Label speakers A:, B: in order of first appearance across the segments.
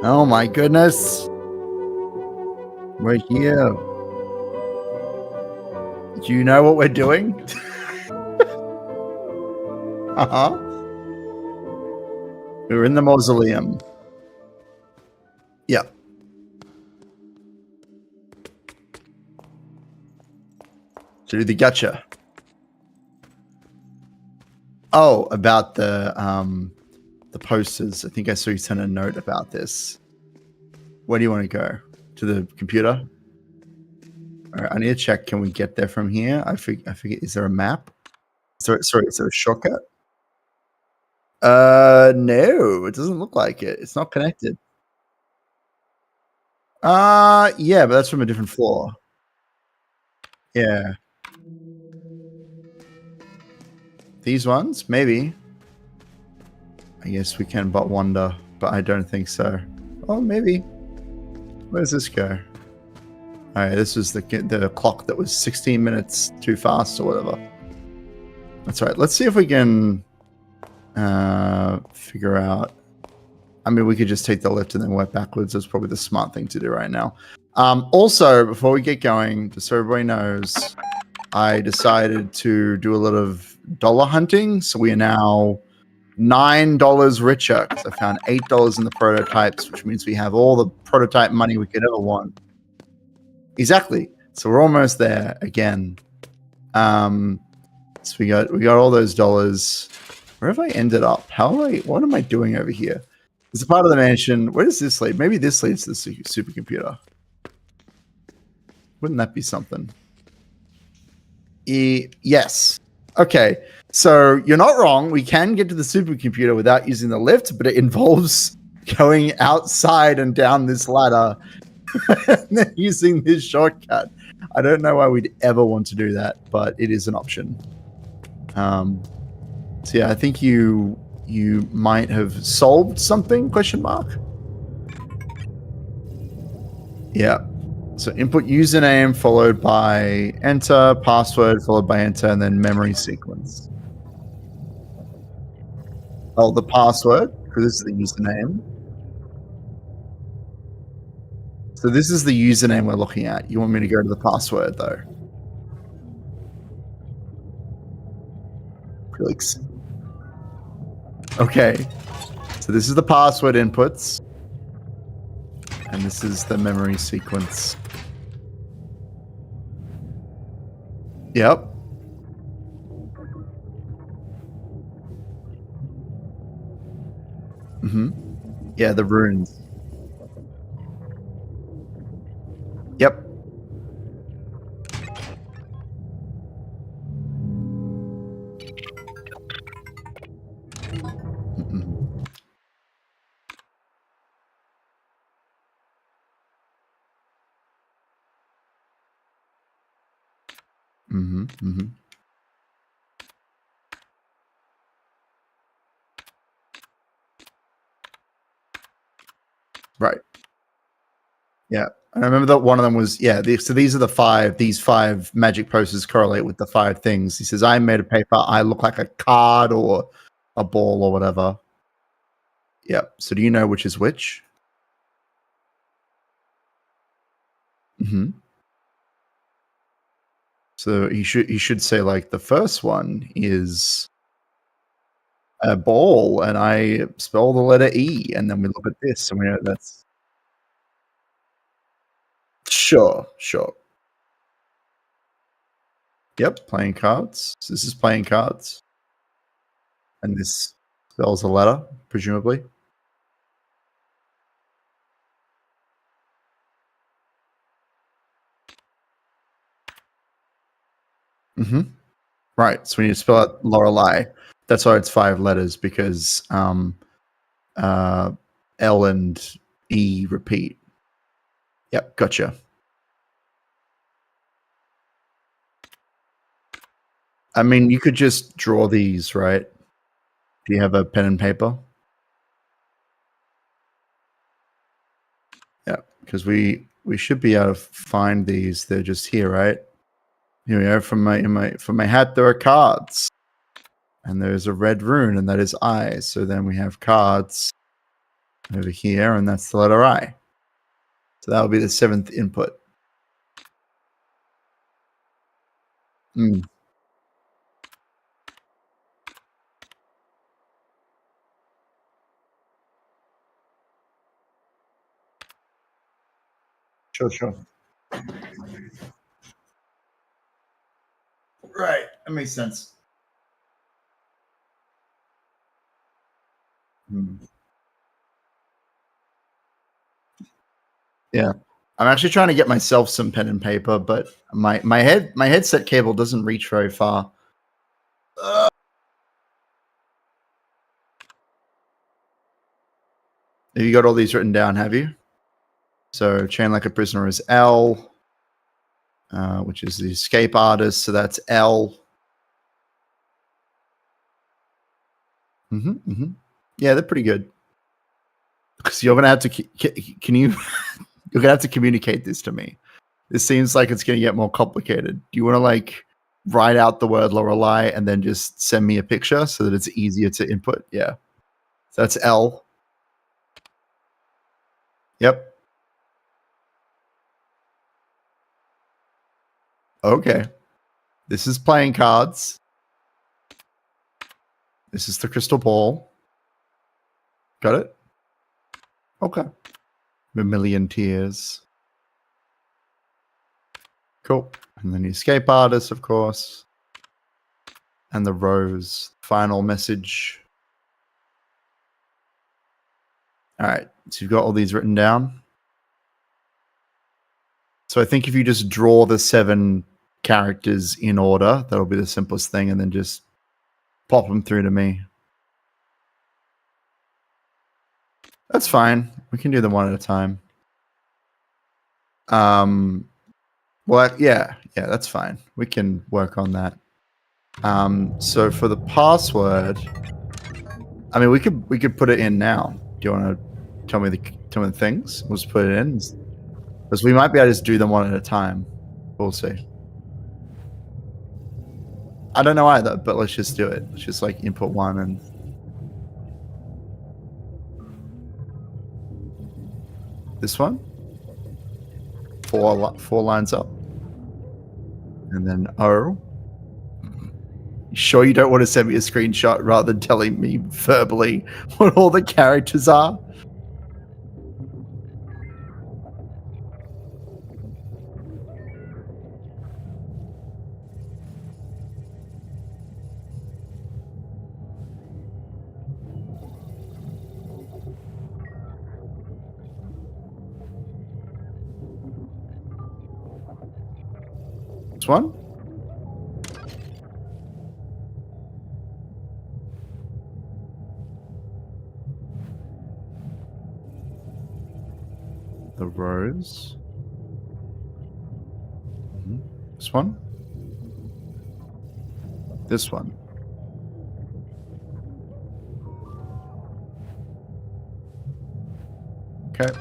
A: Oh my goodness. We're here. Do you know what we're doing? Uh-huh. We're in the mausoleum. Yeah. To do the gotcha. Oh, about the posters. I think I saw you send a note about this. Where do you want to go? To the computer? All right, I need to check. Can we get there from here? I forget. Is there a map? Sorry, is there a shortcut? No, it doesn't look like it. It's not connected. Yeah, but that's from a different floor. Yeah. These ones? Maybe. I guess we can but wonder, but I don't think so. Oh, maybe. Where does this go? All right, this was the clock that was 16 minutes too fast or whatever. That's right. Let's see if we can figure out. I mean, we could just take the left and then work backwards. That's probably the smart thing to do right now. Also, before we get going, just so everybody knows, I decided to do a lot of dollar hunting. So we are now $9 richer because I found $8 in the prototypes, which means we have all the prototype money we could ever want. Exactly. So we're almost there again. So we got all those dollars. Where have I ended up? What am I doing over here? It's a part of the mansion. Where does this lead? Maybe this leads to the supercomputer. Wouldn't that be something? Yes. Okay. So you're not wrong. We can get to the supercomputer without using the lift, but it involves going outside and down this ladder and then using this shortcut. I don't know why we'd ever want to do that, but it is an option. So yeah, I think you might have solved something, question mark. Yeah. So input username followed by enter, password followed by enter, and then memory sequence. Oh, the password, because this is the username. So this is the username we're looking at. You want me to go to the password, though? Clicks. Okay. So this is the password inputs. And this is the memory sequence. Yep. Mm-hmm. Yeah, the runes. Yep. Mm-mm. Mm-hmm. Mm-hmm. Right. Yeah. And I remember that one of them was, yeah, so these are these five magic posters correlate with the five things. He says, I made a paper, I look like a card or a ball or whatever. Yep. So do you know which is which? Mm-hmm. So he should say like the first one is a ball, and I spell the letter E, and then we look at this, and we know that's sure. Yep, playing cards. So this is playing cards, and this spells a letter, presumably. Mm-hmm. Right. So when you spell out Lorelei, that's why it's 5 letters because L and E repeat. Yep, gotcha. I mean, you could just draw these, right? Do you have a pen and paper? Yeah, because we should be able to find these. They're just here, right? Here we go. From my hat, there are cards, and there's a red rune, and that is I. So then we have cards, over here, and that's the letter I. So that will be the 7th input. Mm. Sure. Right, that makes sense. Mm. Yeah. I'm actually trying to get myself some pen and paper, but my headset cable doesn't reach very far. Have you got all these written down, have you? So chain like a prisoner is L, which is the escape artist, so that's L. Yeah, they're pretty good. Because you're gonna have to can you you're gonna have to communicate this to me. This seems like it's gonna get more complicated. Do you want to like write out the word Lorelei and then just send me a picture so that it's easier to input? Yeah. So that's L. Yep. Okay. This is playing cards. This is the crystal ball. Got it? Okay. Vermilion tears. Cool. And then the escape artist, of course. And the rose. Final message. All right. So you've got all these written down. So I think if you just draw the 7 characters in order, that'll be the simplest thing, and then just pop them through to me. That's fine. We can do them one at a time. Well, yeah, that's fine. We can work on that. So for the password, I mean, we could put it in now. Do you want to tell me the things? We'll just put it in, because we might be able to just do them one at a time. We'll see. I don't know either, but let's just do it. Let's just like input one and. This one, four lines up, and then O. You sure you don't want to send me a screenshot rather than telling me verbally what all the characters are? This one? The rose. This one? This one? Okay.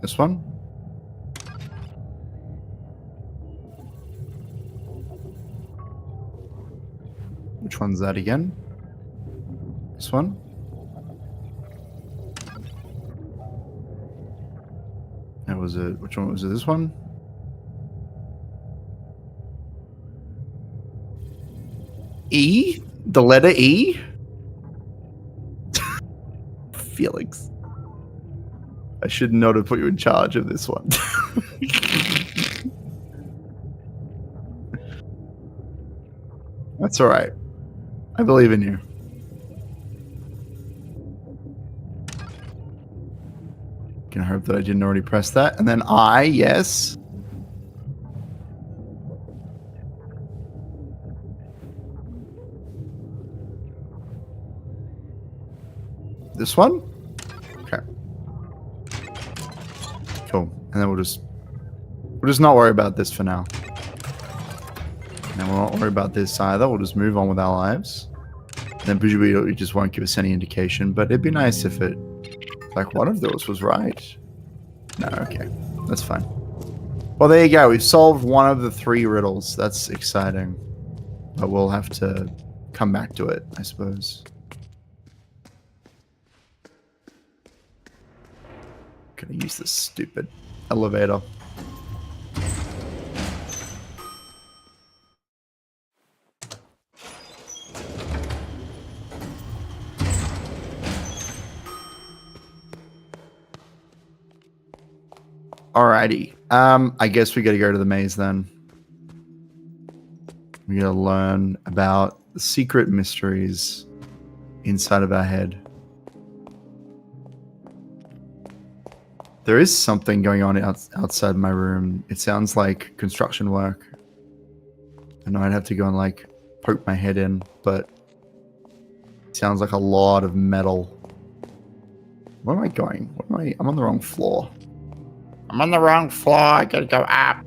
A: This one? Which one's that again? This one? That was it. Which one was it? This one? E? The letter E? Felix. I should not have put you in charge of this one. That's all right. I believe in you. Can I hope that I didn't already press that? And then I, yes. This one? Okay. Cool. And then we'll just not worry about this for now. And we'll not worry about this either. We'll just move on with our lives. And then presumably it just won't give us any indication, but it'd be nice if it Like one of those was right. No, okay. That's fine. Well, there you go. We've solved one of the 3 riddles. That's exciting. But we'll have to come back to it, I suppose. Gonna use this stupid elevator. Alrighty. I guess we gotta go to the maze then. We gotta learn about the secret mysteries inside of our head. There is something going on outside my room. It sounds like construction work. I know I'd have to go and like poke my head in, but it sounds like a lot of metal. Where am I going? I'm on the wrong floor. I'm on the wrong floor. I gotta go up.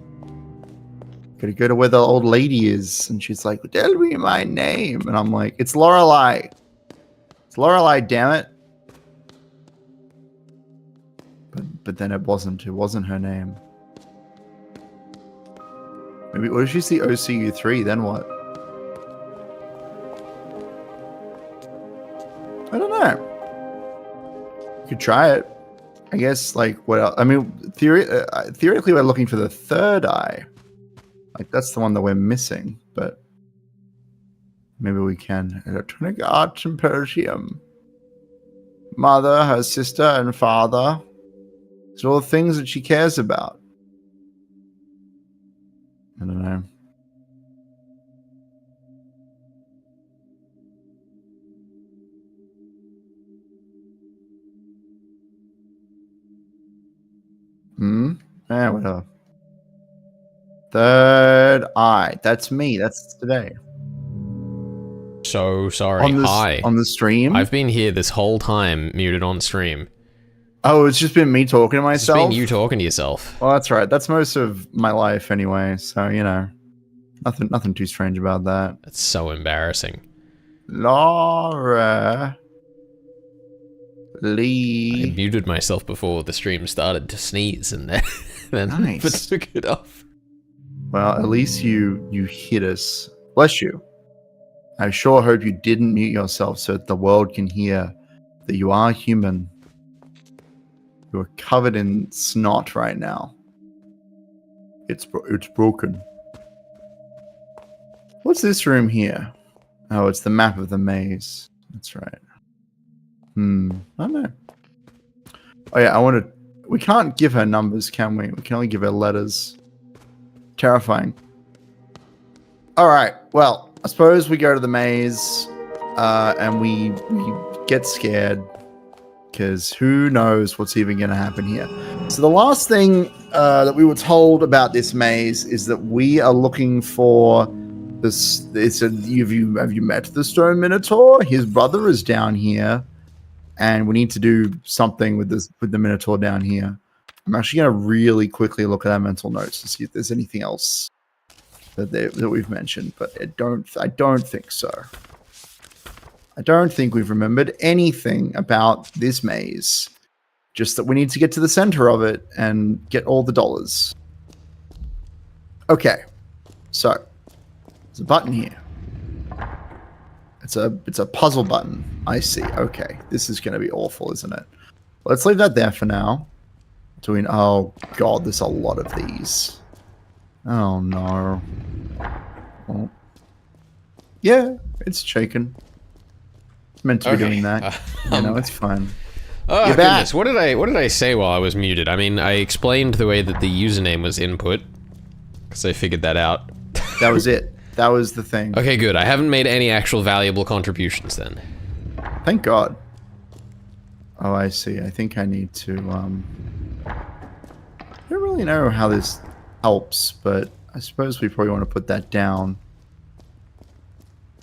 A: Gotta go to where the old lady is. And she's like, tell me my name. And I'm like, it's Lorelei. It's Lorelei, damn it. But then it wasn't her name. Maybe, what if she's the OCU3? Then what? I don't know. You could try it. I guess, like, what else? I mean, theoretically, we're looking for the 3rd eye. Like, that's the one that we're missing, but maybe we can. Electronic Art Symposium. Mother, her sister, and father. These are all the things that she cares about. I don't know. Yeah, whatever. 3rd eye. That's me. That's today.
B: So sorry. Hi.
A: On the stream?
B: I've been here this whole time, muted on stream.
A: Oh, it's just been me talking to myself?
B: It's been you talking to yourself.
A: Well, that's right. That's most of my life anyway, so, you know. Nothing too strange about that.
B: That's so embarrassing.
A: Laura Lee.
B: I muted myself before the stream started to sneeze, and then
A: Nice.
B: took it off.
A: Well, at least you hit us. Bless you. I sure hope you didn't mute yourself so that the world can hear that you are human. You are covered in snot right now. It's broken. What's this room here? Oh, it's the map of the maze. That's right. I don't know. Oh yeah, we can't give her numbers, can we? We can only give her letters. Terrifying. Alright, well, I suppose we go to the maze, and we get scared, because who knows what's even going to happen here. So the last thing that we were told about this maze is that we are looking for this. Have you met the Stone Minotaur? His brother is down here, and we need to do something with the Minotaur down here. I'm actually going to really quickly look at our mental notes to see if there's anything else that we've mentioned, but I don't think so. I don't think we've remembered anything about this maze. Just that we need to get to the center of it and get all the dollars. Okay, so there's a button here. It's a puzzle button. I see. Okay, this is going to be awful, isn't it? Let's leave that there for now. Oh god, there's a lot of these. Oh no. Well, yeah, it's shaken. It's meant to be doing that. You know, it's fine.
B: Oh goodness, what did I say while I was muted? I mean, I explained the way that the username was input, because I figured that out.
A: That was it. That was the thing.
B: Okay, good. I haven't made any actual valuable contributions then.
A: Thank God. Oh, I see. I think I need to, I don't really know how this helps, but I suppose we probably want to put that down.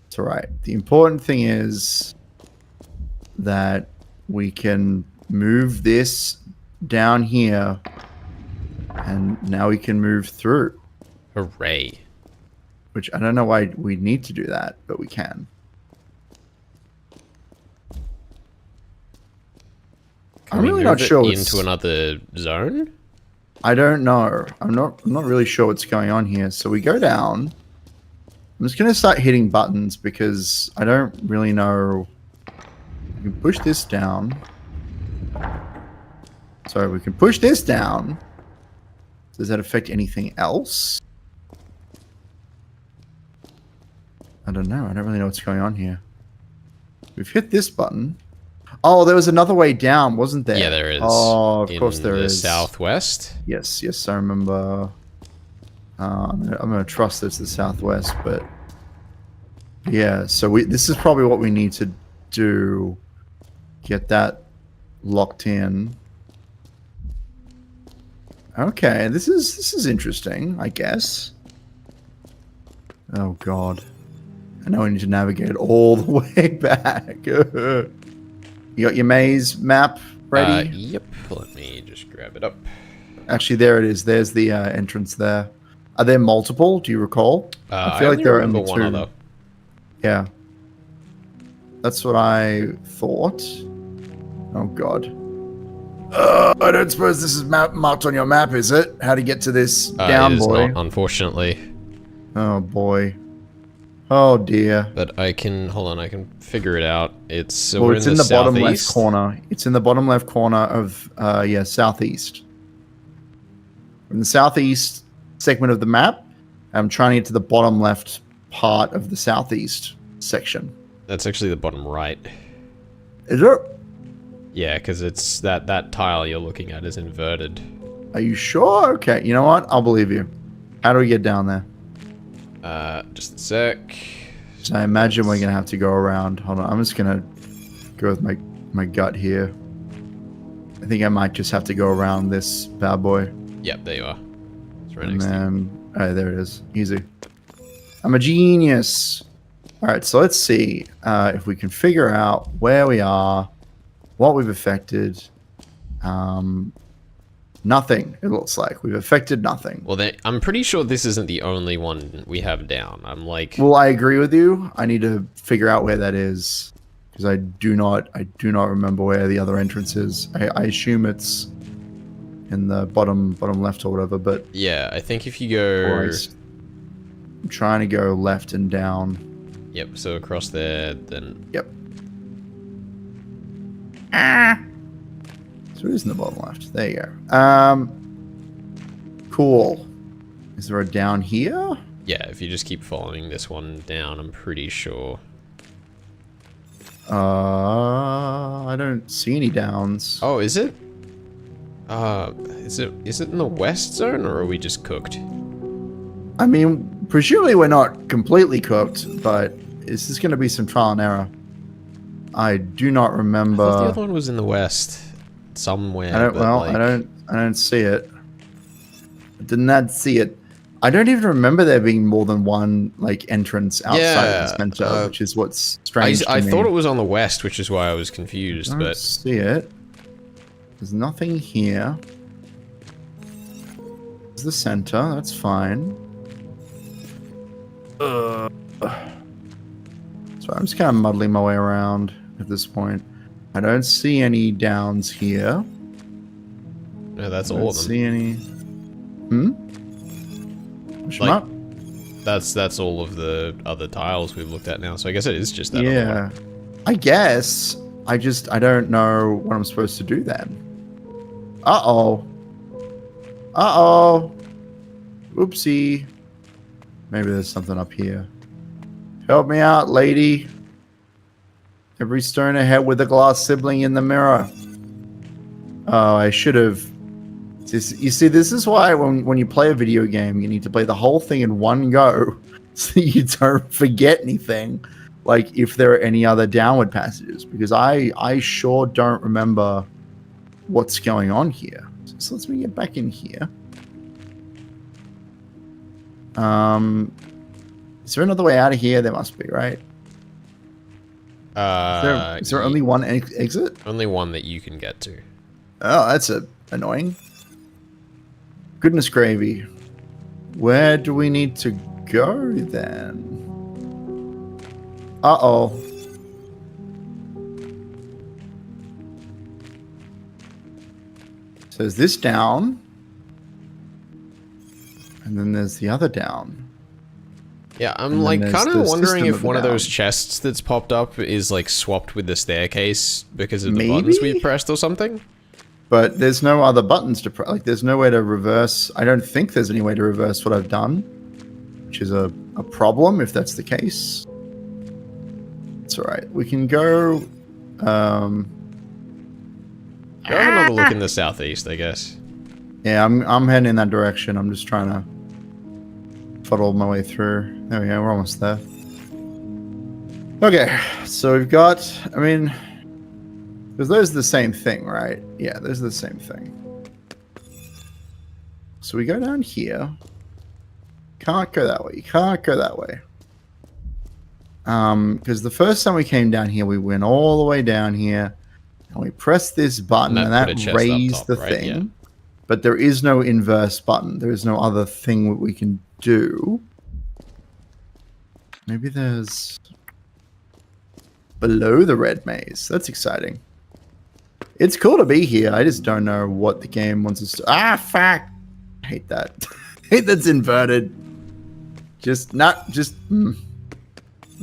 A: It's alright. The important thing is that we can move this down here, and now we can move through.
B: Hooray.
A: Which, I don't know why we need to do that, but we can.
B: Can
A: I'm
B: we
A: really
B: move
A: not
B: it
A: sure
B: into another zone?
A: I don't know. I'm not really sure what's going on here. So we go down. I'm just gonna start hitting buttons because I don't really know. We can push this down. So we can push this down. Does that affect anything else? I don't know. I don't really know what's going on here. We've hit this button. Oh, there was another way down, wasn't there?
B: Yeah, there is.
A: Oh, of course there
B: in
A: is.
B: the southwest?
A: Yes, I remember. I'm gonna trust this the southwest, but yeah. So this is probably what we need to do. Get that locked in. Okay, this is interesting, I guess. Oh God, I know I need to navigate all the way back. You got your maze map ready?
B: Yep. Let me just grab it up.
A: Actually, there it is. There's the entrance there. Are there multiple? Do you recall?
B: I feel like there are only one other.
A: Yeah. That's what I thought. Oh, God. I don't suppose this is marked on your map, is it? How to get to this down,
B: it is
A: boy?
B: not, unfortunately.
A: Oh, boy. Oh, dear.
B: But I can... Hold on, I can figure it out. It's...
A: Well, it's in the bottom left corner. It's in the bottom left corner of, yeah, southeast. In the southeast segment of the map, I'm trying to get to the bottom left part of the southeast section.
B: That's actually the bottom right.
A: Is it?
B: Yeah, because it's that tile you're looking at is inverted.
A: Are you sure? Okay, you know what? I'll believe you. How do we get down there?
B: Just a sec.
A: So I imagine we're gonna have to go around. Hold on, I'm just gonna go with my gut here. I think I might just have to go around this bad boy.
B: Yep, there you are. It's right
A: And
B: next to you.
A: then, oh, there it is. Easy. I'm a genius. All right, so let's see if we can figure out where we are, what we've affected. Nothing, it looks like. We've affected nothing.
B: Well, I'm pretty sure this isn't the only one we have down. I'm like...
A: Well, I agree with you. I need to figure out where that is. Because I do not remember where the other entrance is. I assume it's in the bottom left or whatever, but...
B: Yeah, I think if you go...
A: I'm trying to go left and down.
B: Yep, so across there, then...
A: Yep. So it is in the bottom left. There you go. Cool. Is there a down here?
B: Yeah, if you just keep following this one down, I'm pretty sure.
A: I don't see any downs.
B: Oh, is it? Is it in the west zone, or are we just cooked?
A: I mean, presumably we're not completely cooked, but this is going to be some trial and error. I do not remember.
B: I thought the other one was in the west, somewhere.
A: I don't see it. I did not see it. I don't even remember there being more than one like entrance outside of the center, which is what's strange.
B: I thought it was on the west, which is why I was confused.
A: I don't see it. There's nothing here. There's the center. That's fine. So I'm just kind of muddling my way around at this point. I don't see any downs here.
B: No, that's all of them.
A: See any? Push them up.
B: That's all of the other tiles we've looked at now. So I guess it is just that.
A: Yeah, I guess. I don't know what I'm supposed to do then. Uh-oh. Uh-oh. Oopsie. Maybe there's something up here. Help me out, lady. Every stone ahead with a glass sibling in the mirror. Oh, I should have... You see, this is why when you play a video game, you need to play the whole thing in one go so you don't forget anything. Like, if there are any other downward passages. Because I sure don't remember what's going on here. So let's get back in here. Is there another way out of here? There must be, right? Is there only one exit?
B: Only one that you can get to.
A: Oh, that's annoying. Goodness gravy. Where do we need to go then? Uh-oh. So there's this down. And then there's the other down.
B: Yeah, I'm
A: And
B: like
A: then
B: kind
A: there's
B: of
A: the
B: wondering
A: system
B: if
A: of the
B: one of those
A: down.
B: chests that's popped up is like swapped with the staircase because of the
A: Maybe?
B: buttons we've pressed or something.
A: But there's no other buttons to press. Like, there's no way to reverse. I don't think there's any way to reverse what I've done, which is a problem if that's the case. It's all right. We can go.
B: Go have another look in the southeast, I guess.
A: Yeah, I'm heading in that direction. I'm just trying to fuddle my way through. There we go. We're almost there. Okay, so we've got. I mean, because those are the same thing, right? Yeah, those are the same thing. So we go down here. Can't go that way. You can't go that way. Because the first time we came down here, we went all the way down here, and we pressed this button, and
B: that put a
A: that
B: chest up
A: raised
B: top,
A: the
B: right?
A: thing.
B: Yeah.
A: But there is no inverse button. There is no other thing that we can do. Maybe there's below the red maze. That's exciting. It's cool to be here. I just don't know what the game wants us to. Ah, fuck! I hate that. I hate that's inverted. Just not just. I'm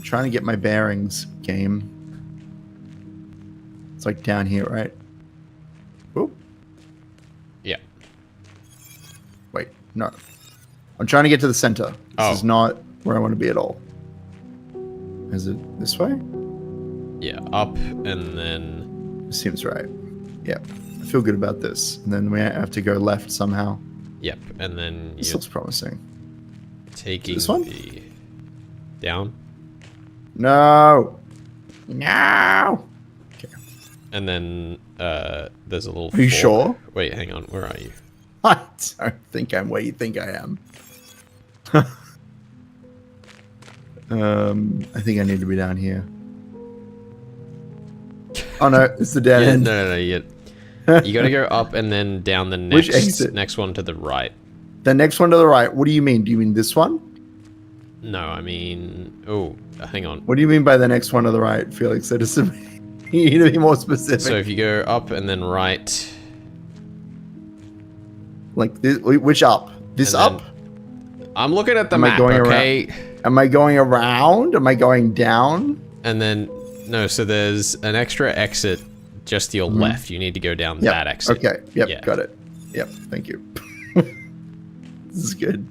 A: trying to get my bearings, game. It's like down here, right? Whoop.
B: Yeah.
A: Wait, no. I'm trying to get to the center. This is not where I want to be at all. Is it this way?
B: Yeah, up and then...
A: Seems right. Yep. I feel good about this. And then we have to go left somehow.
B: Yep, and then
A: This
B: you're
A: looks promising.
B: taking
A: This one?
B: the... Down.
A: No! No! Okay.
B: And then there's a little...
A: Are you
B: fork.
A: sure?
B: Wait, hang on. Where are you?
A: I don't think I'm where you think I am. I think I need to be down here. Oh no, it's the dead end.
B: No, you gotta go up and then down the
A: Which
B: next
A: exit?
B: next one to the right.
A: The next one to the right. What do you mean? Do you mean this one?
B: No, I mean... Oh, hang on.
A: What do you mean by the next one to the right, Felix? That is you need to be more specific.
B: So if you go up and then right...
A: Like, this, which up? This
B: And
A: up?
B: I'm looking at the
A: Am I
B: map,
A: going
B: okay?
A: Am I going around? Am I going down?
B: And then... No, so there's an extra exit just to your left. You need to go down
A: Yep.
B: that exit.
A: Okay. Yep.
B: Yeah.
A: Got it. Yep. Thank you. This is good.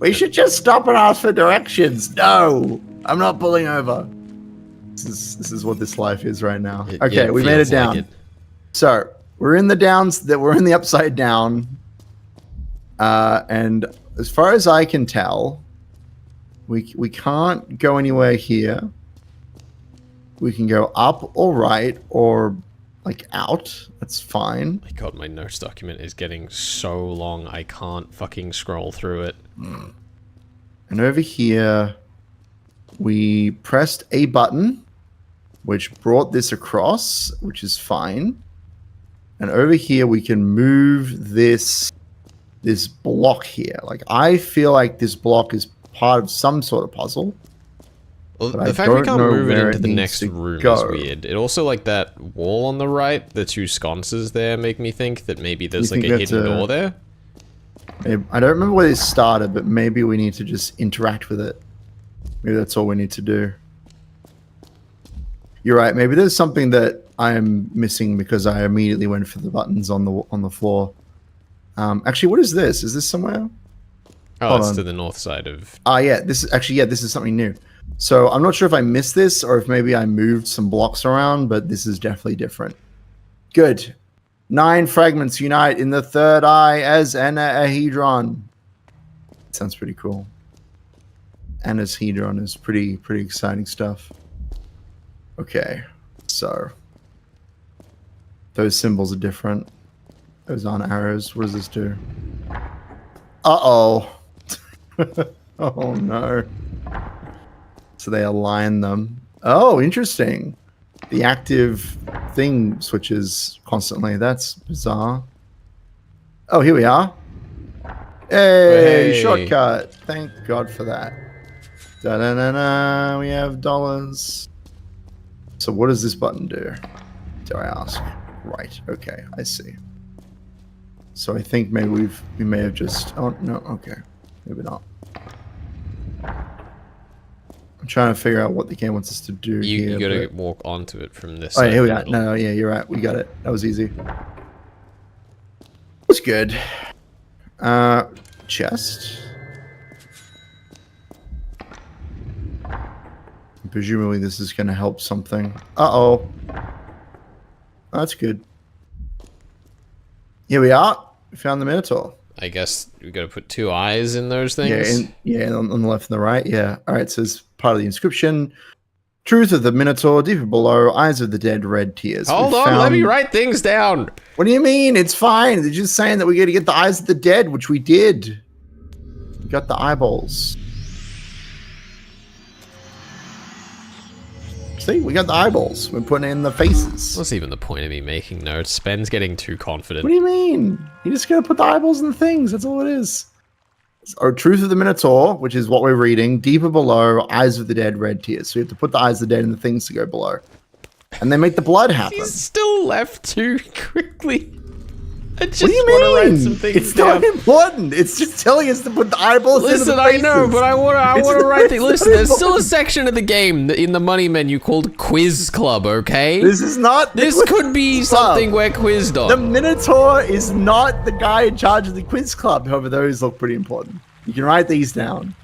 A: We should just stop and ask for directions. No, I'm not pulling over. This is what this life is right now. Okay, we made it
B: feels
A: down.
B: like it.
A: So we're in the downs. We're in the upside down. And as far as I can tell, we can't go anywhere here. We can go up or right or like out. That's fine.
B: My god, my notes document is getting so long, I can't fucking scroll through it.
A: And over here, we pressed a button, which brought this across, which is fine. And over here, we can move this block here. Like, I feel like this block is part of some sort of puzzle.
B: Well,
A: But I
B: the fact we
A: don't
B: can't
A: know
B: move it
A: where
B: into
A: it
B: the
A: needs
B: next
A: to
B: room is
A: go.
B: weird. It also, like, that wall on the right, the two sconces there make me think that maybe there's,
A: You
B: like,
A: think
B: a
A: that's
B: hidden
A: a-
B: door there.
A: I don't remember where this started, but maybe we need to just interact with it. Maybe that's all we need to do. You're right. Maybe there's something that I am missing because I immediately went for the buttons on the floor. Actually, what is this? Is this somewhere?
B: Oh,
A: Hold
B: it's
A: on.
B: to the north side of...
A: Yeah. This is actually, this is something new. So I'm not sure if I missed this or if maybe I moved some blocks around, but this is definitely different. Good. 9 fragments unite in the third eye as an ahedron. Sounds pretty cool. Anahedron is pretty exciting stuff. Okay, so those symbols are different. Those aren't arrows. What does this do? Uh-oh. Oh no. So they align them. Oh, interesting. The active thing switches constantly. That's bizarre. Oh, here we are. Hey,
B: Hey.
A: shortcut. Thank God for that. Da-da-da-da. We have dollars. So what does this button do? Do I ask? Right. Okay, I see. So I think maybe we may have just. Oh no, okay, maybe not. I'm trying to figure out what the game wants us to do here.
B: You gotta walk onto it from this.
A: Oh, yeah,
B: side
A: here we
B: of
A: are.
B: the
A: No, yeah, you're right. We got it. That was easy. It was good. Chest. Presumably this is going to help something. Uh-oh. That's good. Here we are. We found the Minotaur.
B: I guess we gotta put 2 eyes in those things.
A: Yeah, on the left and the right. Yeah. All right. So it's part of the inscription. Truth of the Minotaur, deeper below, eyes of the dead, red tears.
B: Hold on, let me write things down.
A: What do you mean? It's fine. They're just saying that we got to get the eyes of the dead, which we did. We got the eyeballs. See, we got the eyeballs. We're putting in the faces.
B: What's even the point of me making notes? Ben's getting too confident.
A: What do you mean? You just gotta put the eyeballs in the things. That's all it is. Or Truth of the Minotaur, which is what we're reading. Deeper below, eyes of the dead, red tears. So we have to put the eyes of the dead in the things to go below. And they make the blood happen.
B: He's still left too quickly. I just
A: what do you
B: want to
A: mean?
B: write some things
A: It's
B: down.
A: not important. It's just telling us to put the eyeballs in the
B: Listen,
A: faces.
B: I know, but I want to write things. Listen, there's still a
A: important.
B: section of the game in the money menu called Quiz Club, okay?
A: This is not.
B: This could be
A: Club.
B: something we're quizzed on.
A: The Minotaur is not the guy in charge of the quiz club. However, those look pretty important. You can write these down.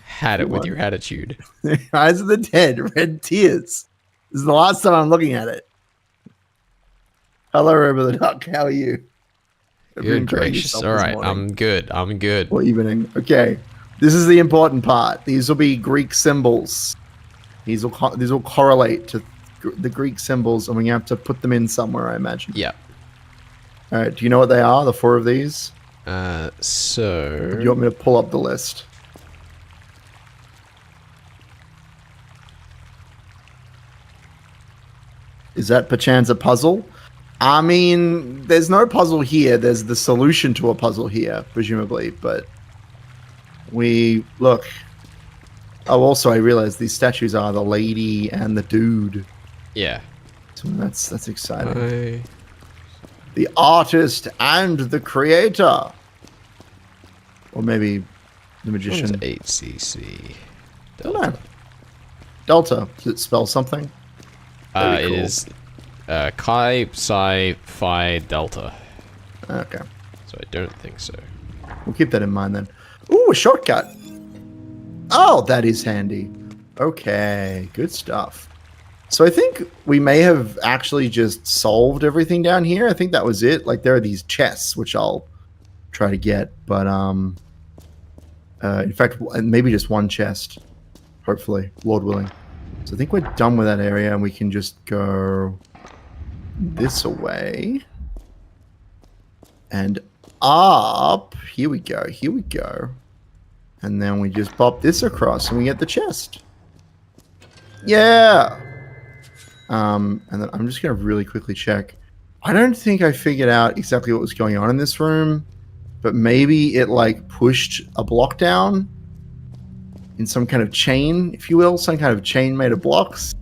B: Had it with your attitude.
A: Eyes of the dead, red tears. This is the last time I'm looking at it. Hello, Rubber the Duck. How are you?
B: Good gracious. All right, I'm good.
A: What evening? Okay, this is the important part. These will be Greek symbols. These will correlate to the Greek symbols, and we have to put them in somewhere, I imagine.
B: Yeah.
A: All right. Do you know what they are? The 4 of these.
B: So.
A: Do you want me to pull up the list? Is that perchance a puzzle? I mean, there's no puzzle here. There's the solution to a puzzle here, presumably. But we look. Oh, also, I realized these statues are the lady and the dude.
B: Yeah.
A: So that's exciting. The artist and the creator, or maybe the magician.
B: 8cc.
A: Delta. Delta. Does it spell something?
B: It is Chi Psi Phi Delta.
A: Okay.
B: So I don't think so.
A: We'll keep that in mind then. Ooh, a shortcut. Oh, that is handy. Okay, good stuff. So I think we may have actually just solved everything down here. I think that was it. Like there are these chests, which I'll try to get, but in fact, maybe just one chest, hopefully, Lord willing. So I think we're done with that area, and we can just go this away and up. Here we go. Here we go. And then we just pop this across, and we get the chest. Yeah. And then I'm just going to really quickly check. I don't think I figured out exactly what was going on in this room, but maybe it like pushed a block down in some kind of chain, if you will, some kind of chain made of blocks.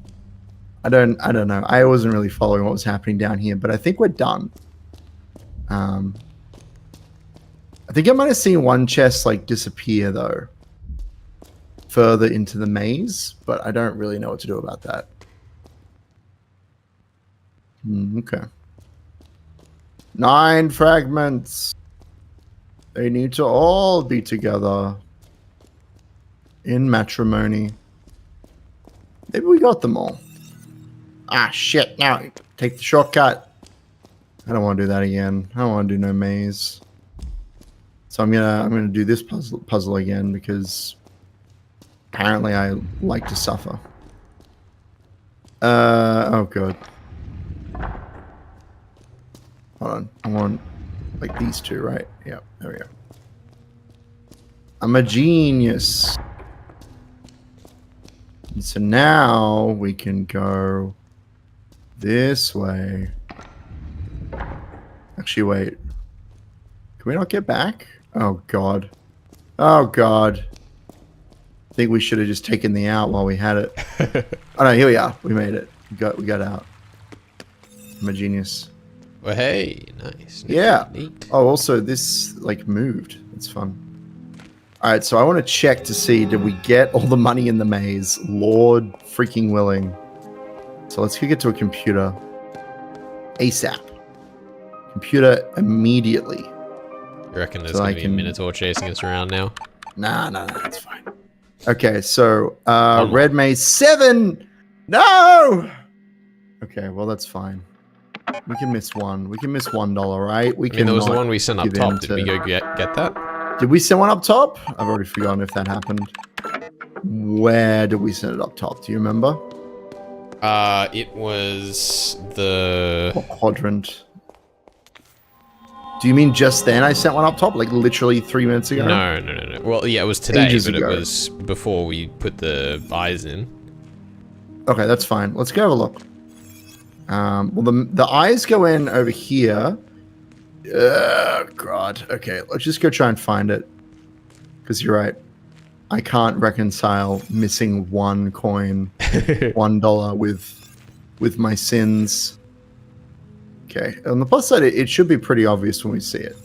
A: I don't know. I wasn't really following what was happening down here, but I think we're done. I think I might have seen one chest like disappear though, further into the maze, but I don't really know what to do about that. Okay. 9 fragments. They need to all be together in matrimony. Maybe we got them all. Ah, shit. Now, take the shortcut. I don't want to do that again. I don't want to do no maze. So I'm gonna do this puzzle again because apparently I like to suffer. Oh god. Hold on. I want like these two, right? Yep, there we go. I'm a genius. And so now we can go this way. Actually, wait. Can we not get back? Oh, God. Oh, God. I think we should have just taken the out while we had it. Oh, no, here we are. We made it. We got out. I'm a genius.
B: Well, hey, nice.
A: Yeah.
B: Neat.
A: Oh, also this like moved. That's fun. All right, so I want to check to see, did we get all the money in the maze? Lord freaking willing. So let's kick it to a computer. ASAP. Computer immediately.
B: You reckon there's
A: So
B: gonna be a Minotaur chasing us around now?
A: Nah, that's fine. Okay, so
B: One more.
A: red maze 7. No. Okay, well that's fine. We can miss one. We can miss $1, right? We
B: I mean, there was the
A: cannot
B: one we sent up
A: give in
B: top. Did we go get that?
A: Did we send one up top? I've already forgotten if that happened. Where did we send it up top? Do you remember?
B: It was the...
A: What quadrant? Do you mean just then I sent one up top? Like literally 3 minutes ago?
B: No. Well, yeah, it was today,
A: Ages
B: but
A: ago.
B: it was before we put the eyes in.
A: Okay, that's fine. Let's go have a look. Well, the eyes go in over here. God. Okay, let's just go try and find it. Because you're right. I can't reconcile missing one coin, $1 with my sins. Okay. On the plus side, it should be pretty obvious when we see it.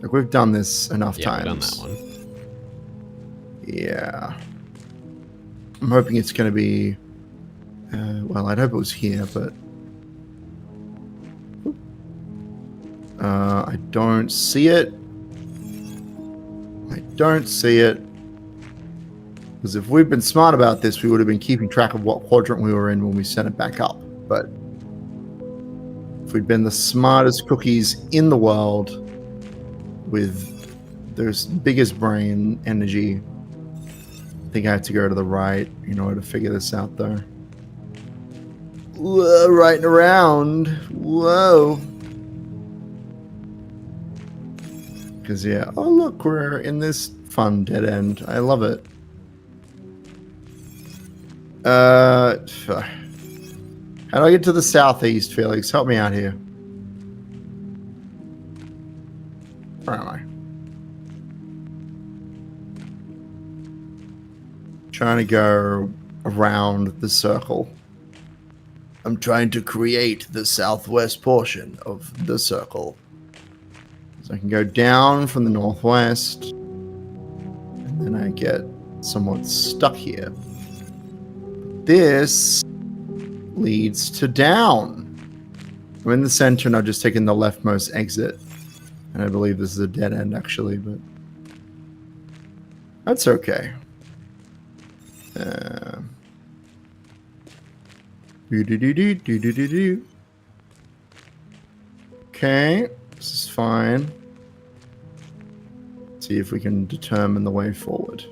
A: Like we've done this enough times.
B: We've done that one.
A: Yeah. I'm hoping it's going to be. Well, I'd hope it was here, but. I don't see it. I don't see it. Because if we'd been smart about this, we would have been keeping track of what quadrant we were in when we sent it back up. But if we'd been the smartest cookies in the world with their biggest brain energy, I think I have to go to the right in order to figure this out, though. Whoa, right and around. Whoa. Because, yeah. Oh, look, we're in this fun dead end. I love it. How do I get to the southeast, Felix? Help me out here. Where am I? Trying to go around the circle. I'm trying to create the southwest portion of the circle. So I can go down from the northwest. And then I get somewhat stuck here. This leads to down. I'm in the center and I've just taken the leftmost exit. And I believe this is a dead end actually, but that's okay. Okay, this is fine. See if we can determine the way forward.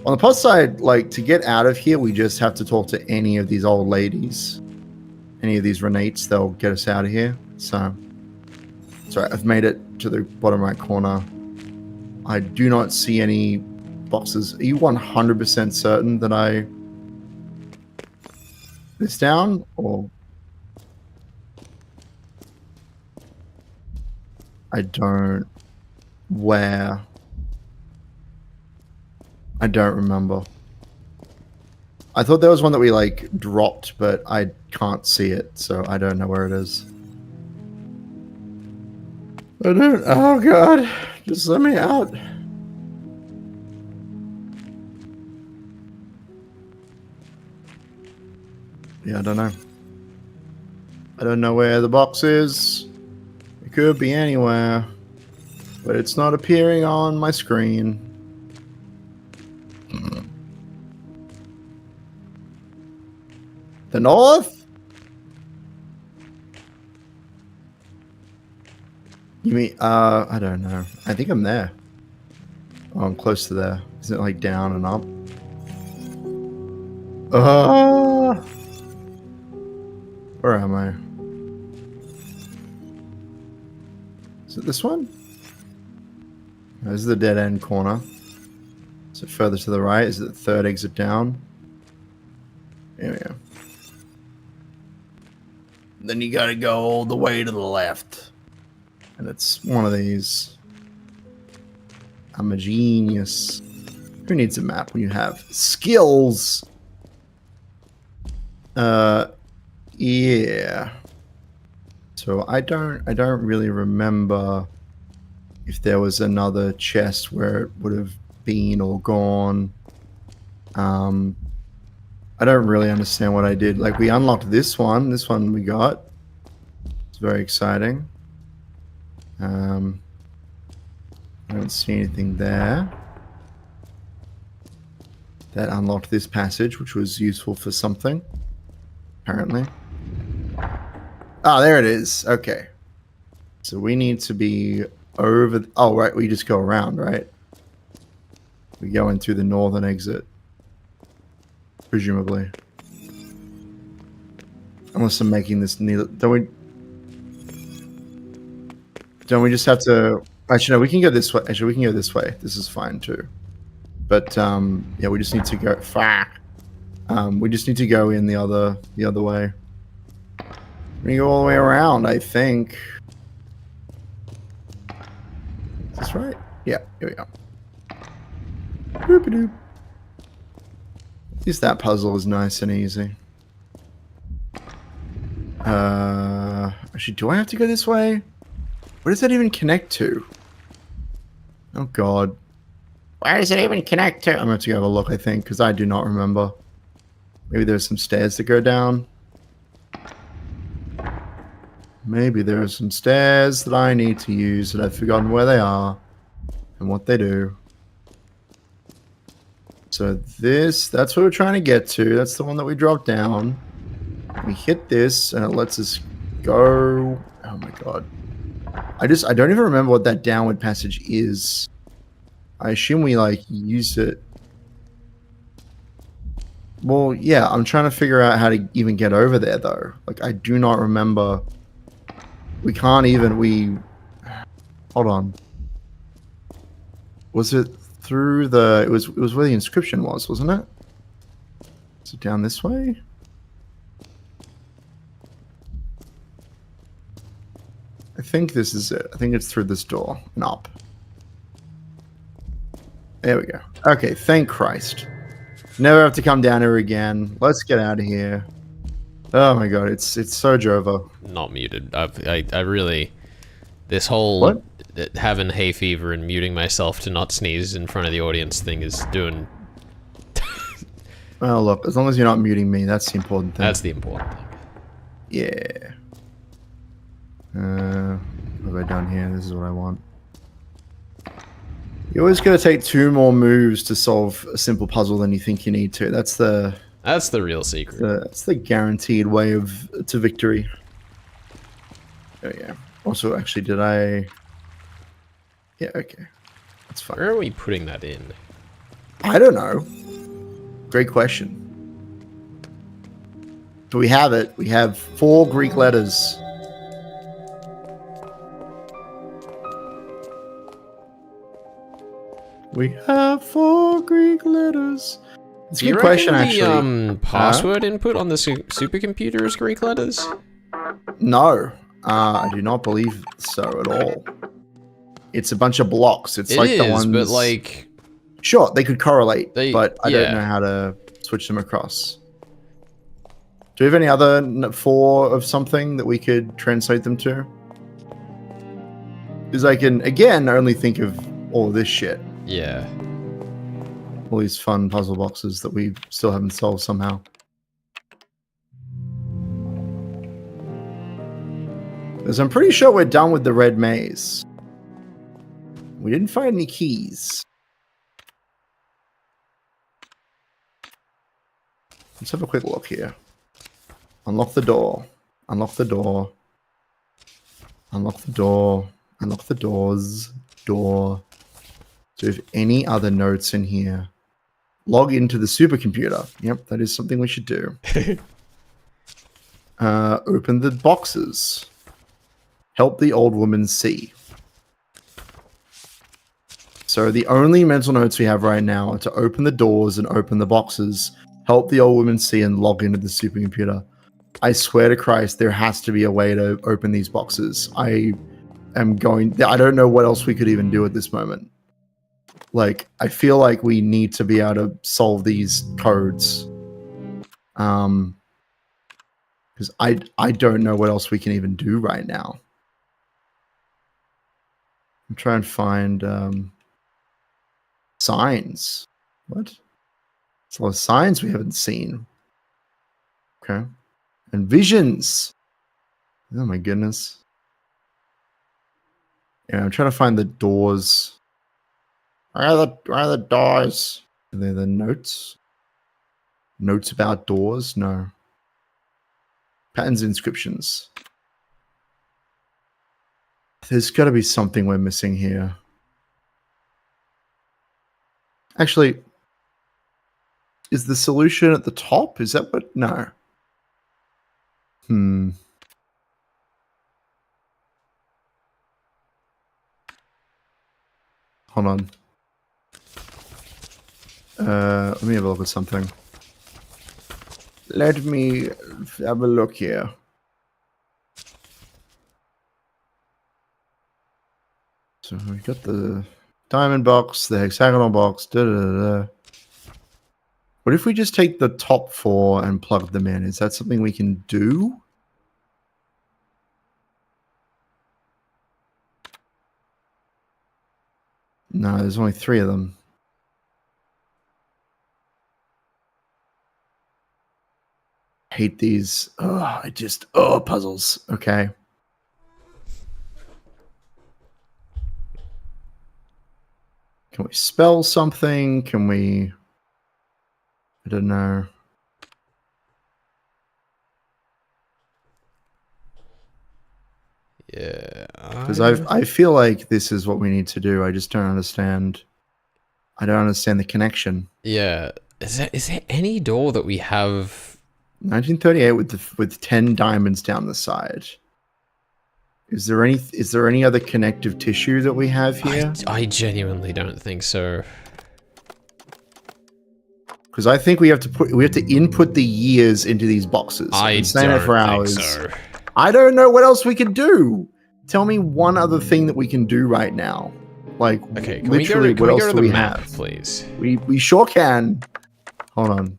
A: On the plus side, like, to get out of here, we just have to talk to any of these old ladies. Any of these Renates, they'll get us out of here. So, sorry, I've made it to the bottom right corner. I do not see any boxes. Are you 100% certain that I... this down, or... I don't... where... I don't remember. I thought there was one that we, like, dropped, but I can't see it, so I don't know where it is. I don't... oh, God. Just let me out. Yeah, I don't know. I don't know where the box is. It could be anywhere. But it's not appearing on my screen. The north? You mean, I don't know. I think I'm there. Oh, I'm close to there. Isn't it like down and up? Where am I? Is it this one? No, this is the dead end corner. Is it further to the right? Is it the third exit down? There we go. Then you gotta go all the way to the left. And it's one of these. I'm a genius. Who needs a map when you have skills? Yeah. So I don't really remember if there was another chest where it would have been or gone. I don't really understand what I did. Like, we unlocked this one. This one we got. It's very exciting. I don't see anything there. That unlocked this passage, which was useful for something, apparently. Ah, there it is. Okay. So we need to be over... Oh, right. We just go around, right? We go in through the northern exit. Presumably. Unless I'm making this needle... Don't we just have to... Actually, no, we can go this way. Actually, we can go this way. This is fine, too. But, yeah, we just need to go... Fuck. We just need to go in the other way. We go all the way around, I think. Is this right? Yeah, here we go. Doop-a-doop. At least that puzzle is nice and easy. Actually, do I have to go this way? Where does that even connect to? Oh, God. Where does it even connect to? I'm going to have to go have a look, I think, because I do not remember. Maybe there's some stairs that go down. Maybe there are some stairs that I need to use that I've forgotten where they are and what they do. So that's what we're trying to get to. That's the one that we dropped down. We hit this and it lets us go. Oh my God. I don't even remember what that downward passage is. I assume we like use it. Well, yeah, I'm trying to figure out how to even get over there though. Like, I do not remember. We can't even, hold on. Was it through the, it was where the inscription was, wasn't it? Is it down this way? I think this is it. I think it's through this door and up. There we go. Okay, thank Christ. Never have to come down here again. Let's get out of here. Oh my God, it's so Jova.
B: Not muted. I really... This whole...
A: What?
B: Having hay fever and muting myself to not sneeze in front of the audience thing is doing...
A: Well, look, as long as you're not muting me, that's the important thing.
B: That's the important thing.
A: Yeah. What have I done here? This is what I want. You're always going to take 2 more moves to solve a simple puzzle than you think you need to. That's the
B: real secret.
A: That's the guaranteed way to victory. Oh yeah. Also, actually, did I... Yeah, okay. That's fine.
B: Where are we putting that in?
A: I don't know. Great question. Do we have it? We have 4 Greek letters. We have 4 Greek letters. It's a good question, actually.
B: The password input on the supercomputer is Greek letters?
A: No, I do not believe so at all. It's a bunch of blocks. It's like the ones.
B: But like,
A: sure, they could correlate, but I
B: yeah.
A: don't know how to switch them across. Do we have any other 4 of something that we could translate them to? Because I can again only think of all this shit.
B: Yeah.
A: All these fun puzzle boxes that we still haven't solved somehow. Because I'm pretty sure we're done with the red maze. We didn't find any keys. Let's have a quick look here. Unlock the door. Unlock the door. Unlock the door. Unlock the doors. Door. Do we have any other notes in here? Log into the supercomputer. Yep, that is something we should do. Open the boxes. Help the old woman see. So the only mental notes we have right now are to open the doors and open the boxes, help the old woman see, and log into the supercomputer. I swear to Christ, there has to be a way to open these boxes. I don't know what else we could even do at this moment. Like, I feel like we need to be able to solve these codes. Because Because I don't know what else we can even do right now. I'm trying to find signs. What? It's a lot of signs we haven't seen. Okay. And visions. Oh my goodness. Yeah, I'm trying to find the doors. Where are the doors? Are they the notes? Notes about doors? No. Patterns, inscriptions. There's got to be something we're missing here. Actually, is the solution at the top? Is that what? No. Hold on. Let me have a look at something. Let me have a look here. So we got the diamond box, the hexagonal box. What if we just take the top 4 and plug them in? Is that something we can do? No, there's only 3 of them. Hate these. Puzzles. Okay. Can we spell something? Can we... I don't know.
B: Yeah.
A: Because I feel like this is what we need to do. I just don't understand. I don't understand the connection.
B: Yeah. Is there any door that we have?
A: 1938 with 10 diamonds down the side. Is there any other connective tissue that we have here?
B: I genuinely don't think so.
A: Because I think we have to input the years into these boxes. I've been saying it for hours.
B: So.
A: I don't know what else we can do. Tell me one other thing that we can do right now. Like,
B: okay,
A: literally, what else do we have?
B: Please.
A: We sure can. Hold on.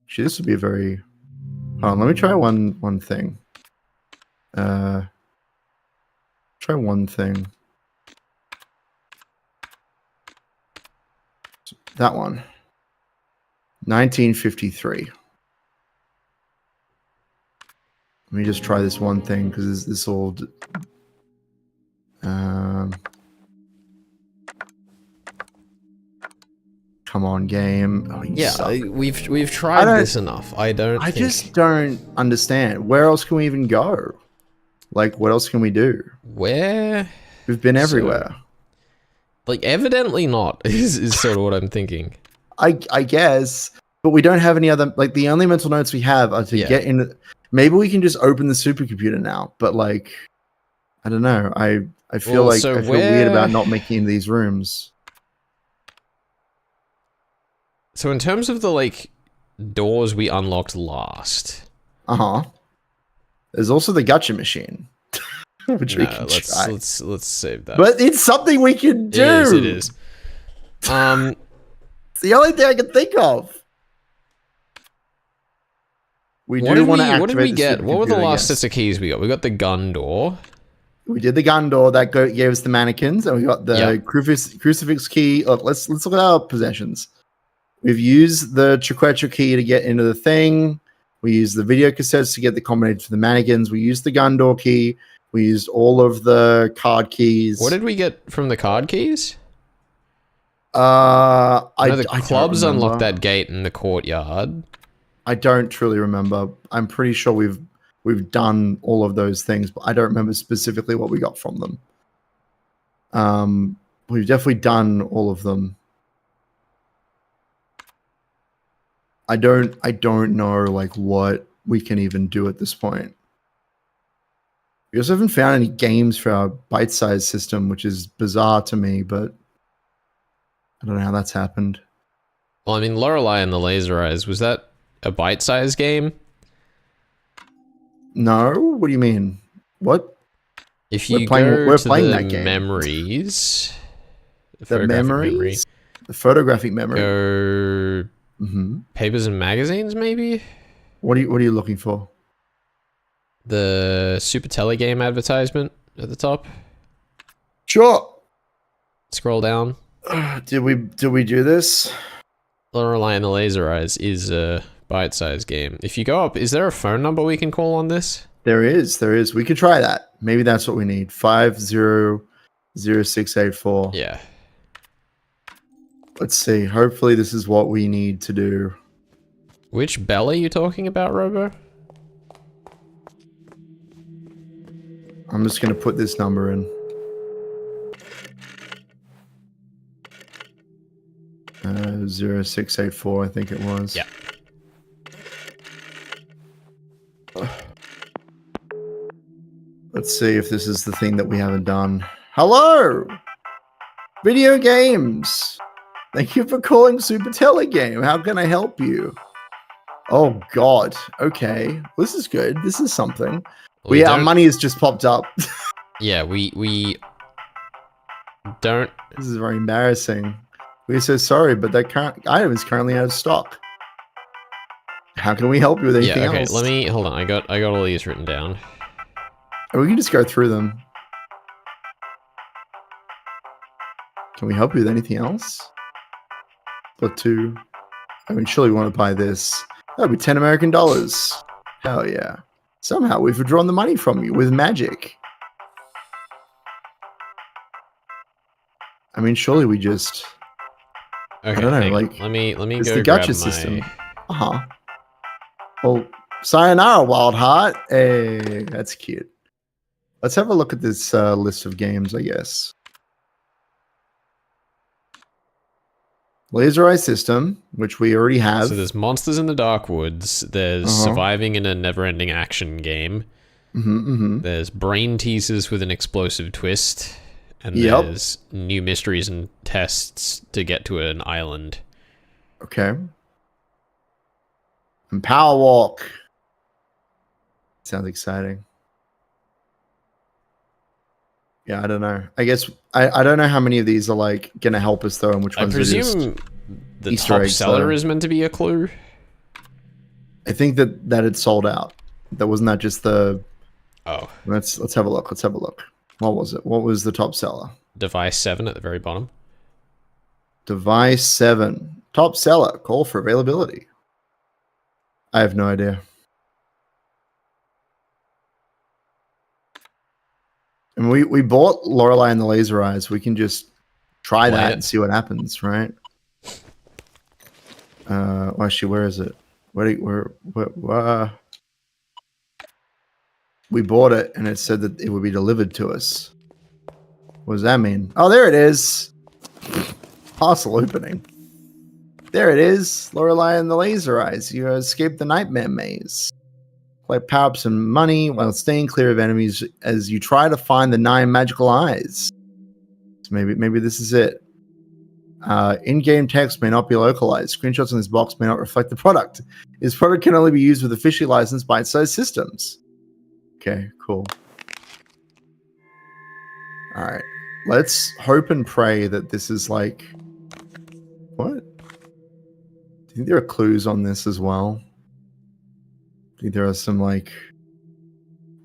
A: Actually, this would be a very... Hold on, let me try one thing. Try one thing. That one. 1953. Let me just try this one thing, because this all... Come on, game. Oh, you suck.
B: We've tried this enough. I just
A: don't understand. Where else can we even go? Like, what else can we do?
B: Where?
A: We've been everywhere.
B: Like, evidently not, is sort of what I'm thinking.
A: I guess, but we don't have any other... Like, the only mental notes we have are to get in... Maybe we can just open the supercomputer now, but, like, I don't know. I feel I feel weird about not making these rooms.
B: So in terms of the, like, doors we unlocked last...
A: Uh-huh. There's also the gacha machine. Which we can try.
B: Let's save that.
A: But it's something we can do!
B: It is.
A: It's the only thing I can think of. We do want to activate.
B: What did we get? What were the last sets of keys we got? We got the gun door.
A: We did the gun door that gave us the mannequins, and we got the crucifix key. Look, let's look at our possessions. We've used the Chiquetra key to get into the thing. We used the video cassettes to get the combination for the mannequins. We used the gun door key. We used all of the card keys.
B: What did we get from the card keys?
A: The
B: clubs unlocked that gate in the courtyard.
A: I don't truly remember. I'm pretty sure we've done all of those things, but I don't remember specifically what we got from them. We've definitely done all of them. I don't know like what we can even do at this point. We also haven't found any games for our bite-sized system, which is bizarre to me, but I don't know how that's happened.
B: Well, I mean, Lorelei and the Laser Eyes, was that a bite-sized game?
A: No? What do you mean? What?
B: If you we're playing that game. Memories...
A: The memories? The photographic memory?
B: Papers and magazines, maybe?
A: What are you looking for?
B: the Super Telegame advertisement at the top.
A: Sure.
B: Scroll down.
A: Did we do this?
B: Lorelei and the Laser Eyes is a bite-sized game. If you go up, is there a phone number we can call on this?
A: There is. We could try that. Maybe that's what we need. 500684.
B: Yeah.
A: Let's see. Hopefully this is what we need to do.
B: Which bell are you talking about, Robo?
A: I'm just going to put this number in. 0684, I think it was.
B: Yeah.
A: Let's see if this is the thing that we haven't done. Hello! Video games! Thank you for calling Super Telegame. How can I help you? Oh, God. Okay. This is good. This is something. Our money has just popped up.
B: Yeah, we don't...
A: This is very embarrassing. We're so sorry, but that item is currently out of stock. How can we help you with anything else?
B: Let me... Hold on. I got all these written down.
A: Or we can just go through them. Can we help you with anything else? Or two? I mean, surely we want to buy this. That'll be 10 American dollars. Hell yeah. Somehow we've withdrawn the money from you with magic. I mean, surely we just...
B: Okay,
A: I don't know, like...
B: Let me
A: it's
B: go
A: the
B: grab
A: gacha
B: my...
A: system. Uh-huh. Well, sayonara, Wild Heart. Hey, that's cute. Let's have a look at this list of games, I guess. Laser Eye System, which we already have.
B: So there's Monsters in the Dark Woods. There's Surviving in a Never-Ending Action Game. There's Brain Teasers with an Explosive Twist. And there's New Mysteries and Tests to get to an island.
A: Okay. And Power Walk. Sounds exciting. Yeah, I don't know. I guess I don't know how many of these are like gonna help us though, and which ones
B: I presume the top seller is meant to be a clue.
A: I think that it sold out. That wasn't that just the.
B: Oh.
A: Let's have a look. Let's have a look. What was it? What was the top seller?
B: Device 7 at the very bottom.
A: Device 7. Top seller. Call for availability. I have no idea. And we bought Lorelei and the Laser Eyes. We can just try that and see what happens, right? Actually, where is it? Where we bought it and it said that it would be delivered to us. What does that mean? Oh, there it is. Parcel opening. There it is. Lorelei and the Laser Eyes. You escaped the nightmare maze. Collect power-ups and money while staying clear of enemies as you try to find the 9 magical eyes. So maybe this is it. In-game text may not be localized. Screenshots in this box may not reflect the product. This product can only be used with officially licensed bite-sized systems. Okay, cool. All right. Let's hope and pray that this is like... What? Do you think there are clues on this as well? I think there are some like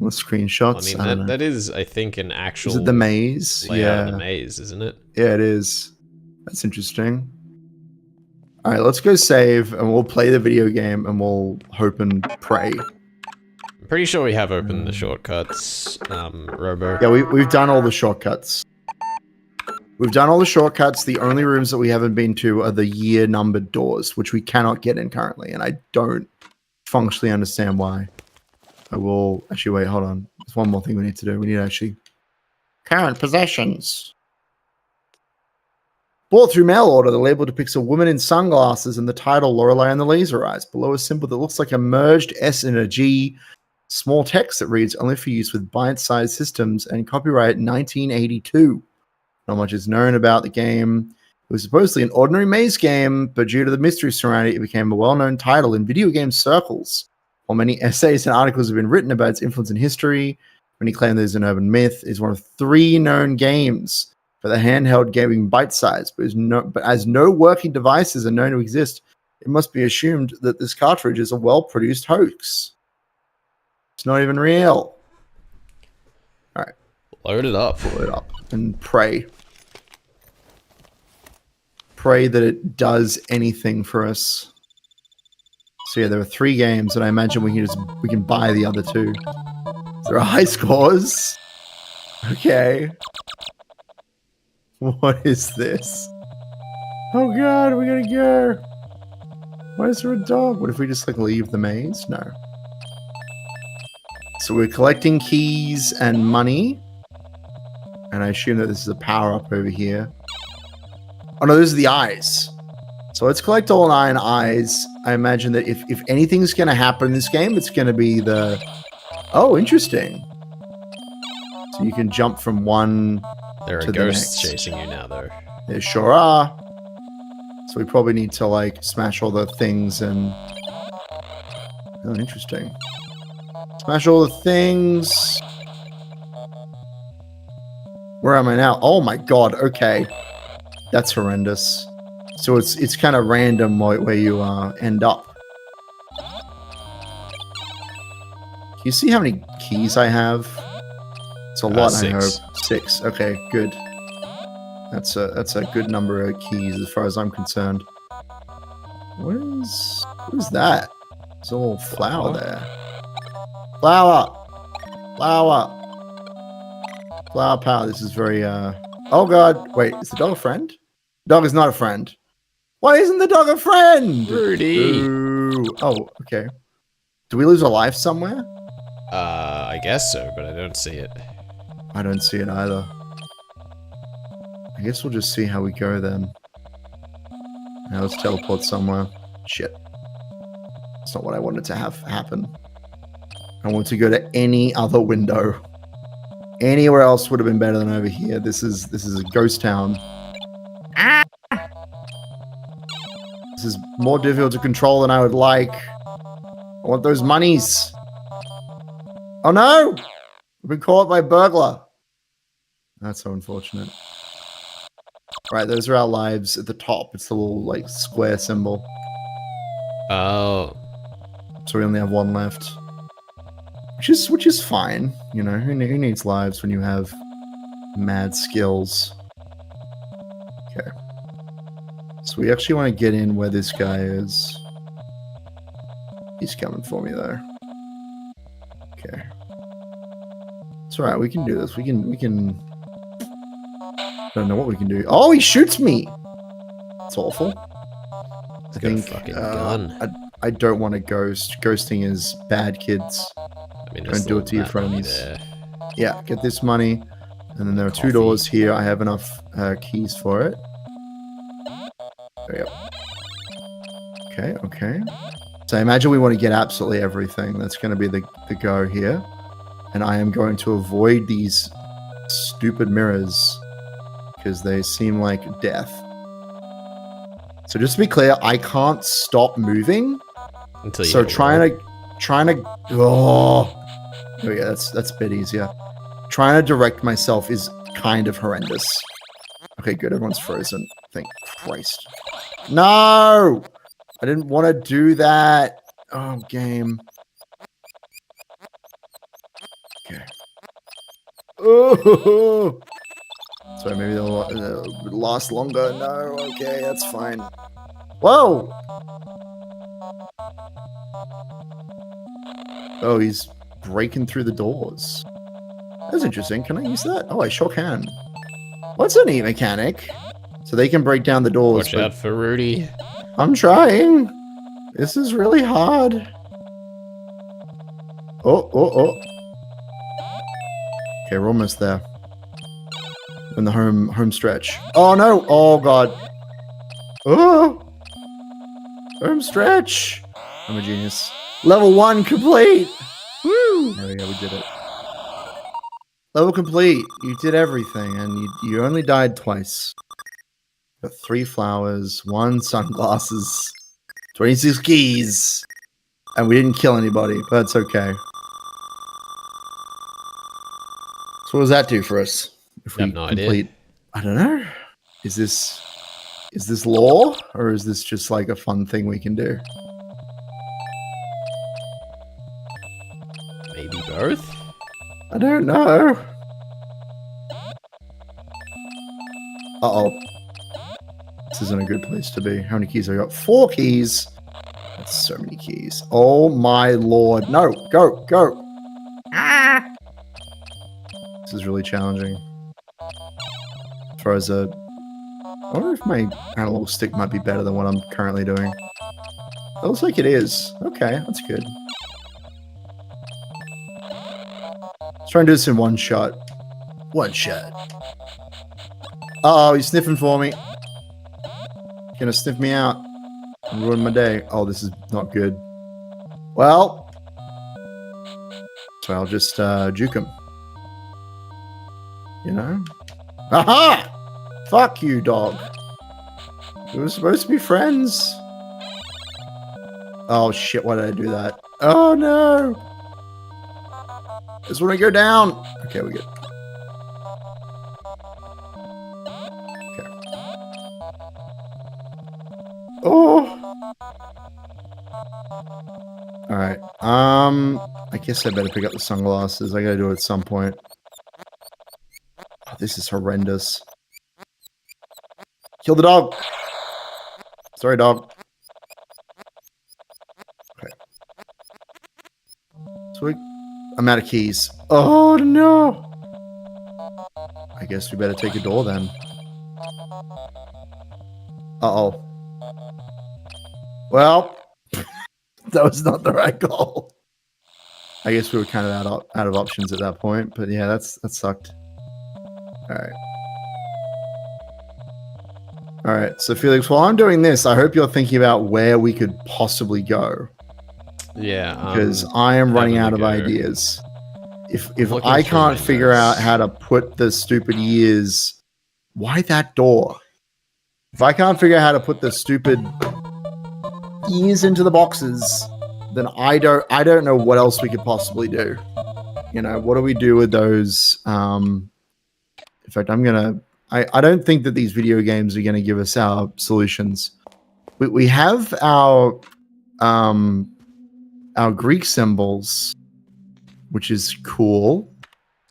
A: screenshots.
B: I mean, that is, I think, an actual.
A: Is it the maze?
B: Yeah, the maze, isn't it?
A: Yeah, it is. That's interesting. All right, let's go save, and we'll play the video game, and we'll hope and pray.
B: I'm pretty sure we have opened the shortcuts, Robo.
A: Yeah, we've done all the shortcuts. We've done all the shortcuts. The only rooms that we haven't been to are the year-numbered doors, which we cannot get in currently, and I don't functionally understand why. I will actually wait. Hold on. There's one more thing we need to do. We need to actually current possessions. Bought through mail order. The label depicts a woman in sunglasses and the title Lorelei and the Laser Eyes. Below a symbol that looks like a merged S and a G. Small text that reads only for use with bite-sized systems and copyright 1982. Not much is known about the game. It was supposedly an ordinary maze game, but due to the mystery surrounding it, it became a well-known title in video game circles. While many essays and articles have been written about its influence in history, many claim that it's an urban myth, is one of 3 known games for the handheld gaming bite-size, but as no working devices are known to exist, it must be assumed that this cartridge is a well-produced hoax. It's not even real. All right.
B: Load it up.
A: Pull it up and pray. Pray that it does anything for us. So yeah, there are 3 games, and I imagine we can buy the other 2. There are high scores. Okay. What is this? Oh god, we gotta go. Why is there a dog? What if we just like leave the maze? No. So we're collecting keys and money. And I assume that this is a power-up over here. Oh no, those are the eyes. So let's collect all 9 eyes. I imagine that if anything's going to happen in this game, it's going to be the... Oh, interesting. So you can jump from one
B: There are
A: to
B: ghosts
A: the next.
B: chasing you now, though.
A: There sure are. So we probably need to, like, smash all the things and... Oh, interesting. Smash all the things... Where am I now? Oh my god, okay. That's horrendous. So it's kind of random where you end up. Can you see how many keys I have? It's a lot,
B: 6.
A: I hope. 6. Okay, good. That's a good number of keys as far as I'm concerned. What is that? There's a little flower there. Flower! Flower! Flower power. This is very, Oh god. Wait, is the dog a friend? Dog is not a friend. Why isn't the dog a friend?
B: Rudy!
A: Ooh. Oh, okay. Do we lose a life somewhere?
B: I guess so, but I don't see it.
A: I don't see it either. I guess we'll just see how we go then. Now let's teleport somewhere. Shit. That's not what I wanted to have happen. I want to go to any other window. Anywhere else would have been better than over here. This is a ghost town. This is more difficult to control than I would like. I want those monies. Oh no! We've been caught by a burglar. That's so unfortunate. Right, those are our lives at the top. It's the little like square symbol.
B: Oh.
A: So we only have 1 left. Which is fine, you know. Who needs lives when you have mad skills? Okay. So we actually want to get in where this guy is. He's coming for me though. Okay. It's alright, we can do this. We can I don't know what we can do. Oh, he shoots me! It's awful. I think
B: fucking gun.
A: I don't want to ghost. Ghosting is bad, kids.
B: I mean,
A: Don't do it to your friends.
B: There.
A: Yeah, get this money. And then there are 2 doors here. I have enough keys for it. There we go. Okay, okay. So I imagine we want to get absolutely everything. That's going to be the go here. And I am going to avoid these stupid mirrors because they seem like death. So just to be clear, I can't stop moving.
B: Until you
A: so trying to oh, there we go. That's a bit easier. Trying to direct myself is kind of horrendous. Okay, good. Everyone's frozen. Thank Christ. No! I didn't want to do that. Oh, game. Okay. Oh! Sorry, maybe they'll last longer. No, okay, that's fine. Whoa! Oh, he's breaking through the doors. That's interesting. Can I use that? Oh, I sure can. What's a neat mechanic? So they can break down the doors.
B: Watch out for Rudy.
A: I'm trying. This is really hard. Oh, oh, oh. Okay, we're almost there. In the home stretch. Oh no! Oh god. Oh! Home stretch! I'm a genius. Level 1 complete! Woo! There we go, we did it. Level complete. You did everything, and you only died twice. Got 3 flowers, 1 sunglasses, 26 keys, and we didn't kill anybody, but that's okay. So what does that do for us? If we
B: have no idea.
A: I don't know. Is this lore, or is this just like a fun thing we can do?
B: Maybe. Oath?
A: I don't know. Uh-oh. This isn't a good place to be. How many keys have I got? 4 keys. That's so many keys. Oh my lord. No, go, go. Ah! This is really challenging. As far as I wonder if my analog stick might be better than what I'm currently doing. It looks like it is. Okay, that's good. Let's try and do this in one shot. One shot. Uh-oh, he's sniffing for me. Gonna sniff me out. And ruin my day. Oh, this is not good. Well. So I'll just juke him. You know? Aha! Fuck you, dog. We were supposed to be friends. Oh shit, why did I do that? Oh no! Just want to go down. Okay, we're good. Okay. Oh! Alright, I guess I better pick up the sunglasses. I gotta do it at some point. Oh, this is horrendous. Kill the dog! Sorry, dog. Okay. So I'm out of keys. Oh, no! I guess we better take a door then. Uh-oh. Well, that was not the right call. I guess we were kind of out of options at that point, but yeah, that sucked. Alright. Alright, so Felix, while I'm doing this, I hope you're thinking about where we could possibly go.
B: Yeah.
A: Because I am running out of ideas. If I can't figure out how to put the stupid ears... Why that door? If I can't figure out how to put the stupid ears into the boxes, then I don't know what else we could possibly do. You know, what do we do with those? In fact, I don't think that these video games are going to give us our solutions. We have our Greek symbols, which is cool.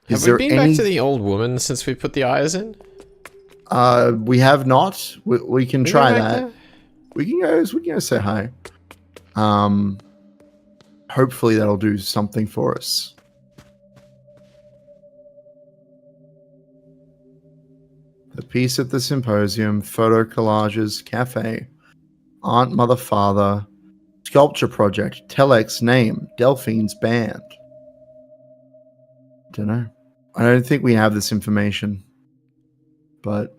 B: Have we been back to the old woman since we put the eyes in?
A: We have not. We can try that. We can go say hi. Hopefully that'll do something for us. The piece at the symposium, photo collages, cafe, aunt, mother, father, sculpture project, telex name, Delphine's band. Don't know. I don't think we have this information, but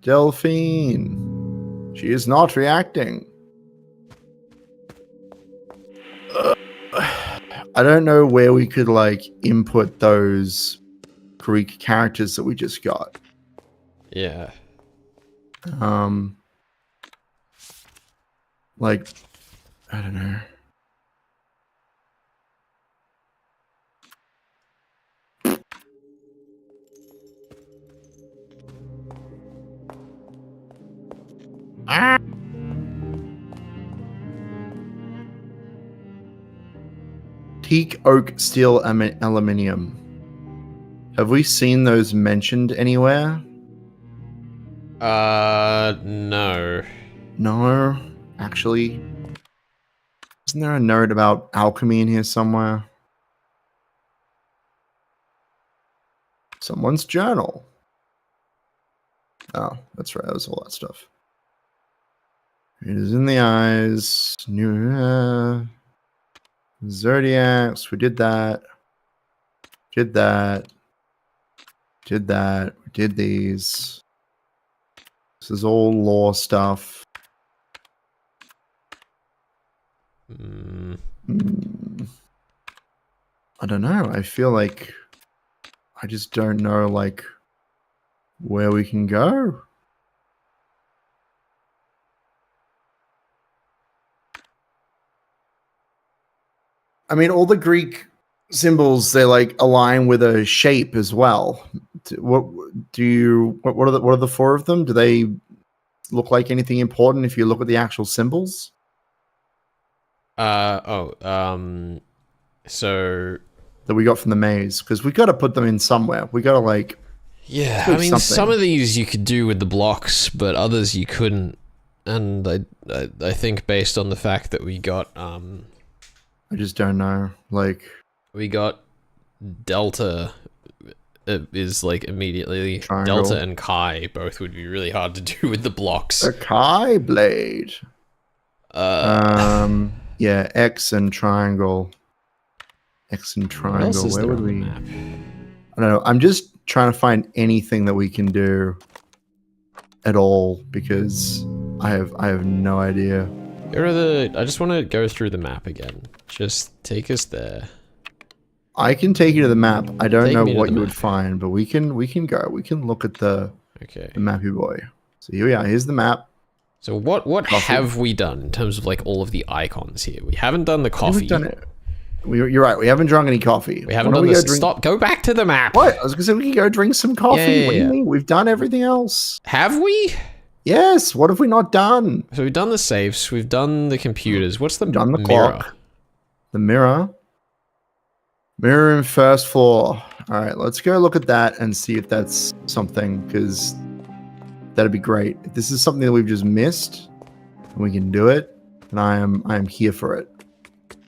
A: Delphine. She is not reacting. I don't know where we could like input those Greek characters that we just got.
B: Yeah.
A: Like, I don't know. Teak, oak, steel, aluminium. Have we seen those mentioned anywhere?
B: No.
A: No, actually. Isn't there a note about alchemy in here somewhere? Someone's journal. Oh, that's right. That was all that stuff. It is in the eyes. New Zodiacs. We did that. Did that. Did that. We did these. This is all lore stuff. I don't know. I feel like I just don't know like where we can go. I mean, all the Greek symbols, they like align with a shape as well. What are the 4 of them? Do they look like anything important if you look at the actual symbols?
B: So
A: that we got from the maze, because we got to put them in somewhere. We got to like.
B: Yeah, I mean, some of these you could do with the blocks, but others you couldn't. And I think based on the fact that we got I
A: just don't know. Like
B: we got Delta is like immediately
A: triangle.
B: Delta and Chi both would be really hard to do with the blocks.
A: A Chi blade. Yeah, X and triangle. X and triangle. Where would we? I don't know. I'm just trying to find anything that we can do at all because I have no idea.
B: I just want to go through the map again. Just take us there.
A: I can take you to the map. I don't know what you would find, but we can go. We can look at the mappy boy. So here we are. Here's the map.
B: So what have we done in terms of like all of the icons here? We haven't done the coffee.
A: We've done it. You're right. We haven't drunk any coffee.
B: We haven't done this. Stop. Go back to the map.
A: What? I was gonna say we can go drink some coffee. What do you mean? We've done everything else.
B: Have we?
A: Yes. What have we not done?
B: So we've done the safes. We've done the computers. What's the
A: mirror?
B: Clock.
A: The mirror. Mirror in first floor. All right. Let's go look at that and see if that's something, because that'd be great. If this is something that we've just missed and we can do it, then I am here for it.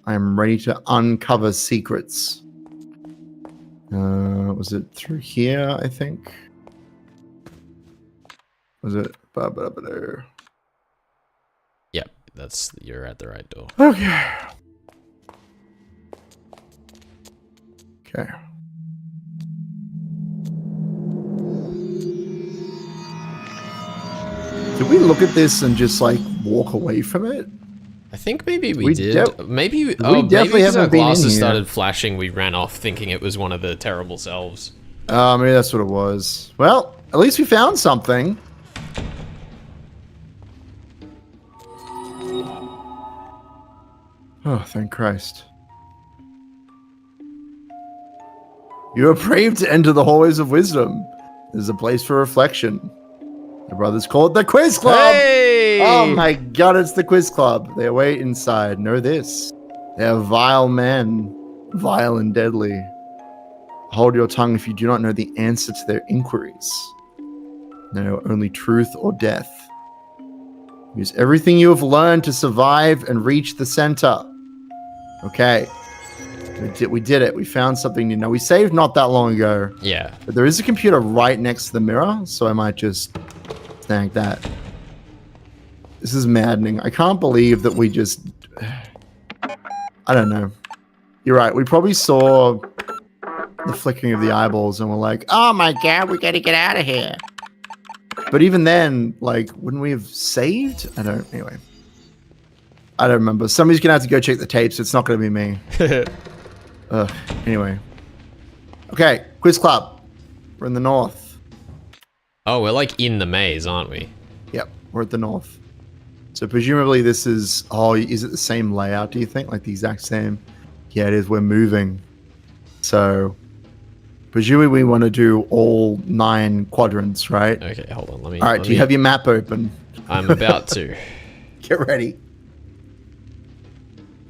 A: I am ready to uncover secrets. Was it through here, I think? Was it?
B: Yep, you're at the right door.
A: Okay. Okay. Did we look at this and just like walk away from it?
B: I think maybe we did. Maybe
A: definitely haven't
B: our
A: been in
B: glasses
A: here.
B: started flashing. We ran off thinking it was one of the terrible selves.
A: Maybe that's what it was. Well, at least we found something. Oh, thank Christ. You are brave to enter the hallways of wisdom. There's a place for reflection. The brothers call it the Quiz Club.
B: Hey!
A: Oh my God, it's the Quiz Club. They await inside. Know this. They are vile men, vile and deadly. Hold your tongue if you do not know the answer to their inquiries. They know only truth or death. Use everything you have learned to survive and reach the center. Okay. We did it. We found something new. Now, we saved not that long ago.
B: Yeah.
A: But there is a computer right next to the mirror, so I might just snag that. This is maddening. I can't believe that we just... I don't know. You're right. We probably saw the flickering of the eyeballs and we're like, oh my God, we gotta get out of here. But even then, like, wouldn't we have saved? Anyway. I don't remember. Somebody's gonna have to go check the tapes. It's not gonna be me. Anyway. Okay, Quiz Club. We're in the north.
B: Oh, we're like in the maze, aren't we?
A: Yep, we're at the north. So presumably this is... Oh, is it the same layout, do you think? Like the exact same? Yeah, it is. We're moving. So... Presumably we want to do all 9 quadrants, right?
B: Okay, hold on. Let me...
A: Alright, do you have your map open?
B: I'm about to.
A: Get ready.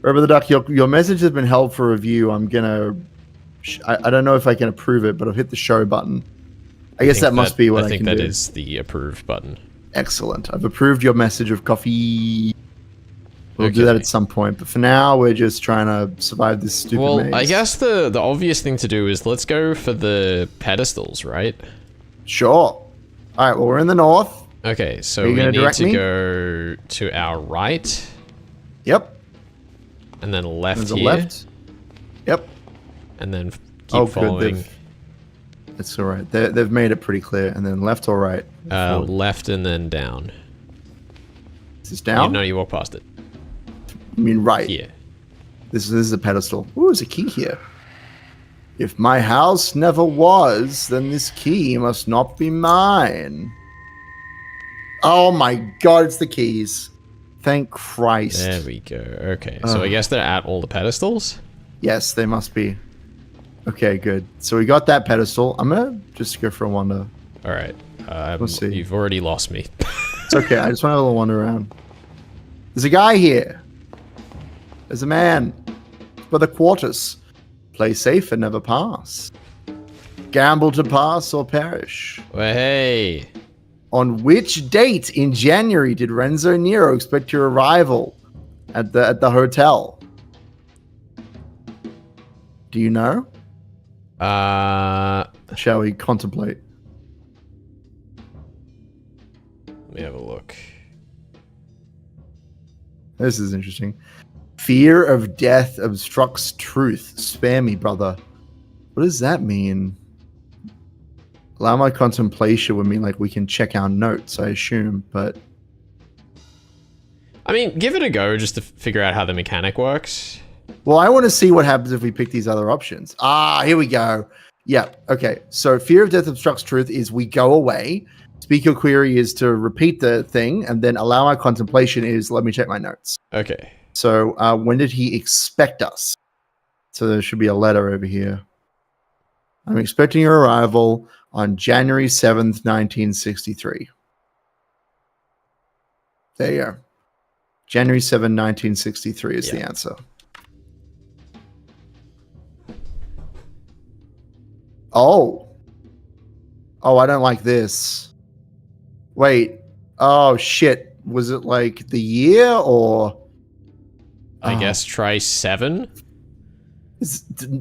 A: Rubber the Duck, your message has been held for review. I'm gonna... I don't know if I can approve it, but I've hit the show button. I guess that must be what I can do.
B: I think that is the approve button.
A: Excellent. I've approved your message of coffee. We'll do that at some point, but for now, we're just trying to survive this stupid maze.
B: I guess the obvious thing to do is let's go for the pedestals, right?
A: Sure. All right, well, we're in the north.
B: Okay, so we need to go to our right.
A: Yep.
B: And then left
A: There's
B: here.
A: A left. Yep.
B: And then keep following.
A: Good. It's all right. They've made it pretty clear. And then left or right?
B: Left and then down.
A: Is this down?
B: No, you walk past it.
A: You mean right?
B: Here.
A: This is a pedestal. Ooh, there's a key here. If my house never was, then this key must not be mine. Oh my God, it's the keys. Thank Christ.
B: There we go. Okay, so I guess they're at all the pedestals?
A: Yes, they must be. Okay, good. So we got that pedestal. I'm gonna just go for a wander.
B: All right.
A: Let's see.
B: You've already lost me.
A: It's okay. I just want to have a little wander around. There's a guy here. There's a man. It's by the quarters. Play safe and never pass. Gamble to pass or perish.
B: Well, hey.
A: On which date in January did Renzo Nero expect your arrival at the hotel? Do you know? Shall we contemplate?
B: Let me have a look.
A: This is interesting. Fear of death obstructs truth. Spare me, brother. What does that mean? Allow my contemplation would mean like we can check our notes, I assume, but...
B: I mean, give it a go just to figure out how the mechanic works.
A: Well, I want to see what happens if we pick these other options. Here we go. Yeah, okay. So fear of death obstructs truth is we go away. Speak your query is to repeat the thing, and then allow my contemplation is let me check my notes.
B: Okay.
A: So when did he expect us? So there should be a letter over here. I'm expecting your arrival on January 7th, 1963. There you go. January 7, 1963 is the answer. Oh, I don't like this. Wait. Oh, shit. Was it like the year or...
B: I guess try 7?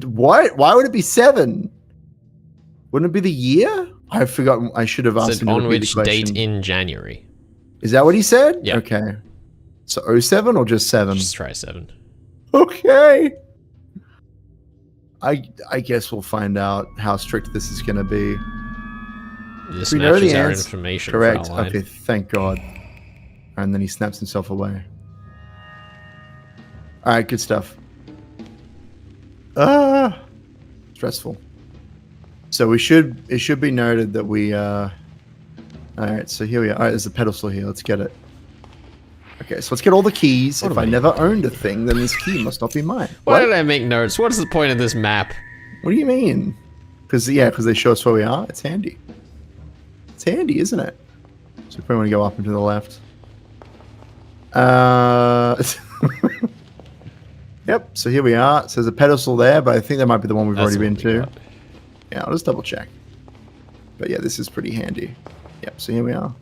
A: What? Why would it be 7? Wouldn't it be the year? I forgot. I should have asked him to
B: on
A: repeat
B: which
A: the question.
B: date in January?
A: Is that what he said?
B: Yeah.
A: Okay. So 07 or just 7?
B: Just try 7.
A: Okay. I guess we'll find out how strict this is going to be.
B: This
A: we know
B: matches
A: the
B: our
A: answer.
B: information.
A: Correct.
B: For our line.
A: Okay, thank God. And then he snaps himself away. All right, good stuff. Stressful. So it should be noted that we all right, so here we are. All right, there's a pedestal here. Let's get it. Okay, so let's get all the keys. If I never owned a thing, then this key must not be mine.
B: Why did I make notes? What is the point of this map?
A: What do you mean? Because they show us where we are. It's handy. It's handy, isn't it? So we probably want to go up and to the left. Yep, so here we are. So there's a pedestal there, but I think that might be the one we've already been to. Yeah, I'll just double check. But yeah, this is pretty handy. Yep, so here we are.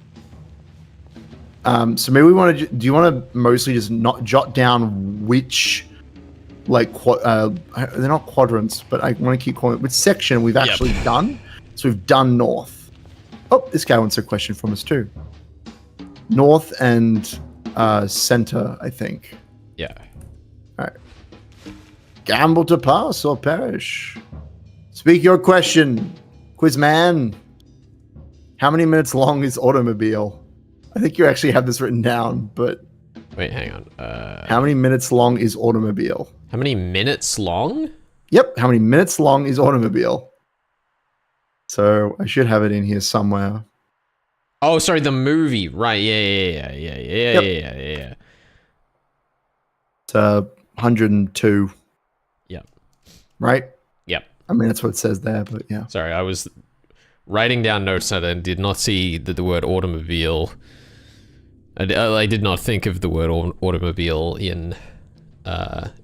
A: So maybe we want to... Do you want to mostly just not jot down which... Like, they're not quadrants, but I want to keep calling it... Which section we've actually done. So we've done north. Oh, this guy wants a question from us too. North and center, I think.
B: Yeah.
A: All right. Gamble to pass or perish. Speak your question, Quizman. How many minutes long is automobile? I think you actually have this written down, but...
B: Wait, hang on.
A: How many minutes long is automobile?
B: How many minutes long?
A: Yep, how many minutes long is automobile? So I should have it in here somewhere.
B: Oh, sorry, the movie. Right, yeah.
A: It's 102.
B: Yep.
A: Right?
B: Yep.
A: I mean, that's what it says there, but yeah.
B: Sorry, I was writing down notes and I did not see the word automobile. I did not think of the word automobile in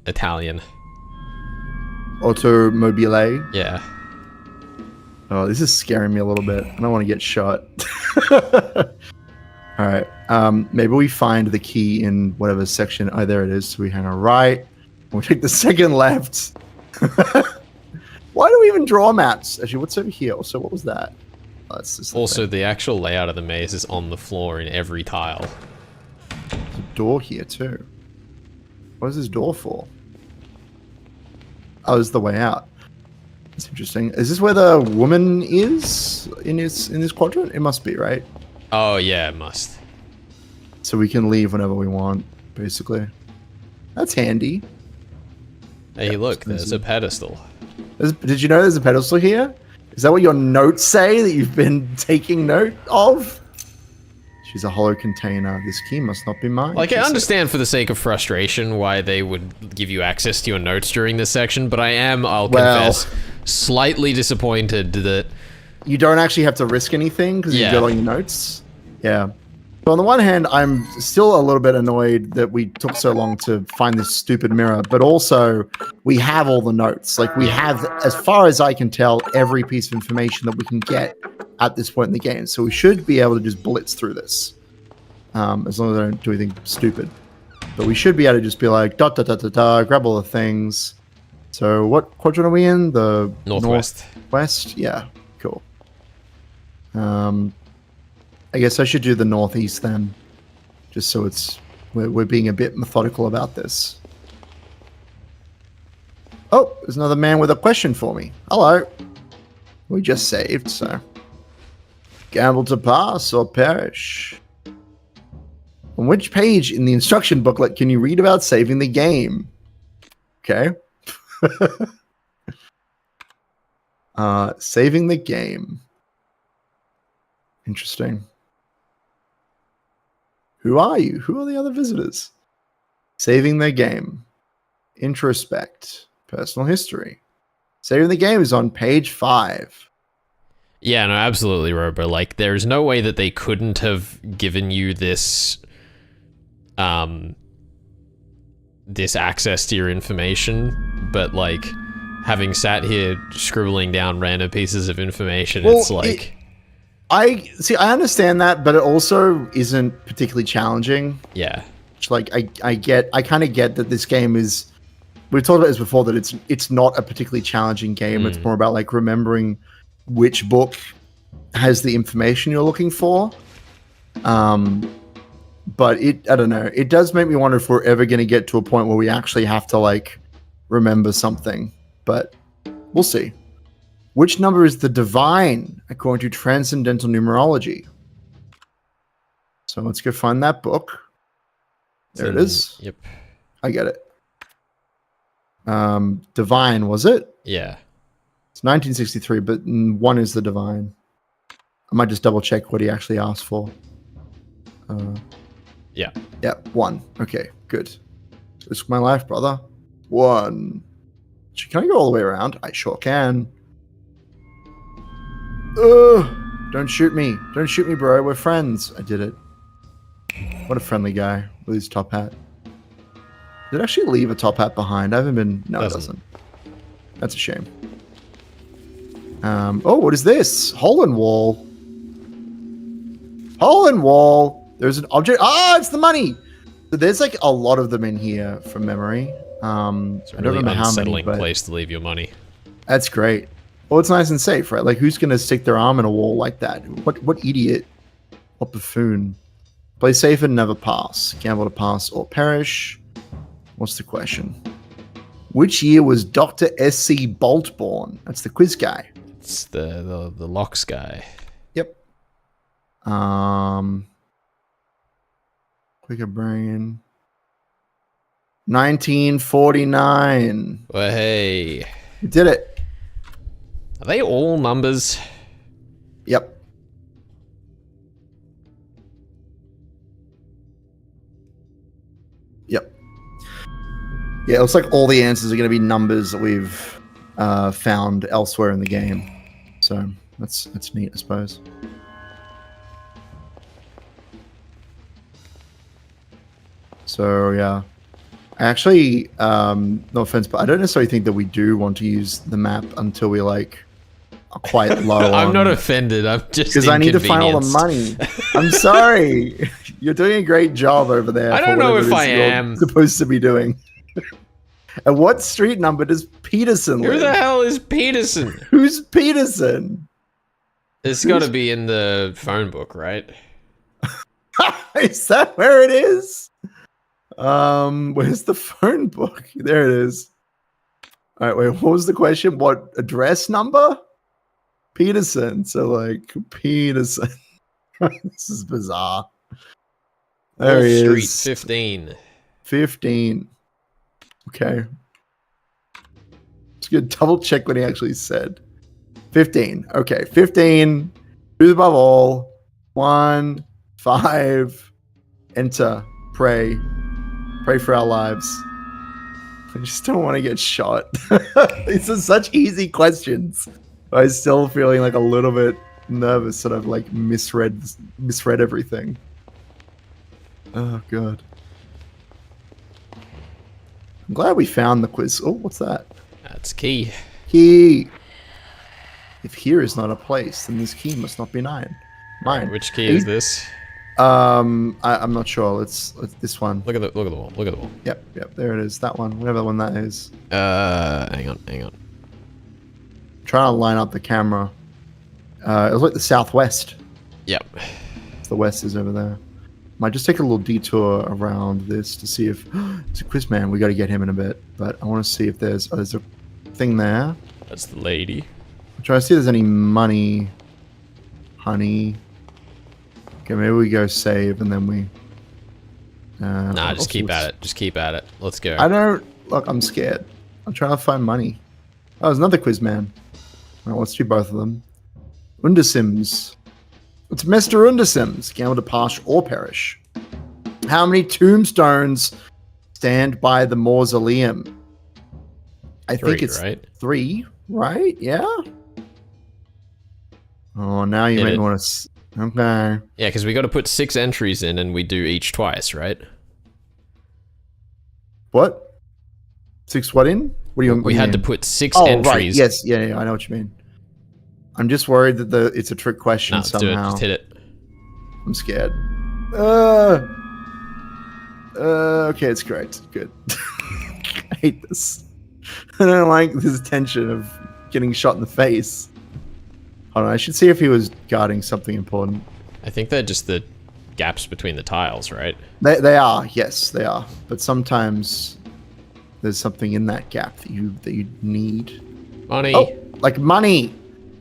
B: Italian.
A: Automobile?
B: Yeah.
A: Oh, this is scaring me a little bit. I don't want to get shot. All right. Maybe we find the key in whatever section. Oh, there it is. So we hang a right. And we take the second left. Why do we even draw maps? Actually, what's over here? So what was that? Oh, that's just
B: also, the actual layout of the maze is on the floor in every tile.
A: There's a door here too. What is this door for? Oh, this is the way out. That's interesting. Is this where the woman is in this quadrant? It must be, right?
B: Oh yeah, it must.
A: So we can leave whenever we want, basically. That's handy.
B: Hey, yeah, look, there's a pedestal.
A: Did you know there's a pedestal here? Is that what your notes say that you've been taking note of? She's a hollow container. This key must not be mine.
B: Like, I understand for the sake of frustration why they would give you access to your notes during this section, but I am, I'll confess, slightly disappointed that...
A: You don't actually have to risk anything because you've got all your notes? Yeah. So on the one hand, I'm still a little bit annoyed that we took so long to find this stupid mirror, but also we have all the notes. Like we have, as far as I can tell, every piece of information that we can get at this point in the game. So we should be able to just blitz through this, as long as I don't do anything stupid. But we should be able to just be like, dot, dot, dot, dot, dot, grab all the things. So what quadrant are we in? The
B: Northwest.
A: Northwest? Yeah, cool. I guess I should do the northeast then, just so we're being a bit methodical about this. Oh, there's another man with a question for me. Hello. We just saved, so gamble to pass or perish. On which page in the instruction booklet can you read about saving the game? Okay. Saving the game. Interesting. Who are you? Who are the other visitors? Saving the game. Introspect. Personal history. Saving the game is on page 5.
B: Yeah, no, absolutely, Robo. Like, there's no way that they couldn't have given you this, this access to your information, but, like, having sat here scribbling down random pieces of information, well, it's like...
A: I understand that, but it also isn't particularly challenging.
B: Yeah.
A: Like I kind of get that this game is, we've talked about this before, that it's not a particularly challenging game. It's more about like remembering which book has the information you're looking for. But I don't know. It does make me wonder if we're ever going to get to a point where we actually have to like remember something, but we'll see. Which number is the divine according to transcendental numerology? So let's go find that book. There it is.
B: Yep.
A: I get it. Divine, was it?
B: Yeah.
A: It's 1963, but 1 is the divine. I might just double check what he actually asked for.
B: Yeah.
A: Yeah, 1. Okay, good. Risk my life, brother. 1. Can I go all the way around? I sure can. Don't shoot me. Don't shoot me, bro. We're friends. I did it. What a friendly guy with his top hat. Did it actually leave a top hat behind? I haven't been... No, it doesn't. That's a shame. Oh, what is this? Hole in wall. Hole in wall. There's an object. Ah, it's the money. So there's like a lot of them in here from memory.
B: It's a
A: I don't
B: really
A: remember how many,
B: unsettling
A: but
B: place to leave your money.
A: that's great. Well, it's nice and safe, right? Like, who's going to stick their arm in a wall like that? What idiot? What buffoon? Play safe and never pass. Gamble to pass or perish. What's the question? Which year was Dr. S.C. Bolt born? That's the quiz guy.
B: It's the locks guy.
A: Yep. Quicker brain. 1949.
B: Well, hey.
A: You did it.
B: Are they all numbers?
A: Yep. Yep. Yeah, it looks like all the answers are going to be numbers that we've found elsewhere in the game. So that's neat, I suppose. So yeah, I actually, no offense, but I don't necessarily think that we do want to use the map until we like are quite low.
B: I'm not offended. I'm just
A: because I need to find all the money. I'm sorry. You're doing a great job over there.
B: I don't know if I am
A: supposed to be doing. And what street number does Peterson live?
B: Who the hell is Peterson?
A: Who's Peterson?
B: It's got to be in the phone book, right?
A: Is that where it is? Where's the phone book? There it is. All right, wait, what was the question? What address number? Peterson. So like Peterson. This is bizarre. There he
B: Street
A: is.
B: 15.
A: 15. Okay. It's good. Double check what he actually said. 15. Okay, 15. Truth above all. 1, 5. Enter. Pray. Pray for our lives. I just don't want to get shot. These are such easy questions. I'm still feeling like a little bit nervous that I've like misread everything. Oh, God. I'm glad we found the quiz. Oh, what's that?
B: That's key.
A: Key. If here is not a place, then this key must not be mine.
B: Right, which key is this?
A: I'm not sure. Let's this one.
B: Look at the wall. Look at the wall.
A: Yep. There it is. That one. Whatever one that is.
B: Hang on.
A: I'm trying to line up the camera. It was like the southwest.
B: Yep.
A: The west is over there. Might just take a little detour around this to see if it's a quiz man. We got to get him in a bit, but I want to see if there's a thing there.
B: That's the lady.
A: I'm trying to see if there's any money, honey. Okay, maybe we go save and then we.
B: Nah, just keep at it. Just keep at it. Let's go.
A: I don't look. I'm scared. I'm trying to find money. Oh, there's another quiz man. All right, let's do both of them. Undersims. It's Mr. Undersims. Gamble to pass or perish. How many tombstones stand by the mausoleum? I think it's
B: right?
A: 3, right? Yeah. Oh, now you make me want to. Okay.
B: Yeah, because we got to put 6 entries in, and we do each twice, right?
A: What? 6 what in? What do you?
B: We had to put 6
A: oh,
B: entries.
A: Right. Yes. Yeah. I know what you mean. I'm just worried that it's a trick question somehow.
B: Do it. Just hit it.
A: I'm scared. Okay, it's correct. Good. I hate this. I don't like this tension of getting shot in the face. Hold on, I should see if he was guarding something important.
B: I think they're just the gaps between the tiles, right?
A: They are, yes, they are. But sometimes there's something in that gap that you need.
B: Money.
A: Oh, like money.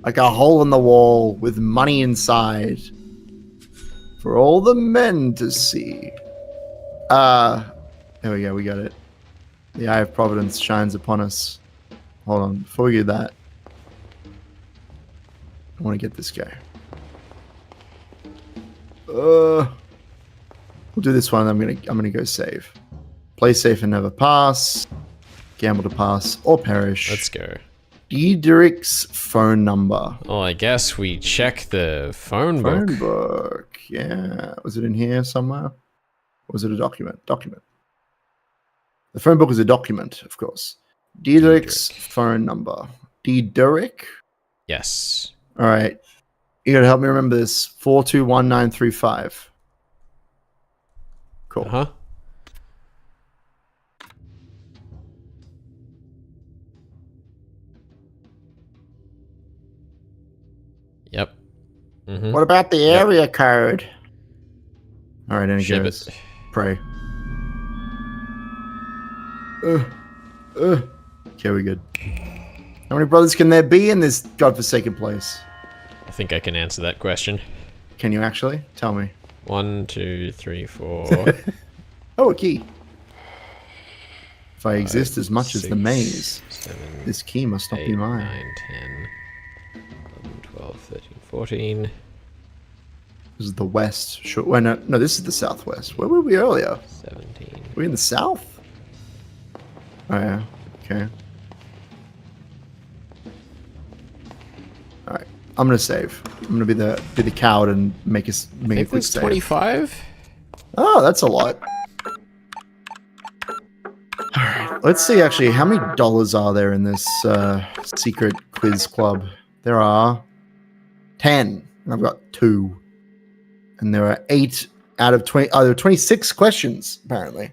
A: Like a hole in the wall with money inside. For all the men to see. There we go, we got it. The eye of providence shines upon us. Hold on, before we do that, I want to get this guy. We'll do this one. I'm gonna go save. Play safe and never pass. Gamble to pass or perish.
B: Let's go.
A: Diederik's phone number.
B: Well, I guess we check the phone book.
A: Phone book. Yeah. Was it in here somewhere? Or was it a document? Document. The phone book is a document, of course. Diederik's phone number. Diederik?
B: Yes.
A: All right. You gotta help me remember this. 421935. Cool.
B: Uh-huh. Yep. Mm-hmm.
A: What about the area code? All right, any goes.
B: It.
A: Pray. Okay, we good. How many brothers can there be in this godforsaken place?
B: I think I can answer that question.
A: Can you actually? Tell me.
B: 1, 2, 3, 4.
A: Oh, a key. If I
B: 5,
A: exist as much
B: 6,
A: as the maze,
B: 7,
A: this key must not
B: 8,
A: be mine.
B: 9, 10, 11, 12, 13, 14.
A: This is the west. Sure. Well, no, this is the southwest. Where were we earlier?
B: 17.
A: Were we in the south? Oh, yeah. Okay. All right. I'm gonna save. I'm gonna be the coward and make a quick save.
B: 25?
A: Oh, that's a lot. All right. Let's see. Actually, how many dollars are there in this secret quiz club? There are 10. And I've got 2. And there are 8 out of 20. There are 26 questions apparently.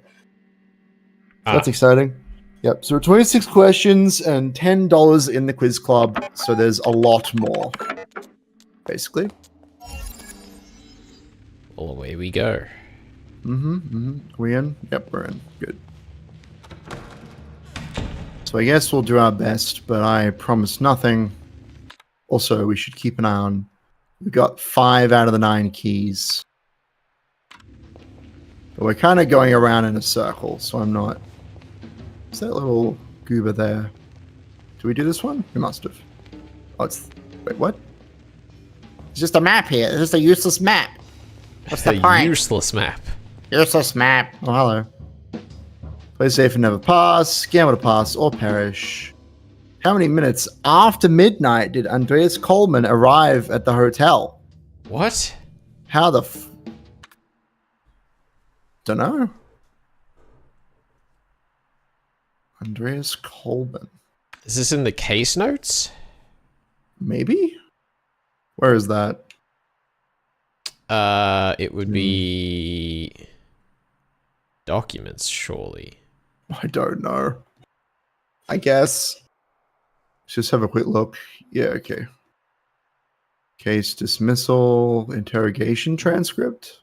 A: So that's exciting. Yep. So 26 questions and $10 in the quiz club. So there's a lot more, basically.
B: Well, away we go.
A: We in? Yep, we're in. Good. So I guess we'll do our best, but I promise nothing. Also, we should keep an eye on. We got 5 out of the 9 keys. But we're kind of going around in a circle, so I'm not. Is that little goober there? Did we do this one? We must have. Oh, it's... Wait, what? It's just a map here. It's just a useless map. What's the point?
B: Useless map.
A: Useless map. Oh, hello. Play safe and never pass. Gamble to pass or perish. How many minutes after midnight did Andreas Coleman arrive at the hotel?
B: What?
A: How the Don't know. Andreas Colban.
B: Is this in the case notes?
A: Maybe. Where is that?
B: It would be documents, surely.
A: I don't know. I guess. Let's just have a quick look. Yeah, okay. Case dismissal, interrogation transcript.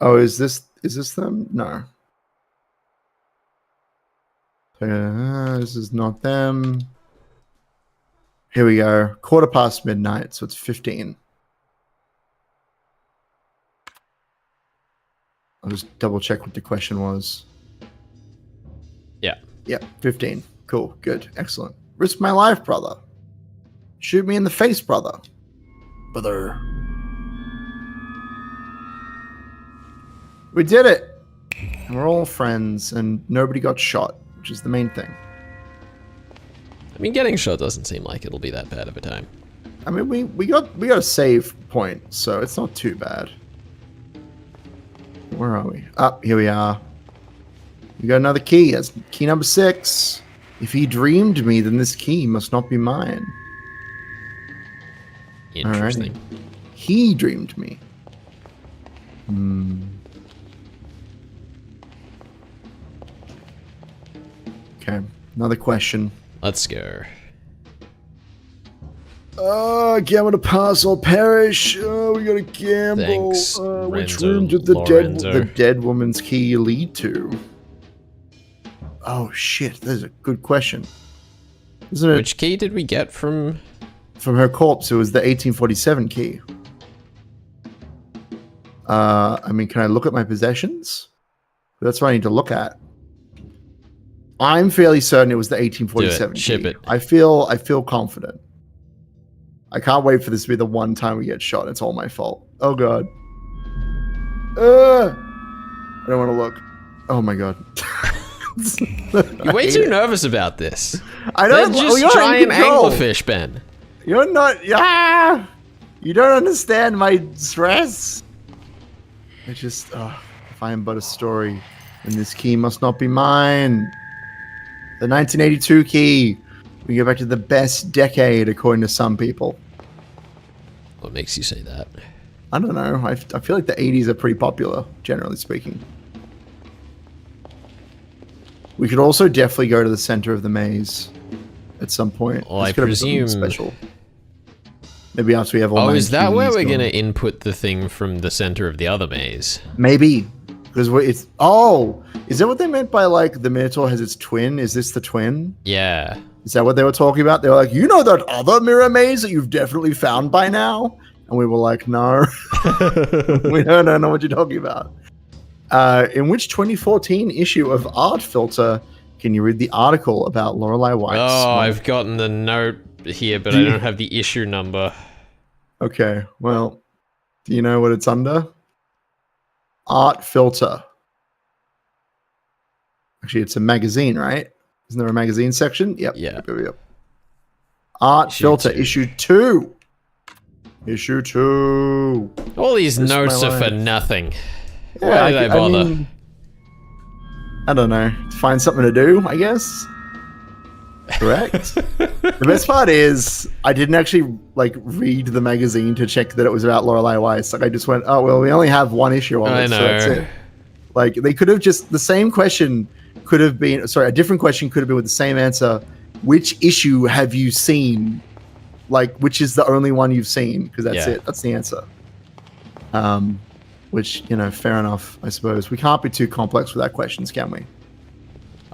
A: Oh, is this them? No. This is not them. Here we go. midnight, so it's 15. I'll just double check what the question was.
B: Yeah.
A: Yeah, 15. Cool, good, excellent. Risk my life, brother. Shoot me in the face, brother. Brother. We did it. And we're all friends, and nobody got shot, which is the main thing.
B: I mean, getting shot doesn't seem like it'll be that bad of a time.
A: I mean, we got a save point, so it's not too bad. Where are we? Here we are. We got another key. That's key number 6. If he dreamed me, then this key must not be mine.
B: Interesting.
A: Alrighty. He dreamed me. Okay, another question.
B: Let's go.
A: Gamble to pass or perish. We gotta gamble.
B: Thanks,
A: Which
B: Renzo
A: room did
B: Lorenzo.
A: the dead woman's key lead to? Oh shit, that's a good question. Isn't it?
B: Which key did we get from
A: Her corpse? It was the 1847 key. I mean, can I look at my possessions? That's what I need to look at. I'm fairly certain it was the 1847
B: Do it. Ship
A: key.
B: it.
A: I feel confident. I can't wait for this to be the one time we get shot. It's all my fault. Oh god. I don't want to look. Oh my god.
B: You're way too nervous about this.
A: I don't.
B: Then just try and anglerfish, Ben.
A: You're not. Yeah. You don't understand my stress. I just. If I am but a story, then this key must not be mine. The 1982 key. We go back to the best decade, according to some people.
B: What makes you say that?
A: I don't know. I feel like the 80s are pretty popular, generally speaking. We could also definitely go to the center of the maze at some point.
B: Well, I presume
A: special. Maybe after we have all.
B: Oh, is that where we're gonna input the thing from the center of the other maze?
A: Maybe because it's. Oh, is that what they meant by like the Minotaur has its twin? Is this the twin?
B: Yeah.
A: Is that what they were talking about? They were like, you know that other mirror maze that you've definitely found by now? And we were like, no. We don't know what you're talking about. In which 2014 issue of Art Filter can you read the article about Lorelei White?
B: Oh, I've gotten the note here, but I don't have the issue number.
A: Okay, well, do you know what it's under? Art Filter. Actually, it's a magazine, right? Isn't there a magazine section? Yep.
B: Yeah.
A: Yep. Art Filter, issue 2. Issue 2.
B: All these notes are for nothing.
A: Yeah,
B: Why did I bother?
A: I mean, I don't know. Find something to do, I guess. Correct. The best part is I didn't actually like read the magazine to check that it was about Lorelei Weiss. Like I just went, oh well, we only have one issue on it, so that's it. Like they could have just the same question could have been a different question could have been with the same answer. Which issue have you seen? Like which is the only one you've seen? Because that's it. That's the answer. Which, you know, fair enough, I suppose. We can't be too complex with our questions, can we?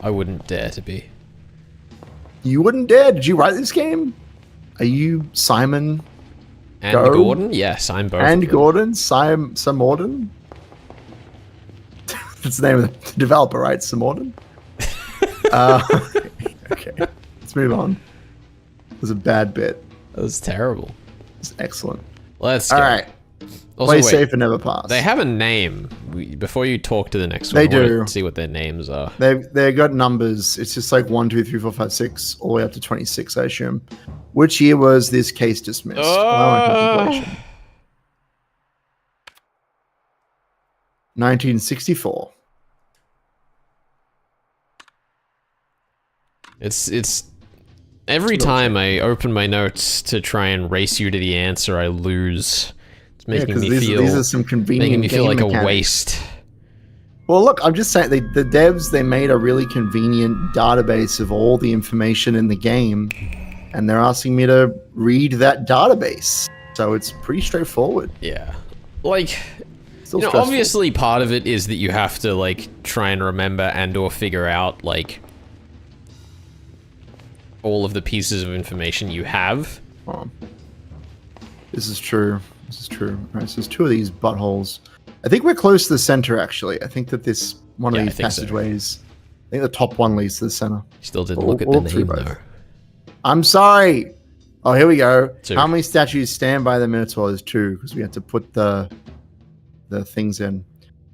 B: I wouldn't dare to be.
A: You wouldn't dare? Did you write this game? Are you Simon?
B: And Gordon? Yes, I'm both.
A: And Gordon? Samorden? That's the name of the developer, right? Samorden? Okay, let's move on. It was a bad bit.
B: That was terrible.
A: It's excellent.
B: Let's go.
A: All right.
B: Also,
A: play safe and never pass.
B: They have a name. Before you talk to the next one,
A: they do.
B: See what their names are.
A: They've got numbers. It's just like 1, 2, 3, 4, 5, 6, all the way up to 26, I assume. Which year was this case dismissed? 1964.
B: It's every time I open my notes to try and race you to the answer, I lose. It's making me feel.
A: These are some convenient.
B: Making me feel like
A: mechanics.
B: a waste.
A: Well, look, I'm just saying, the devs, they made a really convenient database of all the information in the game, and they're asking me to read that database. So it's pretty straightforward.
B: Yeah. Like,
A: Still
B: you know,
A: stressful.
B: obviously part of it is that you have to, like, try and remember and or figure out, like, all of the pieces of information you have.
A: This is true. This is true. All right, so there's two of these buttholes. I think we're close to the center, actually. I think that this one of these passageways, I think the top one leads to the center.
B: Still didn't look at the name, though.
A: I'm sorry. Oh, here we go.
B: 2.
A: How many statues stand by the Minotaur? There's 2, because we had to put the things in.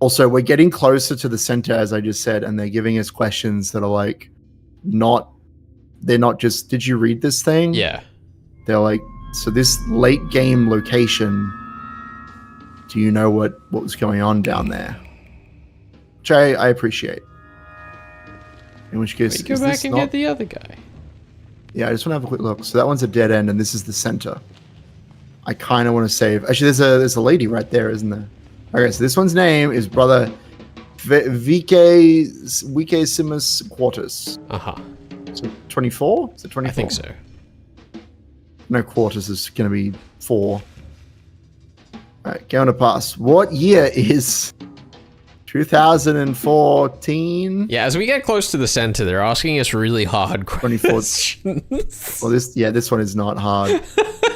A: Also, we're getting closer to the center, as I just said, and they're giving us questions that are like, they're not just, did you read this thing?
B: Yeah.
A: They're like, so this late game location, do you know what was going on down there? Which I appreciate. In which case,
B: Go back and get the other guy.
A: Yeah, I just want to have a quick look. So that one's a dead end, and this is the center. I kind of want to save. Actually, there's a lady right there, isn't there? Okay, so this one's name is Brother Vike Simus Quartus. So 24? Is it 24?
B: I think so.
A: No, Quartus is going to be 4. All right, going to pass. What year is 2014?
B: Yeah, as we get close to the center, they're asking us really hard questions.
A: Well, this one is not hard.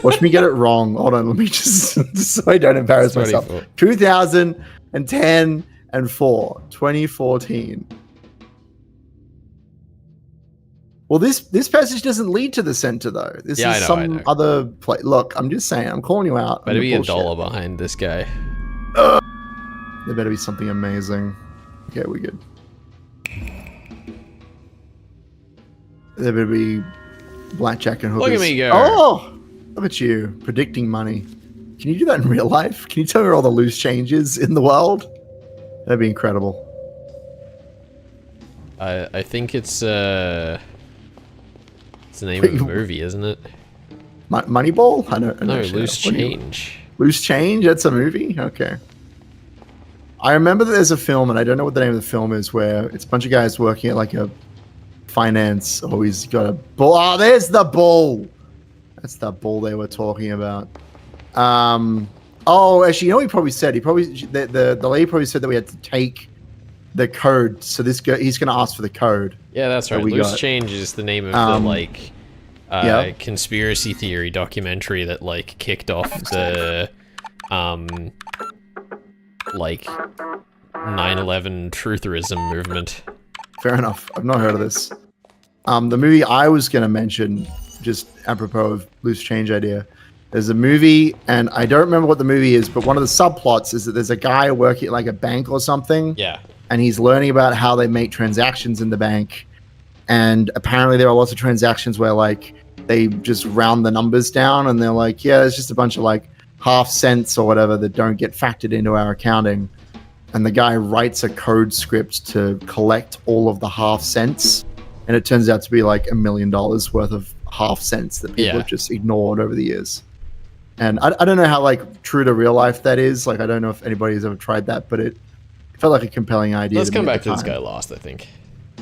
A: Watch me get it wrong. Hold on, let me just so I don't embarrass myself. 2010 and 4, 2014. Well, this passage doesn't lead to the center, though. This is some other place. Look, I'm just saying. I'm calling you out.
B: Better be $1 behind this guy.
A: There better be something amazing. Okay, we're good. There better be blackjack and hookers.
B: Look at me go.
A: Oh, look at you predicting money. Can you do that in real life? Can you tell me where all the loose changes in the world? That'd be incredible.
B: I think it's the name of the movie, isn't it?
A: Moneyball? I don't know.
B: No, Loose Change.
A: Loose Change? That's a movie? Okay. I remember that there's a film, and I don't know what the name of the film is, where it's a bunch of guys working at like a finance. Oh, he's got a bull. Oh, there's the bull. That's the bull they were talking about. Oh, actually, you know what he probably said? The lady probably said that we had to take the code. So this guy, he's going to ask for the code.
B: Yeah, that's right. Loose Change is the name of the like conspiracy theory documentary that like kicked off the like 9/11 trutherism movement.
A: Fair enough. I've not heard of this. The movie I was going to mention, just apropos of Loose Change idea, there's a movie, and I don't remember what the movie is, but one of the subplots is that there's a guy working at like a bank or something.
B: Yeah.
A: And he's learning about how they make transactions in the bank. And apparently there are lots of transactions where like they just round the numbers down, and they're like, yeah, it's just a bunch of like half cents or whatever that don't get factored into our accounting. And the guy writes a code script to collect all of the half cents. And it turns out to be like $1 million worth of half cents that people have just ignored over the years. And I don't know how like true to real life that is. Like, I don't know if anybody's ever tried that, but it felt like a compelling idea.
B: Let's come back to this guy last, I think.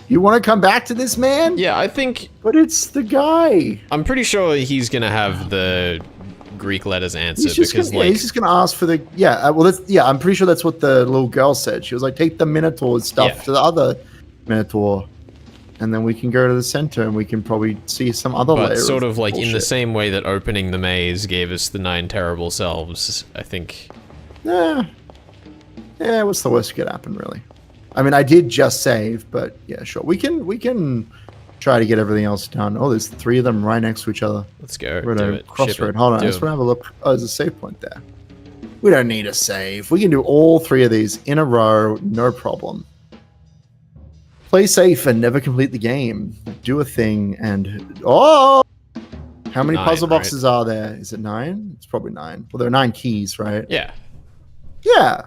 A: You want to come back to this man?
B: Yeah, I think...
A: But it's the guy.
B: I'm pretty sure he's going to have the Greek letters answer
A: he's just going to ask for the... Yeah, I'm pretty sure that's what the little girl said. She was like, take the Minotaur stuff to the other Minotaur. And then we can go to the center and we can probably see some other layer.
B: But sort of like in the same way that opening the maze gave us the 9 terrible selves, I think.
A: Yeah, what's the worst that could happen, really? I mean, I did just save, but yeah, sure. We can try to get everything else done. Oh, there's 3 of them right next to each other.
B: Let's go.
A: We're at a crossroad. Hold on, I just want to have a look. Oh, there's a save point there. We don't need a save. We can do all 3 of these in a row, no problem. Play safe and never complete the game. Do a thing and... Oh! How many
B: 9,
A: puzzle boxes are there? Is it 9? It's probably 9. Well, there are 9 keys, right?
B: Yeah.
A: Yeah.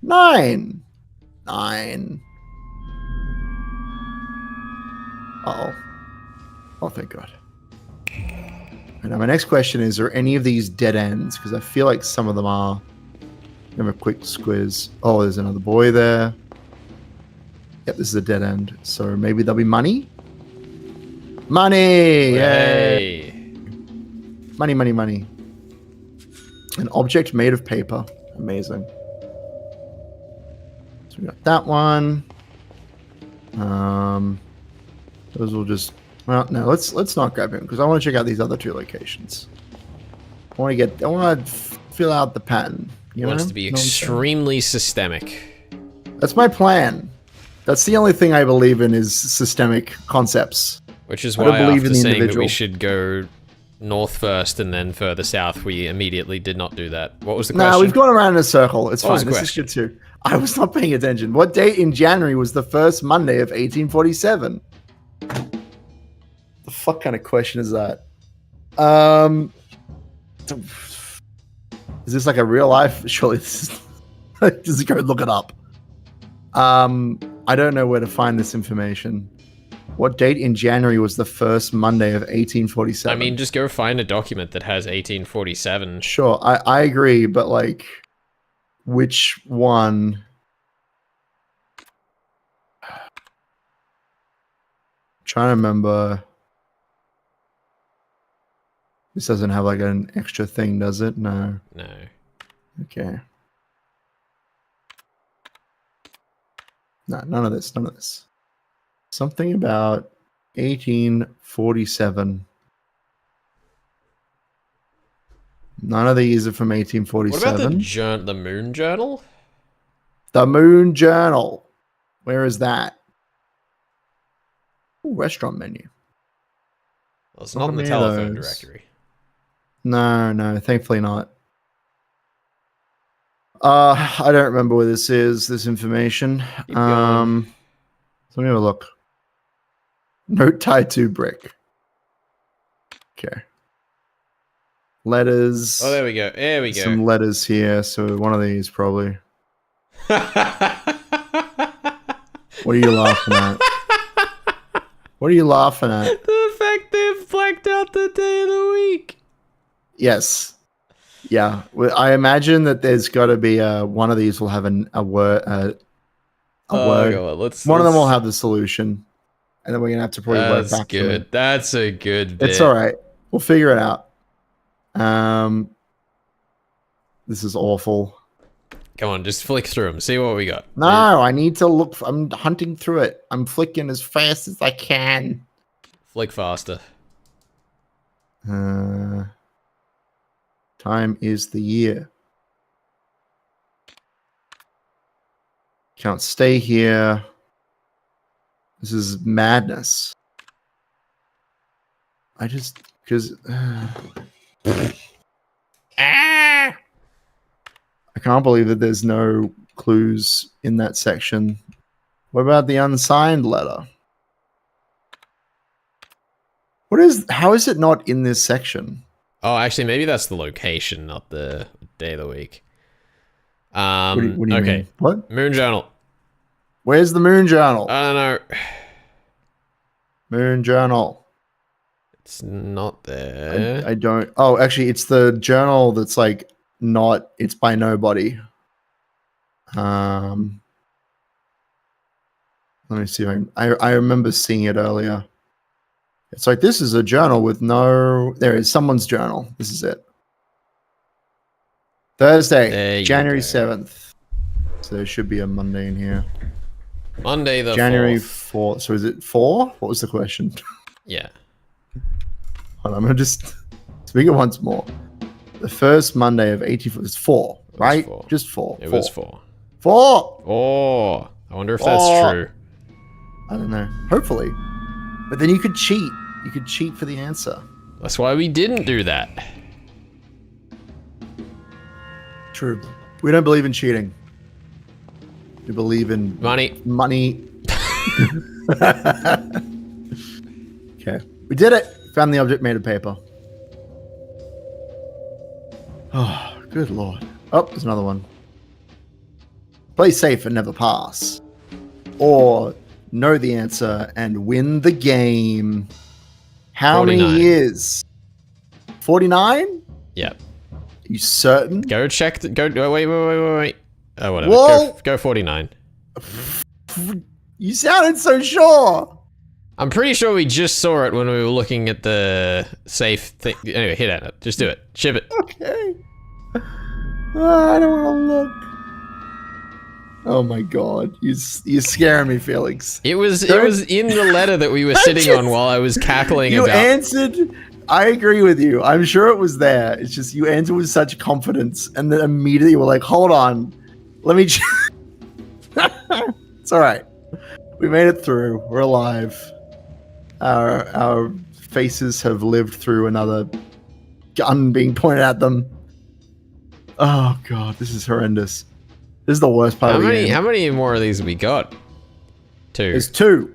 A: 9. 9. Uh-oh. Oh, thank God. And now my next question is, are any of these dead ends? Because I feel like some of them are. Give a quick squiz. Oh, there's another boy there. Yep, this is a dead end. So maybe there'll be money? Money!
B: Yay!
A: Money, money, money. An object made of paper. Amazing. So we got that one. Those will just... Well, no, let's not grab him because I want to check out these other 2 locations. I want to fill out the pattern.
B: He wants to be extremely systemic.
A: That's my plan. That's the only thing I believe in is systemic concepts.
B: Which is why after saying that we should go north first and then further south, we immediately did not do that. What was the question?
A: No, we've gone around in a circle. It's fine.
B: This
A: is good too. I was not paying attention. What date in January was the first Monday of 1847? The fuck kind of question is that? Is this like a real life? Surely this is... Just go look it up. I don't know where to find this information. What date in January was the first Monday of 1847?
B: I mean, just go find a document that has 1847.
A: Sure, I agree, but like, which one? I'm trying to remember. This doesn't have like an extra thing, does it? No.
B: No.
A: Okay. No, none of this. None of this. Something about 1847. None of these are from 1847.
B: What about the Moon Journal?
A: The Moon Journal. Where is that? Ooh, restaurant menu.
B: Well, it's not in the telephone directory.
A: No, thankfully not. I don't remember where this is, this information. So let me have a look. Note tied to brick. Okay. Letters.
B: Oh, there we go. There we go.
A: Some letters here, so one of these probably. What are you laughing at? What are you laughing at?
B: The fact they've blacked out the day of the week.
A: Yes. Yeah. I imagine that there's got to be one of these will have a word. Word.
B: God,
A: one of them will have the solution, and then we're gonna have to probably work back.
B: That's good. That's a good bit.
A: It's all right. We'll figure it out. This is awful.
B: Come on, just flick through them. See what we got.
A: No, I need to look. I'm hunting through it. I'm flicking as fast as I can.
B: Flick faster.
A: Time is the year. Can't stay here. This is madness. I just because I can't believe that there's no clues in that section. What about the unsigned letter? How is it not in this section?
B: Oh, actually, maybe that's the location, not the day of the week.
A: What do you
B: okay.
A: mean? What?
B: Moon Journal.
A: Where's the Moon Journal?
B: I don't know.
A: Moon Journal.
B: It's not there.
A: I don't. Oh, actually, it's the journal that's like not. It's by nobody. Let me see. I remember seeing it earlier. It's like this is a journal with no. There is someone's journal. This is it. Thursday, January 7th. So there should be a Monday in here.
B: Monday the
A: January
B: 4th.
A: 4th. So is it 4? What was the question?
B: Yeah.
A: Hold on, I'm gonna just speak it once more. The first Monday of 84 is 4, right?
B: 4.
A: Just 4.
B: It was 4.
A: 4.
B: Oh, I wonder if that's true.
A: I don't know. Hopefully, but then you could cheat. You could cheat for the answer.
B: That's why we didn't do that.
A: True. We don't believe in cheating. We believe in
B: Money.
A: Money. Okay. We did it. Found the object made of paper. Oh, good lord. Oh, there's another one. play safe and never pass, or know the answer and win the game. How
B: 49.
A: many years? 49?
B: Yep.
A: You certain?
B: Go check. Wait. Oh, whatever.
A: Well,
B: Go 49.
A: You sounded so sure.
B: I'm pretty sure we just saw it when we were looking at the safe thing. Anyway, hit at it. Just do it. Ship it.
A: Okay. I don't want to look. Oh my god, you're scaring me, Felix.
B: It was in the letter that we were sitting on while I was cackling
A: you
B: about.
A: You answered. I agree with you. I'm sure it was there. It's just you answered with such confidence, and then immediately you were like, "Hold on, let me." It's all right. We made it through. We're alive. Our faces have lived through another gun being pointed at them. Oh god, this is horrendous. This is the worst part of the game.
B: How many more of these have we got? 2.
A: There's 2.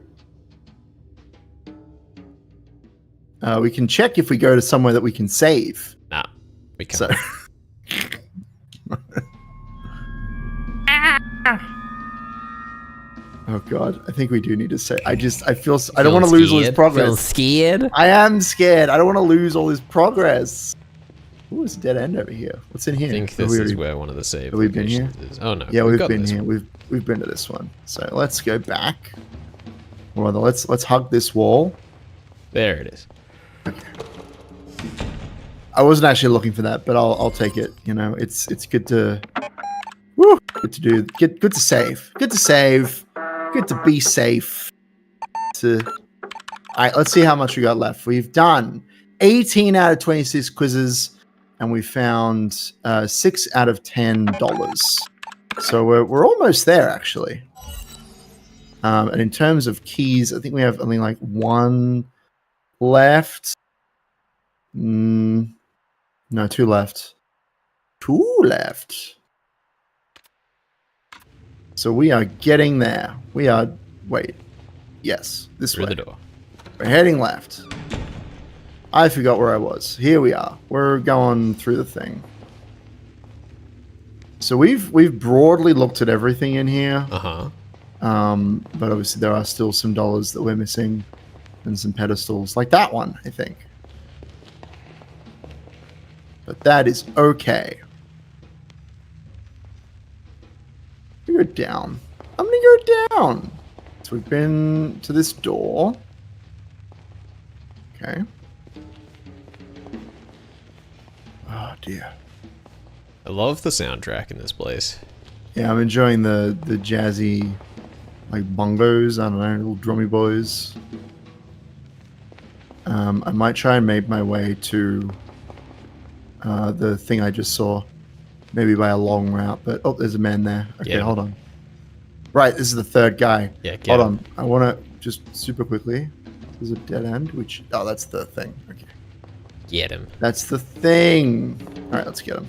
A: We can check if we go to somewhere that we can save.
B: Nah, we can't.
A: So. Oh god, I think we do need to save. I don't want to lose all this progress.
B: Feel scared?
A: I am scared. I don't want to lose all this progress. Ooh, it's a dead end over here. What's in here?
B: I think this is where one of the save
A: Have we been here?
B: is. Oh no.
A: Yeah, we've been here. We've been to this one. So let's go back. Or rather, let's hug this wall.
B: There it is.
A: Okay. I wasn't actually looking for that, but I'll take it. You know, it's good to good to do. Good to save. Good to save. Good to be safe. All right, let's see how much we got left. We've done 18 out of 26 quizzes, and we found $6 out of $10. So we're almost there, actually. And in terms of keys, I think we have only like 1 left. No, 2 left. 2 left. So we are getting there. We are... Wait. Yes, this way.
B: Through the door.
A: We're heading left. I forgot where I was. Here we are. We're going through the thing. So we've broadly looked at everything in here.
B: Uh-huh.
A: But obviously there are still some dollars that we're missing and some pedestals. Like that one, I think. But that is okay. I'm gonna go down. I'm gonna go down. So we've been to this door. Okay. Oh dear.
B: I love the soundtrack in this place.
A: Yeah, I'm enjoying the jazzy, like bongos. I don't know, little drummy boys. I might try and make my way to the thing I just saw, maybe by a long route. But oh, there's a man there. Okay,
B: yeah.
A: Hold on. Right, this is the third guy.
B: Yeah,
A: hold on. I want to just super quickly. There's a dead end. Which that's the thing. Okay.
B: Get him.
A: That's the thing. All right, let's get him.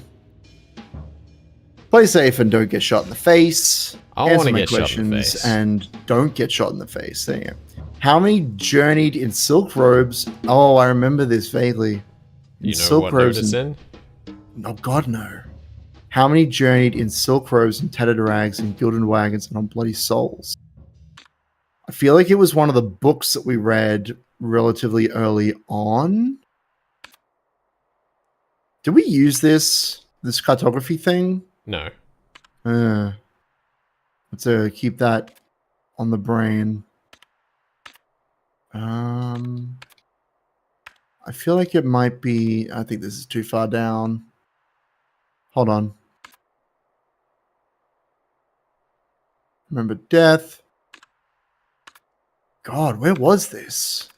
A: Play safe and don't get shot in the face.
B: I want to get shot in the face.
A: And don't get shot in the face. There you go. How many journeyed in silk robes? Oh, I remember this vaguely.
B: You know what robe it's in?
A: Oh, God, no. How many journeyed in silk robes and tattered rags and gilded wagons and on bloody souls? I feel like it was one of the books that we read relatively early on. Did we use this cartography thing?
B: No.
A: Let's keep that on the brain. I feel like it might be... I think this is too far down. Hold on. Remember death. God, where was this?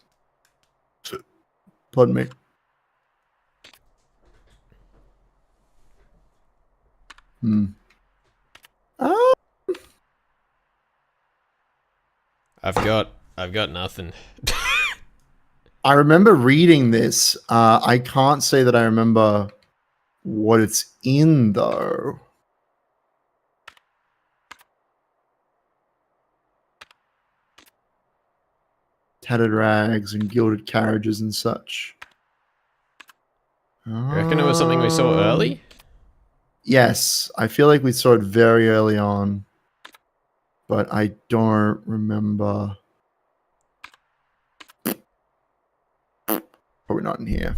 A: Pardon me.
B: I've got nothing.
A: I remember reading this. I can't say that I remember what it's in, though. Tattered rags and gilded carriages and such.
B: You reckon it was something we saw early?
A: Yes, I feel like we saw it very early on. but I don't remember. Probably not in here.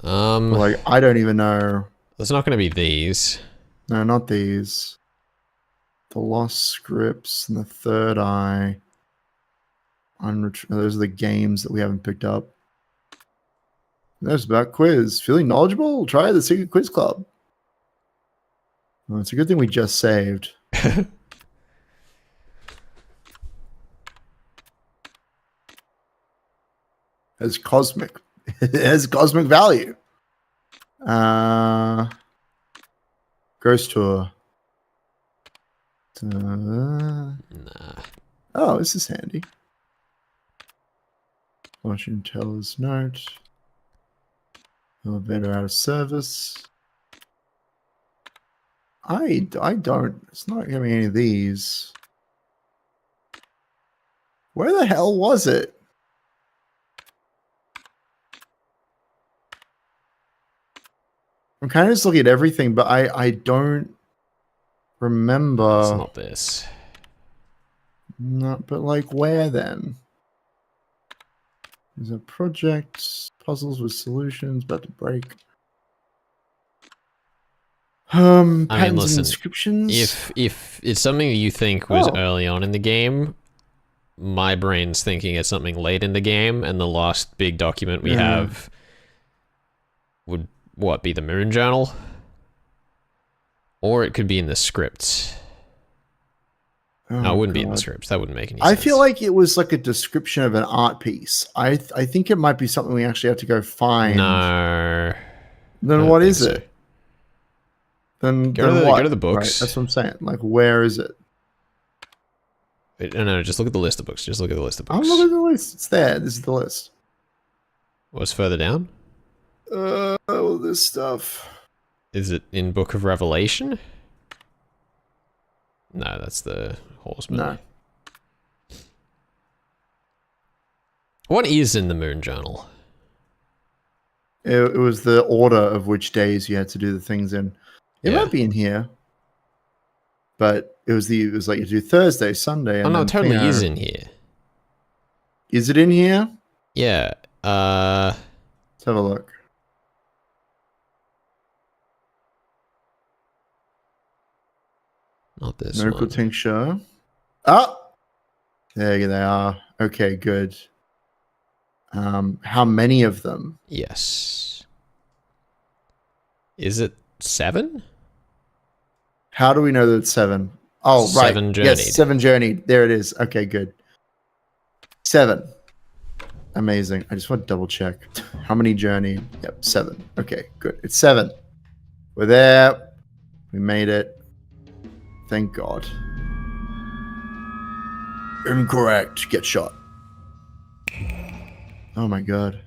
A: Like, I don't even know.
B: There's not going to be these.
A: No, not these. The Lost Scripts and the Third Eye. Those are the games that we haven't picked up. There's about quiz. Feeling knowledgeable? Try the Secret Quiz Club. Well, it's a good thing we just saved. Has cosmic. It has cosmic value. Ghost Tour.
B: Nah.
A: Oh, this is handy. Fortune teller's note. Elevator out of service. I don't. It's not giving me any of these. Where the hell was it? I'm kind of just looking at everything, but I don't remember.
B: It's not this.
A: Not, but like where then? There's a project, puzzles with solutions, about to break. Patterns
B: I mean, listen,
A: and inscriptions.
B: If it's something you think was early on in the game, my brain's thinking it's something late in the game, and the last big document we have would be the Moon Journal, or it could be in the scripts. No, it wouldn't be in the scripts. That wouldn't make any sense.
A: I feel like it was like a description of an art piece. I think it might be something we actually have to go find.
B: No.
A: Then what is it? Then
B: go to the books.
A: Right, that's what I'm saying. Like, where is it?
B: Wait, no, just look at the list of books. Just look at the list of books.
A: I'm looking at the list. It's there. This is the list.
B: What's further down?
A: All this stuff.
B: Is it in Book of Revelation? No, that's the Horseman.
A: No.
B: What is in the Moon Journal?
A: It was the order of which days you had to do the things in. It might be in here, but it was like you do Thursday, Sunday.
B: And it totally is in here.
A: Is it in here?
B: Yeah.
A: Let's have a look.
B: Not this
A: Miracle
B: one.
A: Tincture. Ah! There they are. Okay, good. How many of them?
B: Yes. Is it 7?
A: How do we know that it's 7? Oh, right.
B: 7 journeyed.
A: Yes, 7 journeyed. There it is. Okay, good. 7. Amazing. I just want to double check. How many journeyed? Yep, 7. Okay, good. It's 7. We're there. We made it. Thank God. Incorrect. Get shot. Oh my God.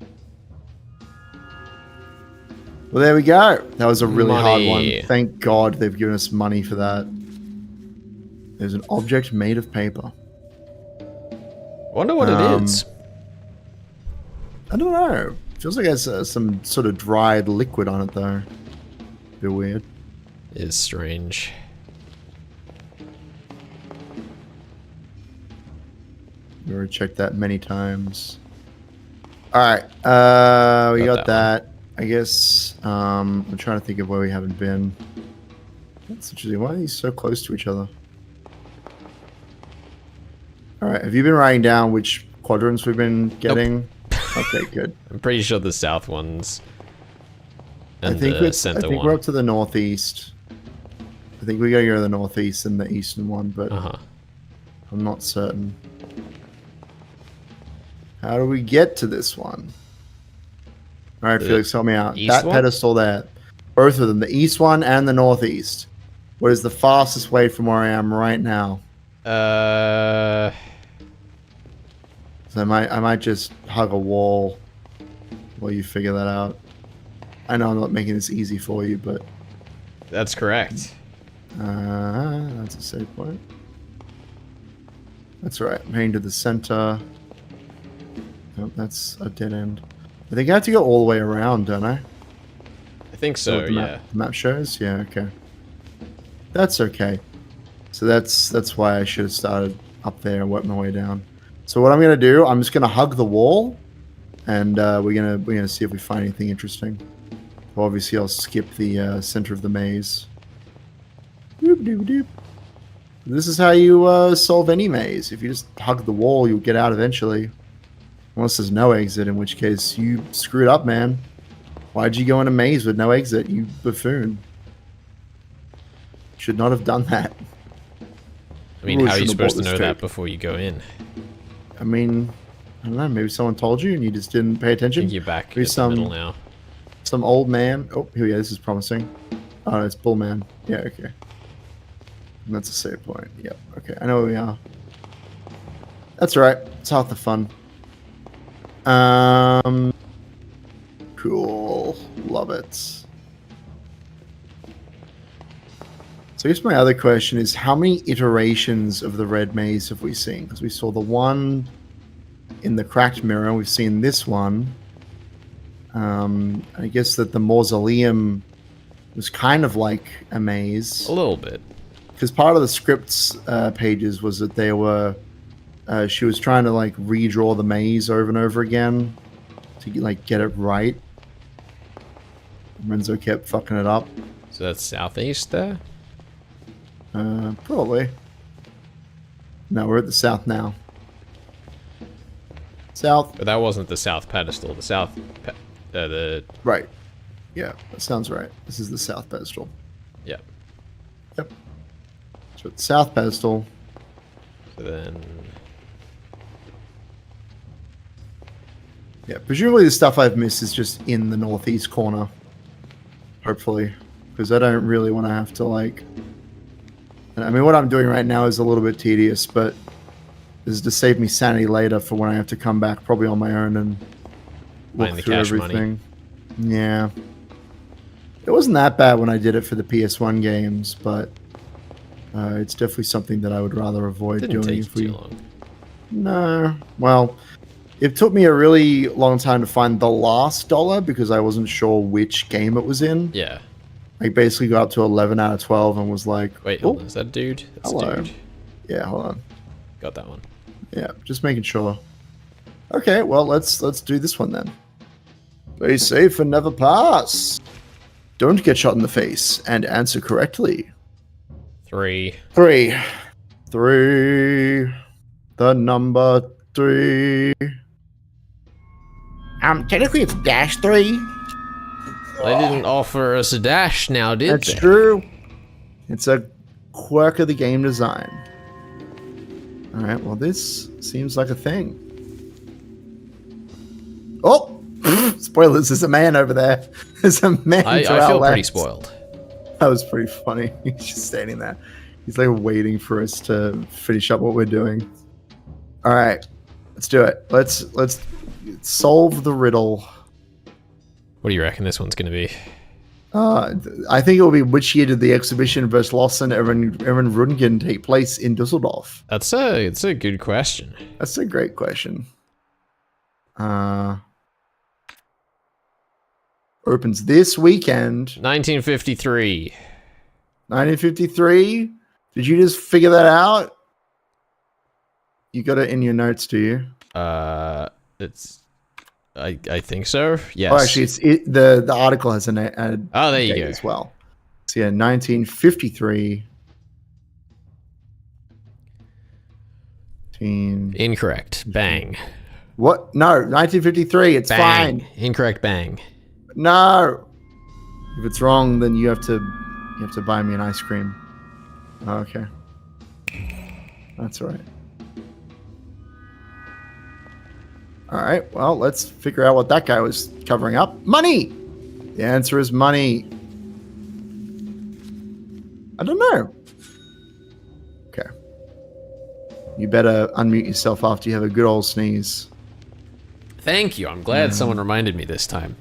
A: Well, there we go. That was a really hard one. Thank God they've given us money for that. There's an object made of paper.
B: Wonder what it is.
A: I don't know. Feels like it has some sort of dried liquid on it, though. Bit weird.
B: It is strange.
A: We already checked that many times. Alright, we got that. I guess, I'm trying to think of where we haven't been. That's interesting. Why are these so close to each other? Alright, have you been writing down which quadrants we've been getting? Nope. Okay, good.
B: I'm pretty sure the south ones. And
A: I think
B: the
A: we're up to the northeast. I think we gotta go to the northeast and the eastern one, but I'm not certain. How do we get to this one? All right, Felix, help me out. That one? Pedestal there. Both of them, the east one and the northeast. What is the fastest way from where I am right now? So I might just hug a wall while you figure that out. I know I'm not making this easy for you, but...
B: That's correct.
A: That's a save point. That's right. I'm heading to the center. Nope, that's a dead end. I think I have to go all the way around, don't I?
B: I think so, yeah.
A: The map shows? Yeah, okay. That's okay. So that's why I should have started up there and worked my way down. So what I'm gonna do, I'm just gonna hug the wall, and we're gonna see if we find anything interesting. Well, obviously, I'll skip the center of the maze. Doop, doop, doop. This is how you solve any maze. If you just hug the wall, you'll get out eventually. Unless there's no exit, in which case you screwed up, man. Why'd you go in a maze with no exit, you buffoon? Should not have done that.
B: I mean, how are you supposed to know that before you go in?
A: I mean, I don't know. Maybe someone told you and you just didn't pay attention.
B: I think you're back in the middle now.
A: Some old man. Oh, here we go. This is promising. Oh, no, it's Bullman. Yeah, okay. And that's a save point. Yep. Okay, I know where we are. That's right. It's half the fun. Cool. Love it. So I guess my other question is, how many iterations of the red maze have we seen? Because we saw the one in the cracked mirror. We've seen this one. I guess that the mausoleum was kind of like a maze.
B: A little bit.
A: Because part of the scripts pages was that they were... she was trying to like redraw the maze over and over again to like get it right. Renzo kept fucking it up.
B: So that's southeast there?
A: Probably. No, we're at the south now. South.
B: But that wasn't the south pedestal. The south... the...
A: Right. Yeah, that sounds right. This is the south pedestal.
B: Yeah.
A: Yep. So it's south pedestal.
B: So then...
A: Yeah, presumably the stuff I've missed is just in the northeast corner. Hopefully. Because I don't really want to have to, like... I mean, what I'm doing right now is a little bit tedious, but this is to save me sanity later for when I have to come back probably on my own and look through everything. Yeah. It wasn't that bad when I did it for the PS1 games, but it's definitely something that I would rather avoid doing.
B: Didn't take too long.
A: No. Well, it took me a really long time to find the last dollar because I wasn't sure which game it was in.
B: Yeah.
A: I basically got up to 11 out of 12 and was like,
B: wait, hold on. Is that a dude? That's
A: hello.
B: a dude.
A: Yeah, hold on.
B: Got that one.
A: Yeah, just making sure. Okay, well, let's do this one then. Play safe and never pass. Don't get shot in the face and answer correctly.
B: 3.
A: 3. 3. The number 3. Technically it's -3.
B: They didn't offer us a dash now, did they?
A: That's true. It's a quirk of the game design. Alright, well this seems like a thing. Oh! Spoilers, there's a man over there. There's a man
B: I feel pretty spoiled.
A: That was pretty funny. He's just standing there. He's like waiting for us to finish up what we're doing. Alright, let's do it. Let's solve the riddle.
B: What do you reckon this one's going to be?
A: I think it will be, which year did the exhibition versus Lawson Evan Rundgren take place in Dusseldorf?
B: It's a good question.
A: That's a great question. Opens this weekend.
B: 1953.
A: 1953? Did you just figure that out? You got it in your notes, do you?
B: It's... I think so. Yes.
A: Oh, actually, the article has a
B: oh, there you go
A: as well. So yeah, 1953.
B: Incorrect. Bang.
A: What? No, 1953. It's
B: bang.
A: Fine.
B: Incorrect. Bang.
A: No. If it's wrong, then you have to buy me an ice cream. Oh, okay. That's all right. All right, well, let's figure out what that guy was covering up. Money! The answer is money. I don't know. Okay. You better unmute yourself after you have a good old sneeze.
B: Thank you. I'm glad someone reminded me this time.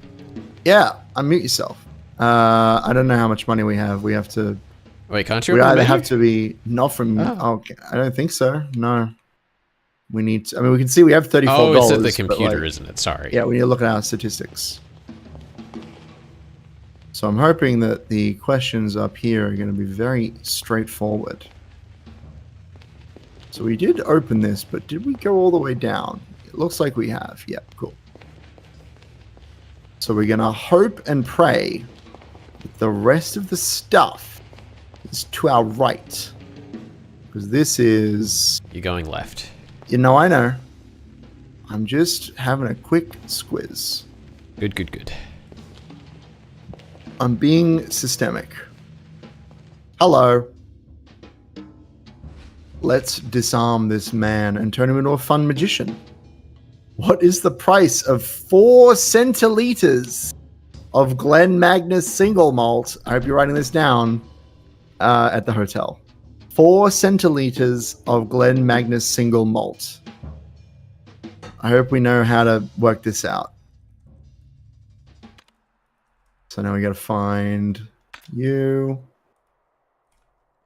A: Yeah, unmute yourself. I don't know how much money we have. We have to...
B: Wait, can't you?
A: We either have to be... Not from... Oh. Okay, I don't think so. No. We need to, I mean, we can see we have $34.
B: Oh, it's at the computer, isn't it? Sorry.
A: Yeah, we need to look at our statistics. So I'm hoping that the questions up here are going to be very straightforward. So we did open this, but did we go all the way down? It looks like we have. Yeah, cool. So we're going to hope and pray that the rest of the stuff is to our right. Because this is...
B: You're going left.
A: You know, I know. I'm just having a quick squiz.
B: Good.
A: I'm being systemic. Hello. Let's disarm this man and turn him into a fun magician. What is the price of 4 centiliters of Glen Magnus single malt? I hope you're writing this down at the hotel. 4 centiliters of Glen Magnus single malt. I hope we know how to work this out. So now we got to find you.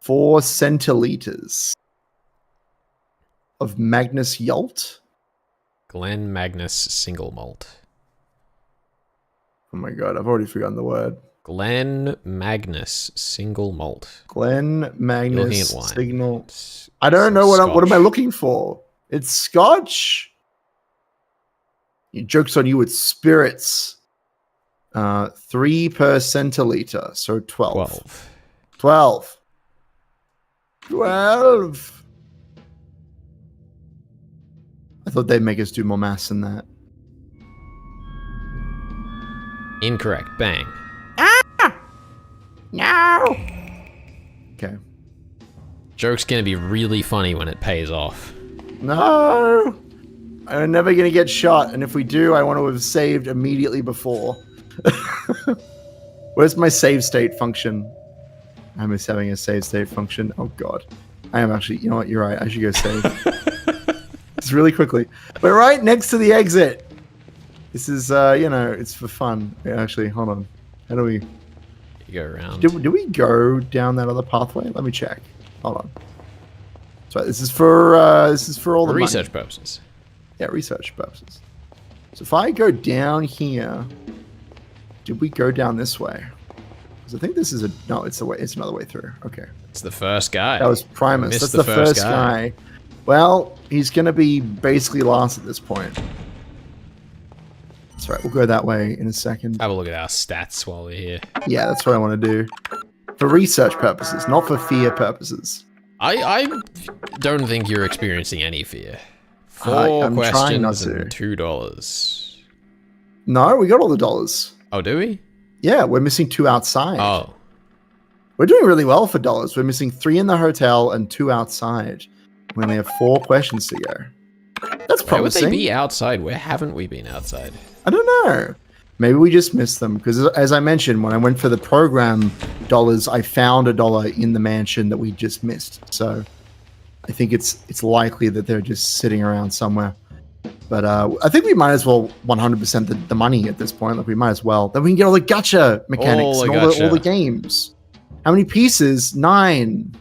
A: 4 centiliters of Magnus Yalt.
B: Glen Magnus single malt.
A: Oh my god, I've already forgotten the word.
B: Glen Magnus single malt.
A: Glen Magnus
B: wine.
A: signal. I don't know what am I looking for? It's Scotch. Joke's on you, it's spirits. 3 per centiliter, so 12. 12. I thought they'd make us do more maths than that.
B: Incorrect. Bang.
A: No. Okay.
B: Joke's gonna be really funny when it pays off.
A: No. I'm never going to get shot, and if we do, I want to have saved immediately before. Where's my save state function? I miss having a save state function. Oh god. I am actually, you know what, you're right. I should go save. Just really quickly. We're right next to the exit. This is, you know, it's for fun. Wait, actually, hold on. How do we...
B: You go around.
A: Do we go down that other pathway? Let me check. Hold on. So this is for all the
B: research
A: money.
B: purposes.
A: Yeah, research purposes. So if I go down here, did we go down this way? Because I think this is no, it's the way. It's another way through. Okay.
B: It's the first guy.
A: That was Primus. That's the first guy. Well, he's gonna be basically last at this point. That's right. We'll go that way in a second.
B: Have a look at our stats while we're here.
A: Yeah, that's what I want to do. For research purposes, not for fear purposes.
B: I don't think you're experiencing any fear. 4
A: I'm trying not
B: questions
A: to.
B: and $2.
A: No, we got all the dollars.
B: Oh, do we?
A: Yeah, we're missing 2 outside.
B: Oh.
A: We're doing really well for dollars. We're missing 3 in the hotel and 2 outside. We only have 4 questions to go. That's promising.
B: Why would they be outside? Where haven't we been outside?
A: I don't know. Maybe we just missed them. Because as I mentioned, when I went for the program dollars, I found $1 in the mansion that we just missed. So I think it's likely that they're just sitting around somewhere. But I think we might as well 100% the money at this point. Like we might as well. Then we can get all the gacha mechanics and all the games. How many pieces? 9.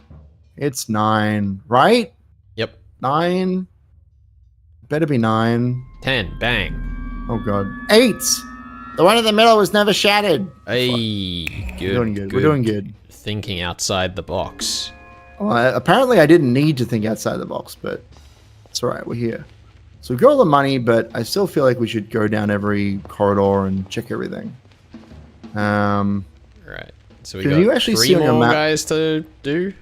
A: It's 9, right?
B: Yep.
A: 9. Better be 9.
B: 10. Bang.
A: Oh god. 8. The one in the middle was never shattered.
B: Hey, good.
A: We're doing good. We're doing good.
B: Thinking outside the box.
A: Well, apparently I didn't need to think outside the box, but it's all right. We're here. So we've got all the money, but I still feel like we should go down every corridor and check everything.
B: Right. So we
A: can
B: got
A: you actually
B: 3
A: see on your
B: more
A: map,
B: guys to do.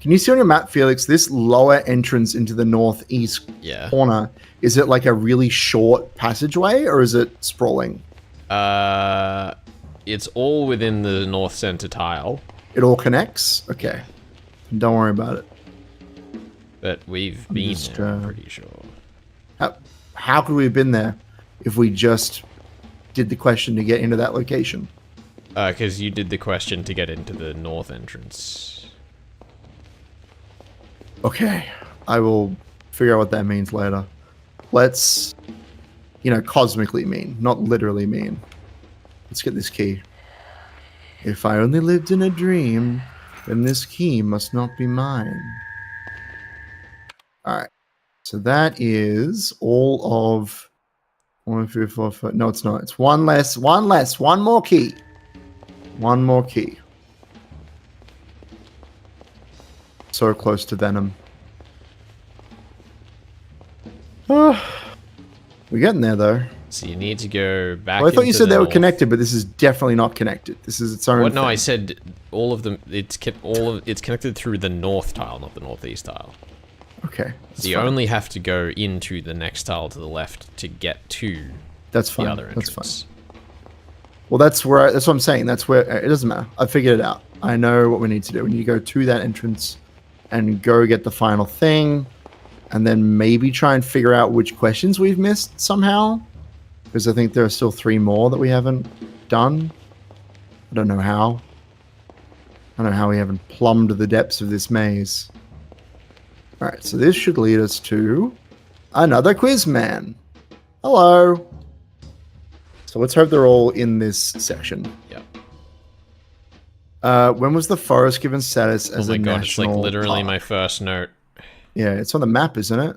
A: Can you see on your map, Felix, this lower entrance into the northeast corner, is it like a really short passageway or is it sprawling?
B: It's all within the north center tile.
A: It all connects? Okay. Don't worry about it.
B: But we've been there, I'm pretty sure.
A: How could we have been there if we just did the question to get into that location?
B: Because you did the question to get into the north entrance.
A: Okay. I will figure out what that means later. Let's, cosmically mean, not literally mean. Let's get this key. If I only lived in a dream, then this key must not be mine. Alright. So that is all of 1, 2, 3, 4, 5. No, it's not. It's one less. One more key. One more key. So close to Venom. We're getting there though.
B: So you need to go back.
A: Well, I thought you said they were
B: north.
A: connected, but this is definitely not connected. This is its own.
B: What? No,
A: thing.
B: I said all of them. It's connected through the north tile, not the northeast tile.
A: Okay.
B: So you only have to go into the next tile to the left to get to
A: that's fine.
B: the other entrance.
A: That's fine. Well, that's what I'm saying. That's where it doesn't matter. I figured it out. I know what we need to do. We need to go to that entrance and go get the final thing, and then maybe try and figure out which questions we've missed somehow. Because I think there are still 3 more that we haven't done. I don't know how. I don't know how we haven't plumbed the depths of this maze. Alright, so this should lead us to another quiz man. Hello. So let's hope they're all in this section.
B: Yep.
A: When was the forest given status as a national
B: Oh my god, it's like literally
A: park?
B: my first note.
A: Yeah, it's on the map, isn't it?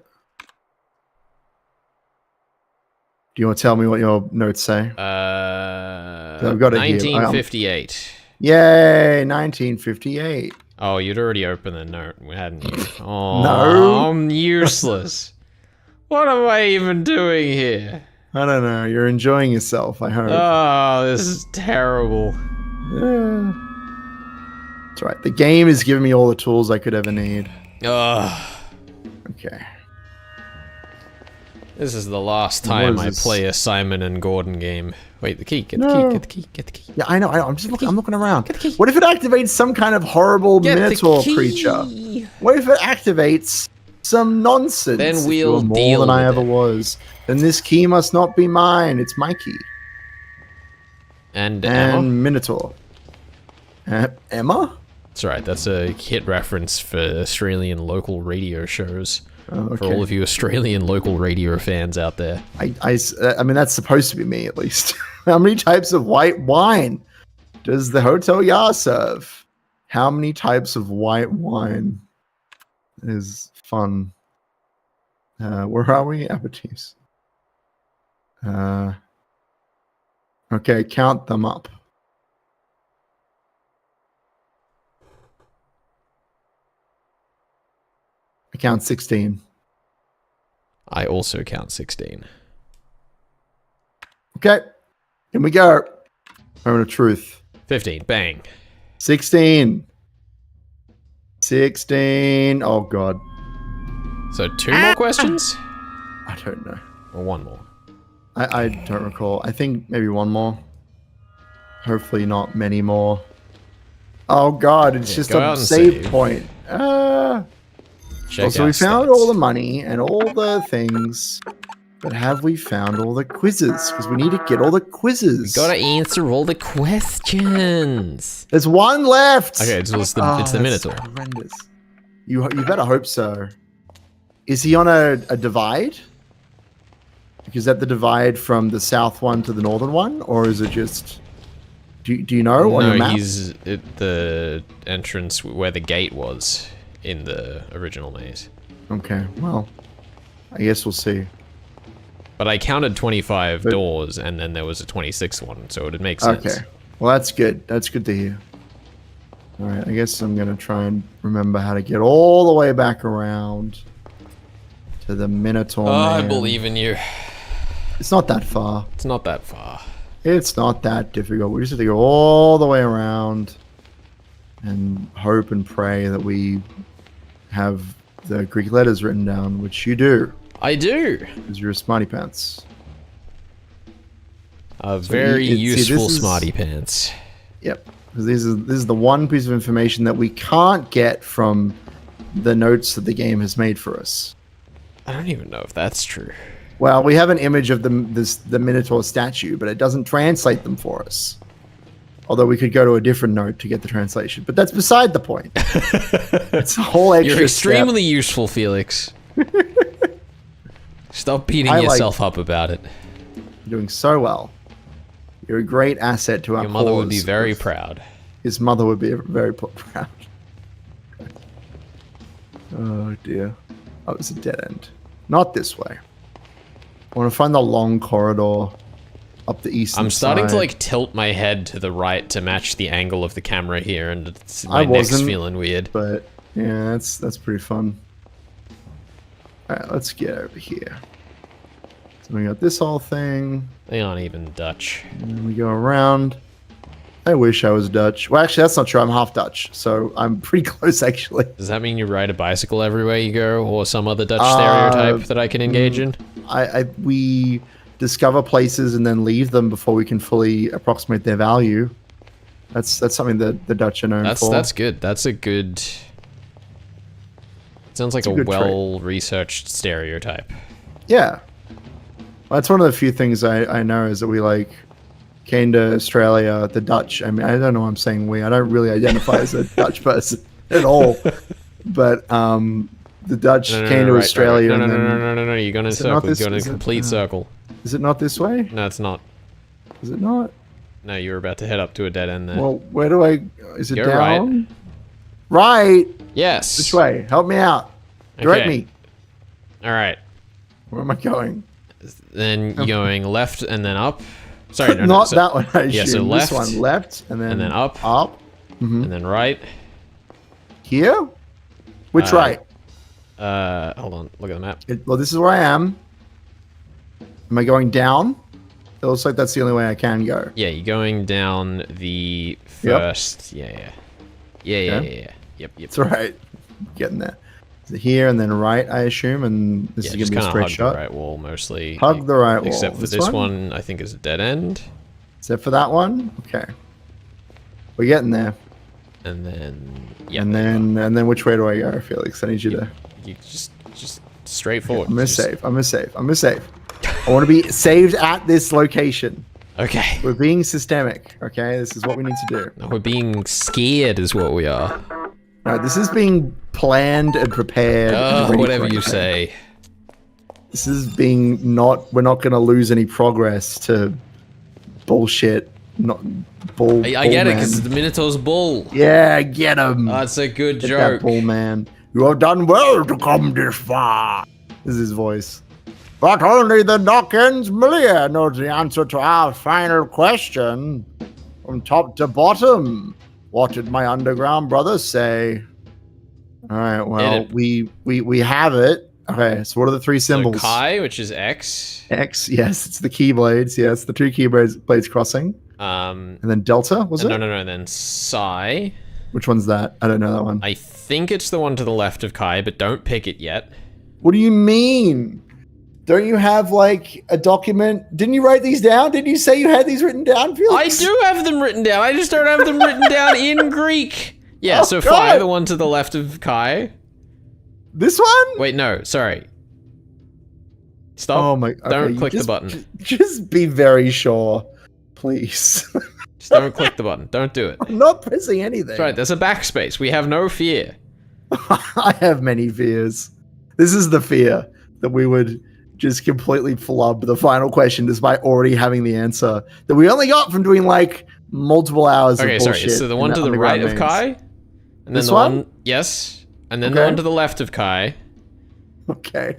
A: Do you want to tell me what your notes say?
B: I've
A: got it here.
B: 1958.
A: Yay, 1958.
B: Oh, you'd already opened the note, hadn't you? Oh,
A: No.
B: I'm useless. What am I even doing here?
A: I don't know. You're enjoying yourself, I hope.
B: Oh, this is terrible.
A: Yeah. That's right. The game is giving me all the tools I could ever need.
B: Ugh.
A: Okay.
B: This is the last time I play a Simon and Gordon game. Wait, the key. Get the key. Get the key. Get the key.
A: Yeah, I know. I'm just looking. I'm looking around.
B: Get the key.
A: What if it activates some kind of horrible
B: Get the
A: Minotaur
B: key.
A: creature? What if it activates some nonsense?
B: Then
A: If
B: we'll
A: you're more
B: deal
A: than I
B: with
A: ever
B: it.
A: was. Then this key must not be mine. It's my key.
B: And
A: And
B: Emma?
A: Minotaur. Emma?
B: That's right. That's a hit reference for Australian local radio shows.
A: Oh, okay.
B: For all of you Australian local radio fans out there.
A: I mean, that's supposed to be me, at least. How many types of white wine does the Hotel Yar serve? How many types of white wine is fun? Where are we? Aperitifs. Okay, count them up. I count 16.
B: I also count 16.
A: Okay, here we go. Moment of truth.
B: 15. Bang.
A: 16. 16. Oh, God.
B: So 2 more questions?
A: I don't know.
B: Or 1 more?
A: I don't recall. I think maybe 1 more. Hopefully not many more. Oh, God. It's just
B: go out
A: a
B: and
A: save
B: save.
A: point.
B: Check
A: So we
B: out
A: found
B: stats.
A: all the money and all the things. But have we found all the quizzes? Because we need to get all the quizzes.
B: Gotta answer all the questions.
A: There's 1 left.
B: Okay, so it's the
A: that's
B: Minotaur.
A: horrendous. You better hope so. Is he on a divide? Is that the divide from the south one to the northern one? Or is it just... Do you know on your
B: No,
A: map?
B: he's at the entrance where the gate was in the original maze.
A: Okay, well, I guess we'll see.
B: But I counted 25 doors, and then there was a 26th one, so it would make sense.
A: Okay, well, that's good. That's good to hear. All right, I guess I'm going to try and remember how to get all the way back around to the Minotaur
B: I
A: man.
B: believe in you.
A: It's not that far.
B: It's not that far.
A: It's not that difficult. We just have to go all the way around and hope and pray that we have the Greek letters written down, which you do,
B: I do.
A: because you're a smarty pants.
B: A very useful
A: this is-
B: smarty pants.
A: Yep. Because this is the one piece of information that we can't get from the notes that the game has made for us.
B: I don't even know if that's true.
A: Well, we have an image of the Minotaur statue, but it doesn't translate them for us. Although we could go to a different note to get the translation, but that's beside the point. It's a whole extra
B: You're extremely
A: step.
B: useful, Felix. Stop beating
A: I like-
B: yourself up about it.
A: You're doing so well. You're a great asset to our
B: Your mother would be
A: cause.
B: very proud.
A: His mother would be very proud. Oh dear. Oh, it's a dead end. Not this way. I want to find the long corridor up the eastern
B: I'm starting to
A: side.
B: like tilt my head to the right to match the angle of the camera here, and
A: I
B: my neck's
A: wasn't,
B: feeling weird.
A: But yeah, that's pretty fun. All right, let's get over here. So we got this whole thing.
B: They aren't even Dutch.
A: And then we go around. I wish I was Dutch. Well, actually, that's not true. I'm half Dutch, so I'm pretty close, actually.
B: Does that mean you ride a bicycle everywhere you go, or some other Dutch stereotype that I can engage in?
A: We discover places and then leave them before we can fully approximate their value. That's something that the Dutch are known for.
B: That's good. That's a good... Sounds like a well-researched stereotype.
A: Yeah. Well, that's one of the few things I know is that we like... came to Australia, the Dutch. I mean, I don't know why I'm saying we. I don't really identify as a Dutch person at all. But the Dutch came to Australia.
B: No. You're going in a circle. You're going in a complete circle.
A: Is it not this way?
B: No, it's not.
A: Is it not?
B: No, you were about to head up to a dead end there.
A: Well, where do I... Is it
B: Go
A: down? Right.
B: Yes.
A: Which way? Help me out. Direct me.
B: All right.
A: Where am I going?
B: Then you're going left and then up. Sorry, no,
A: not that one. I
B: yeah, so left,
A: this one left, and then
B: up,
A: and
B: then right.
A: Here? Which right?
B: Hold on. Look at the map.
A: Well, this is where I am. Am I going down? It looks like that's the only way I can go.
B: Yeah, you're going down the first.
A: Yep.
B: Yeah. Yep.
A: That's right. Getting there. So here and then right, I assume, and this is gonna be a straight shot.
B: The right wall mostly.
A: Hug the right wall.
B: Except for this one, I think is a dead end.
A: Except for that one. Okay. We're getting there.
B: And then
A: and then which way do I go, Felix? I need you to.
B: You just straight forward.
A: I'm gonna save. I want to be saved at this location.
B: Okay.
A: We're being systemic. Okay, this is what we need to do.
B: We're being scared, is what we are.
A: No, this is being planned and prepared.
B: Whatever you say.
A: This is being not. We're not going to lose any progress to bullshit. Not bull.
B: I get it because the Minotaur's bull.
A: Yeah, get him.
B: That's a good
A: Get
B: joke.
A: That bull man. You have done well to come this far. This is his voice. But only the Knockins Millier knows the answer to our final question. From top to bottom. What did my underground brothers say? All right, well, we have it. Okay, so what are the three symbols?
B: So Chi, which is X.
A: X, yes, it's the keyblades. Yes, the two blades crossing. And then Delta, was it?
B: No, then Psi.
A: Which one's that? I don't know that one.
B: I think it's the one to the left of Chi, but don't pick it yet.
A: What do you mean? Don't you have, like, a document? Didn't you write these down? Didn't you say you had these written down, Felix?
B: I do have them written down. I just don't have them written down in Greek. Yeah, so
A: God.
B: Phi, the one to the left of Chi.
A: This one?
B: Wait, no, sorry. Stop.
A: Oh my! Okay,
B: don't click the button.
A: Just be very sure, please.
B: Just don't click the button. Don't do it.
A: I'm not pressing anything.
B: That's right, there's a backspace. We have no fear.
A: I have many fears. This is the fear that we would just completely flub the final question despite already having the answer that we only got from doing like multiple hours of bullshit.
B: Okay, sorry. So the one to the right of Chi, and then
A: this
B: the one, yes, and then the one to the left of Chi.
A: Okay.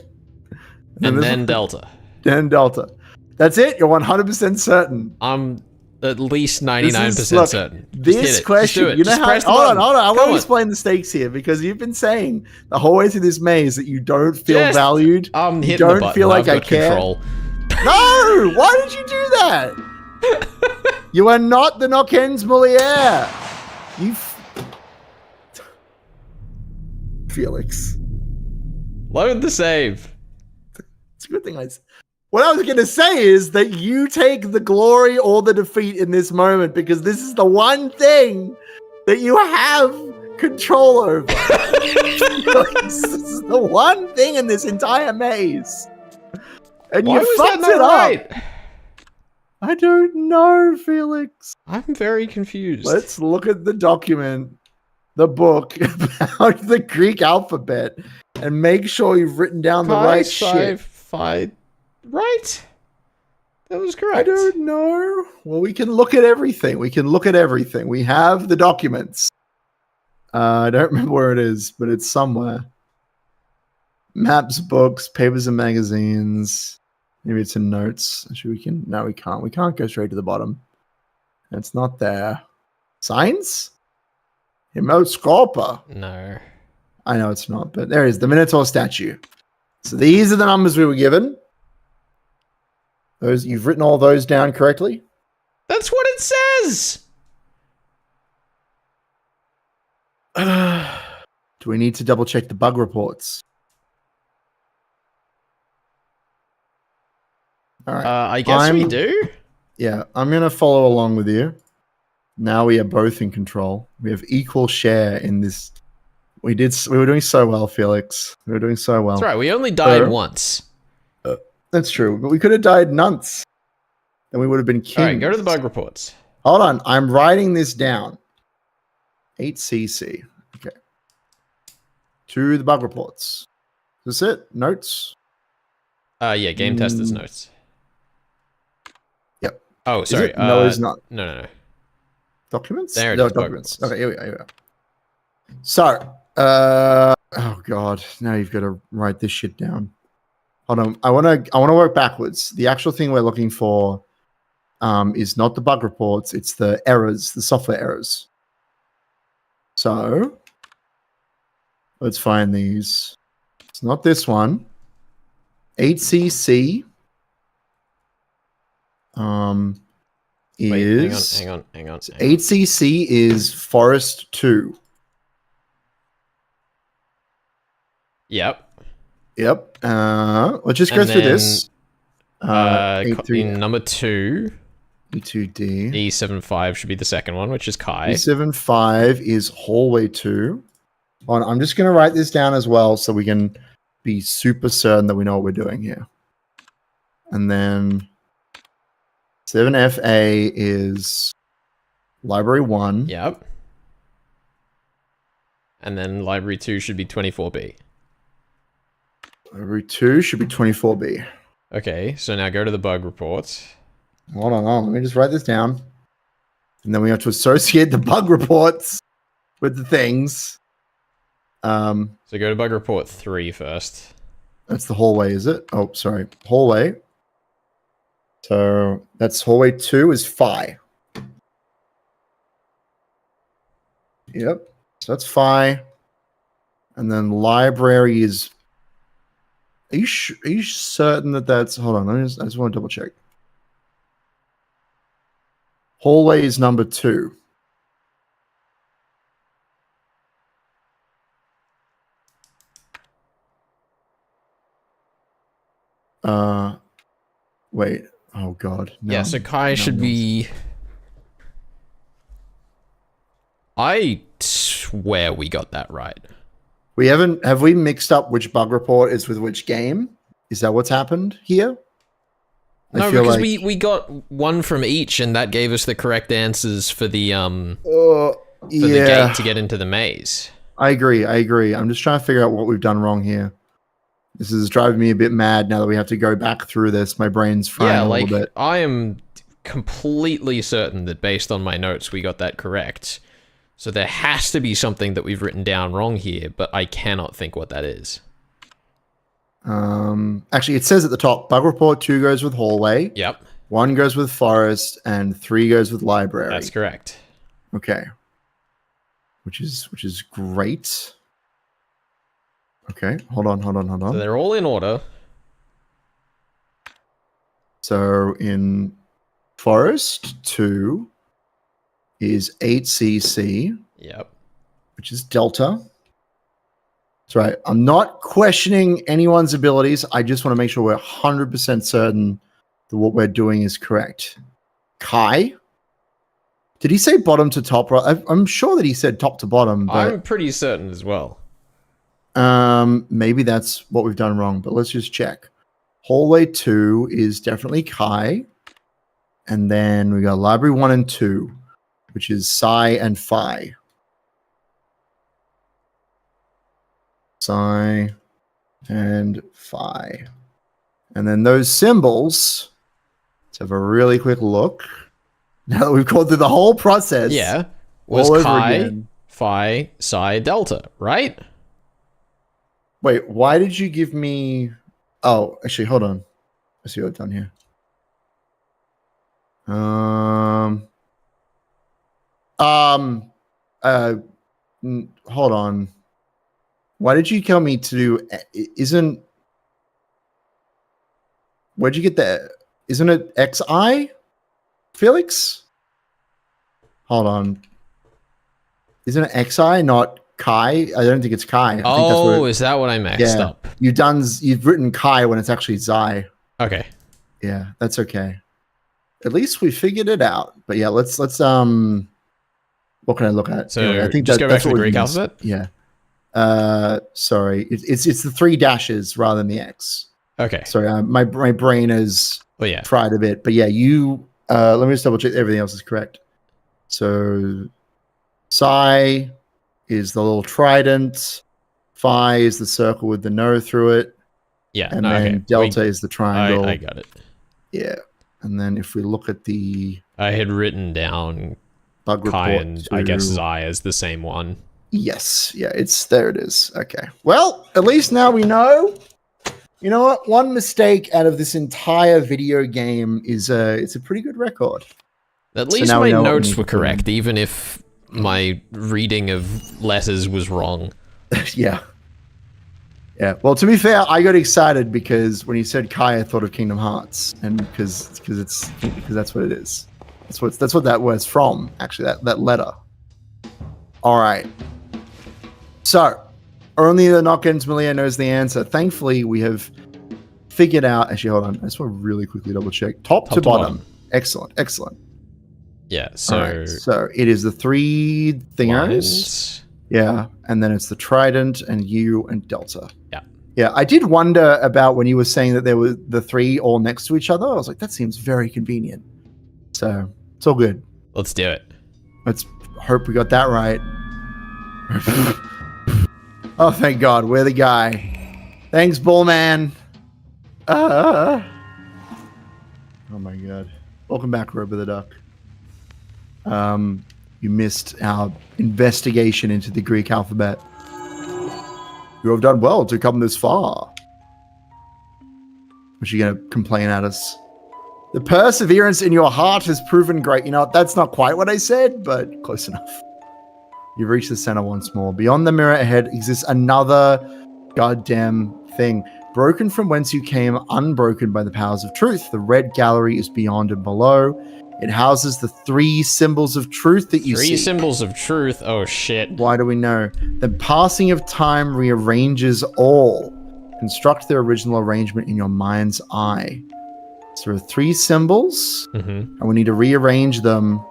B: And then Delta.
A: Then Delta. That's it? You're 100% certain?
B: I'm at least 99% certain.
A: This question, you know how... Hold on. I want to explain the stakes here because you've been saying the whole way through this maze that you don't feel valued.
B: I'm hitting
A: you don't
B: the button.
A: feel like I care.
B: Control.
A: No! Why did you do that? You are not the Knockens Moliere. You... Felix.
B: Load the save.
A: It's a good thing what I was going to say is that you take the glory or the defeat in this moment because this is the one thing that you have control over. This is the one thing in this entire maze. And
B: Why
A: you
B: was
A: fucked
B: that
A: it
B: up.
A: Right? I don't know, Felix.
B: I'm very confused.
A: Let's look at the document, the book about the Greek alphabet, and make sure you've written down the right shit.
B: Right? That was correct.
A: I don't know. Well, we can look at everything. We have the documents. I don't remember where it is, but it's somewhere. Maps, books, papers and magazines. Maybe it's in notes. Actually, no, we can't. We can't go straight to the bottom. It's not there. Signs? Hemoscopa.
B: No.
A: I know it's not, but there is the Minotaur statue. So these are the numbers we were given. Those you've written all those down correctly?
B: That's what it says.
A: Do we need to double check the bug reports? All right.
B: I guess we do.
A: Yeah, I'm going to follow along with you. Now we are both in control. We have equal share in this. We were doing so well, Felix. We were doing so well.
B: That's right. We only died once.
A: That's true. But we could have died nonce. And we would have been kings.
B: All right, go to the bug reports.
A: Hold on. I'm writing this down. 8cc. Okay. To the bug reports. Is this it? Notes?
B: Yeah, game testers notes.
A: Yep.
B: Oh, sorry.
A: No, it's not.
B: No.
A: Documents?
B: There it
A: no,
B: is,
A: documents. Okay, here we go. So, oh god, now you've got to write this shit down. Hold on. I want to work backwards. The actual thing we're looking for is not the bug reports, it's the errors, the software errors. So, let's find these. It's not this one. 8cc is
B: hang on.
A: 8cc is Forest 2.
B: Yep.
A: Let's just go through this.
B: In number 2,
A: E2D.
B: E75 should be the second one, which is Kai.
A: E75 is Hallway 2. I'm just going to write this down as well so we can be super certain that we know what we're doing here. And then 7FA is Library 1.
B: Yep. And then Library 2 should be 24B.
A: Library 2 should be 24B.
B: Okay, so now go to the bug reports.
A: Hold on. Let me just write this down. And then we have to associate the bug reports with the things.
B: So go to bug report 3 first.
A: That's the hallway, is it? Oh, sorry. Hallway. So that's hallway 2 is Phi. Yep. So that's Phi. And then library is... Are you certain that that's... Hold on. I just want to double check. Hallway is number 2. Wait. Oh, God. No,
B: yeah, so Kai should be... I swear we got that right.
A: We haven't... Have we mixed up which bug report is with which game? Is that what's happened here?
B: No, because we got one from each, and that gave us the correct answers for the the gate to get into the maze.
A: I agree. I'm just trying to figure out what we've done wrong here. This is driving me a bit mad now that we have to go back through this. My brain's frying a little bit.
B: I am completely certain that based on my notes, we got that correct. So there has to be something that we've written down wrong here, but I cannot think what that is.
A: Actually, it says at the top, bug report 2 goes with hallway.
B: Yep.
A: 1 goes with forest, and 3 goes with library.
B: That's correct.
A: Okay. Which is great. Okay, hold on.
B: So they're all in order.
A: So in forest 2 is 8cc.
B: Yep.
A: Which is delta. That's right. I'm not questioning anyone's abilities. I just want to make sure we're 100% certain that what we're doing is correct. Kai? Did he say bottom to top? I'm sure that he said top to bottom. But,
B: I'm pretty certain as well.
A: Maybe that's what we've done wrong, but let's just check. Hallway 2 is definitely Kai. And then we got library 1 and 2, which is Psi and Phi. Psi and Phi. And then those symbols, let's have a really quick look. Now that we've gone through the whole process.
B: Yeah. Was Chi, Phi, Psi, Delta, right?
A: Wait, why did you give me... Oh, actually, hold on. I see what I've done here. Hold on. Why did you tell me to do... Where'd you get that? Isn't it XI? Felix? Hold on. Isn't it XI, not Kai? I don't think it's Kai. I think that's what
B: is that what I mixed up?
A: You've written Kai when it's actually Xi.
B: Okay.
A: Yeah, that's okay. At least we figured it out. But yeah, let's what can I look at?
B: So
A: anyway, I think
B: just go back
A: that's
B: to the
A: what
B: Greek
A: we
B: alphabet?
A: Yeah. Sorry. It's the 3 dashes rather than the X.
B: Okay.
A: Sorry, my brain has fried a bit. But yeah, you let me just double check everything else is correct. So Psi is the little trident. Phi is the circle with the no through it.
B: Yeah.
A: And then delta is the triangle.
B: I got it.
A: Yeah. And then if we look at
B: I had written down
A: bug
B: Kai
A: report
B: and I guess Xi as the same one.
A: Yes. Yeah, there it is. Okay. Well, at least now we know. You know what? One mistake out of this entire video game is it's a pretty good record.
B: At least my notes were correct, even if my reading of letters was wrong.
A: Yeah. Yeah. Well, to be fair, I got excited because when you said Kai, I thought of Kingdom Hearts, and because that's what it is. That's what that was from. Actually, that letter. All right. So, only the Knockins Malia knows the answer. Thankfully, we have figured out. Actually, hold on. I just want to really quickly double check. Top to bottom. Excellent. Excellent.
B: Yeah. So,
A: right, so it is the 3 thingers. Yeah, and then it's the trident and U and delta.
B: Yeah.
A: Yeah, I did wonder about when you were saying that there were the 3 all next to each other. I was like, that seems very convenient. So it's all good.
B: Let's do it.
A: Let's hope we got that right. Oh, thank God, we're the guy. Thanks, Bullman. Oh my God. Welcome back, Robo the Duck. You missed our investigation into the Greek alphabet. You have done well to come this far. Was she going to complain at us? The perseverance in your heart has proven great. You know, that's not quite what I said, but close enough. You've reached the center once more. Beyond the mirror ahead exists another goddamn thing. Broken from whence you came, unbroken by the powers of truth. The red gallery is beyond and below. It houses the 3 symbols of truth that you see.
B: 3 symbols of truth? Oh, shit.
A: Why do we know? The passing of time rearranges all. Construct their original arrangement in your mind's eye. So there are 3 symbols, and we need to rearrange them.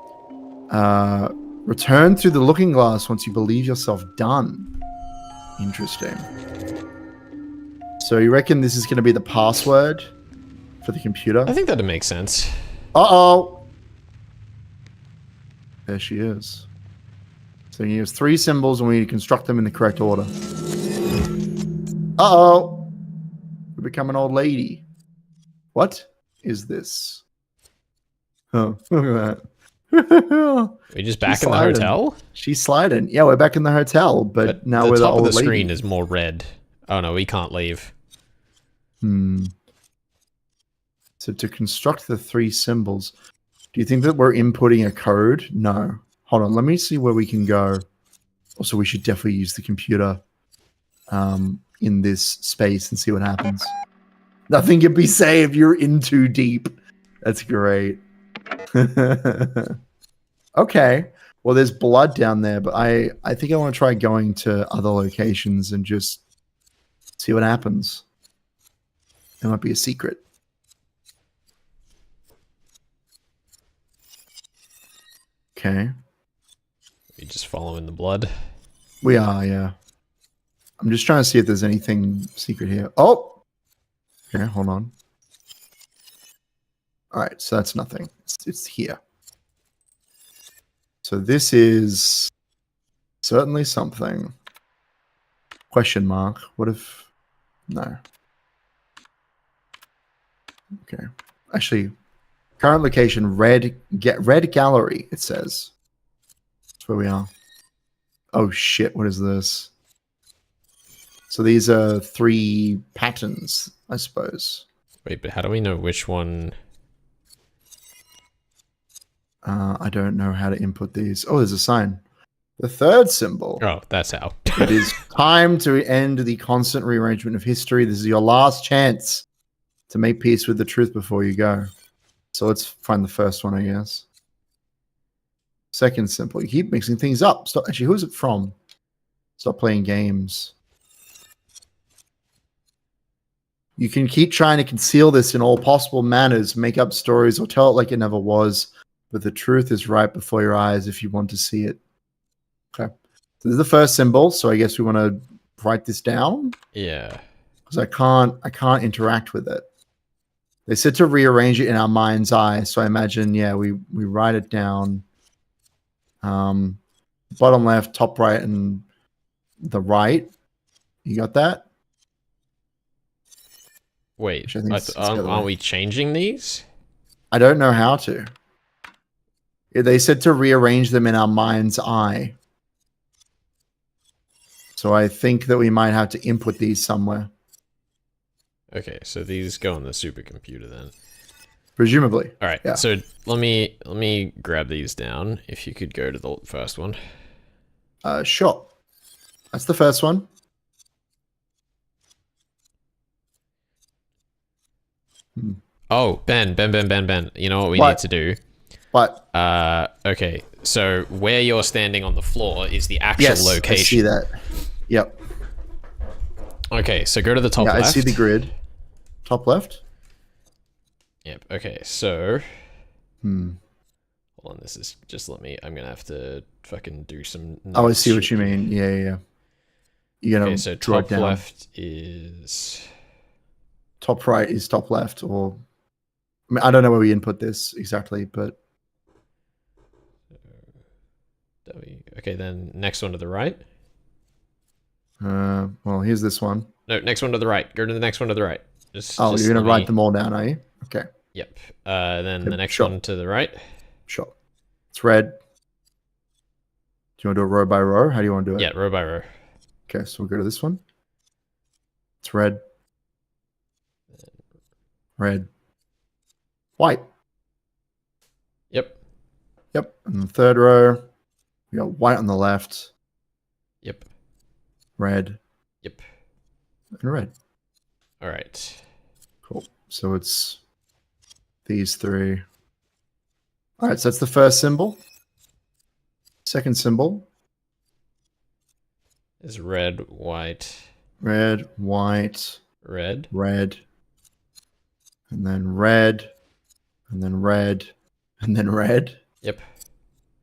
A: Return through the looking glass once you believe yourself done. Interesting. So you reckon this is going to be the password for the computer?
B: I think that'd make sense.
A: Uh-oh. There she is. So you use 3 symbols and we need to construct them in the correct order. Uh-oh. We become an old lady. What is this? Oh, look at that.
B: We're just back in the hotel?
A: She's sliding. Yeah, we're back in the hotel, but now we're the old lady. The top of the
B: screen is more red. Oh no, we can't leave.
A: So to construct the 3 symbols, do you think that we're inputting a code? No. Hold on, let me see where we can go. Also, we should definitely use the computer in this space and see what happens. Nothing can be saved. You're in too deep. That's great. Okay. Well, there's blood down there, but I think I want to try going to other locations and just see what happens. There might be a secret. Okay.
B: We just following the blood.
A: We are, yeah. I'm just trying to see if there's anything secret here. Oh! Okay, hold on. Alright, so that's nothing. It's here. So this is certainly something. Question mark. What if... No. Okay. Actually, current location, red gallery, it says. That's where we are. Oh shit, what is this? So these are 3 patterns, I suppose.
B: Wait, but how do we know which one?
A: I don't know how to input these. Oh, there's a sign. The 3rd symbol.
B: Oh, that's how.
A: It is time to end the constant rearrangement of history. This is your last chance to make peace with the truth before you go. So let's find the first one, I guess. Second symbol. You keep mixing things up. Stop. Actually, who is it from? Stop playing games. You can keep trying to conceal this in all possible manners, make up stories, or tell it like it never was. But the truth is right before your eyes if you want to see it. Okay. So this is the first symbol. So I guess we want to write this down.
B: Yeah.
A: Because I can't interact with it. They said to rearrange it in our mind's eye. So I imagine, yeah, we write it down. Bottom left, top right, and the right. You got that?
B: Wait, aren't we changing these?
A: I don't know how to. They said to rearrange them in our mind's eye. So I think that we might have to input these somewhere.
B: Okay, so these go on the supercomputer then.
A: Presumably.
B: All right.
A: Yeah.
B: So let me grab these down. If you could go to the first one.
A: Sure. That's the first one.
B: Oh, Ben. You know what we need to do?
A: What?
B: Okay. So where you're standing on the floor is the actual location.
A: I see that. Yep.
B: Okay, so go to the top left.
A: I see the grid. Top left?
B: Yep. Okay, so
A: hold
B: on, this is just I'm gonna have to fucking do some
A: I see what you mean. Yeah. You're gonna
B: so
A: draw it
B: top
A: down.
B: left is
A: top right is top left, or I mean, I don't know where we input this exactly, but
B: okay, then next one to the right.
A: Well, here's this one.
B: No, next one to the right. Go to the next one to the right.
A: You're gonna write them all down, are you? Okay.
B: Yep. Then the next one to the right.
A: Sure. It's red. Do you want to do it row by row? How do you want to do it?
B: Yeah, row by row.
A: Okay, so we'll go to this one. It's red. Red. White.
B: Yep.
A: And the third row, we got white on the left.
B: Yep.
A: Red.
B: Yep.
A: And red.
B: All right.
A: Cool. So it's these three. All right, so that's the first symbol. Second symbol
B: is red, white.
A: Red, white.
B: Red.
A: Red. And then red. And then red. And then red.
B: Yep.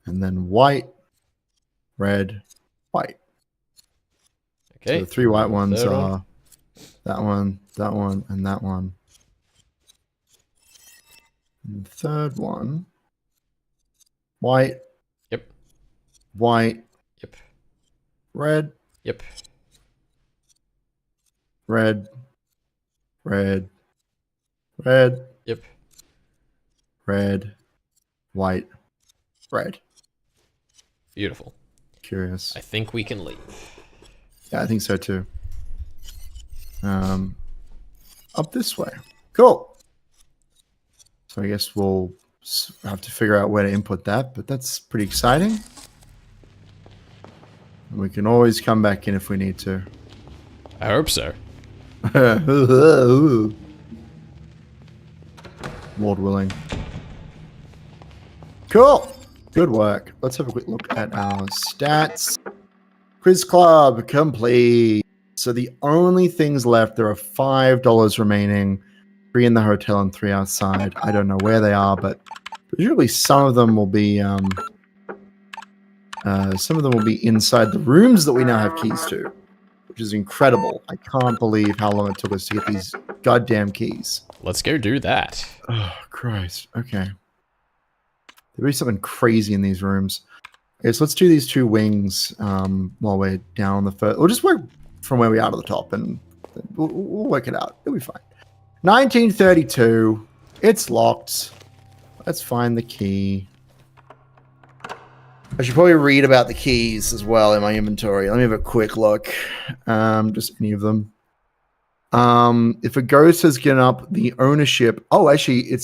A: And then white. Red. White.
B: Okay.
A: So the three white ones are that one, and that one. And the third one, white.
B: Yep.
A: White.
B: Yep.
A: Red.
B: Yep.
A: Red. Red. Red.
B: Yep.
A: Red. White. Red.
B: Beautiful.
A: Curious.
B: I think we can leave.
A: Yeah, I think so too. Up this way. Cool. So I guess we'll have to figure out where to input that, but that's pretty exciting. We can always come back in if we need to.
B: I hope so.
A: Lord willing. Cool. Good work. Let's have a quick look at our stats. Quiz Club complete. So the only things left, there are $5 remaining. 3 in the hotel and 3 outside. I don't know where they are, but presumably some of them will be inside the rooms that we now have keys to, which is incredible. I can't believe how long it took us to get these goddamn keys.
B: Let's go do that.
A: Oh, Christ. Okay. There'll be something crazy in these rooms. Okay, so let's do these 2 wings while we're down on the first. We'll just work from where we are to the top, and we'll work it out. It'll be fine. 1932. It's locked. Let's find the key. I should probably read about the keys as well in my inventory. Let me have a quick look. Just any of them. If a ghost has given up the ownership... Oh, actually,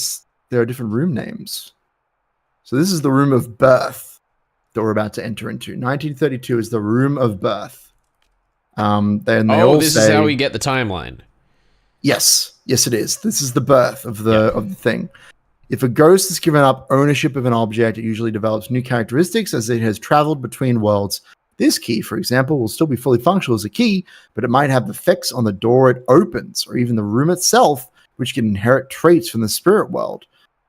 A: there are different room names. So this is the room of birth that we're about to enter into. 1932 is the room of birth. Then they all
B: this is how we get the timeline.
A: Yes, it is. This is the birth of the thing. If a ghost is given up ownership of an object, it usually develops new characteristics as it has traveled between worlds. This key, for example, will still be fully functional as a key, but it might have effects on the door it opens, or even the room itself, which can inherit traits from the spirit world.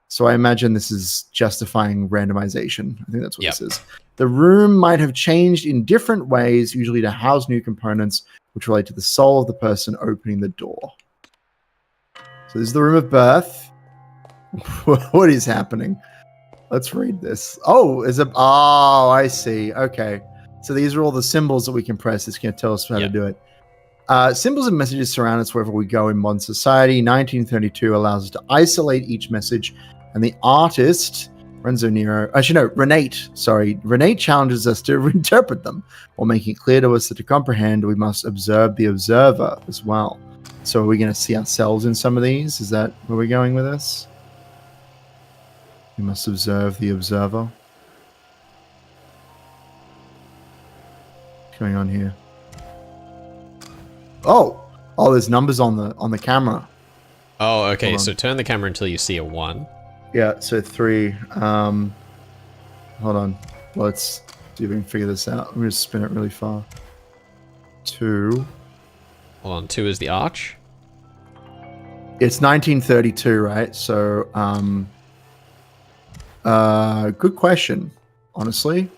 A: So I imagine this is justifying randomization. I think that's what this is. The room might have changed in different ways, usually to house new components, which relate to the soul of the person opening the door. So this is the room of birth. What is happening? Let's read this. Oh, I see. Okay. So these are all the symbols that we can press. It's going to tell us how to do it. Symbols and messages surround us wherever we go in modern society. 1932 allows us to isolate each message, and the artist, Renate challenges us to interpret them while making it clear to us that to comprehend, we must observe the observer as well. So are we going to see ourselves in some of these? Is that where we're going with this? We must observe the observer. What's going on here? Oh, there's numbers on the camera.
B: Oh, okay. So turn the camera until you see a 1.
A: Yeah, so 3. Hold on. Let's see if we can figure this out. I'm going to spin it really far. 2.
B: Hold on, 2 is the arch?
A: It's 1932, right? So, good question, honestly.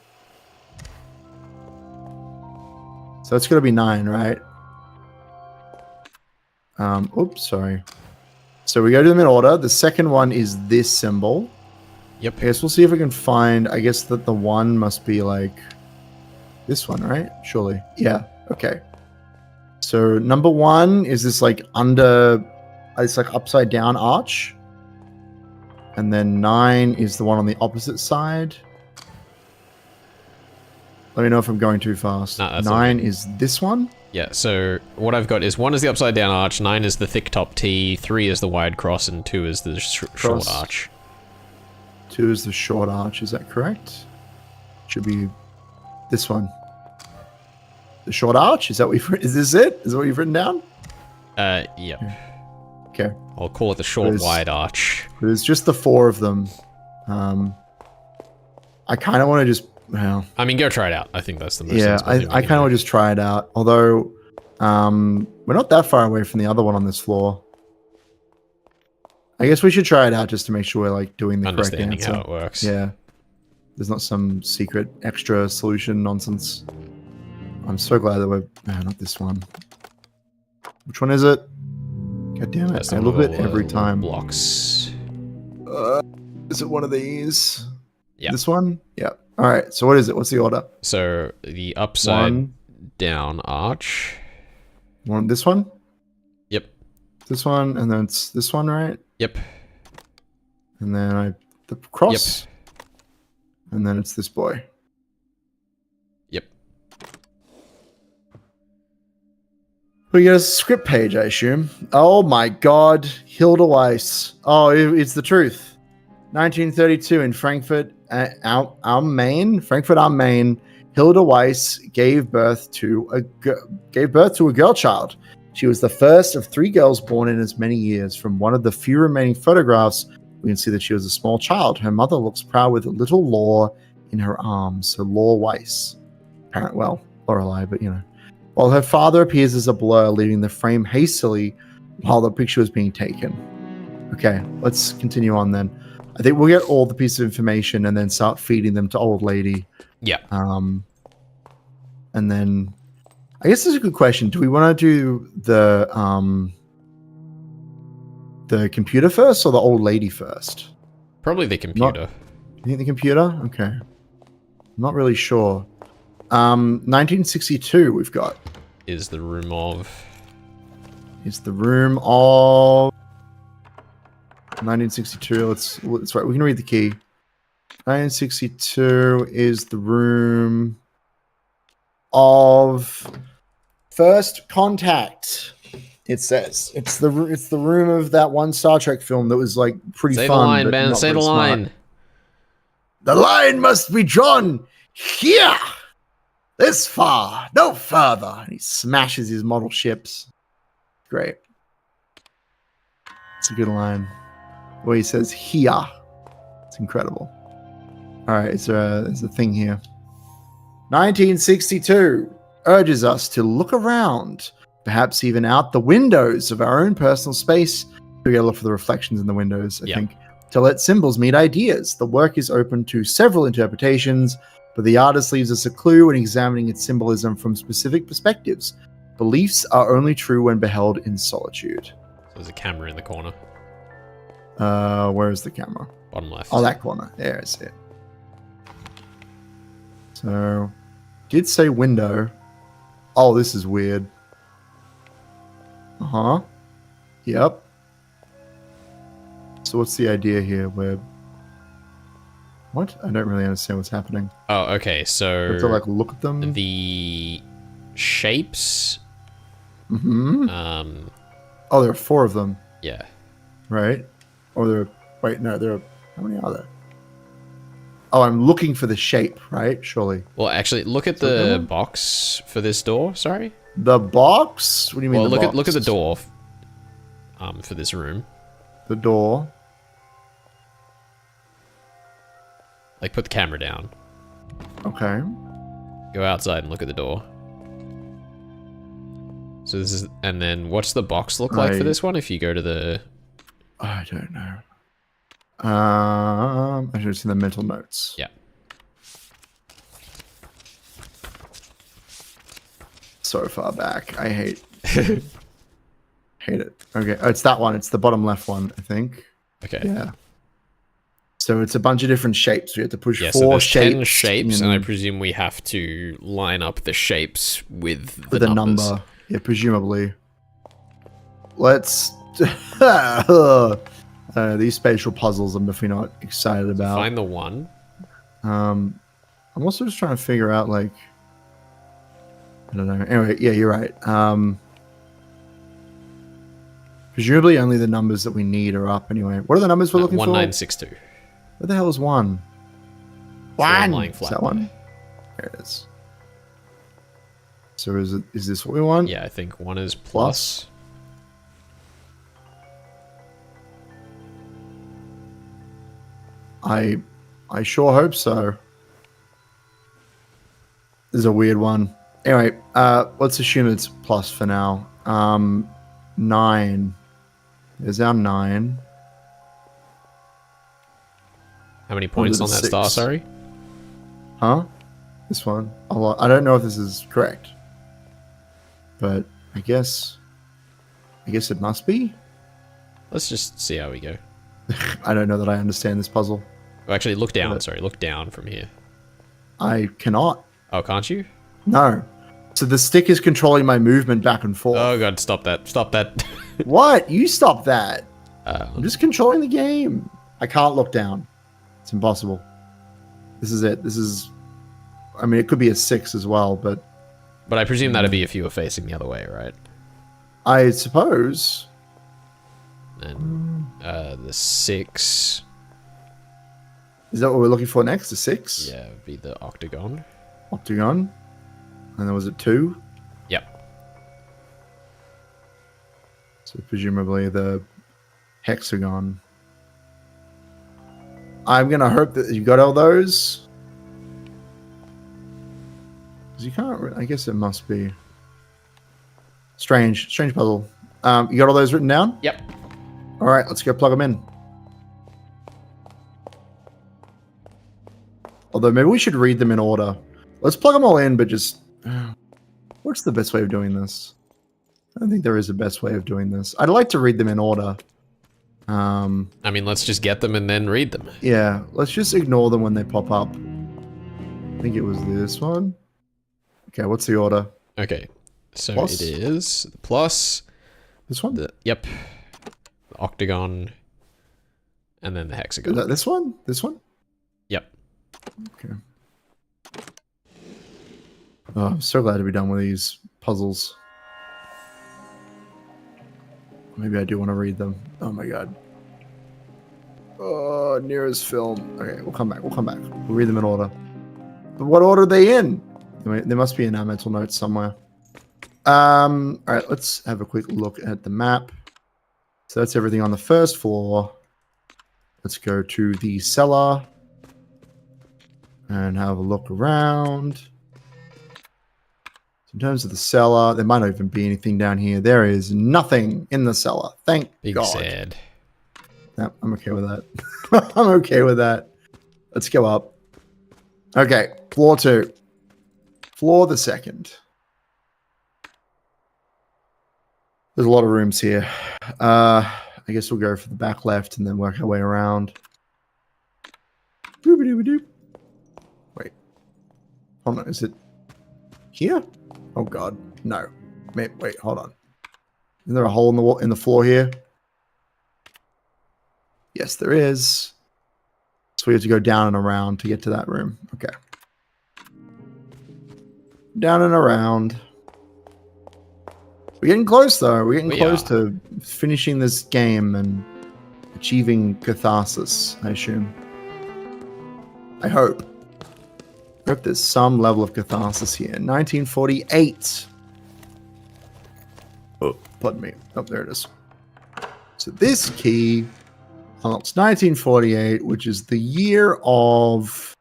A: So it's going to be 9, right? Oops, sorry. So we go to them in order. The second one is this symbol.
B: Yep.
A: I guess we'll see if we can find, I guess that the 1 must be like this one, right? Surely. Yeah. Okay. So number 1 is this like it's like upside down arch. And then 9 is the one on the opposite side. Let me know if I'm going too fast.
B: No,
A: 9 is this one.
B: Yeah, so what I've got is 1 is the upside down arch, 9 is the thick top T, 3 is the wide cross, and 2 is the short arch.
A: 2 is the short arch, is that correct? Should be this one. The short arch? Is this it? Is that what you've written down?
B: Yep.
A: Okay.
B: I'll call it the short wide arch.
A: There's just the 4 of them. I kind of want to just... Well,
B: I mean, go try it out. I think that's the most
A: sensible thing. I kind of want to just try it out. Although, we're not that far away from the other one on this floor. I guess we should try it out just to make sure we're like doing the correct answer.
B: Understanding how it works.
A: Yeah. There's not some secret extra solution nonsense. I'm so glad that we're... not this one. Which one is it? God damn it. I look at it every time.
B: Blocks.
A: Is it one of these?
B: Yeah.
A: This one? Yeah. All right. So what is it? What's the order?
B: So the upside down arch.
A: This one?
B: Yep.
A: This one, and then it's this one, right?
B: Yep.
A: And then the cross. Yep. And then it's this boy.
B: Yep.
A: We get a script page, I assume. Oh my God, Hilda Weiss. Oh, it's the truth. 1932 in Frankfurt am Main, Hilda Weiss gave birth to a girl child. She was the first of 3 girls born in as many years. From one of the few remaining photographs, we can see that she was a small child. Her mother looks proud with a little Lore in her arms. So Lore Weiss. Lorelei, but you know. While her father appears as a blur, leaving the frame hastily while the picture was being taken. Okay, let's continue on then. I think we'll get all the pieces of information and then start feeding them to old lady.
B: Yeah.
A: And then I guess this is a good question. Do we want to do the computer first or the old lady first?
B: Probably the computer.
A: You think the computer? Okay. I'm not really sure. 1962 we've got.
B: Is the room of
A: 1962. Let's right. We can read the key. 1962 is the room of first contact. It says it's the room of that one Star Trek film that was like pretty fun.
B: Say the line, Ben. Say the line.
A: The line must be drawn here. This far, no further. And he smashes his model ships. Great. It's a good line. where he says here. It's incredible. All right, there's a thing here. 1962 urges us to look around, perhaps even out the windows of our own personal space. We gotta look for the reflections in the windows, I think, to let symbols meet ideas. The work is open to several interpretations, but the artist leaves us a clue in examining its symbolism from specific perspectives. Beliefs are only true when beheld in solitude.
B: So there's a camera in the corner.
A: Where is the camera?
B: Bottom left.
A: Oh, that corner. There, I see it. So, did say window. Oh, this is weird. Uh-huh. Yep. So what's the idea here? What? I don't really understand what's happening.
B: Oh, okay. So
A: we have to like look at them.
B: The shapes.
A: Mm-hmm. Oh, there are 4 of them.
B: Yeah.
A: Right. Or there. Wait, no. There are. How many are there? Oh, I'm looking for the shape, right? Surely.
B: Well, actually, look at the box for this door. Sorry.
A: The box? What do you mean?
B: Well,
A: the box?
B: look at the door. For this room.
A: The door.
B: Like, put the camera down.
A: Okay.
B: Go outside and look at the door. So this is, and then what's the box look like for this one? If you go to the,
A: I don't know. I should have seen the mental notes.
B: Yeah.
A: So far back, I hate it. Okay, oh, it's that one. It's the bottom left one, I think.
B: Okay.
A: Yeah. So it's a bunch of different shapes. We have to push 4
B: so there's
A: shapes.
B: 10 shapes, and I presume we have to line up the shapes with the numbers.
A: Number. Yeah, presumably. Let's... these spatial puzzles I'm definitely not excited about.
B: Find the 1.
A: I'm also just trying to figure out, like... I don't know. Anyway, yeah, you're right. Presumably only the numbers that we need are up anyway. What are the numbers we're looking for?
B: 1962.
A: What the hell is 1?
B: One!
A: Is that one? There it is. So is this what we want?
B: Yeah, I think 1 is plus.
A: I sure hope so. This is a weird one. Anyway, let's assume it's plus for now. 9. There's our 9.
B: How many points on that
A: 6.
B: star, sorry?
A: Huh? This one? I don't know if this is correct. But I guess it must be.
B: Let's just see how we go.
A: I don't know that I understand this puzzle.
B: Oh, actually, look down. Sorry, look down from here.
A: I cannot.
B: Oh, can't you?
A: No. So the stick is controlling my movement back and forth.
B: Oh god, stop that. Stop that.
A: What? You stop that. I'm just controlling the game. I can't look down. It's impossible. This is it. This is... I mean, it could be a 6 as well, but...
B: But I presume that'd be if you were facing the other way, right?
A: I suppose.
B: And the 6...
A: Is that what we're looking for next? The 6?
B: Yeah, it'd be the octagon.
A: Octagon. And then was it 2?
B: Yep.
A: So presumably the hexagon. I'm going to hope that you got all those. Because you can't... I guess it must be... Strange puzzle. You got all those written down?
B: Yep.
A: All right, let's go plug them in. Although maybe we should read them in order. Let's plug them all in, but just... What's the best way of doing this? I don't think there is a best way of doing this. I'd like to read them in order.
B: I mean, let's just get them and then read them.
A: Yeah, let's just ignore them when they pop up. I think it was this one. Okay, what's the order?
B: Okay, so
A: Plus?
B: it is plus...
A: This one?
B: Yep. The octagon. And then the hexagon.
A: Is that this one? This one?
B: Yep.
A: Okay. Oh, I'm so glad to be done with these puzzles. Maybe I do want to read them. Oh my god. Oh, nearest film. Okay, we'll come back. We'll come back. We'll read them in order. But what order are they in? There must be in our mental notes somewhere. All right, let's have a quick look at the map. So that's everything on the first floor. let's go to the cellar and have a look around. In terms of the cellar, there might not even be anything down here. There is nothing in the cellar. Thank God.
B: Sad.
A: No, I'm okay with that. I'm okay with that. Let's go up. Okay, floor 2. Floor the second. There's a lot of rooms here. I guess we'll go for the back left and then work our way around. Doobie-doobie-doop. Wait. Hold on, is it here? Oh God, no. Wait, hold on. Is there a hole in the wall, in the floor here? Yes, there is. So we have to go down and around to get to that room. Okay. Down and around. We're getting close, though. We're getting close to finishing this game and achieving catharsis, I assume. I hope. I hope there's some level of catharsis here. 1948. Oh, pardon me. Oh, there it is. So this key unlocks 1948, which is the year of...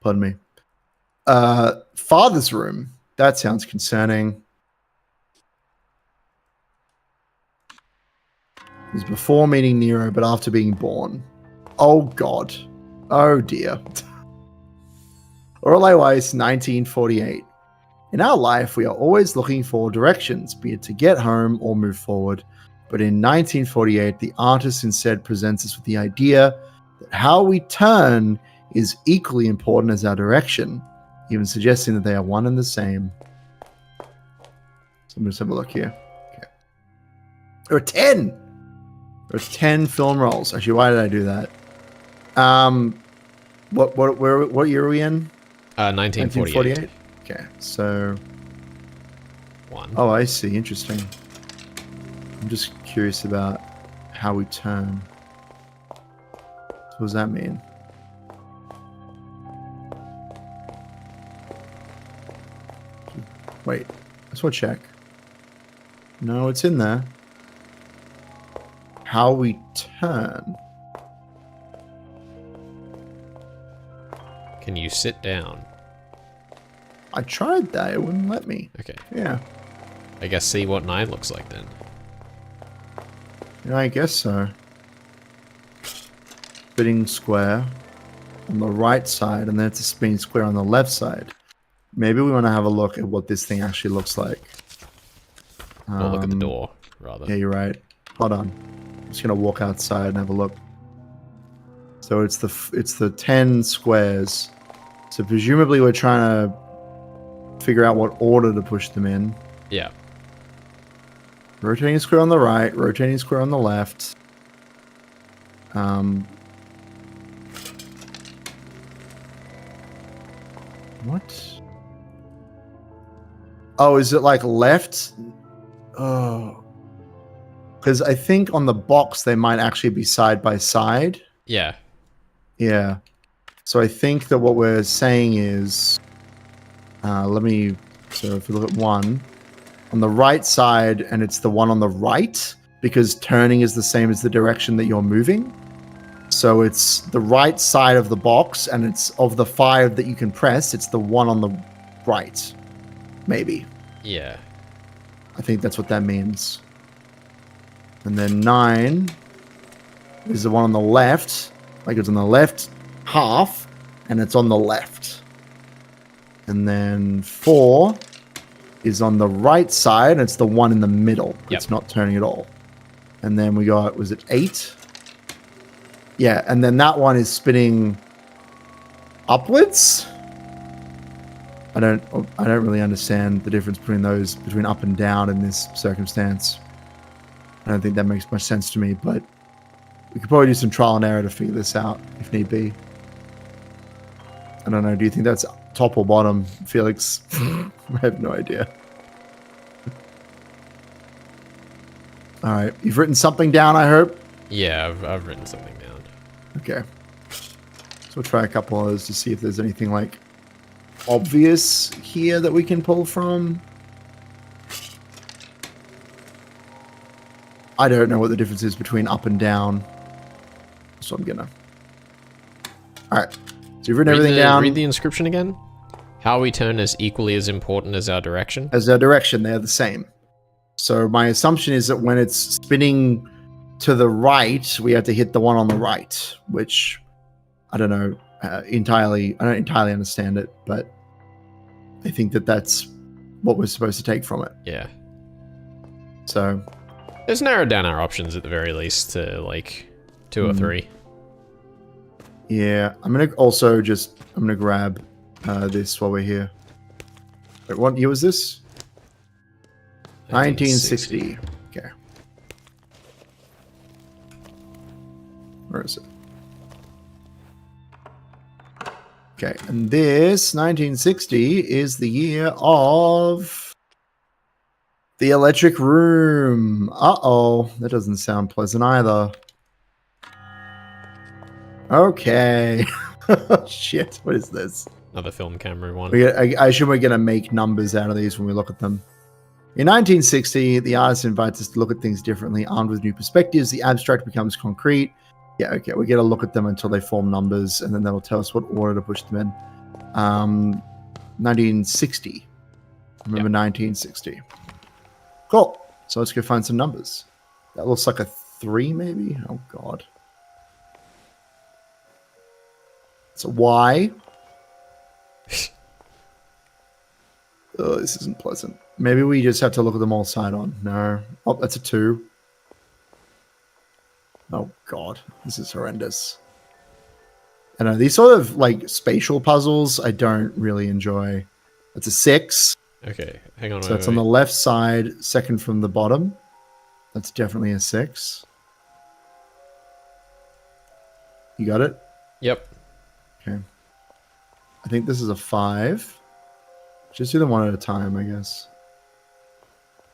A: Pardon me. Father's room. That sounds concerning. It was before meeting Nero, but after being born. Oh, God. Oh, dear. Lorelei Weiss, 1948. In our life, we are always looking for directions, be it to get home or move forward. But in 1948, the artist instead presents us with the idea that how we turn is equally important as our direction, even suggesting that they are one and the same. So I'm going to have a look here. Okay. There are 10! There are 10 film rolls. Actually, why did I do that? What year are we in?
B: 1948.
A: Okay, so...
B: 1.
A: Oh, I see. Interesting. I'm just curious about how we turn. What does that mean? Wait, let's go check. No, it's in there. How we turn.
B: Can you sit down?
A: I tried that. It wouldn't let me.
B: Okay.
A: Yeah.
B: I guess see what 9 looks like then.
A: Yeah, I guess so. Spinning square on the right side, and then it's a spinning square on the left side. Maybe we want to have a look at what this thing actually looks like.
B: Or look at the door, rather.
A: Yeah, you're right. Hold on. I'm just gonna walk outside and have a look. So it's the 10 squares. So presumably we're trying to figure out what order to push them in.
B: Yeah.
A: Rotating square on the right, rotating square on the left. What? Oh, is it like left? Oh. Because I think on the box they might actually be side by side.
B: Yeah.
A: Yeah. So I think that what we're saying is, so if we look at 1, on the right side, and it's the one on the right, because turning is the same as the direction that you're moving. So it's the right side of the box, and it's of the 5 that you can press, it's the one on the right. Maybe.
B: Yeah.
A: I think that's what that means. And then 9 is the one on the left. Like it's on the left half, and it's on the left. And then 4 is on the right side, and it's the one in the middle. Yep. It's not turning at all. And then we got, was it 8? Yeah, and then that one is spinning upwards. I don't really understand the difference between those, between up and down in this circumstance. I don't think that makes much sense to me, but we could probably do some trial and error to figure this out if need be. I don't know. Do you think that's top or bottom, Felix? I have no idea. All right. You've written something down, I hope?
B: Yeah, I've written something down.
A: Okay. So we'll try a couple of those to see if there's anything like obvious here that we can pull from. I don't know what the difference is between up and down. So I'm gonna. All right. So you've written everything down.
B: Read the inscription again. How we turn is equally as important as our direction.
A: As our direction, they're the same. So my assumption is that when it's spinning to the right, we have to hit the one on the right, which I don't know entirely. I don't entirely understand it, but I think that that's what we're supposed to take from it.
B: Yeah.
A: So
B: let's narrow down our options at the very least to like 2 or 3.
A: Yeah, I'm gonna grab this while we're here. Wait, what year was this? 1960. Okay. Where is it? Okay, and this 1960 is the year of the electric room. Uh-oh, that doesn't sound pleasant either. Okay. Shit, what is this?
B: Another film camera one.
A: I assume we're going to make numbers out of these when we look at them. In 1960, the artist invites us to look at things differently. Armed with new perspectives, the abstract becomes concrete. Yeah, okay, we get to look at them until they form numbers, and then that'll tell us what order to push them in. 1960. Remember 1960. Cool. So let's go find some numbers. That looks like a 3, maybe? Oh, God. It's a Y. Oh, this isn't pleasant. Maybe we just have to look at them all side on. No. Oh, that's a 2. Oh, God. This is horrendous. I know. These sort of, like, spatial puzzles I don't really enjoy. It's a 6.
B: Okay, hang on.
A: So it's on the left side, second from the bottom. That's definitely a 6. You got it?
B: Yep.
A: Okay. I think this is a 5. Just do them one at a time, I guess.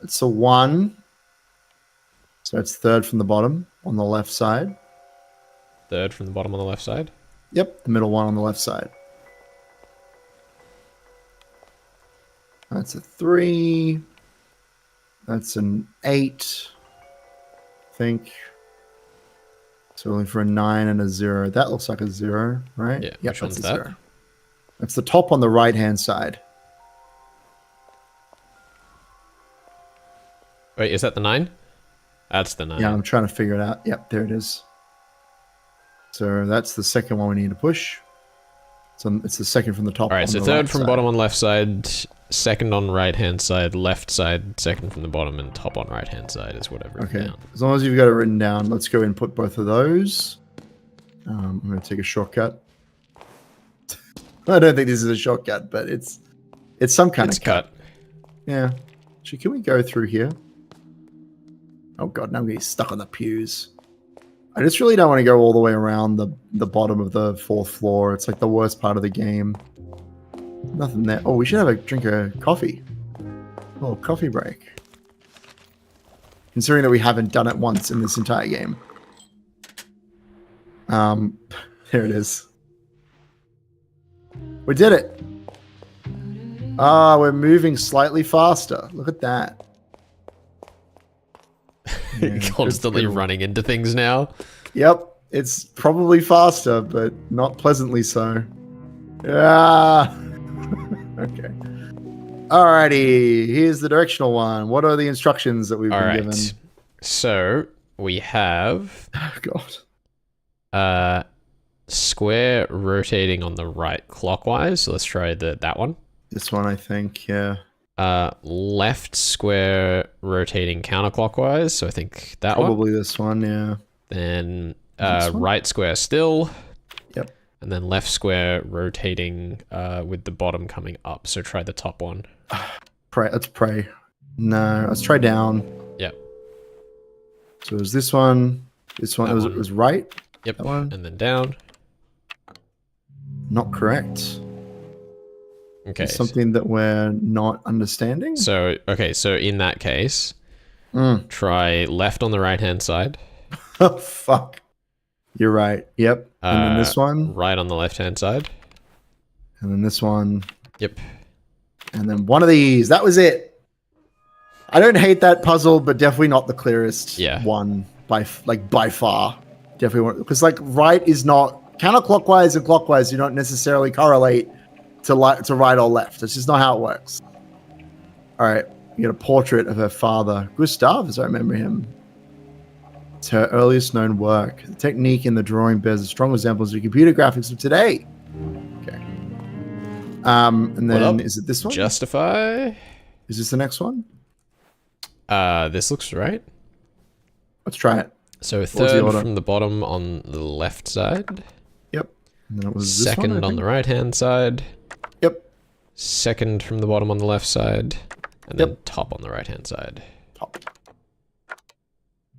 A: It's a 1. So it's third from the bottom on the left side.
B: Third from the bottom on the left side?
A: Yep, the middle one on the left side. That's a 3. That's an 8. I think. So looking for a 9 and a 0. That looks like a 0, right?
B: Yeah,
A: yep,
B: which one's
A: that's a
B: that?
A: 0. That's the top on the right-hand side.
B: Wait, is that the 9? That's the 9.
A: Yeah, I'm trying to figure it out. Yep, there it is. So that's the second one we need to push. So it's the second from the top.
B: All right, so
A: the
B: third
A: right
B: from
A: side.
B: bottom on left side, second on right-hand side, left side, second from the bottom, and top on right-hand side is whatever.
A: Okay, as long as you've got it written down, let's go input both of those. I'm going to take a shortcut. I don't think this is a shortcut, but it's some kind of cut. Yeah. Actually, can we go through here? Oh god, now I'm getting stuck on the pews. I just really don't want to go all the way around the bottom of the 4th floor. It's like the worst part of the game. Nothing there. Oh, we should have a drink of coffee. Oh, coffee break. Considering that we haven't done it once in this entire game. There it is. We did it. Ah, we're moving slightly faster. Look at that. Yeah,
B: Constantly running into things now.
A: Yep, it's probably faster, but not pleasantly so. Yeah. Okay. Alrighty, here's the directional one. What are the instructions that we've been given?
B: So we have
A: oh, God.
B: Square rotating on the right clockwise. So let's try that one.
A: This one, I think, yeah.
B: Left square rotating counterclockwise. So I think that
A: Probably this one, yeah.
B: Then right square still.
A: Yep.
B: And then left square rotating with the bottom coming up. So try the top one.
A: Pray. Let's pray. No, let's try down.
B: Yep.
A: So it was this one. This one, it was right.
B: Yep.
A: That one.
B: And then down.
A: Not correct.
B: Okay.
A: Something that we're not understanding.
B: So, okay. So in that case, try left on the right-hand side.
A: Oh, fuck. You're right. Yep. And then this one.
B: Right on the left-hand side.
A: And then this one.
B: Yep.
A: And then one of these. That was it. I don't hate that puzzle, but definitely not the clearest one by far. Definitely because like right is not counterclockwise and clockwise. You don't necessarily correlate to right or left. That's just not how it works. All right, you get a portrait of her father, Gustav, as I remember him. It's her earliest known work. The technique in the drawing bears a strong resemblance to computer graphics of today. Okay. And then is it this one?
B: Justify.
A: Is this the next one?
B: This looks right.
A: Let's try it.
B: So third from the bottom on the left side.
A: Yep. And then it was
B: second
A: this one,
B: on the right hand side.
A: Yep.
B: Second from the bottom on the left side. And then top on the right hand side.
A: Top.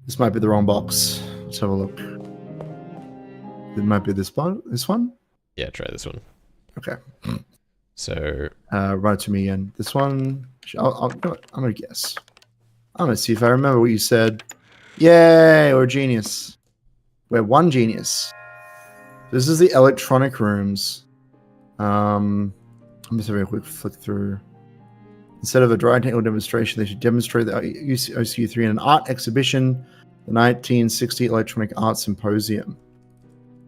A: This might be the wrong box. Let's have a look. It might be this one. This one?
B: Yeah, try this one.
A: Okay.
B: So
A: write it to me again. This one. I'm gonna guess. I'm gonna see if I remember what you said. Yay! We're a genius. We're one genius. This is the electronic rooms. I'm just having a quick flick through. Instead of a drawing technical demonstration, they should demonstrate the OCU3 in an art exhibition, the 1960 Electronic Arts Symposium.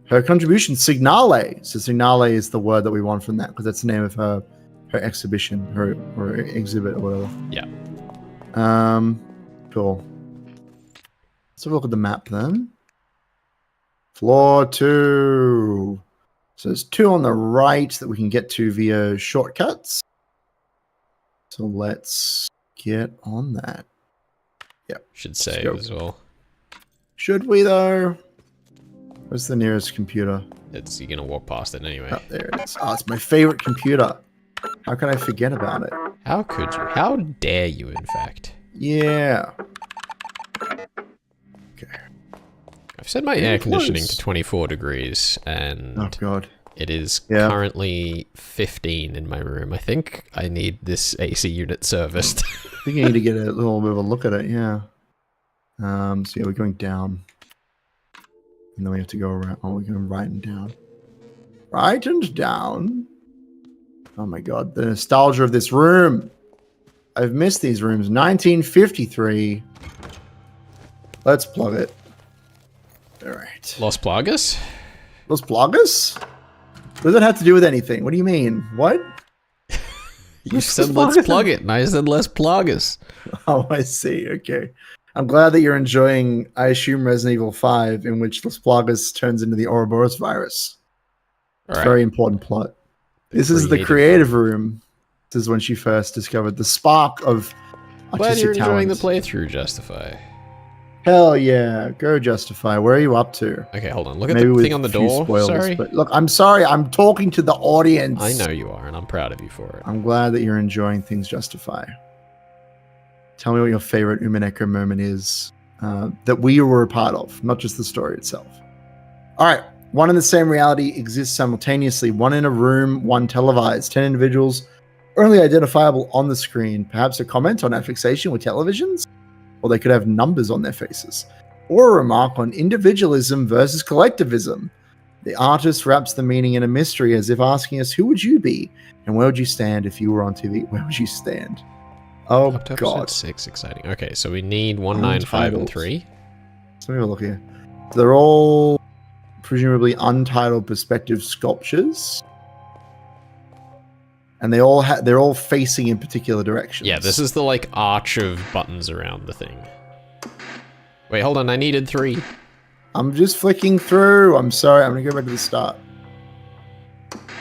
A: Her contribution, Signale. So Signale is the word that we want from that because that's the name of her exhibition, her exhibit or whatever.
B: Yeah.
A: Cool. Let's have a look at the map then. Floor 2. So there's 2 on the right that we can get to via shortcuts. So let's get on that. Yeah.
B: Should save as well.
A: Should we though? Where's the nearest computer?
B: You're gonna walk past it anyway.
A: Oh, there it is. Oh, it's my favorite computer. How can I forget about it?
B: How could you? How dare you, in fact?
A: Yeah. Okay.
B: I've set my air conditioning to 24 degrees, and
A: oh god,
B: it is currently 15 in my room. I think I need this AC unit serviced.
A: I think you need to get a little bit of a look at it. Yeah. So yeah, we're going down, and then we have to go around. Oh, we're going right and down. Right and down. Oh my god, the nostalgia of this room. I've missed these rooms. 1953. Let's plug it. All right.
B: Los Plagas?
A: Los Plagas? What does that have to do with anything? What do you mean? What?
B: You said let's plug it, and I said let's Plagas.
A: Oh, I see. Okay. I'm glad that you're enjoying, I assume, Resident Evil 5, in which Las Plagas turns into the Ouroboros virus. It's a very important plot. This is the creative room. This is when she first discovered the spark of artistic talent.
B: Glad you're enjoying the playthrough, Justify.
A: Hell yeah. Go, Justify. Where are you up to?
B: Okay, hold on. Look at the thing on the door.
A: Spoilers,
B: sorry.
A: But look, I'm sorry. I'm talking to the audience.
B: I know you are, and I'm proud of you for it.
A: I'm glad that you're enjoying things, Justify. Tell me what your favorite Umineko moment is that we were a part of, not just the story itself. All right. One and the same reality exists simultaneously. One in a room, one televised. 10 individuals, only identifiable on the screen. Perhaps a comment on our fixation with televisions? Or they could have numbers on their faces. Or a remark on individualism versus collectivism. The artist wraps the meaning in a mystery as if asking us, who would you be? And where would you stand if you were on TV? Where would you stand? Oh,
B: up to
A: God.
B: 6, exciting. Okay, so we need 1, 9, 5, and 3.
A: Let's have a look here. So they're all presumably untitled perspective sculptures. And they're all facing in particular directions.
B: Yeah, this is the like arch of buttons around the thing. Wait, hold on, I needed 3.
A: I'm just flicking through. I'm sorry, I'm gonna go back to the start.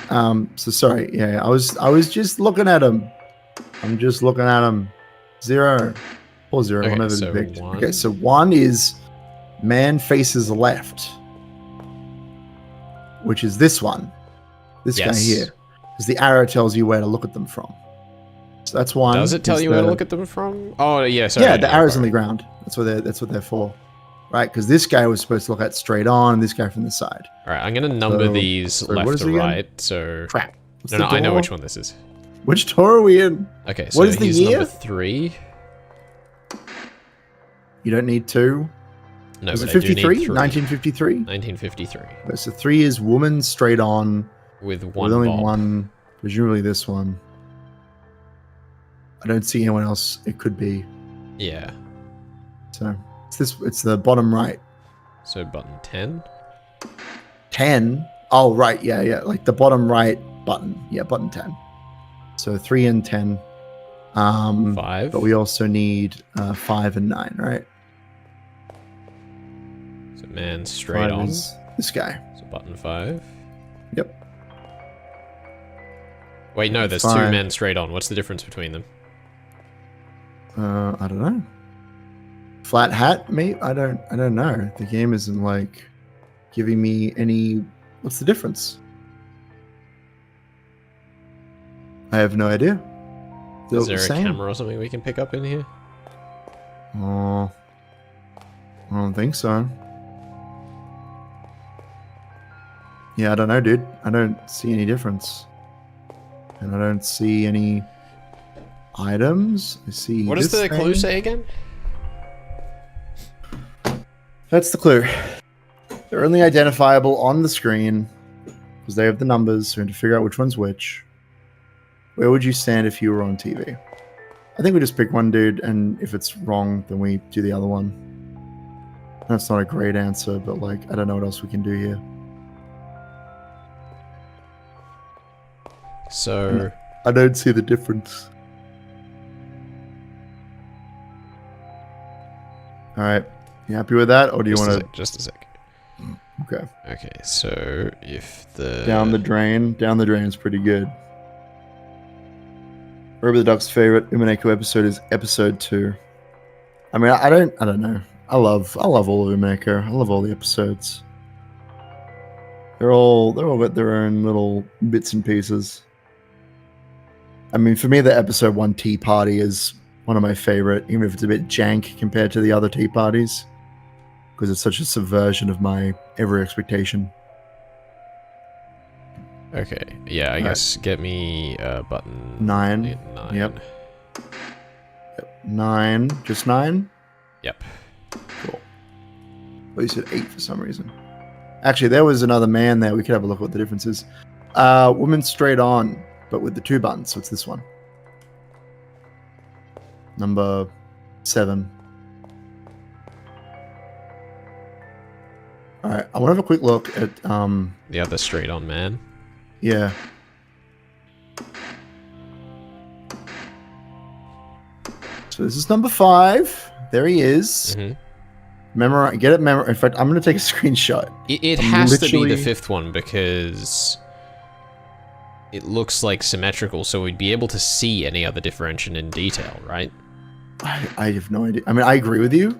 A: So sorry, yeah, I was just looking at them. I'm just looking at them. 0 or 0,
B: okay,
A: whatever
B: so
A: the big.
B: 1.
A: Okay, so 1 is man faces left, which is this one. This guy here. Because the arrow tells you where to look at them from. So that's 1.
B: Does it tell you where to look at them from? Oh, yeah, sorry.
A: Yeah, the arrow's on the ground. That's what they're for. Right? Because this guy was supposed to look at straight on, and this guy from the side.
B: Alright, I'm going to number these left to right, so...
A: Crap.
B: No, I know which one this is.
A: Which door are we in?
B: Okay, so
A: what is the year?
B: Number 3.
A: You don't need 2.
B: No,
A: was
B: but
A: it 53? 1953?
B: 1953.
A: Okay, so 3 is woman straight on.
B: With one
A: only
B: bob.
A: one, presumably this one. I don't see anyone else it could be.
B: Yeah.
A: So it's the bottom right.
B: So button 10?
A: 10? Oh, right. Yeah. Like the bottom right button. Yeah, button 10. So 3 and 10.
B: 5?
A: But we also need 5 and 9, right?
B: So man straight
A: 5
B: on.
A: is this guy.
B: So button 5.
A: Yep.
B: Wait, no, there's 2 men straight on. What's the difference between them?
A: I don't know. Flat hat, mate? I don't know. The game isn't like giving me any. What's the difference? I have no idea.
B: Is there a camera or something we can pick up in here?
A: Oh, I don't think so. Yeah, I don't know, dude. I don't see any difference. And I don't see any items. I see.
B: What does the clue say again?
A: That's the clue. They're only identifiable on the screen because they have the numbers, so we have to figure out which one's which. Where would you stand if you were on TV? I think we just pick one dude, and if it's wrong, then we do the other one. That's not a great answer, but like, I don't know what else we can do here.
B: So
A: I don't see the difference. All right, you happy with that, or do you want to?
B: Just a sec.
A: Okay.
B: Okay, so if the
A: down the drain is pretty good. Rubber the Duck's favorite Umineko episode is episode 2. I mean, I don't know. I love all of Umineko. I love all the episodes. They're all got their own little bits and pieces. I mean, for me, the episode 1 tea party is one of my favorite, even if it's a bit jank compared to the other tea parties, because it's such a subversion of my every expectation.
B: Okay, yeah, I guess get me button
A: 9.
B: 9.
A: Yep. 9. Just 9?
B: Yep.
A: Cool. Well, you said 8 for some reason. Actually, there was another man there. We could have a look at what the difference is. Woman straight on, but with the 2 buttons, so it's this one. Number 7. Alright, I want to have a quick look at...
B: the other straight on man.
A: Yeah. So this is number 5. There he is.
B: Mm-hmm.
A: Get it. In fact, I'm going to take a screenshot.
B: It has to be the 5th one because it looks like symmetrical, so we'd be able to see any other differentiation in detail, right?
A: I have no idea. I mean, I agree with you.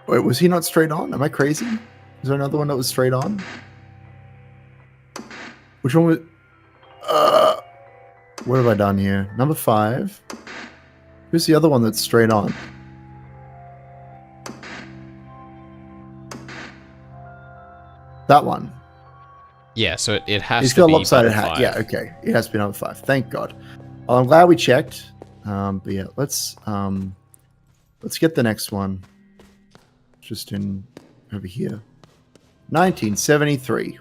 A: Wait, was he not straight on? Am I crazy? Is there another one that was straight on? Which one was... what have I done here? Number 5. Who's the other one that's straight on? That one.
B: Yeah, so it has
A: He's
B: to
A: got
B: be
A: a lopsided
B: button
A: hat.
B: 5.
A: Yeah, okay. It has to be number 5. Thank God. Well, I'm glad we checked. But yeah, let's get the next one. Just in over here. 1973.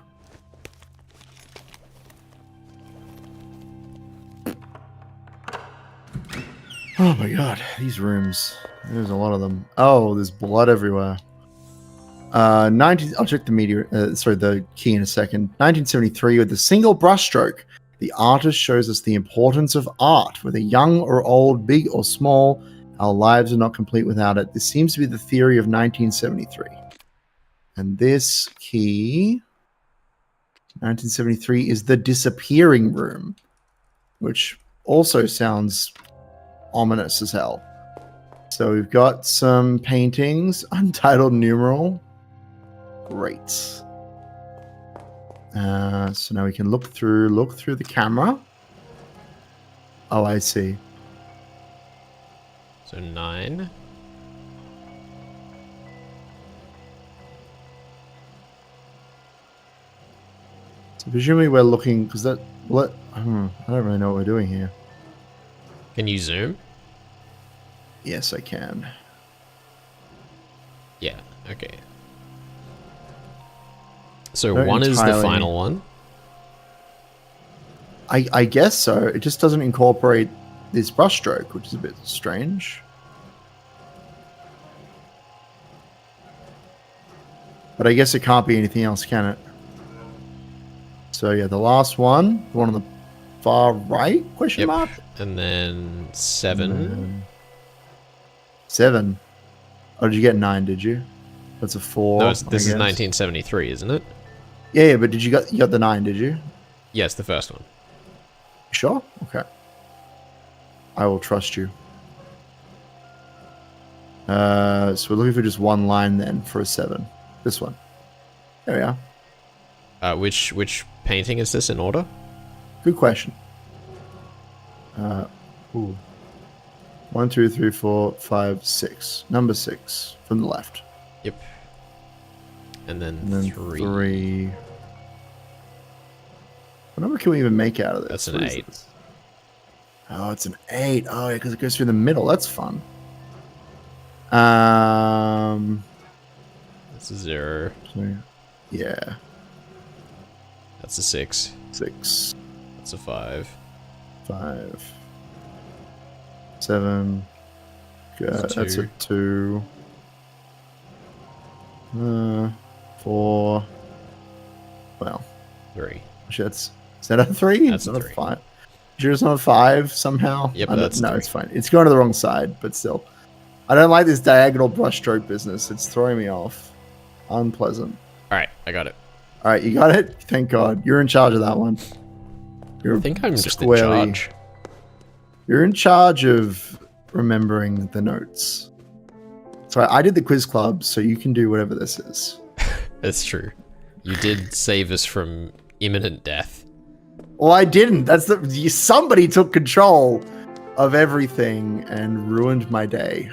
A: Oh my God, these rooms. There's a lot of them. Oh, there's blood everywhere. I'll check the the key in a second. 1973, with a single brushstroke, the artist shows us the importance of art. Whether young or old, big or small, our lives are not complete without it. This seems to be the theory of 1973. And this key, 1973, is the disappearing room, which also sounds ominous as hell. So we've got some paintings, untitled numeral. Great. So now we can look through the camera. Oh, I see.
B: So 9.
A: So presumably we're looking, because that... What? I don't really know what we're doing here.
B: Can you zoom?
A: Yes, I can.
B: Yeah, okay. So
A: Not
B: 1 is the
A: entirely.
B: final one.
A: I guess so. It just doesn't incorporate this brushstroke, which is a bit strange. But I guess it can't be anything else, can it? So yeah, the last one, the one on the far right, question mark?
B: And then 7.
A: 7. Oh, did you get 9, did you? That's a 4.
B: No, this is 1973, isn't it?
A: Yeah, but you got the 9, did you?
B: Yes, the first one.
A: Sure? Okay. I will trust you. So we're looking for just one line then for a 7. This one. There we are.
B: Which painting is this in order?
A: Good question. 1, 2, 3, 4, 5, 6. Number 6 from the left.
B: Yep. And then
A: 3. What number can we even make out of this?
B: That's an 8.
A: Oh, it's an 8. Oh, yeah, because it goes through the middle. That's fun.
B: That's a 0.
A: Yeah.
B: That's a 6.
A: 6.
B: That's a 5.
A: 5. 7. That's a 2. 4. Well.
B: 3.
A: Is that a 3?
B: That's
A: not
B: a 3.
A: A 5. Sure it's not a 5 somehow?
B: Yep, that's
A: no,
B: 3.
A: It's fine. It's going to the wrong side, but still. I don't like this diagonal brushstroke business. It's throwing me off. Unpleasant.
B: Alright, I got it.
A: Alright, you got it? Thank God. You're in charge of that one.
B: I think I'm just in charge.
A: You're in charge of remembering the notes. So I did the quiz club, so you can do whatever this is.
B: That's true. You did save us from imminent death.
A: Well, I didn't. Somebody took control of everything and ruined my day.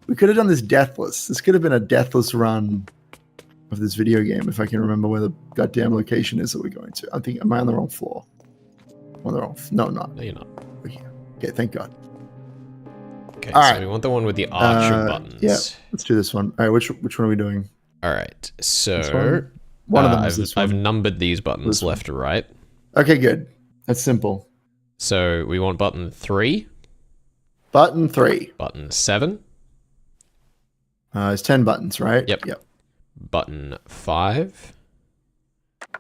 A: We could have done this deathless. This could have been a deathless run of this video game if I can remember where the goddamn location is that we're going to. Am I on the wrong floor? On the wrong? No, I'm not.
B: No, you're not.
A: We're here. Okay, thank God.
B: Okay,
A: all
B: so
A: right.
B: we want the one with the arch of buttons.
A: Yeah, let's do this one. All right, which one are we doing?
B: All right, so
A: one of them is this one.
B: I've numbered these buttons left to right.
A: Okay, good. That's simple.
B: So we want button 3.
A: Button 3.
B: Button 7.
A: It's 10 buttons, right?
B: Yep. Button 5.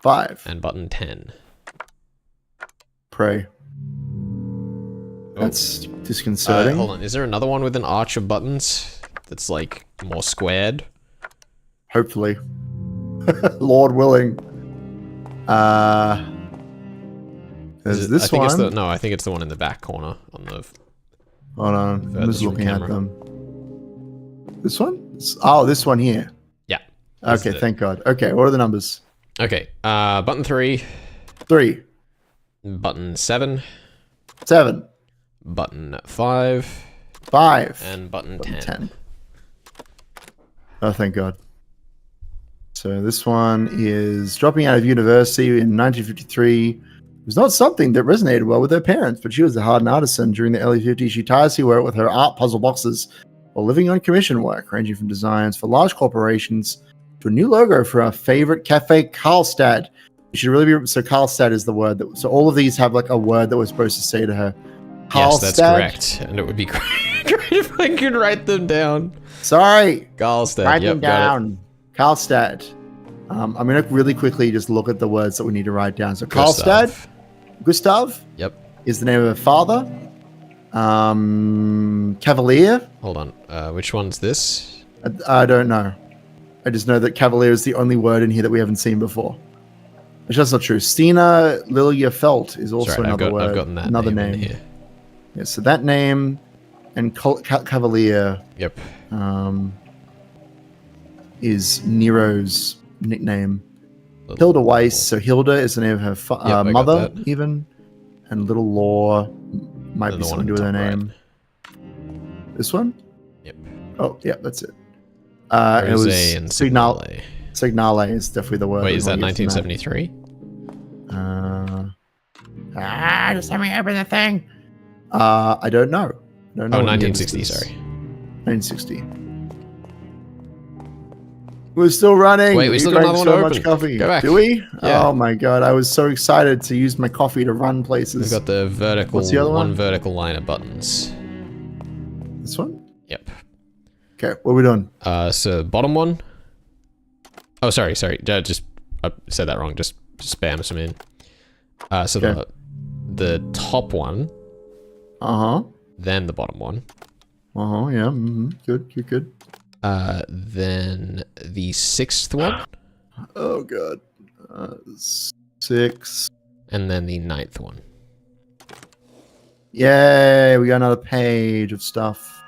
A: 5.
B: And button 10.
A: Pray. That's disconcerting.
B: Hold on, is there another one with an arch of buttons that's like more squared?
A: Hopefully. Lord willing. There's this one.
B: I think it's the one in the back corner on the.
A: Hold on, I'm just looking at them. This one? Oh, this one here.
B: Yeah.
A: Okay, thank God. Okay, what are the numbers?
B: Okay, button 3.
A: 3.
B: Button 7.
A: 7.
B: Button 5.
A: 5.
B: And button 10.
A: Oh, thank God. So this one is dropping out of university in 1953. It was not something that resonated well with her parents, but she was a hardened artisan. During the early 50s, she tirelessly worked with her art puzzle boxes while living on commission work, ranging from designs for large corporations to a new logo for our favorite cafe, Karlstad. It should really be, so Karlstad is the word that, so all of these have like a word that we're supposed to say to her.
B: Yes, that's correct. And it would be great if I could write them down.
A: Sorry.
B: Karlstad.
A: Write them down. Karlstad. I'm going to really quickly just look at the words that we need to write down. So Karlstad. Gustav.
B: Yep.
A: Is the name of her father. Cavalier.
B: Hold on. Which one's this?
A: I don't know. I just know that Cavalier is the only word in here that we haven't seen before. Which that's not true. Stina Liliefeld is also another word.
B: I've gotten that
A: another
B: name.
A: name.
B: Here.
A: Yeah, so that name and Cavalier.
B: Yep.
A: Is Nero's nickname. Hilda Weiss. So Hilda is the name of her mother, even. And Little Law might be something to do with her name. Right. This one?
B: Yep.
A: Oh, yeah, that's it. It was
B: Signale.
A: Signale is definitely the word.
B: Wait, is that 1973?
A: Just let me open the thing. I don't know.
B: Oh, 1960, sorry.
A: 1960. We're still running.
B: Wait, we still got another one
A: so
B: open.
A: much coffee.
B: Go back.
A: Do we?
B: Yeah.
A: Oh my god, I was so excited to use my coffee to run
B: We've
A: places.
B: got the vertical,
A: What's the other
B: one
A: one?
B: vertical line of buttons.
A: This one?
B: Yep.
A: Okay, what are we doing?
B: So bottom one. Oh, sorry. Just I said that wrong. Just spam some in. So
A: Okay.
B: the top one. Then the bottom one.
A: Yeah. Good.
B: Then the 6th one.
A: Oh god. 6.
B: And then the 9th one.
A: Yay, we got another page of stuff.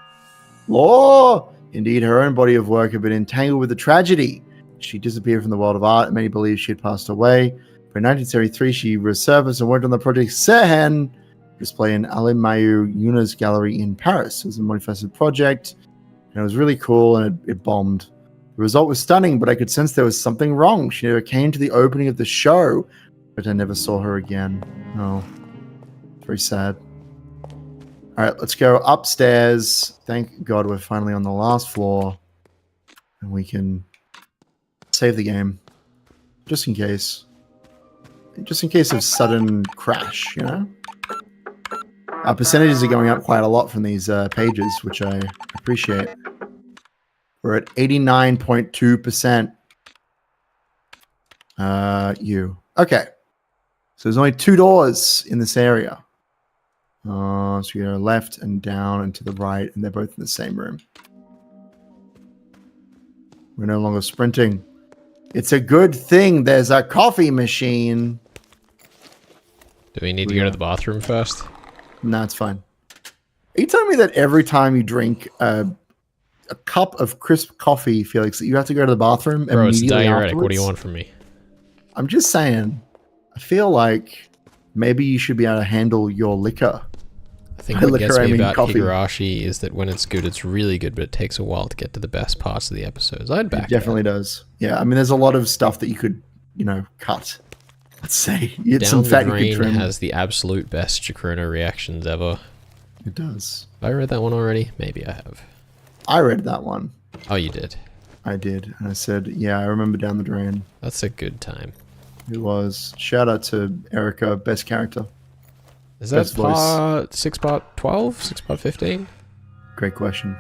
A: Law! Indeed, her own body of work had been entangled with the tragedy. She disappeared from the world of art, and many believe she had passed away. But in 1973, she resurfaced and worked on the project Sehen, display in Alain Mayu Yuna's gallery in Paris. It was a multifaceted project, and it was really cool, and it bombed. The result was stunning, but I could sense there was something wrong. She never came to the opening of the show, but I never saw her again. Oh, very sad. All right, let's go upstairs. Thank God we're finally on the last floor, and we can save the game, just in case. Just in case of sudden crash, you know? Our percentages are going up quite a lot from these pages, which I appreciate. We're at 89.2%. Okay. So there's only 2 doors in this area. So we go left and down and to the right, and they're both in the same room. We're no longer sprinting. It's a good thing there's a coffee machine.
B: Do we need to go to the bathroom first?
A: No, it's fine. Are you telling me that every time you drink a cup of crisp coffee, Felix, that you have to go to the bathroom
B: Bro, it's
A: immediately
B: diuretic.
A: afterwards?
B: What do you want from me?
A: I'm just saying. I feel like maybe you should be able to handle your liquor.
B: I think what gets me about
A: coffee.
B: Higurashi is that when it's good, it's really good, but it takes a while to get to the best parts of the episodes. I'd back
A: It definitely does. Yeah, I mean, there's a lot of stuff that you could, cut. Let's say it's some
B: Down
A: fat
B: the
A: you could
B: Drain
A: trim.
B: has the absolute best Chikrono reactions ever.
A: It does.
B: Have I read that one already? Maybe I have.
A: I read that one.
B: Oh, you did?
A: I did. And I said, yeah, I remember Down the Drain.
B: That's a good time.
A: It was. Shout out to Erica, best character.
B: Is that part 6 part 12? 6 part 15?
A: Great question.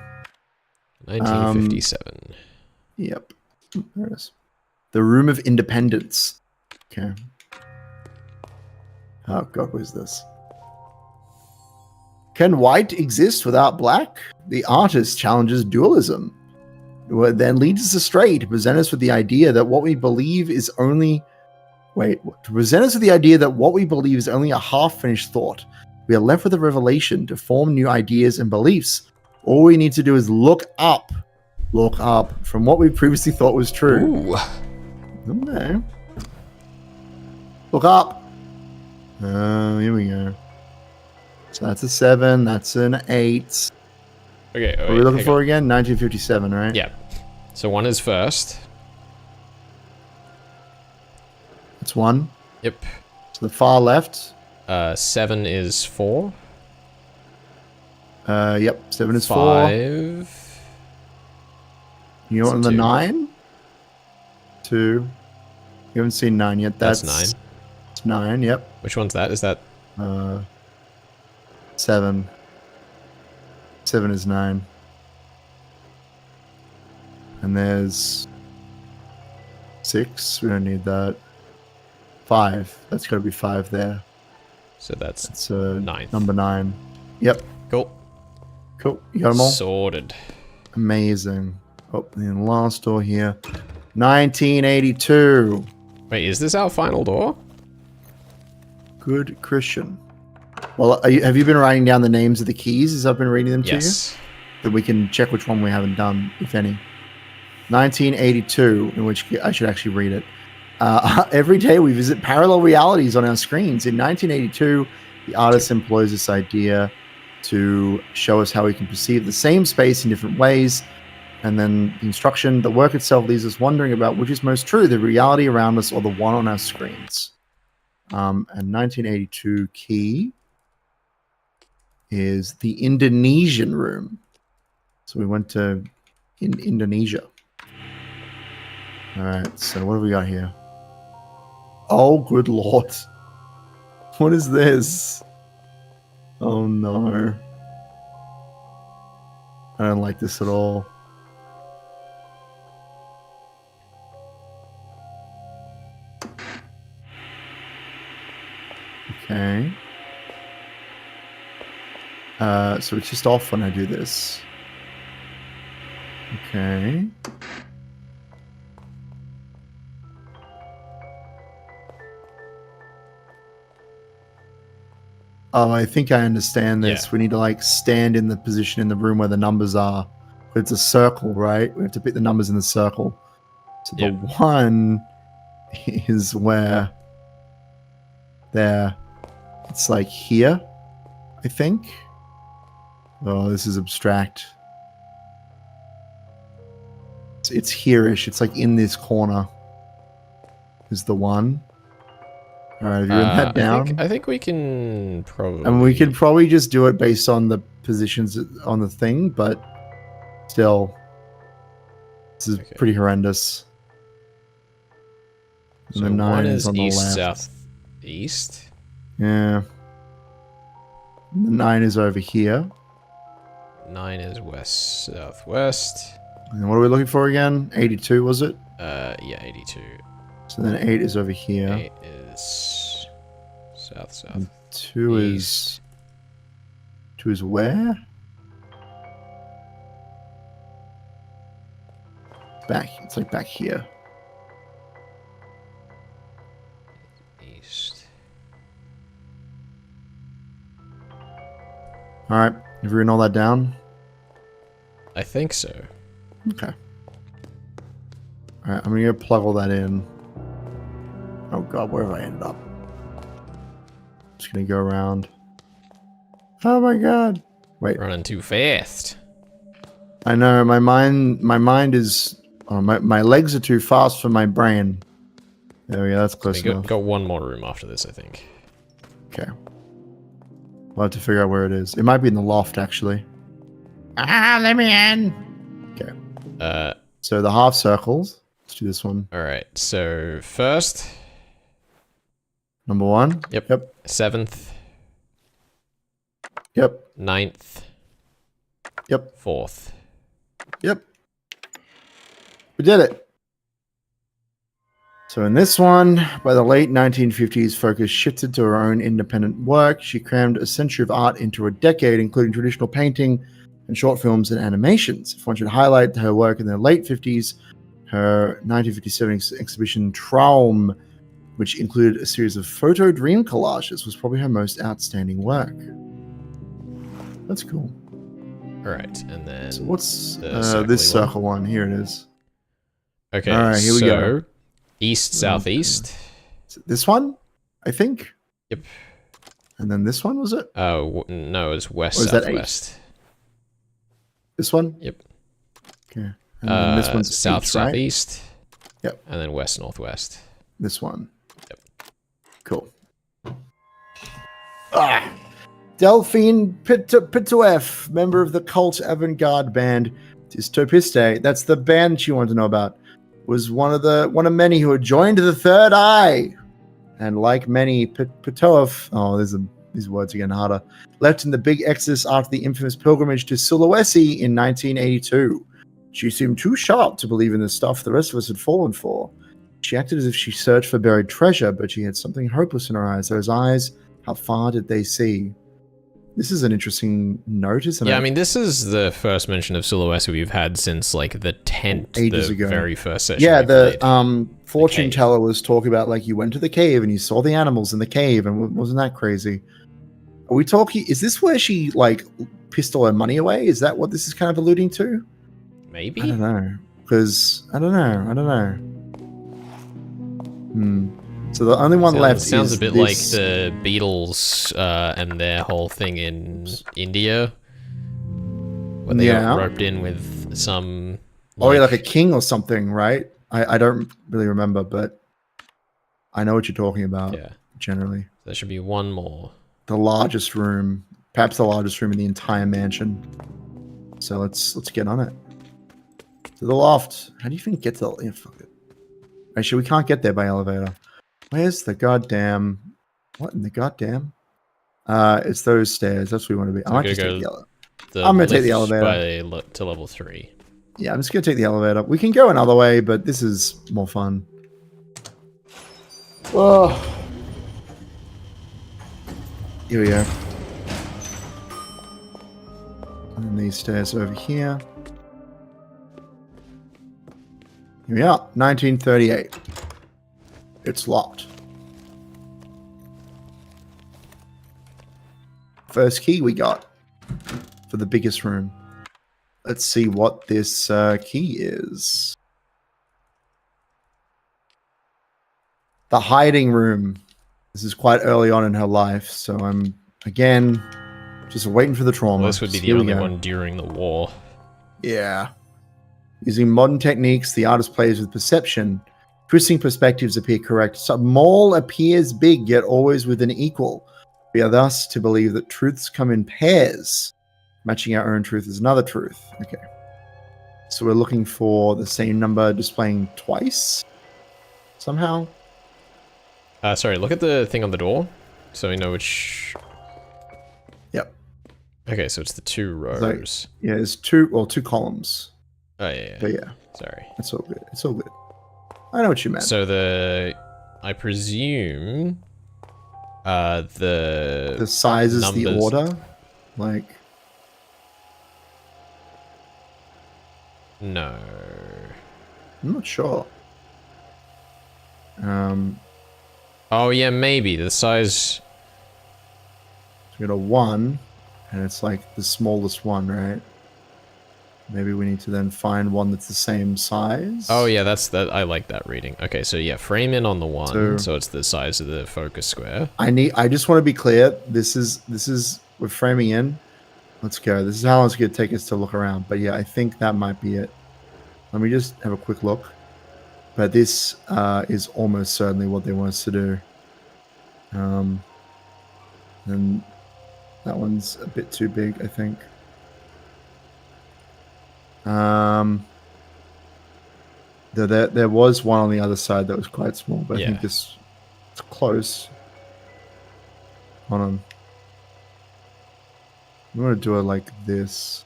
B: 1957.
A: Yep. There it is. The Room of Independence. Okay. Oh god, what is this? Can white exist without black? The artist challenges dualism. What then leads us astray to present us with the idea that what we believe is only to present us with the idea that what we believe is only a half-finished thought. We are left with a revelation to form new ideas and beliefs. All we need to do is look up from what we previously thought was true.
B: Ooh.
A: Okay. Look up. Here we go. So that's a 7. That's an 8.
B: Okay.
A: What are we looking for again? 1957, right?
B: Yeah. So 1 is first.
A: That's 1.
B: Yep.
A: To the far left.
B: 7 is 4.
A: Yep. 7 is 4.
B: 5.
A: You want the
B: 2.
A: 9? 2. You haven't seen 9 yet.
B: That's 9.
A: It's 9, yep.
B: Which one's that? Is that...
A: 7. 7 is 9. And there's 6. We don't need that. 5. That's got to be 5 there.
B: So that's
A: It's
B: 9th.
A: number 9. Yep.
B: Cool.
A: Cool. You got them all?
B: Sorted.
A: Amazing. Oh, and last door here. 1982.
B: Wait, is this our final door?
A: Good Christian. Well, have you been writing down the names of the keys as I've been reading them to you?
B: Yes.
A: That we can check which one we haven't done, if any. 1982, in which I should actually read it. Every day we visit parallel realities on our screens. In 1982, the artist employs this idea to show us how we can perceive the same space in different ways. And then the instruction, the work itself leaves us wondering about which is most true, the reality around us or the one on our screens. And 1982 key is the Indonesian room. So we went to Indonesia. Alright, so what have we got here? Oh, good lord. What is this? Oh no. I don't like this at all. Okay. So it's just off when I do this. Okay. Oh, I think I understand this.
B: Yeah.
A: We need to like stand in the position in the room where the numbers are. But it's a circle, right? We have to pick the numbers in the circle. So the 1 is where there. It's like here, I think. Oh, this is abstract. It's here-ish. It's like in this corner. Is the 1. All right, have you written that down?
B: I think we can probably...
A: And we could probably just do it based on the positions on the thing, but still, this is pretty horrendous.
B: So
A: the 9
B: is
A: on the
B: east,
A: left.
B: south, east?
A: Yeah. The 9 is over here.
B: 9 is west, southwest.
A: And what are we looking for again? 82, was it?
B: Yeah, 82.
A: So then 8 is over here.
B: 8 is south.
A: And 2
B: east.
A: is... 2 is where? Back. It's like back here.
B: East.
A: Alright. Have you written all that down?
B: I think so.
A: Okay. Alright, I'm gonna go plug all that in. Oh god, where have I ended up? Just gonna go around. Oh my god. Wait.
B: Running too fast.
A: I know, my mind is... Oh, my legs are too fast for my brain. There we go, that's close enough.
B: Got one more room after this, I think.
A: Okay. We'll have to figure out where it is. It might be in the loft, actually. Ah, let me in! Okay. So the half circles. Let's do this one.
B: Alright, so first...
A: Number 1.
B: Yep. 7th.
A: Yep.
B: 9th.
A: Yep.
B: 4th.
A: Yep. We did it. So in this one, by the late 1950s, focus shifted to her own independent work. She crammed a century of art into a decade, including traditional painting and short films and animations. If one should highlight her work in the late 50s, her 1957 exhibition Traum, which included a series of photo dream collages, was probably her most outstanding work. That's cool.
B: Alright, and then...
A: So what's this circle one? Here it is.
B: Okay,
A: all right, here we go.
B: East, southeast.
A: This one, I think.
B: Yep.
A: And then this one, was it?
B: Oh, no, it's west,
A: southwest. This one?
B: Yep.
A: Okay. And then this one's
B: south,
A: east, right?
B: southeast.
A: Yep.
B: And then west, northwest.
A: This one.
B: Yep.
A: Cool. Ah! Delphine Pitoef, member of the cult avant-garde band Dystopiste. That's the band you want to know about. Was one of many who had joined the Third Eye, and like many, Pitoef, these words are getting harder, left in the big exodus after the infamous pilgrimage to Sulawesi in 1982. She seemed too sharp to believe in the stuff the rest of us had fallen for. She acted as if she searched for buried treasure, but she had something hopeless in her eyes. Those eyes, how far did they see? This is an interesting note, isn't it?
B: Yeah, I mean, this is the first mention of Sulawesi we've had since, like, the 10th,
A: ages
B: the
A: ago.
B: very first session.
A: Yeah, the fortune teller was talking about, like, you went to the cave and you saw the animals in the cave, and wasn't that crazy? Are we talking... Is this where she, like, pissed all her money away? Is that what this is kind of alluding to?
B: Maybe?
A: I don't know. Because... I don't know. So the only one left
B: sounds
A: is
B: a bit
A: this.
B: like the Beatles and their whole thing in India, when they got roped in with some.
A: Like a king or something, right? I don't really remember, but I know what you're talking about.
B: Yeah. Generally, there should be one more.
A: The largest room, perhaps the largest room in the entire mansion. So let's get on it. To the loft. How do you even get to the? Yeah, fuck it. Actually, we can't get there by elevator. Where's the goddamn... What in the goddamn? It's those stairs. That's where we want to be.
B: So
A: I might just take the elevator.
B: The
A: I'm going to take the
B: lift
A: elevator.
B: to level 3.
A: Yeah, I'm just going to take the elevator. We can go another way, but this is more fun. Oh. Here we go. And then these stairs over here. Here we are. 1938. It's locked. First key we got for the biggest room. Let's see what this key is. The hiding room. This is quite early on in her life, so I'm, again, just waiting for the trauma.
B: Well, this would be the only one during the war. Yeah.
A: Using modern techniques, the artist plays with perception. Twisting perspectives appear correct. Small appears big, yet always with an equal. We are thus to believe that truths come in pairs. Matching our own truth is another truth. Okay. So we're looking for the same number displaying twice? Somehow?
B: Sorry, look at the thing on the door, so we know which...
A: Yep.
B: Okay, so it's the 2 rows.
A: Yeah, it's two columns.
B: Oh, yeah.
A: But yeah.
B: Sorry.
A: It's all good. It's all good. I know what you meant.
B: So I presume, the
A: size is
B: numbers...
A: the order? Like...
B: No.
A: I'm not sure.
B: Oh yeah, maybe the size.
A: We got a 1, and it's like the smallest one, right? Maybe we need to then find one that's the same size.
B: Oh yeah, that's that. I like that reading. Okay, so yeah, frame in on the 1, so it's the size of the focus square.
A: I just want to be clear. This is we're framing in. Let's go. This is how long it's going to take us to look around. But yeah, I think that might be it. Let me just have a quick look. But this is almost certainly what they want us to do. And that one's a bit too big, I think. There was one on the other side that was quite small, but I think it's close. Hold on. I'm going to do it like this.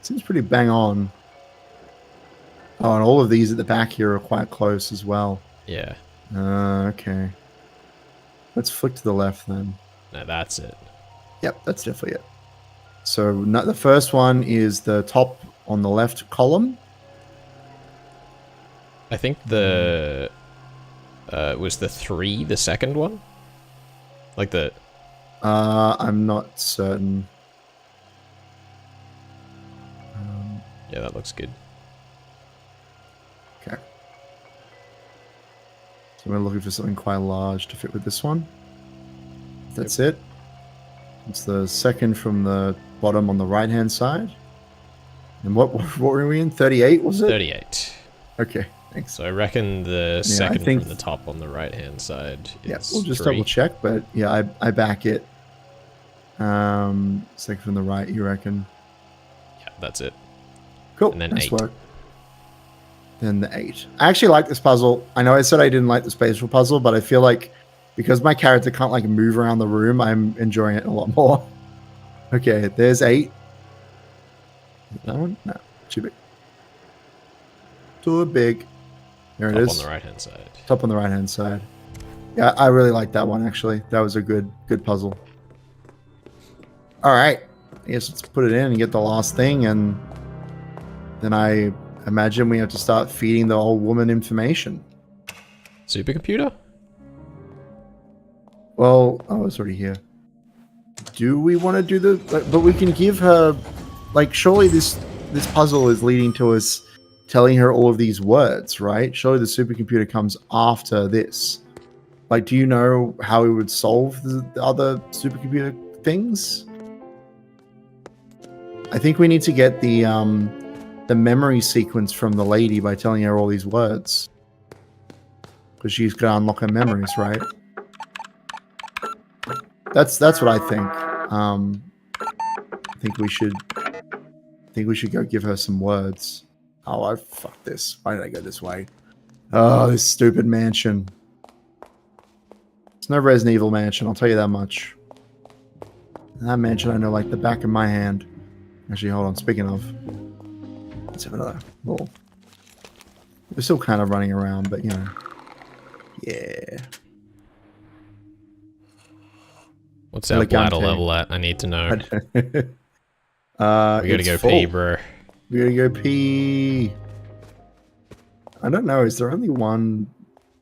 A: Seems pretty bang on. Oh, and all of these at the back here are quite close as well.
B: Yeah.
A: Okay. Let's flick to the left then.
B: No, that's it.
A: Yep, that's definitely it. So the first one is the top on the left column.
B: I think the was the 3 the second one? Like the...
A: I'm not certain.
B: Yeah, that looks good.
A: Okay. So we're looking for something quite large to fit with this one. That's it. It's the second from the bottom on the right-hand side. And what were we in? 38, was it?
B: 38.
A: Okay, thanks.
B: So I reckon the second from the top on the right-hand side is
A: yeah, we'll just
B: 3.
A: double check, but yeah, I back it. Second from the right, you reckon?
B: Yeah, that's it.
A: Cool.
B: And then
A: nice
B: 8.
A: work. Then the 8. I actually like this puzzle. I know I said I didn't like the spatial puzzle, but I feel like because my character can't like move around the room, I'm enjoying it a lot more. Okay, there's 8. That one? No, too big. Too big. There it is.
B: Top on the right-hand side.
A: Top on the right-hand side. Yeah, I really like that one, actually. That was a good puzzle. All right. I guess let's put it in and get the last thing, and then I imagine we have to start feeding the old woman information.
B: Supercomputer?
A: Well, oh, it's already here. Do we want to do the... but we can give her... Like, surely this puzzle is leading to us telling her all of these words, right? Surely the supercomputer comes after this. Like, do you know how we would solve the other supercomputer things? I think we need to get the memory sequence from the lady by telling her all these words. Because she's going to unlock her memories, right? That's what I think. I think we should go give her some words. Oh, I fucked this. Why did I go this way? Oh, this stupid mansion. It's no Resident Evil mansion, I'll tell you that much. That mansion I know like the back of my hand. Actually, hold on. Speaking of, let's have another little. We're still kind of running around, but you know, yeah.
B: What's our bladder level at? I need to know. We gotta go
A: full.
B: pee, bro.
A: We gotta go pee. I don't know. Is there only one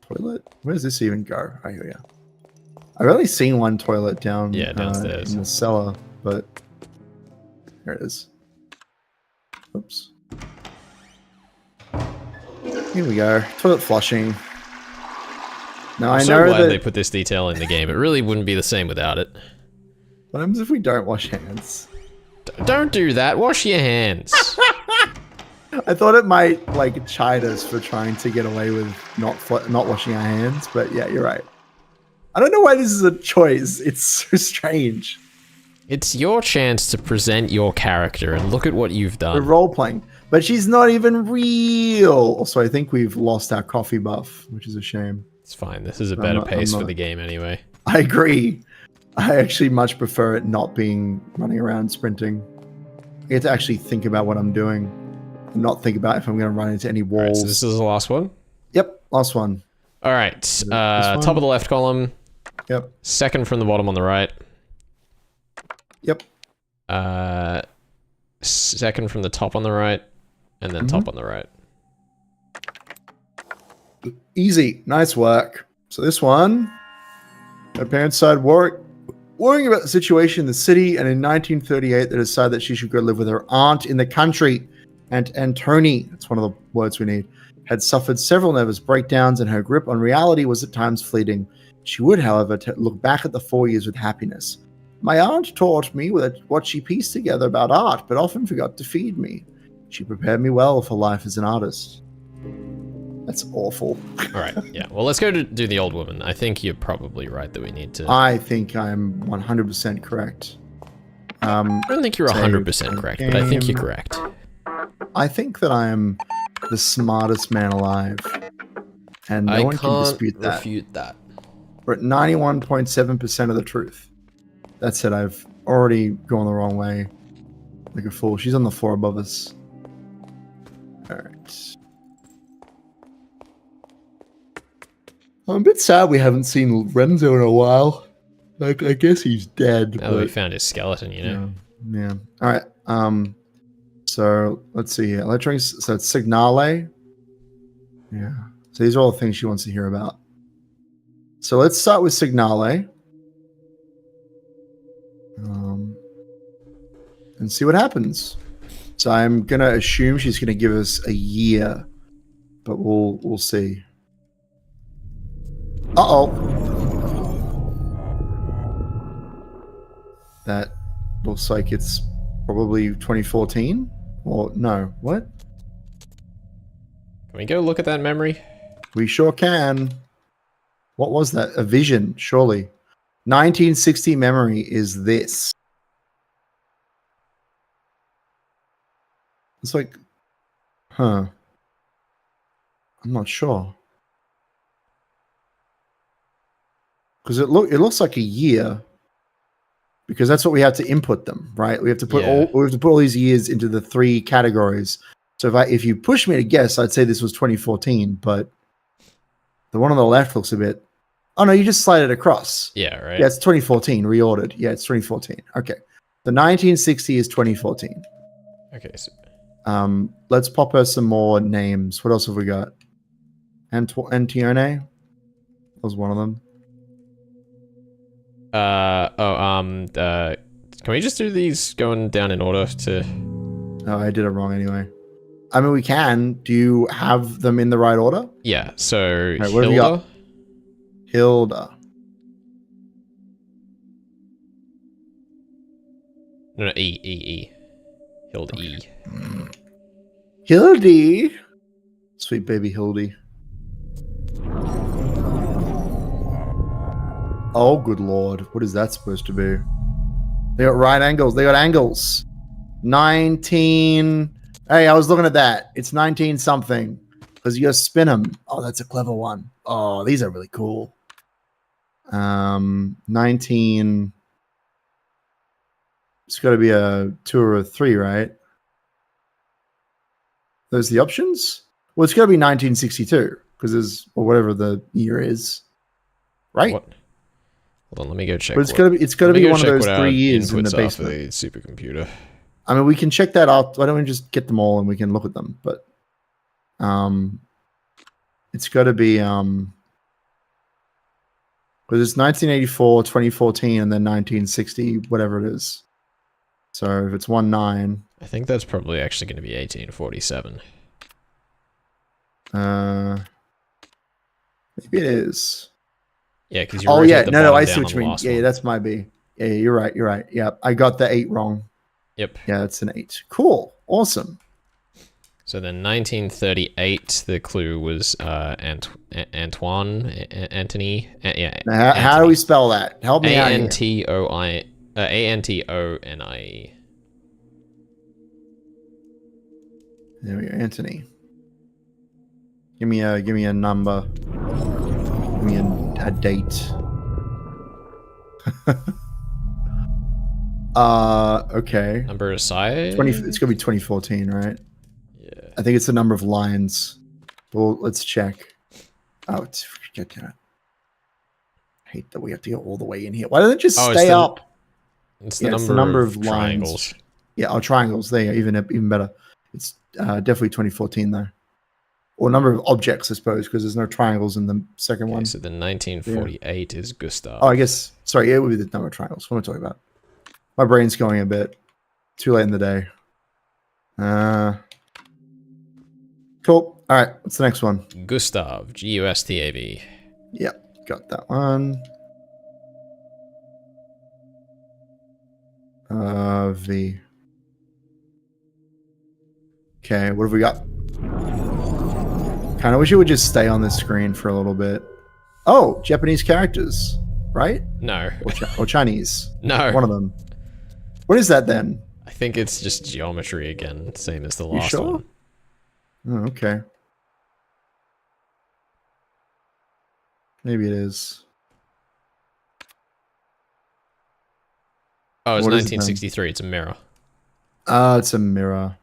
A: toilet? Where does this even go? Oh, here we go. I've only seen one toilet downstairs in the cellar, but here it is. Oops. Here we go. Toilet flushing. Now I know
B: glad
A: that
B: they put this detail in the game. It really wouldn't be the same without it.
A: What happens if we don't wash hands?
B: Don't do that. Wash your hands.
A: I thought it might like chide us for trying to get away with not washing our hands, but yeah, you're right. I don't know why this is a choice. It's so strange.
B: It's your chance to present your character, and look at what you've done.
A: We're role-playing. But she's not even real. Also, I think we've lost our coffee buff, which is a shame.
B: It's fine. This is a better pace for the game anyway.
A: I agree. I actually much prefer it not being running around sprinting. I get to actually think about what I'm doing and not think about if I'm going to run into any walls.
B: Right, so this is the last one?
A: Yep, last one.
B: All right. Top of the left column.
A: Yep.
B: Second from the bottom on the right.
A: Yep.
B: Second from the top on the right. And then top on the right.
A: Easy. Nice work. So this one, her parents started worrying about the situation in the city, and in 1938 they decided that she should go live with her aunt in the country. And Antoni, that's one of the words we need, had suffered several nervous breakdowns, and her grip on reality was at times fleeting. She would, however, look back at the 4 years with happiness. My aunt taught me what she pieced together about art, but often forgot to feed me. She prepared me well for life as an artist. That's awful.
B: All right, yeah. Well, let's go to do the old woman. I think you're probably right that we need to...
A: I think I'm 100% correct.
B: I don't think you're 100% correct, but I think you're correct.
A: I think that I am the smartest man alive. And no one can dispute that.
B: Refute that.
A: We're at 91.7% of the truth. That said, I've already gone the wrong way. Like a fool. She's on the floor above us. Alright. I'm a bit sad we haven't seen Renzo in a while. Like, I guess he's dead.
B: Now that we found his skeleton, you know.
A: Yeah. Alright. So let's see here. Electronics. So it's Signale. Yeah. So these are all the things she wants to hear about. So let's start with Signale. And see what happens. So I'm gonna assume she's gonna give us a year, but we'll see. Uh-oh. That looks like it's probably 2014? Or no, what?
B: Can we go look at that memory?
A: We sure can. What was that? A vision, surely. 1960 memory is this. It's like, I'm not sure. Because it looks like a year. Because that's what we have to input them, right? We have to put all these years into the 3 categories. So if you push me to guess, I'd say this was 2014, but the one on the left looks a bit. Oh no, you just slide it across.
B: Yeah, right.
A: Yeah, it's 2014, reordered. Yeah, it's 2014. Okay. The 1960 is 2014.
B: Okay, so
A: let's pop her some more names. What else have we got? Antione was one of them.
B: Can we just do these going down in order to...
A: Oh, I did it wrong anyway. I mean, we can. Do you have them in the right order?
B: Yeah, so
A: right, what have we got? Hilda.
B: No, E. Hilda, okay. E.
A: Hildy. Sweet baby Hildy. Oh, good lord. What is that supposed to be? They got right angles. They got angles. 19... Hey, I was looking at that. It's 19 something. Because you gotta spin them. Oh, that's a clever one. Oh, these are really cool. 19. It's got to be a 2 or a 3, right? Those the options? Well, it's got to be 1962 because there's or whatever the year is, right?
B: What? Hold on, let me go check.
A: But it's got to be one of those 3 years in the basement.
B: For the supercomputer.
A: I mean, we can check that out. Why don't we just get them all and we can look at them? But it's got to be because it's 1984, 2014, and then 1960, whatever it is. So if it's 19,
B: I think that's probably actually going to be 1847.
A: Maybe it is.
B: Yeah, because
A: oh yeah, no, I see what you mean. Yeah, that's my B. Yeah, you're right. You're right. Yeah, I got the 8 wrong.
B: Yep.
A: Yeah, it's an 8. Cool. Awesome.
B: So then 1938, the clue was Antoine, Anthony. Yeah.
A: Now, how do we spell that? Help me out here.
B: Antoni.
A: There we go, Anthony. Give me a number. Give me a date. Okay.
B: Number aside.
A: 20. It's gonna be 2014, right?
B: Yeah.
A: I think it's the number of lines. Well, let's check. Oh, forget that. I hate that we have to go all the way in here. Why don't they just stay up?
B: It's the number of triangles.
A: Lines. Yeah, triangles. There, even better. It's definitely 2014 though, or number of objects, I suppose, because there's no triangles in the second one.
B: So the 1948 is Gustav.
A: Oh, I guess. Sorry, it would be the number of triangles. What am I talking about? My brain's going a bit too late in the day. Cool. All right. What's the next one?
B: Gustav. Gustav.
A: Yep, got that one. V. Okay, what have we got? Kind of wish it would just stay on this screen for a little bit. Oh, Japanese characters, right?
B: No.
A: Or Chinese.
B: No.
A: One of them. What is that then?
B: I think it's just geometry again, same as the last one.
A: Oh, okay. Maybe it is.
B: Oh, it's 1963. It's a mirror.
A: It's a mirror.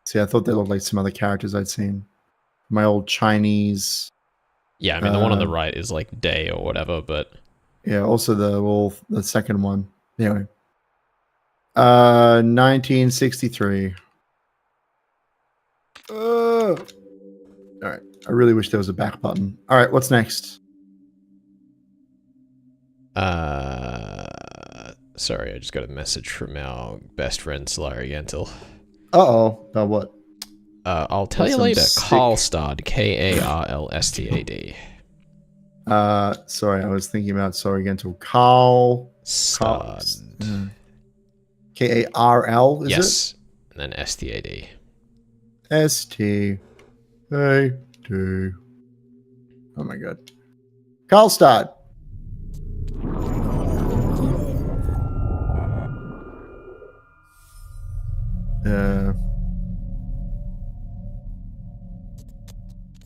A: See, I thought they looked like some other characters I'd seen. My old Chinese.
B: Yeah, I mean, the one on the right is like day or whatever, but...
A: Yeah, also the second one. Anyway. 1963. All right. I really wish there was a back button. All right, what's next?
B: Sorry, I just got a message from our best friend, Solari Gentil.
A: Uh-oh. About what?
B: I'll tell you later. Karlstad. Karlstad.
A: Sorry, I was thinking about Gentil. Karlstad. Karl, is it?
B: Yes. And then Stad.
A: Stad. Oh my god. Karlstad.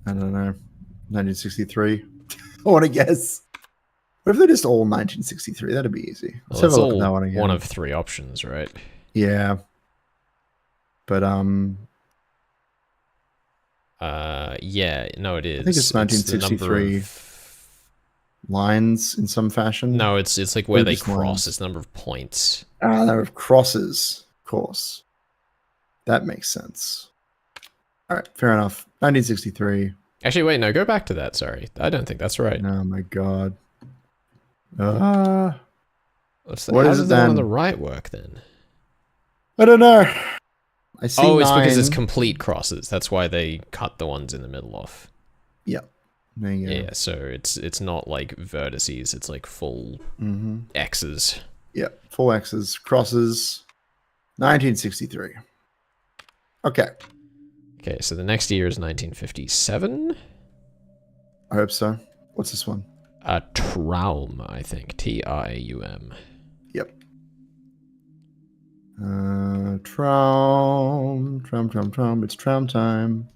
A: I don't know. 1963. I want to guess. What if they're just all 1963? That'd be easy. Let's have a look at that one again.
B: One of 3 options, right?
A: Yeah. But
B: yeah, no, it is.
A: I think it's 1963 lines in some fashion.
B: No, it's like where they cross. It's the number of points.
A: Number of crosses, of course. That makes sense. All right, fair enough. 1963.
B: Actually, wait, no, go back to that. Sorry, I don't think that's right.
A: Oh my god.
B: What is it then? One on the right work then?
A: I don't know. I see.
B: Oh, it's because it's complete crosses. That's why they cut the ones in the middle off.
A: Yep. There you go.
B: Yeah, so it's not like vertices. It's like full X's.
A: Yep, full X's, crosses. 1963. Okay.
B: Okay, so the next year is 1957.
A: I hope so. What's this one?
B: Traum, I think. Traum.
A: Yep. Traum. It's Traum time.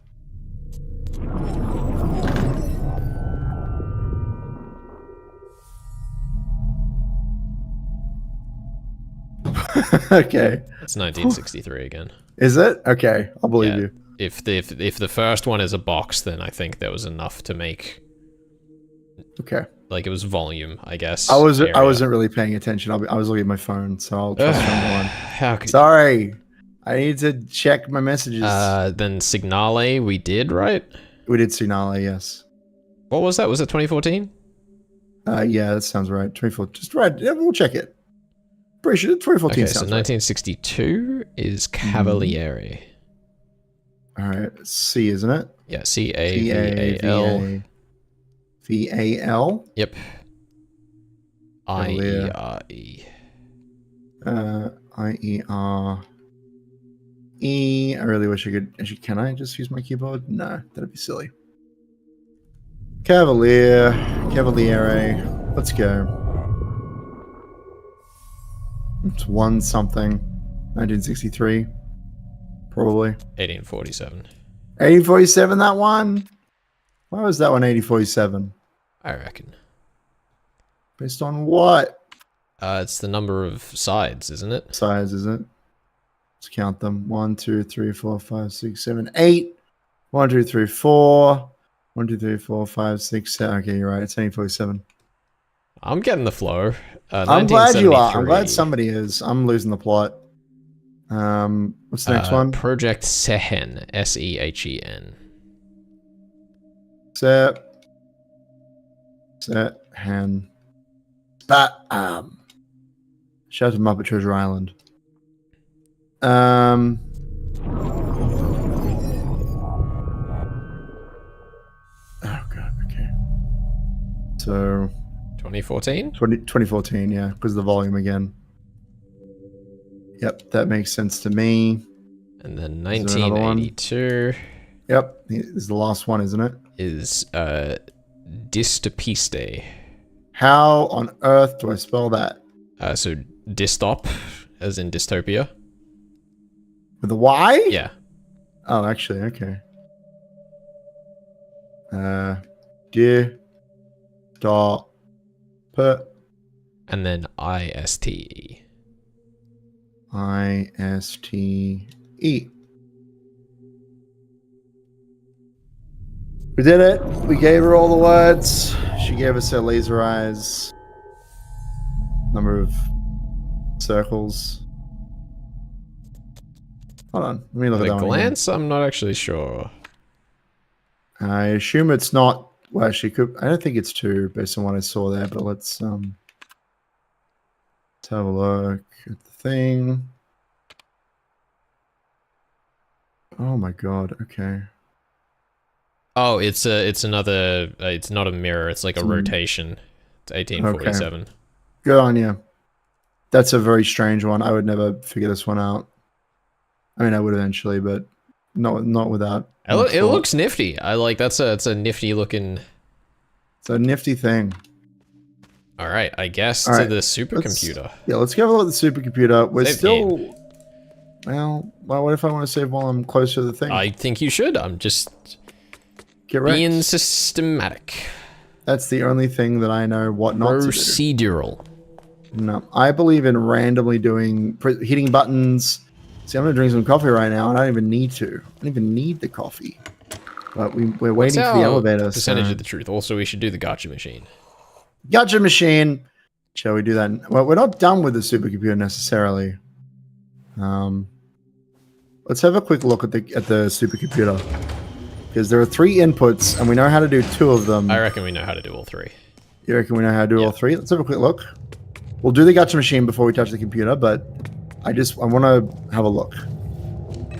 A: Okay.
B: It's 1963 again.
A: Is it? Okay, I'll believe
B: Yeah.
A: you.
B: If the first one is a box, then I think there was enough to make.
A: Okay.
B: Like it was volume, I guess.
A: I wasn't
B: area.
A: really paying attention. I was looking at my phone, so I'll trust you on the one.
B: How could
A: Sorry, I need to check my messages.
B: Then Signale we did, right?
A: We did Signale, yes.
B: What was that? Was it 2014?
A: Yeah, that sounds right. 24. Just right. Yeah, we'll check it. Pretty sure 2014
B: Okay, so
A: sounds
B: 1962 is Cavaliere.
A: All right, C, isn't it?
B: Yeah, Caval.
A: VAL.
B: Yep.
A: Cavalier.
B: IERE.
A: IERE. I really wish I could. Actually, can I just use my keyboard? No, that'd be silly. Cavaliere. Let's go. It's one something. 1963. Probably.
B: 1847.
A: 1847, that one? Why was that one 1847?
B: I reckon.
A: Based on what?
B: It's the number of sides, isn't it?
A: Size, is it? Let's count them. 1, 2, 3, 4, 5, 6, 7, 8. 1, 2, 3, 4. 1, 2, 3, 4, 5, 6, 7. Okay, you're right. It's 1847.
B: I'm getting the flow.
A: I'm glad you are. I'm glad somebody is. I'm losing the plot. What's the next one?
B: Project Sehen. Sehen.
A: Sehen. But shout out to Muppet Treasure Island. Oh god, okay. So
B: 2014?
A: 2014, yeah, because of the volume again. Yep, that makes sense to me.
B: And then 1982.
A: Yep, this is the last one, isn't it?
B: Is Dystopiste.
A: How on earth do I spell that?
B: So dystop, as in dystopia.
A: With a Y?
B: Yeah.
A: Oh, actually, okay.
B: And then ISTE.
A: ISTE. We did it. We gave her all the words. She gave us her laser eyes. Number of circles. Hold on. Let me look at that
B: At a
A: one
B: glance, I'm not actually sure.
A: I assume it's not. Well, she could. I don't think it's 2 based on what I saw there. But let's have a look at the thing. Oh my god. Okay.
B: Oh, it's another. It's not a mirror. It's like a rotation. It's 1847.
A: Okay. Good on you. That's a very strange one. I would never figure this one out. I mean, I would eventually, but not without.
B: It looks nifty. I like that's a nifty looking.
A: It's a nifty thing.
B: All right, I guess
A: All
B: to
A: right,
B: the supercomputer.
A: Let's go have a look at the supercomputer. We're
B: Save
A: still.
B: game.
A: Well, what if I want to save while I'm close to the thing?
B: I think you should. I'm just
A: Get wrecked.
B: being systematic.
A: That's the only thing that I know what not to do.
B: Procedural.
A: No, I believe in randomly hitting buttons. See, I'm gonna drink some coffee right now, and I don't even need to. I don't even need the coffee. But we're waiting for the elevator.
B: Percentage of the truth. Also, we should do the gotcha machine.
A: Gotcha machine. Shall we do that? Well, we're not done with the supercomputer necessarily. Let's have a quick look at the supercomputer, because there are 3 inputs, and we know how to do 2 of them.
B: I reckon we know how to do all 3.
A: You reckon we know how to do all 3? Let's have a quick look. We'll do the gotcha machine before we touch the computer, but I want to have a look.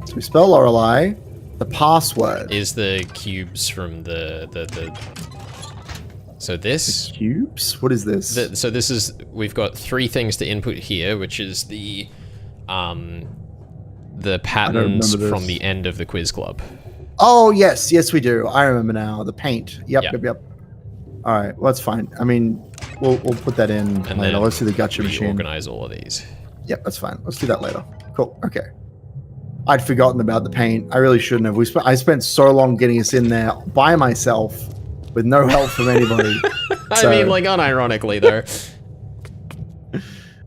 A: So we spell Lorelei. The password
B: is the cubes from the. So this
A: cubes. What is this?
B: So this is, we've got 3 things to input here, which is the patterns from the end of the quiz club.
A: Oh yes, we do. I remember now. The paint. Yep. All right, well, that's fine. I mean, we'll put that in
B: and
A: later. Let's do the gotcha machine.
B: Organize all of these.
A: Yep, that's fine. Let's do that later. Cool. Okay. I'd forgotten about the paint. I really shouldn't have. I spent so long getting us in there by myself with no help from anybody.
B: I mean, like, unironically, though.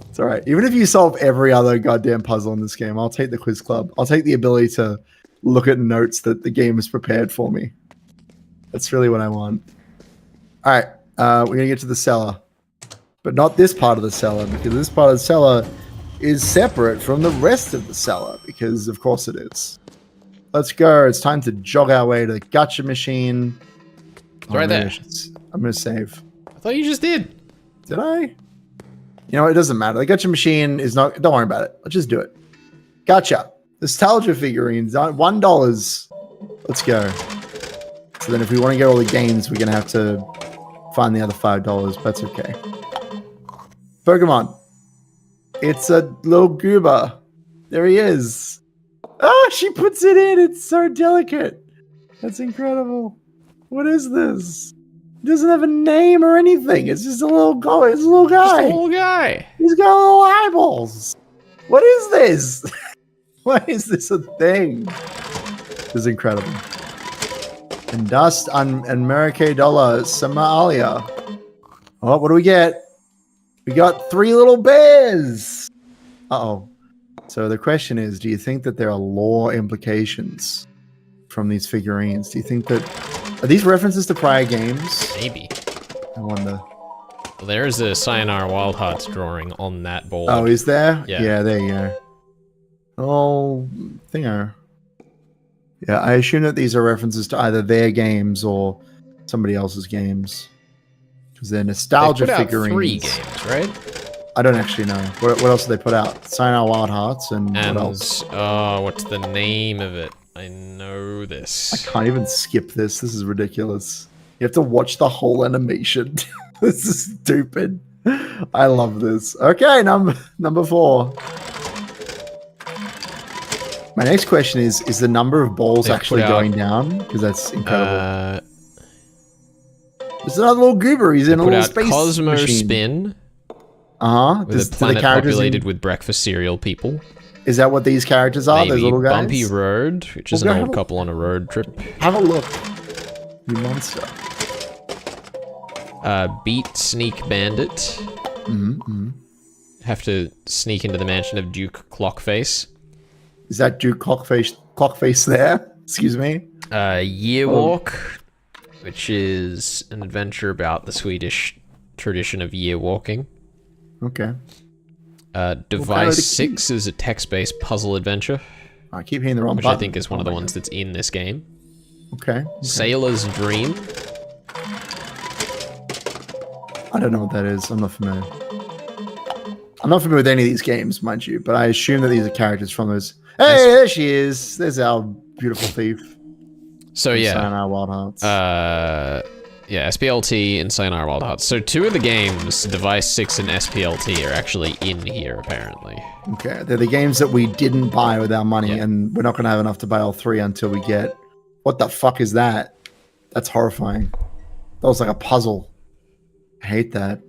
A: It's all right. Even if you solve every other goddamn puzzle in this game, I'll take the quiz club. I'll take the ability to look at notes that the game has prepared for me. That's really what I want. All right. We're going to get to the cellar. But not this part of the cellar, because this part of the cellar is separate from the rest of the cellar, because of course it is. Let's go. It's time to jog our way to the gotcha machine.
B: It's right there.
A: I'm going to save.
B: I thought you just did.
A: Did I? You know, it doesn't matter. The gotcha machine is not... Don't worry about it. Let's just do it. Gotcha. Nostalgia figurines. $1. Let's go. So then if we want to get all the games, we're going to have to find the other $5. But that's okay. Pokemon. It's a little goober. There he is. Ah, she puts it in. It's so delicate. That's incredible. What is this? He doesn't have a name or anything. It's just a little guy. It's a little guy.
B: Just a little guy.
A: He's got little eyeballs. What is this? Why is this a thing? This is incredible. And Dust and Merike Dollar Somalia. Oh, what do we get? We got 3 little bears. Uh-oh. So the question is, do you think that there are lore implications from these figurines? Do you think that... Are these references to prior games?
B: Maybe.
A: I wonder.
B: Well, there's a Sayonara Wild Hearts drawing on that board.
A: Oh, is there?
B: Yeah.
A: Yeah, there you go. Oh, thingo. Yeah, I assume that these are references to either their games or somebody else's games. Because they're nostalgia
B: they put
A: figurines.
B: Out 3 games, right?
A: I don't actually know. What else did they put out? Sayonara Wild Hearts and what else?
B: Oh, what's the name of it? I know this.
A: I can't even skip this. This is ridiculous. You have to watch the whole animation. This is stupid. I love this. Okay, number 4. My next question is the number of balls actually going down? Because that's incredible. There's another little goober. He's in a little space
B: Cosmo
A: machine.
B: Spin.
A: Uh-huh.
B: With a planet populated with breakfast cereal people.
A: Is that what these characters are?
B: Maybe
A: those little guys?
B: Bumpy Road, which is an old couple on a road trip.
A: Have a look. You monster.
B: Beat Sneak Bandit.
A: Mm-hmm.
B: Have to sneak into the mansion of Duke Clockface.
A: Is that Duke Clockface there? Excuse me?
B: Yearwalk, which is an adventure about the Swedish tradition of year walking.
A: Okay.
B: Device 6 is a text-based puzzle adventure.
A: I keep hitting the wrong
B: button. Which I think is one of the ones that's in this game.
A: Okay.
B: Sailor's Dream.
A: I don't know what that is. I'm not familiar. I'm not familiar with any of these games, mind you, but I assume that these are characters from those. Hey, there she is. There's our beautiful thief.
B: So yeah.
A: Sayonara Wild Hearts.
B: Yeah, SPLT and Sayonara Wild Hearts. So 2 of the games, Device 6 and SPLT, are actually in here, apparently.
A: Okay, they're the games that we didn't buy with our money, and we're not going to have enough to buy all 3 until we get... What the fuck is that? That's horrifying. That was like a puzzle. I hate that.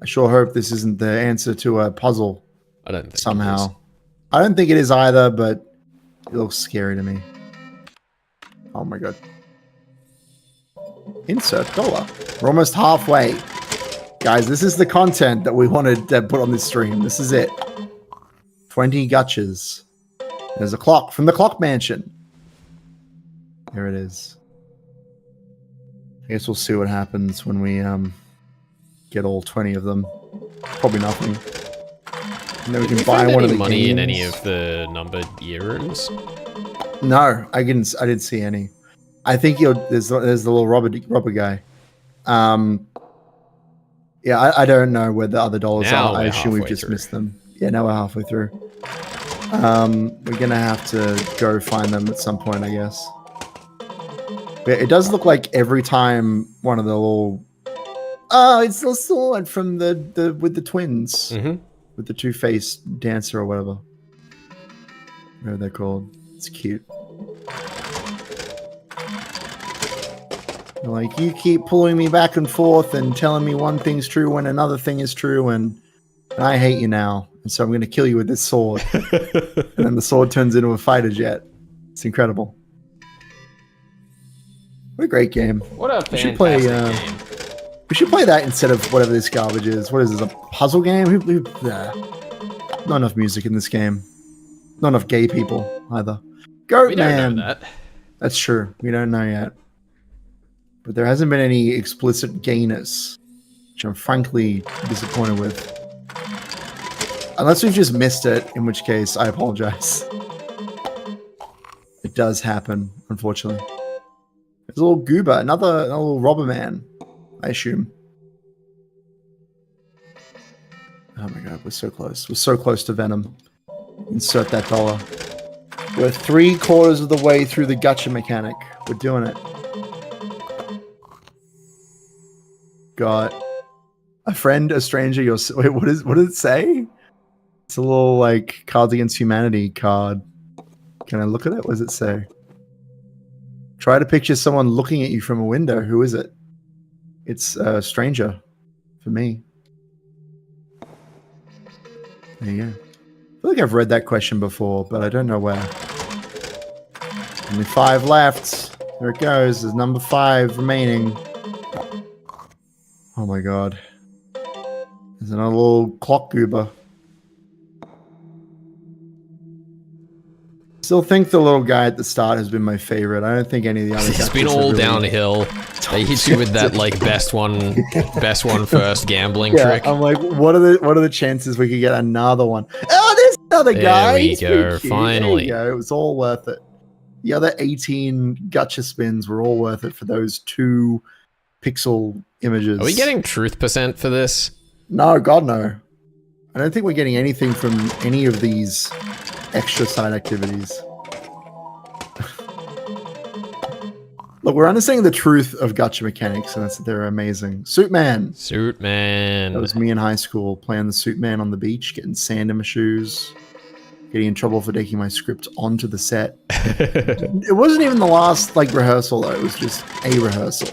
A: I sure hope this isn't the answer to a puzzle.
B: I don't think
A: somehow.
B: it is.
A: I don't think it is either, but it looks scary to me. Oh my god. Insert dollar. We're almost halfway. Guys, this is the content that we wanted to put on this stream. This is it. 20 gotchas. There's a clock from the Clock Mansion. There it is. I guess we'll see what happens when we get all 20 of them. Probably nothing. And then we can buy one of the
B: money
A: games.
B: In any of the numbered year rooms?
A: No, I didn't see any. I think there's the little rubber guy. Yeah, I don't know where the other dollars
B: now
A: are. I assume we've just missed them. Yeah, now we're halfway through. We're gonna have to go find them at some point, I guess. But it does look like every time one of the little... Oh, it's the sword from the with the twins.
B: Mm-hmm.
A: With the two-faced dancer or whatever. What are they called? It's cute. Like, you keep pulling me back and forth and telling me one thing's true when another thing is true, and I hate you now. And so I'm going to kill you with this sword. And then the sword turns into a fighter jet. It's incredible. What a great game.
B: What a fantastic game.
A: We should play that instead of whatever this garbage is. What is this, a puzzle game? Not enough music in this game. Not enough gay people either. Goat Man.
B: We don't know that.
A: That's true. We don't know yet. But there hasn't been any explicit gayness, which I'm frankly disappointed with. Unless we've just missed it, in which case I apologize. It does happen, unfortunately. There's a little goober, another little robber man, I assume. Oh my god, we're so close. We're so close to Venom. Insert that dollar. We're 3/4 of the way through the gacha mechanic. We're doing it. Got a friend, a stranger. Wait, what did it say? It's a little like Cards Against Humanity card. Can I look at it? What does it say? Try to picture someone looking at you from a window. Who is it? It's a stranger for me. There you go. I feel like I've read that question before, but I don't know where. Only 5 left. There it goes. There's number 5 remaining. Oh my god. There's another little clock goober. Still think the little guy at the start has been my favorite. I don't think any of the other
B: It's been all downhill. They hit you with that like best one first gambling trick.
A: I'm like, what are the chances we could get another one? Oh, there's another guy.
B: There we go. Finally.
A: There you go. It was all worth it. The other 18 gacha spins were all worth it for those 2 pixel images.
B: Are we getting truth percent for this?
A: No, God no. I don't think we're getting anything from any of these extra side activities. Look, we're understanding the truth of gacha mechanics, and they're amazing. Suit Man.
B: Suit Man.
A: That was me in high school, playing the Suit Man on the beach, getting sand in my shoes, getting in trouble for taking my script onto the set. It wasn't even the last rehearsal, though. It was just a rehearsal.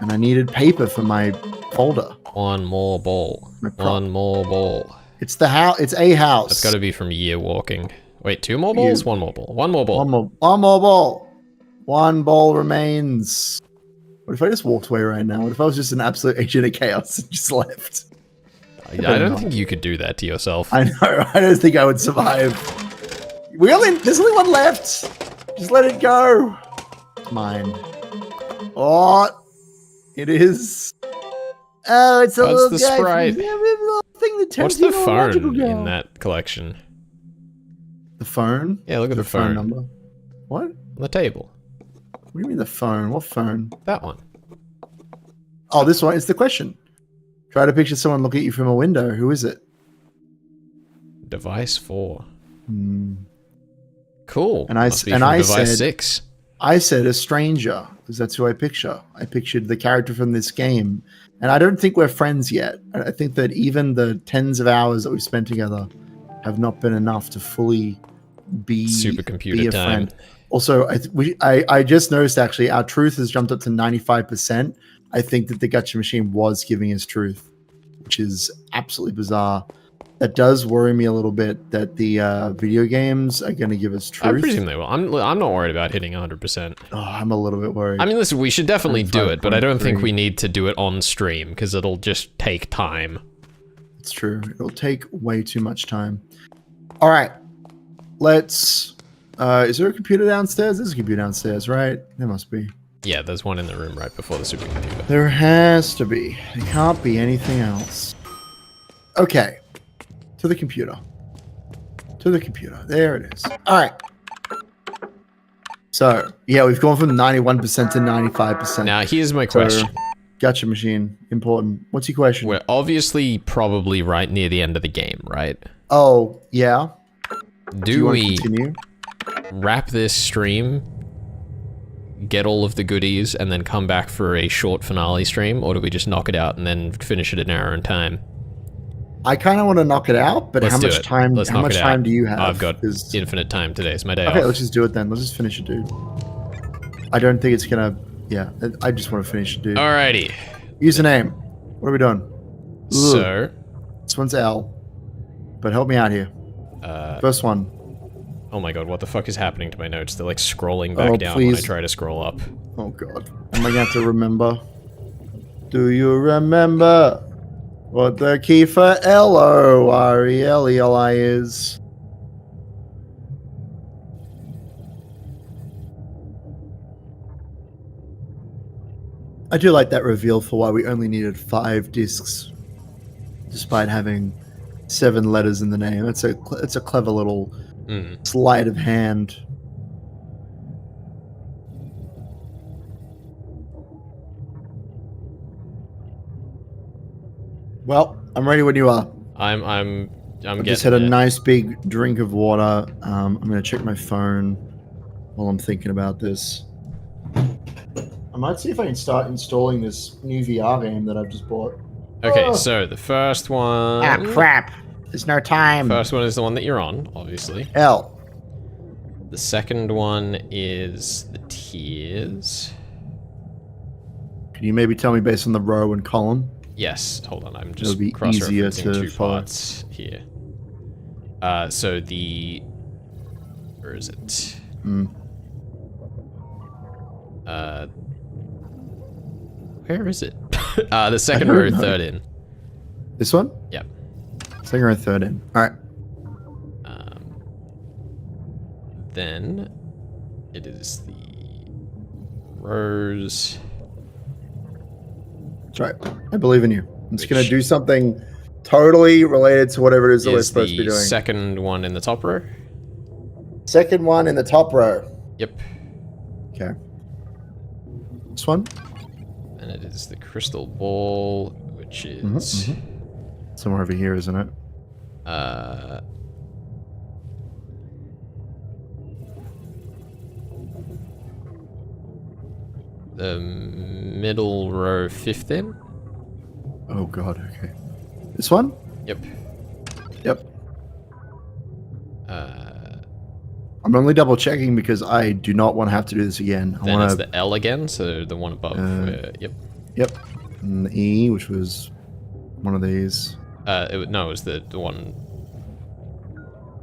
A: And I needed paper for my folder.
B: One more ball. One more ball.
A: It's the house. It's a house.
B: That's got to be from year walking. Wait, 2 more balls? 1 more ball. 1 more ball.
A: One more ball. 1 ball remains. What if I just walked away right now? What if I was just an absolute agent of chaos and just left?
B: I don't think you could do that to yourself.
A: I know. I don't think I would survive. There's only 1 left. Just let it go. It's mine. Oh, it is. Oh, it's a little
B: the
A: guy.
B: sprite.
A: Thing that
B: What's the phone in that collection?
A: The phone?
B: Yeah, look at the phone
A: number. What?
B: On the table.
A: What do you mean the phone? What phone?
B: That one.
A: Oh, this one. It's the question. Try to picture someone looking at you from a window. Who is it?
B: Device 4. Cool.
A: And I
B: device
A: said
B: 6.
A: I said a stranger because that's who I picture. I pictured the character from this game. And I don't think we're friends yet. I think that even the tens of hours that we've spent together have not been enough to fully be
B: supercomputer
A: a
B: time.
A: friend. Also, I just noticed actually our truth has jumped up to 95%. I think that the gacha machine was giving us truth, which is absolutely bizarre. That does worry me a little bit that the video games are going to give us truth.
B: I presume they will. I'm not worried about hitting 100%.
A: Oh, I'm a little bit worried.
B: I mean, listen, we should definitely do it, but I don't think we need to do it on stream because it'll just take time.
A: It's true. It'll take way too much time. All right. Let's... is there a computer downstairs? There's a computer downstairs, right? There must be.
B: Yeah, there's one in the room right before the supercomputer.
A: There has to be. There can't be anything else. Okay. To the computer. To the computer. There it is. All right. So, yeah, we've gone from 91% to 95%.
B: Now, here's my question.
A: Gacha machine. Important. What's your question?
B: We're obviously probably right near the end of the game, right?
A: Oh, yeah.
B: Do we
A: continue?
B: wrap this stream, get all of the goodies, and then come back for a short finale stream, or do we just knock it out and then finish it in our own time?
A: I kind of want to knock it out, but how much time? How much time do you have?
B: I've got infinite time today. It's my day off.
A: Okay, let's just do it then. Let's just finish it, dude. I don't think it's gonna. Yeah, I just want to finish it, dude.
B: Alrighty.
A: Username. What are we doing?
B: So,
A: this one's L. but help me out here. First one.
B: Oh my god, what the fuck is happening to my notes? They're like scrolling back down
A: please.
B: when I try to scroll up.
A: Oh god. Am I going to have to remember? Do you remember what the key for Lorelei is? I do like that reveal for why we only needed 5 discs, despite having 7 letters in the name. It's a clever little sleight of hand. Well, I'm ready when you are.
B: I'm
A: just had a nice big drink of water. I'm gonna check my phone while I'm thinking about this. I might see if I can start installing this new VR game that I've just bought.
B: Okay, so the first one...
A: Ah, crap. There's no time.
B: First one is the one that you're on, obviously.
A: L.
B: The second one is the tiers.
A: Can you maybe tell me based on the row and column?
B: Yes, hold on, I'm just cross-referencing 2 parts here. So the... Where is it? Where is it? The second row, third in.
A: This one?
B: Yep.
A: Second row, third in. Alright.
B: Then it is the rows.
A: That's right. I believe in you. I'm just going to do something totally related to whatever it is that we're supposed to be doing.
B: Second one in the top row?
A: Second one in the top row.
B: Yep.
A: Okay. This one?
B: And it is the crystal ball, which is...
A: somewhere over here, isn't it?
B: The middle row, 5th in?
A: Oh god, okay. This one?
B: Yep.
A: Yep. I'm only double checking because I do not want to have to do this again.
B: Then it's the L again, so the one above. Yep.
A: Yep. And the E, which was one of these.
B: It was the one...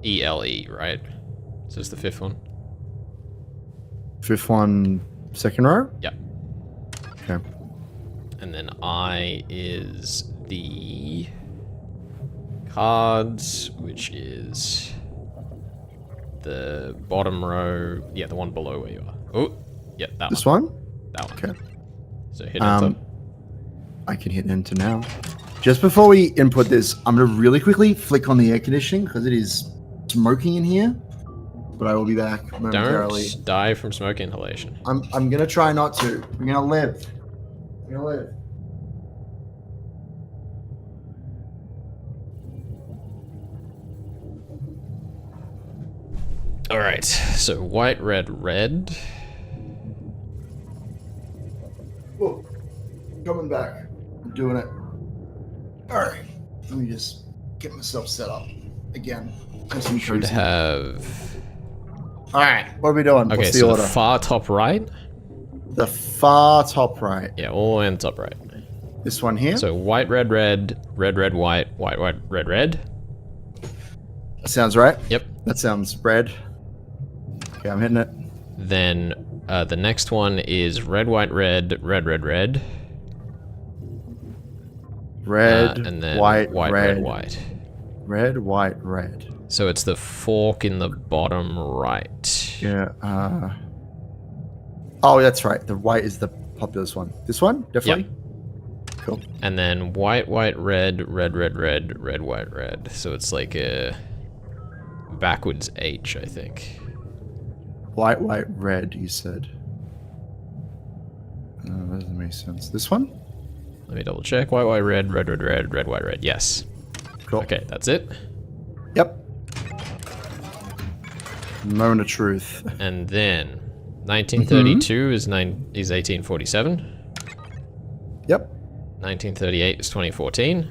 B: ELE, right? So it's the 5th one.
A: 5th one, second row?
B: Yep.
A: Okay.
B: And then I is the cards, which is the bottom row. Yeah, the one below where you are. Oh, yeah, that
A: this one.
B: That one.
A: Okay.
B: So hit enter.
A: I can hit enter now. Just before we input this, I'm going to really quickly flick on the air conditioning because it is smoking in here. But I will be back momentarily.
B: Don't die from smoke inhalation.
A: I'm going to try not to. I'm going to live. I'm going to live.
B: All right. So white, red, red.
A: Whoa. Coming back. I'm doing it. All right. Let me just get myself set up again.
B: Should have...
A: All right. What are we doing?
B: Okay,
A: What's the
B: so
A: order?
B: the far top right?
A: The far top right.
B: Yeah, all the way on top right.
A: This one here?
B: So white, red, red, red, red, white, white, white, red, red.
A: That sounds right.
B: Yep.
A: That sounds red. Okay, I'm hitting it.
B: Then the next one is red, white, red, red, red, red.
A: Red,
B: and then
A: white,
B: white,
A: red.
B: red, white.
A: Red, white, red.
B: So it's the fork in the bottom right.
A: Yeah. Oh, that's right. The white is the populous one. This one? Definitely? Yep. Cool.
B: And then white, white, red, red, red, red, red, white, red. So it's like a backwards H, I think.
A: White, white, red, you said. That doesn't make sense. This one?
B: Let me double check. White, white, red, red, red, red, red, white, red. Yes.
A: Cool.
B: Okay, that's it.
A: Yep. Moment of truth.
B: And then 1932 is 1847.
A: Yep.
B: 1938 is 2014.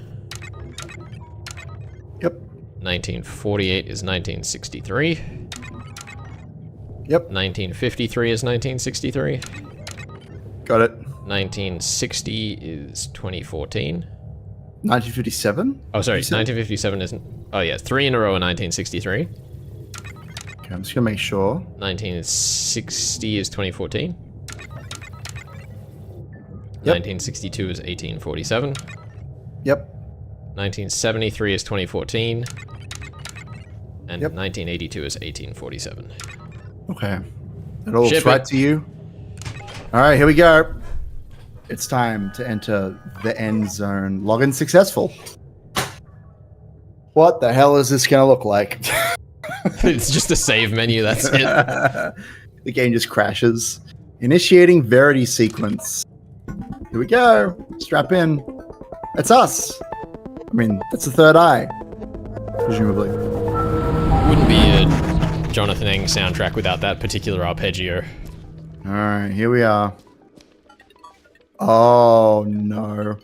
A: Yep.
B: 1948 is 1963.
A: Yep.
B: 1953 is 1963.
A: Got it.
B: 1960 is 2014.
A: 1957?
B: Oh, sorry. 1957 isn't. Oh yeah, 3 in a row in 1963.
A: Okay, I'm just gonna make sure.
B: 1960 is 2014.
A: Yep.
B: 1962 is 1847.
A: Yep.
B: 1973 is 2014. And
A: Yep.
B: 1982 is 1847.
A: Okay. That all looks
B: Ship
A: right
B: it.
A: to you. All right, here we go. It's time to enter the end zone. Login successful. What the hell is this gonna look like?
B: It's just a save menu, that's it.
A: The game just crashes. Initiating Verity sequence. Here we go. Strap in. That's us. I mean, that's the third eye. Presumably.
B: Wouldn't be a Jonathan Eng soundtrack without that particular arpeggio.
A: Alright, here we are. Oh, no.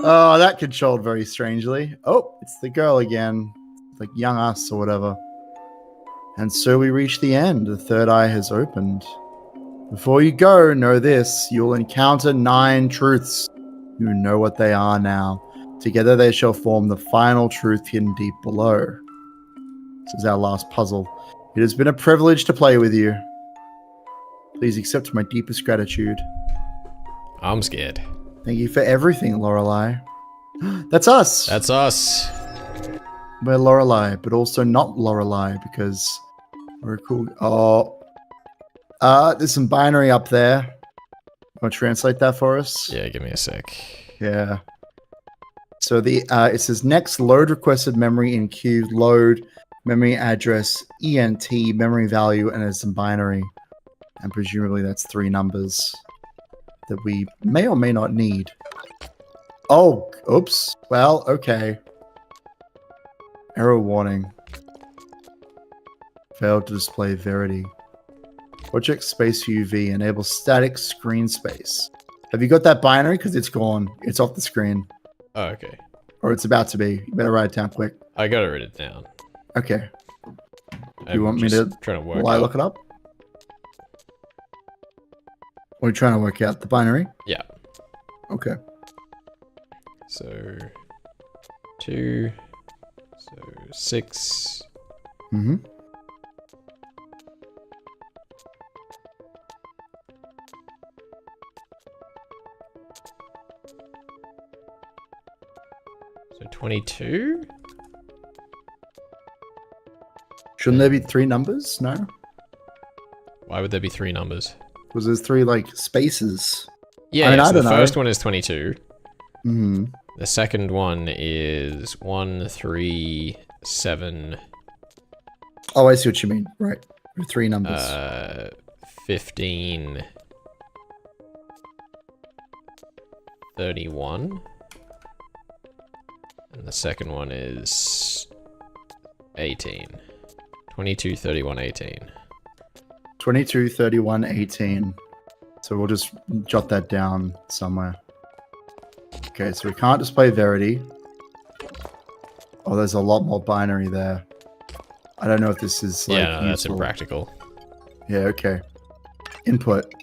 A: Oh, that controlled very strangely. Oh, it's the girl again. Like young us or whatever. And so we reach the end. The third eye has opened. Before you go, know this. You'll encounter 9 truths. You know what they are now. Together they shall form the final truth hidden deep below. This is our last puzzle. It has been a privilege to play with you. Please accept my deepest gratitude.
B: I'm scared.
A: Thank you for everything, Lorelei. That's us.
B: That's us.
A: We're Lorelei, but also not Lorelei because we're cool. Oh. There's some binary up there. Want to translate that for us?
B: Yeah, give me a sec.
A: Yeah. So it says next load requested memory in queue, load memory address, ENT, memory value, and there's some binary. And presumably that's 3 numbers that we may or may not need. Oh, oops. Well, okay. Error warning. Failed to display Verity. Project Space UV. Enable static screen space. Have you got that binary? Because it's gone. It's off the screen.
B: Oh, okay.
A: Or it's about to be. You better write it down quick.
B: I gotta write it down.
A: Okay.
B: I'm
A: You want me
B: just
A: to...
B: trying to work
A: Will I
B: out.
A: look it up? Or are you trying to work out the binary?
B: Yeah.
A: Okay.
B: So 2. So 6.
A: Mm-hmm.
B: So 22?
A: Shouldn't there be 3 numbers? No?
B: Why would there be 3 numbers?
A: Because there's 3, like, spaces.
B: Yeah,
A: I mean, I
B: so
A: don't
B: the
A: know.
B: first one is 22.
A: Mm-hmm.
B: The second one is 1, 3, 7.
A: Oh, I see what you mean. Right. 3 numbers.
B: 15. 31. And the second one is 18. 22, 31, 18.
A: 22, 31, 18. So we'll just jot that down somewhere. Okay, so we can't display Verity. Oh, there's a lot more binary there. I don't know if this is like
B: Yeah, no, that's
A: useful.
B: impractical.
A: Yeah, okay. Input.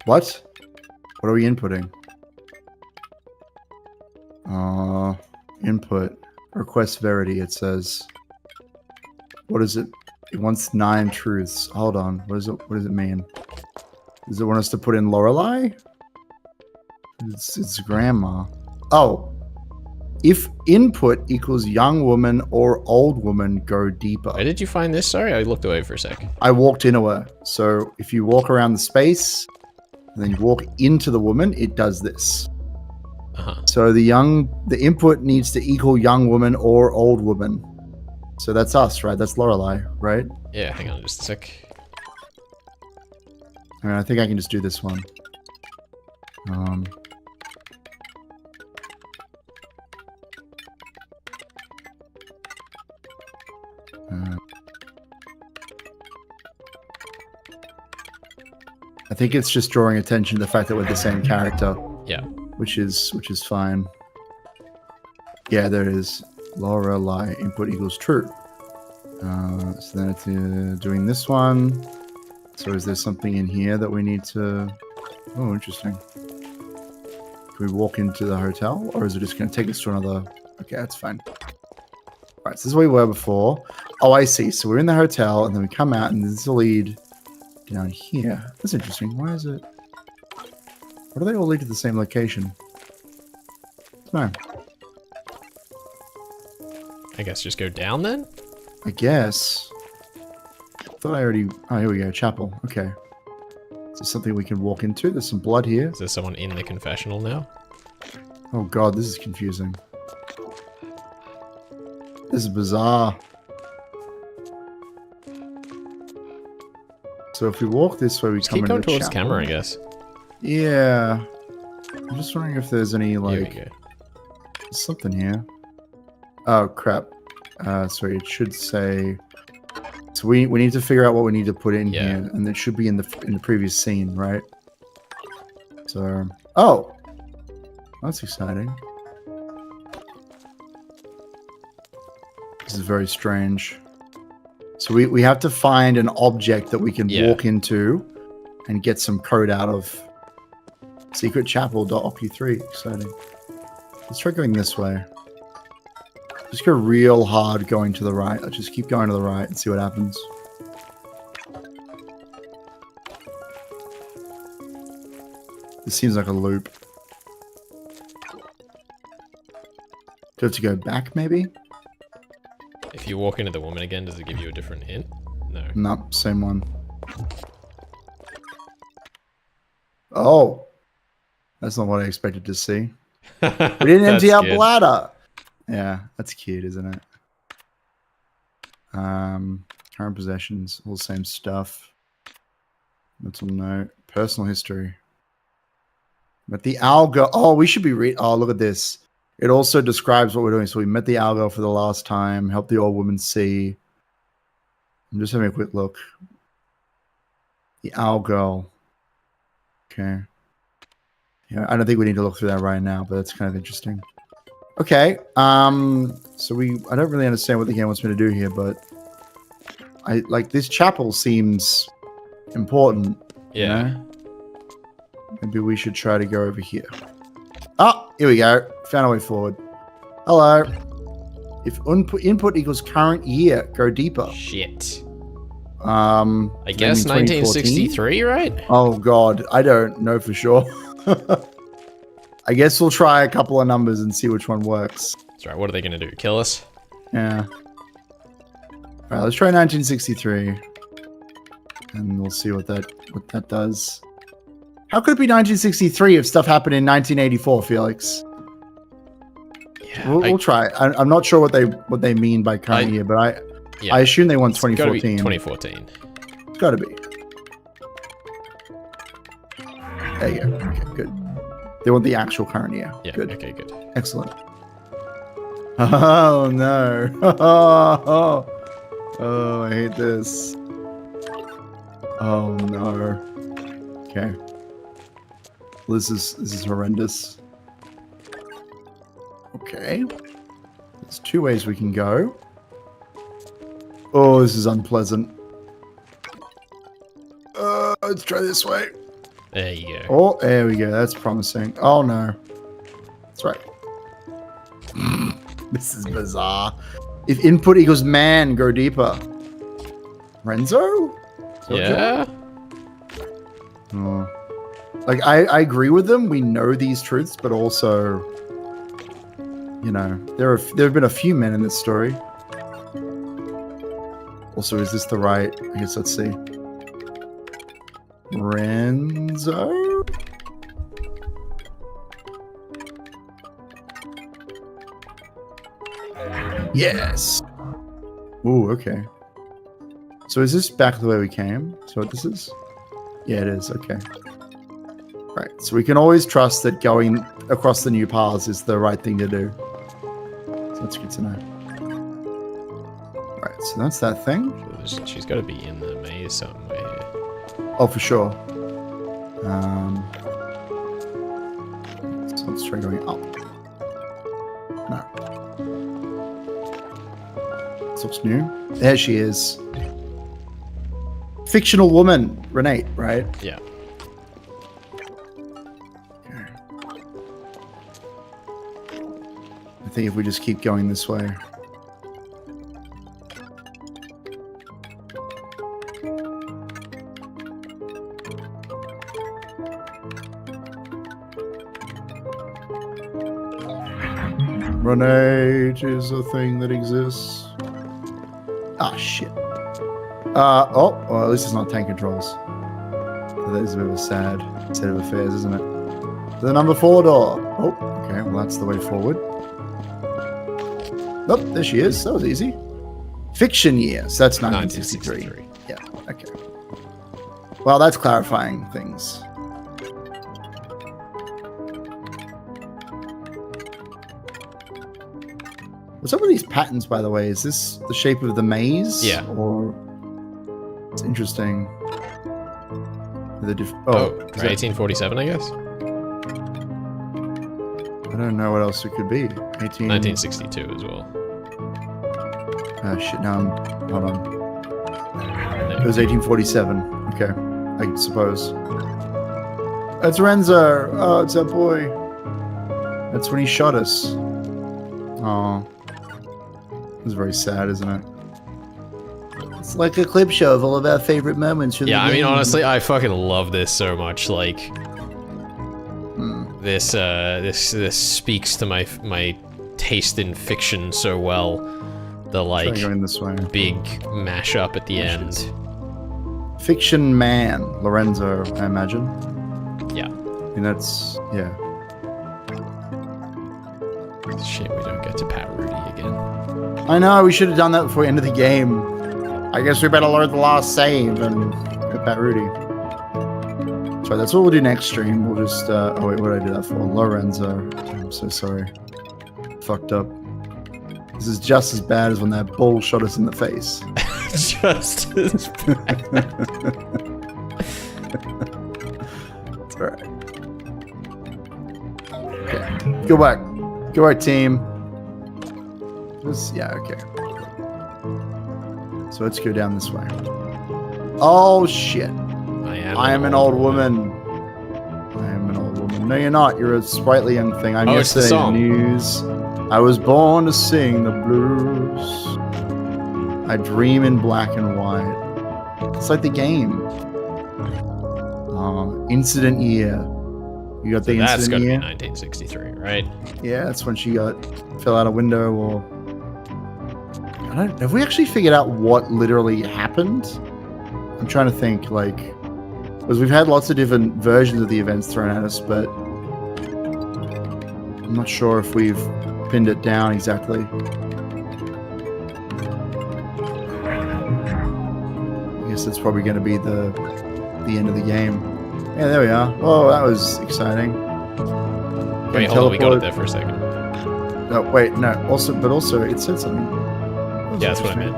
A: What? What are we inputting? Input. Request Verity, it says. What is it? It wants 9 truths. Hold on. What does it mean? Does it want us to put in Lorelei? It's grandma. Oh. If input equals young woman or old woman, go deeper.
B: Where did you find this? Sorry, I looked away for a sec.
A: I walked into her. So if you walk around the space, and then you walk into the woman, it does this.
B: Uh-huh.
A: So the input needs to equal young woman or old woman. So that's us, right? That's Lorelei, right?
B: Yeah, hang on just a sec.
A: All right, I think I can just do this one. I think it's just drawing attention to the fact that we're the same character.
B: Yeah.
A: Which is fine. Yeah, there it is. Lorelei input equals true. So then it's doing this one. So is there something in here that we need to... Oh, interesting. Can we walk into the hotel? Or is it just going to take us to another... Okay, that's fine. Right, so this is where we were before. Oh, I see. So we're in the hotel, and then we come out, and this will lead down here. That's interesting. Why is it... Why do they all lead to the same location? No.
B: I guess just go down then?
A: I guess. I thought I already... Oh, here we go. Chapel. Okay. Is there something we can walk into? There's some blood here.
B: Is there someone in the confessional now?
A: Oh god, this is confusing. This is bizarre. So if we walk this way, we come
B: keep
A: into
B: going
A: the
B: towards
A: chapel.
B: camera, I guess.
A: Yeah. I'm just wondering if there's any, like...
B: Here
A: There's something here. Oh, crap. Sorry, it should say... So we need to figure out what we need to put in here, and it should be in the previous scene, right? So... Oh! That's exciting. This is very strange. So we have to find an object that we can walk into and get some code out of. Secretchapel.ocu3. Exciting. Let's try going this way. Just go real hard going to the right. Let's just keep going to the right and see what happens. This seems like a loop. Do I have to go back, maybe?
B: If you walk into the woman again, does it give you a different hint? No.
A: No, same one. Oh. That's not what I expected to see. We didn't empty our bladder. Yeah, that's cute, isn't it? Current possessions, all the same stuff. Mental note. Personal history. But the algo... Oh, we should be... Oh, look at this. It also describes what we're doing. So we met the algo for the last time. Helped the old woman see. I'm just having a quick look. The algo. Okay. Yeah, I don't think we need to look through that right now, but that's kind of interesting. Okay. So I don't really understand what the game wants me to do here, but I like this chapel seems important.
B: Yeah.
A: You know? Maybe we should try to go over here. Oh, here we go. Found our way forward. Hello. If input equals current year, go deeper.
B: Shit.
A: I
B: guess 1963, right?
A: Oh god, I don't know for sure. I guess we'll try a couple of numbers and see which one works.
B: That's right. What are they going to do? Kill us?
A: Yeah. Alright, let's try 1963. And we'll see what that does. How could it be 1963 if stuff happened in 1984, Felix?
B: Yeah,
A: we'll try. I'm not sure what they mean by current year, but I assume they want 2014.
B: 2014.
A: It's got to be. There you go. Okay, good. They want the actual current year.
B: Yeah.
A: Good.
B: Okay. Good.
A: Excellent. Oh no! Oh, I hate this. Oh no. Okay. This is horrendous. Okay. There's two ways we can go. Oh, this is unpleasant. Let's try this way.
B: There you go.
A: Oh, there we go. That's promising. Oh no. That's right. This is bizarre. If input equals man, go deeper. Renzo?
B: Yeah.
A: Oh. Like, I agree with them. We know these truths, but also, you know, there have been a few men in this story. Also, is this the right? I guess let's see. Renzo? Yes. Ooh, okay. So is this back the way we came? So what this is? Yeah, it is. Okay. Right. So we can always trust that going across the new paths is the right thing to do. So that's good to know. Right. So that's that thing.
B: She's got to be in the maze somewhere.
A: Oh, for sure. So let's try going up. No. This looks new. There she is. Fictional woman, Renate, right?
B: Yeah.
A: Okay. think if we just keep going this way. Renate is a thing that exists. Ah, shit. Well, at least it's not tank controls. That is a bit of a sad state of affairs, isn't it? The number 4 door. Oh, okay. Well, that's the way forward. Oh, there she is. That was easy. Fiction year. So that's 1963. Yeah, okay. Well, that's clarifying things. What's up with these patterns, by the way? Is this the shape of the maze?
B: Yeah.
A: Or it's interesting. The
B: 1847, I guess.
A: I don't know what else it could be.
B: 1962 as well.
A: Oh shit! Now hold on. It was 1847. Okay, I suppose. That's Renzo. Oh, it's that boy. That's when he shot us. Oh. It's very sad, isn't it? It's like a clip show of all of our favorite moments from the game.
B: I mean, honestly, I fucking love this so much. Like, this speaks to my taste in fiction so well. The like
A: going this way.
B: Big mashup at the end.
A: Fiction man, Lorenzo, I imagine.
B: Yeah.
A: And that's
B: It's a shame we don't get to Pat Rudy again.
A: I know, we should have done that before the end of the game. I guess we better load the last save and get Pat Rudy. So that's what we'll do next stream. We'll just, oh wait, what did I do that for? Lorenzo. I'm so sorry. Fucked up. This is just as bad as when that bull shot us in the face.
B: Just as bad.
A: It's alright. Okay. Go back. Go back, team. Yeah, okay. So let's go down this way. Oh shit. I am an old woman. I am an old woman. No, you're not. You're a sprightly young thing. I'm yesterday's news. I was born to sing the blues. I dream in black and white. It's like the game. Incident year. You got the
B: that's
A: incident year?
B: That's got to be 1963, right?
A: Yeah, that's when she fell out a window or... have we actually figured out what literally happened? I'm trying to think, like... Because we've had lots of different versions of the events thrown at us, but... I'm not sure if we've pinned it down exactly. I guess it's probably going to be the end of the game. Yeah, there we are. Oh, that was exciting.
B: Wait, hold on, we got it there for a second.
A: No, wait, no. Also, it said something.
B: Yeah, that's what I meant.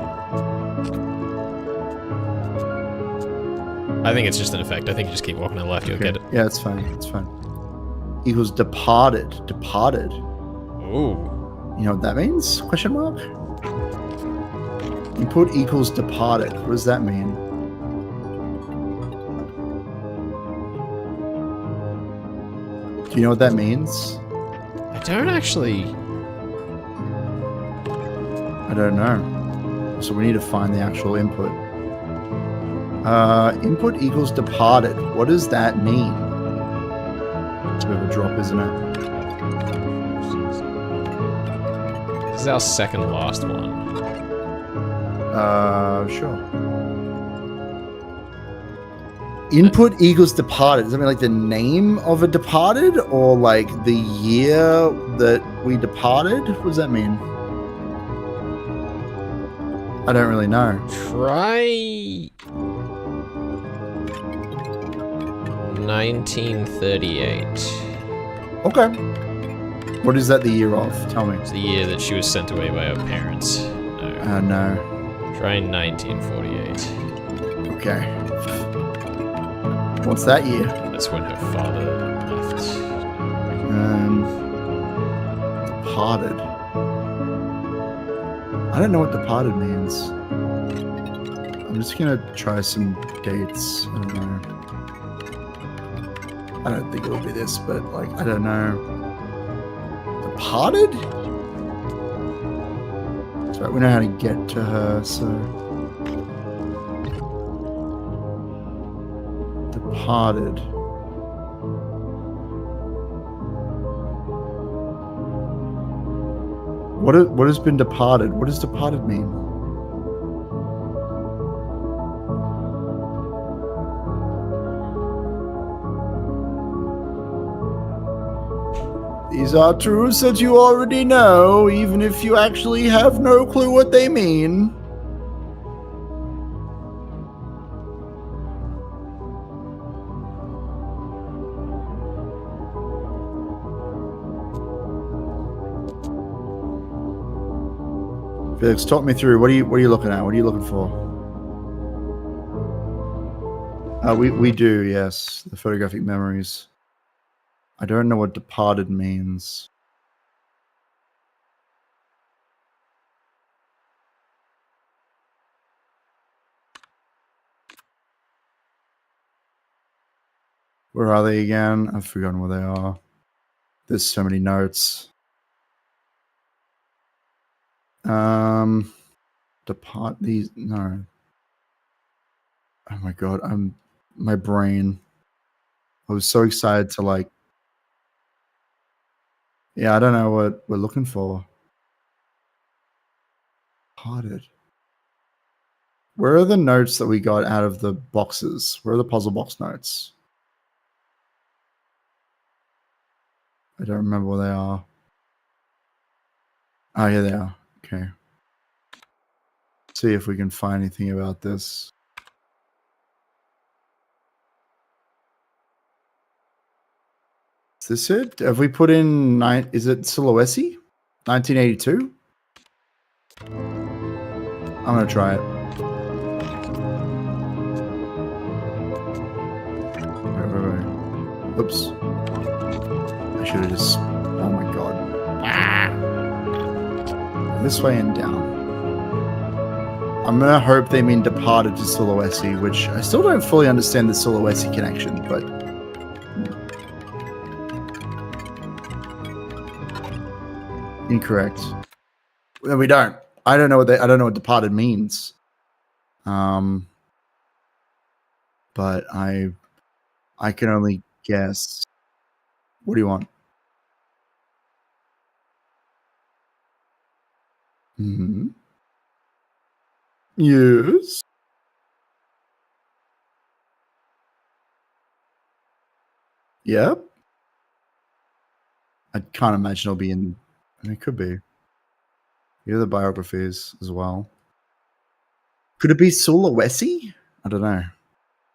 B: I think it's just an effect. I think you just keep walking to the left, you'll get it.
A: Yeah, it's fine. It's fine. Equals departed. Departed.
B: Ooh.
A: You know what that means? Question mark? Input equals departed. What does that mean? Do you know what that means?
B: I don't actually...
A: I don't know. So we need to find the actual input. Input equals departed. What does that mean? It's a bit of a drop, isn't it?
B: This is our second last one.
A: Sure. Input equals departed. Does that mean like the name of a departed or like the year that we departed? What does that mean? I don't really know.
B: Try 1938.
A: Okay. What is that the year of? Tell me.
B: It's the year that she was sent away by her parents. No.
A: No.
B: Try 1948.
A: Okay. What's that year?
B: That's when her father left.
A: Departed. I don't know what departed means. I'm just gonna try some dates. I don't know. I don't think it'll be this, but like, I don't know. Departed? So we know how to get to her, so... Departed. What has been departed? What does departed mean? These are truths that you already know, even if you actually have no clue what they mean. Felix, talk me through. What are you looking at? What are you looking for? We do, yes. The photographic memories. I don't know what departed means. Where are they again? I've forgotten where they are. There's so many notes. Depart these. No. Oh my god, my brain. I was so excited to like. Yeah, I don't know what we're looking for. Departed. Where are the notes that we got out of the boxes? Where are the puzzle box notes? I don't remember where they are. Oh, yeah, they are. Okay. See if we can find anything about this. Is this it? Have we put in is it Sulawesi? 1982? I'm gonna try it. Wait. Oops. I should have just. Oh my god. This way and down. I'm gonna hope they mean departed to Sulawesi, which I still don't fully understand the Sulawesi connection, but. Incorrect. No, we don't. I don't know what departed means. But I can only guess. What do you want? Hmm. Yes. Yep. I can't imagine it'll be in. It could be. Yeah, the biographies as well. Could it be Sulawesi? I don't know.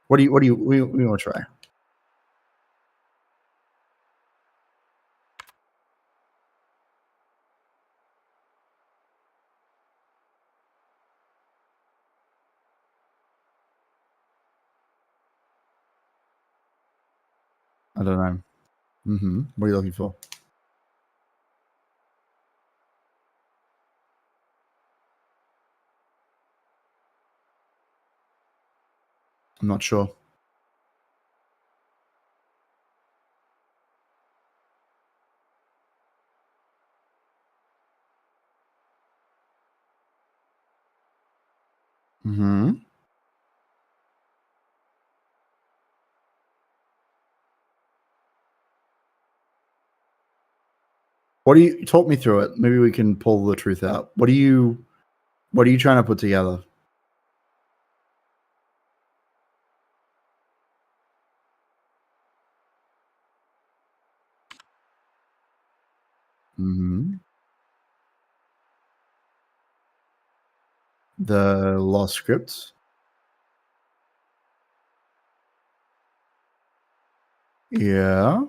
A: We want to try? I don't know. What are you looking for? I'm not sure. Hmm. What do you talk me through it? Maybe we can pull the truth out. What are you trying to put together? Hmm. The lost scripts. Yeah.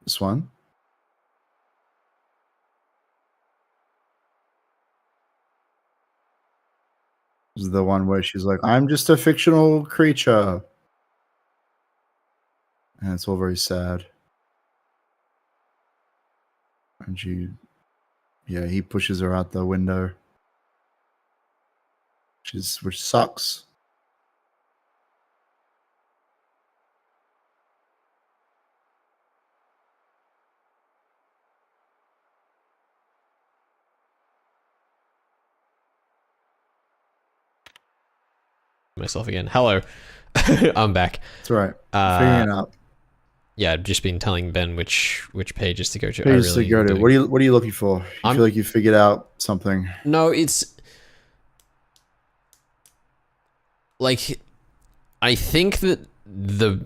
A: This one. This is the one where she's like, I'm just a fictional creature. And it's all very sad. And he pushes her out the window. Which sucks.
B: myself again. Hello. I'm back.
A: That's right. Figuring it out.
B: Yeah, I've just been telling Ben which pages to go to.
A: Pages to go to. What are you looking for? You feel like you figured out something?
B: No, it's like I think that the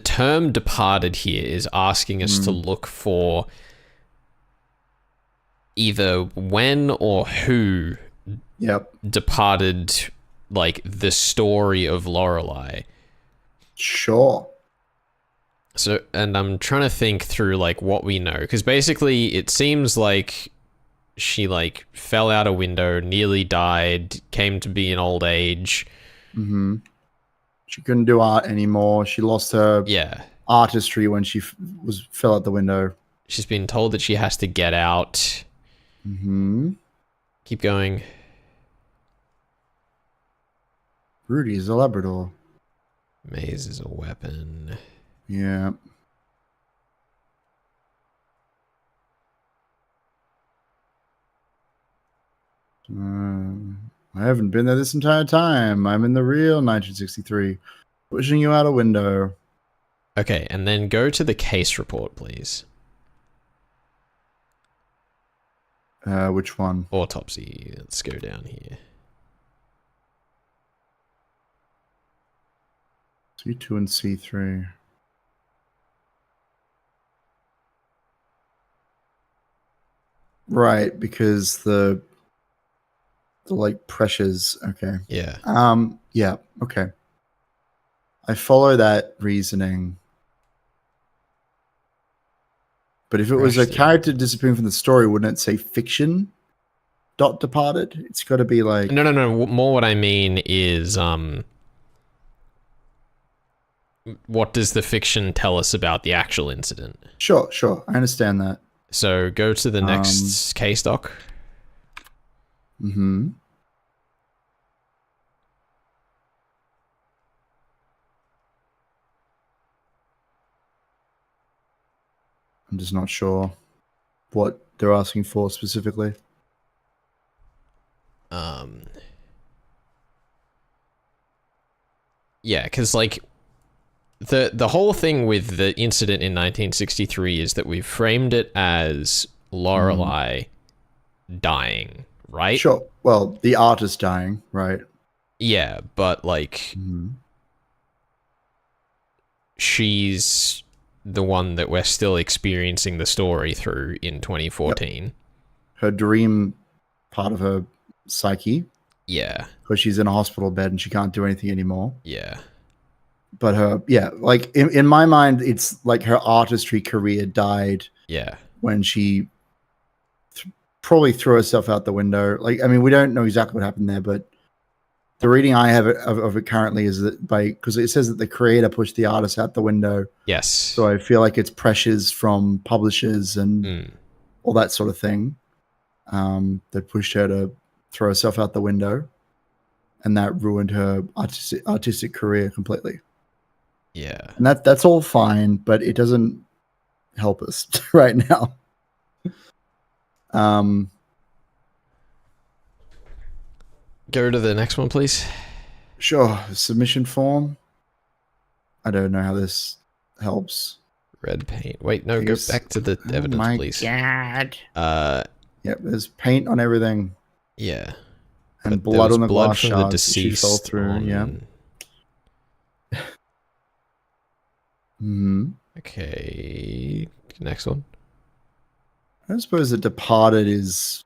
B: term departed here is asking us to look for either when or who departed, like, the story of Lorelei.
A: Sure.
B: So, and I'm trying to think through, like, what we know, because basically it seems like she, like, fell out a window, nearly died, came to be an old age.
A: Mm-hmm. She couldn't do art anymore. She lost her artistry when she fell out the window.
B: She's been told that she has to get out.
A: Mm-hmm.
B: Keep going.
A: Rudy is a Labrador.
B: Maze is a weapon.
A: Yeah. I haven't been there this entire time. I'm in the real 1963. Pushing you out a window.
B: Okay, and then go to the case report, please.
A: Which one?
B: Autopsy. Let's go down here.
A: C2 and C3. Right, because the like pressures. Okay.
B: Yeah.
A: Yeah. Okay. I follow that reasoning. But if it was a character disappearing from the story, wouldn't it say fiction? Departed? It's got to be like...
B: No. More what I mean is, what does the fiction tell us about the actual incident?
A: Sure. I understand that.
B: So go to the next case doc.
A: Mm-hmm. I'm just not sure what they're asking for specifically.
B: Yeah, because, like, the whole thing with the incident in 1963 is that we've framed it as Lorelei dying, right?
A: Sure. Well, the artist dying, right?
B: Yeah, but, like, she's the one that we're still experiencing the story through in 2014.
A: Yep. Her dream part of her psyche.
B: Yeah.
A: Because she's in a hospital bed and she can't do anything anymore.
B: Yeah.
A: But her, like in my mind, it's like her artistry career died.
B: Yeah.
A: When she probably threw herself out the window. Like, I mean, we don't know exactly what happened there, but the reading I have of it currently is that because it says that the creator pushed the artist out the window.
B: Yes.
A: So I feel like it's pressures from publishers and all that sort of thing that pushed her to throw herself out the window, and that ruined her artistic career completely.
B: Yeah.
A: And that's all fine, but it doesn't help us right now.
B: Go to the next one, please.
A: Sure. Submission form. I don't know how this helps.
B: Red paint. Wait, no, go back to the evidence, please.
A: Oh my god. Yep, there's paint on everything.
B: Yeah.
A: And blood on the glass
B: from
A: shards
B: the deceased
A: she fell through, yeah.
B: Okay. Next one.
A: I suppose the departed is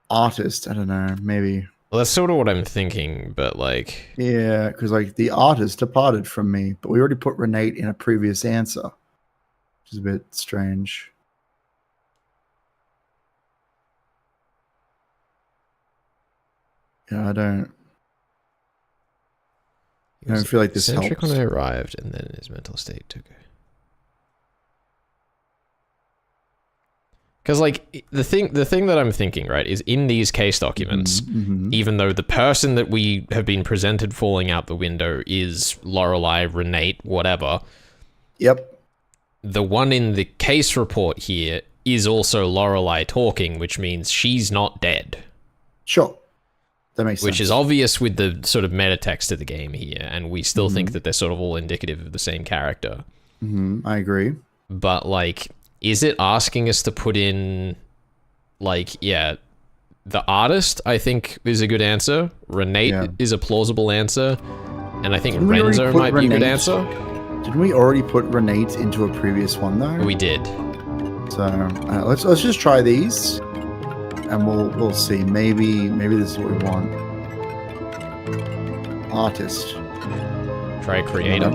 A: artist. I don't know, maybe.
B: Well, that's sort of what I'm thinking, but like...
A: Yeah, because like the artist departed from me, but we already put Renate in a previous answer, which is a bit strange. Yeah, I don't feel like this helps.
B: When I arrived, and then his mental state took her. Because, like, the thing that I'm thinking, right, is in these case documents, even though the person that we have been presented falling out the window is Lorelei, Renate, whatever.
A: Yep.
B: The one in the case report here is also Lorelei talking, which means she's not dead.
A: Sure. That makes sense.
B: Which is obvious with the sort of meta text of the game here, and we still think that they're sort of all indicative of the same character.
A: I agree.
B: But, like, is it asking us to put in, like, the artist, I think, is a good answer. Renate is a plausible answer. And I think Renzo might be a good answer.
A: Didn't we already put Renate into a previous one, though?
B: We did.
A: So, let's just try these. And we'll see. Maybe this is what we want. Artist.
B: Try creator.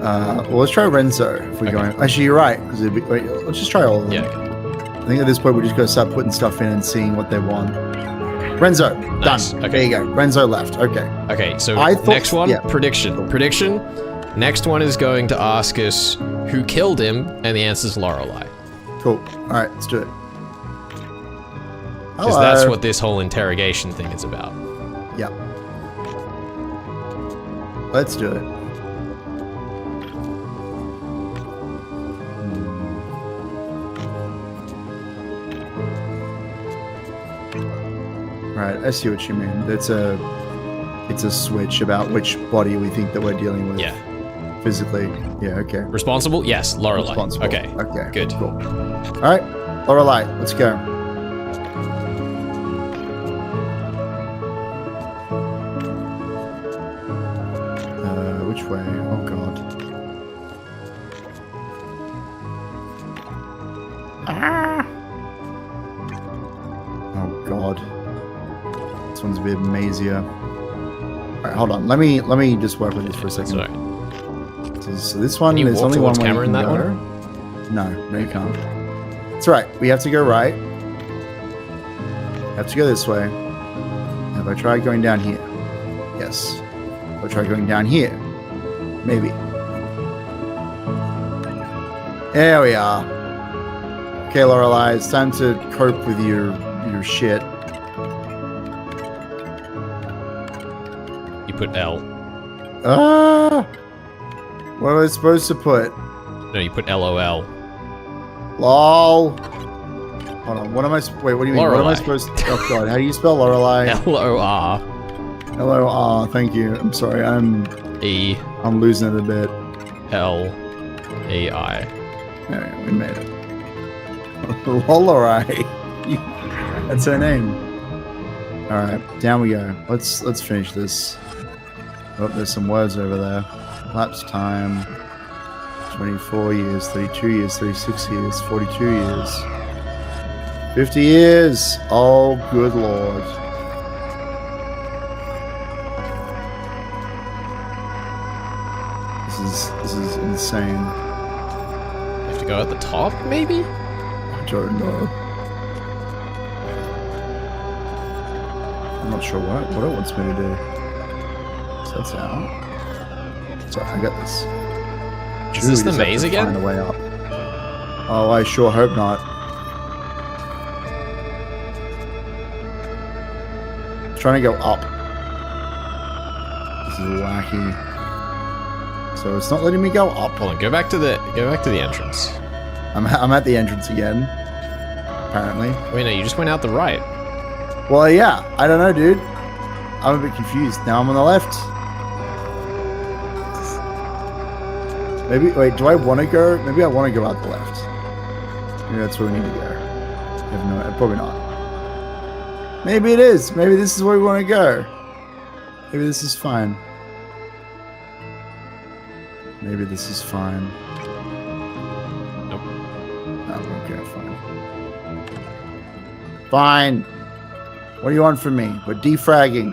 A: Well, let's try Renzo. If we're going. Actually, you're right. Wait, let's just try all of them.
B: Yeah.
A: I think at this point we're just going to start putting stuff in and seeing what they want. Renzo,
B: nice.
A: done.
B: Okay.
A: There you go. Renzo left. Okay.
B: Okay. So next one, prediction. Prediction. Next one is going to ask us who killed him, and the answer is Lorelei.
A: Cool. All right, let's do it.
B: Because that's what this whole interrogation thing is about.
A: Yep. Let's do it. Right, I see what you mean. It's a switch about which body we think that we're dealing with.
B: Yeah.
A: Physically. Yeah, okay.
B: Responsible? Yes, Lorelei.
A: Responsible.
B: Okay.
A: Okay.
B: Good.
A: Cool. All right, Lorelei, let's go. Which way? Oh god. Ah! Oh god. This one's a bit mazier. Alright, hold on. Let me just work with this for a second.
B: Sorry.
A: So this one, there's only one way you can go. No, you can't. That's right. We have to go right. We have to go this way. And if I try going down here. Yes. If I try going down here. Maybe. There we are. Okay, Lorelei, it's time to cope with your shit.
B: You put L.
A: What am I supposed to put?
B: No, you put LOL.
A: LOL. Hold on. What am I? Wait. What do you mean?
B: Lorelei.
A: What am I supposed to? Oh god. How do you spell Lorelei?
B: LOR.
A: LOR. Thank you. I'm sorry. I'm losing it a bit.
B: LAI.
A: There we made it. Lorelei. That's her name. All right. Down we go. Let's finish this. Oh, there's some words over there. Lapse time. 24 years, 32 years, 36 years, 42 years. 50 years! Oh, good lord. This is insane.
B: You have to go at the top, maybe?
A: I don't know. I'm not sure what it wants me to do. So that's out. So I got this.
B: Is this the maze again?
A: Find a way up. Oh, I sure hope not. I'm trying to go up. This is wacky. So it's not letting me go up.
B: Hold on, go back to the entrance.
A: I'm at the entrance again. Apparently.
B: Wait, no, you just went out the right.
A: Well, yeah. I don't know, dude. I'm a bit confused. Now I'm on the left. Maybe, wait, do I want to go? Maybe I want to go out the left. Maybe that's where we need to go. I have no, probably not. Maybe it is. Maybe this is where we want to go. Maybe this is fine. Maybe this is fine.
B: Nope.
A: Oh, okay, fine. Fine. What do you want from me? We're defragging.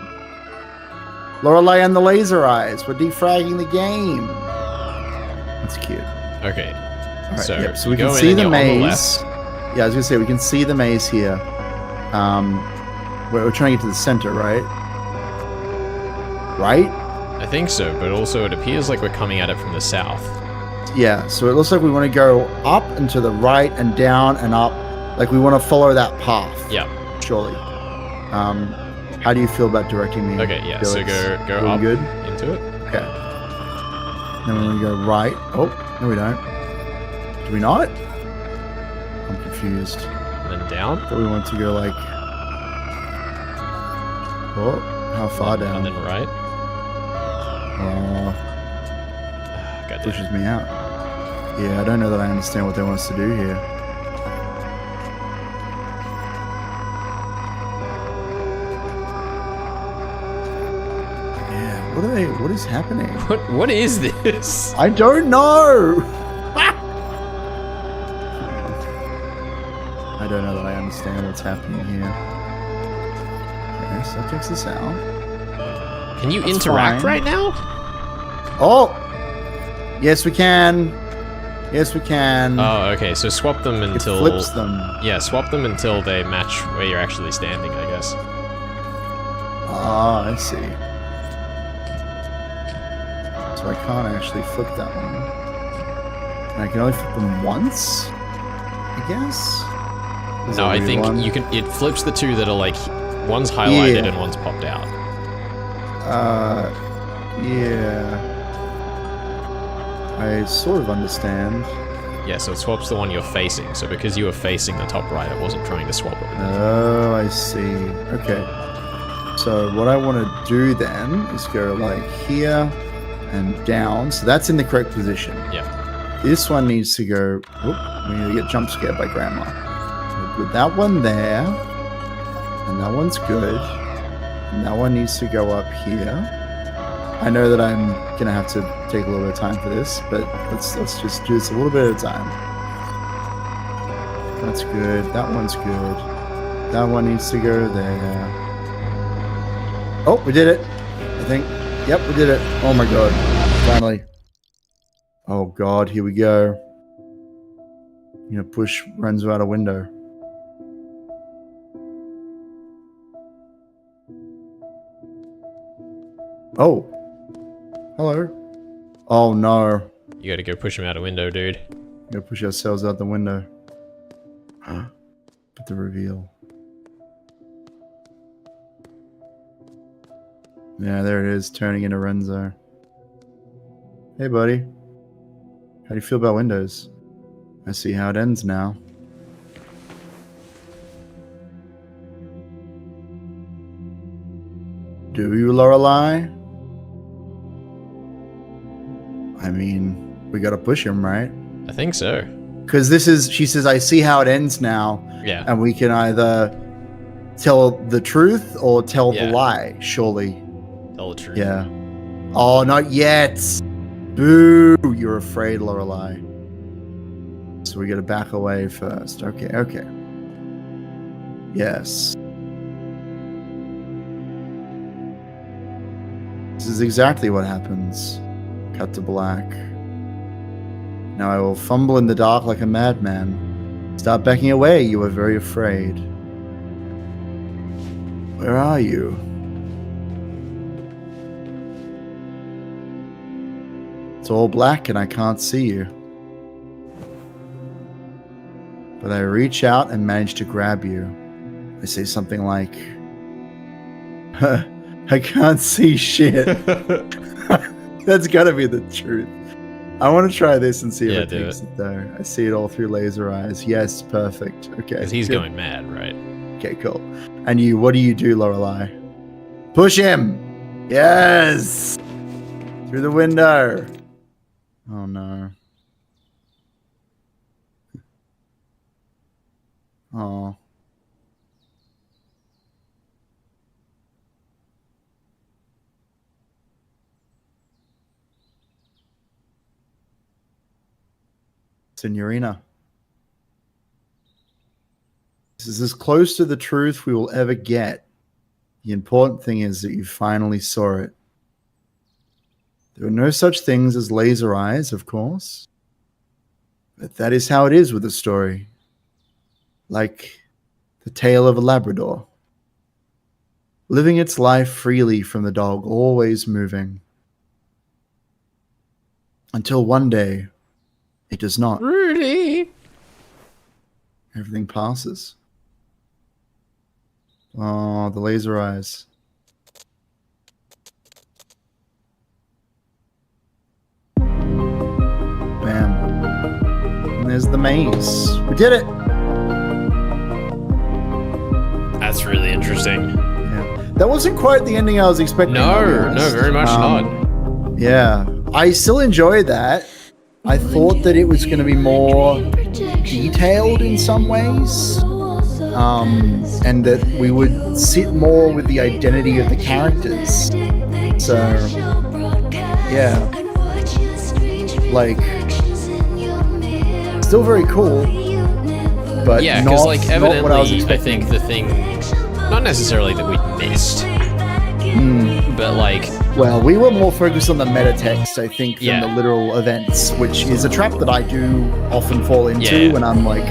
A: Lorelei and the laser eyes. We're defragging the game. That's cute.
B: Okay.
A: Right,
B: so,
A: so we can see the maze. Yeah, I was gonna say we can see the maze here. We're trying to get to the center, right? Right?
B: I think so, but also it appears like we're coming at it from the south.
A: Yeah, so it looks like we want to go up and to the right and down and up. Like we want to follow that path.
B: Yeah.
A: Surely. How do you feel about directing me?
B: Okay, yeah,
A: Felix?
B: so go
A: Are
B: up
A: we good?
B: into it.
A: Okay. Then we're going to go right. Oh, no we don't. Do we not? I'm confused.
B: And then down.
A: I thought we wanted to go like... Oh, how far down?
B: And then right.
A: Pushes me out. Yeah, I don't know that I understand what they want us to do here. Yeah, what is happening?
B: What is this?
A: I don't know! I don't know that I understand what's happening here. Okay, so that takes us out.
B: Can you interact right now?
A: Oh! Yes, we can. Yes, we can.
B: Oh, okay. So swap them until...
A: It flips them.
B: Yeah, swap them until they match where you're actually standing, I guess.
A: Ah, I see. So I can't actually flip that one. And I can only flip them once? I guess?
B: No, I think you can... It flips the two that are like... One's highlighted and one's popped out.
A: Yeah. I sort of understand.
B: Yeah, so it swaps the one you're facing. So because you were facing the top right, it wasn't trying to swap it.
A: Oh, I see. Okay. So what I want to do then is go like here and down. So that's in the correct position.
B: Yeah.
A: This one needs to go... Oop, we need to get jump scared by Grandma. So put that one there. And that one's good. And that one needs to go up here. I know that I'm going to have to take a little bit of time for this, but let's just do this a little bit at a time. That's good. That one's good. That one needs to go there. Oh, we did it. I think. Yep, we did it. Oh my god. Finally. Oh god, here we go. You know, push Renzo out a window. Oh. Hello. Oh no.
B: You gotta go push him out a window, dude.
A: We gotta push ourselves out the window. But the reveal. Yeah, there it is, turning into Renzo. Hey, buddy. How do you feel about Windows? I see how it ends now. Do you, Lorelei? I mean, we gotta push him, right?
B: I think so.
A: Because this is, she says, I see how it ends now.
B: Yeah.
A: And we can either tell the truth or tell the lie, surely.
B: Tell the truth.
A: Yeah. Oh, not yet. Boo. You're afraid, Lorelei. So we gotta back away first. Okay, okay. Yes. This is exactly what happens. Cut to black. Now I will fumble in the dark like a madman. Start backing away, you are very afraid. Where are you? It's all black and I can't see you. But I reach out and manage to grab you. I say something like, I can't see shit. That's gotta be the truth. I want to try this and see if it takes it though. I see it all through laser eyes. Yes, perfect. Okay.
B: Because he's going mad, right?
A: Okay, cool. And you, what do you do, Lorelei? Push him! Yes! Through the window. Oh no. Oh. Signorina. This is as close to the truth we will ever get. The important thing is that you finally saw it. There are no such things as laser eyes, of course. But that is how it is with a story. Like the tale of a Labrador. Living its life freely from the dog, always moving. Until one day, it does not.
B: Rudy!
A: Everything passes. Oh, the laser eyes. Bam. And there's the maze. We did it!
B: That's really interesting.
A: Yeah. that wasn't quite the ending I was expecting.
B: No, very much not.
A: Yeah, I still enjoyed that. I thought that it was going to be more detailed in some ways, and that we would sit more with the identity of the characters. So, yeah, like, still very cool, but
B: yeah, because like evidently,
A: what
B: I think the thing, not necessarily that we missed, but like.
A: Well, we were more focused on the meta text, I think, than the literal events, which is a trap that I do often fall into when I'm like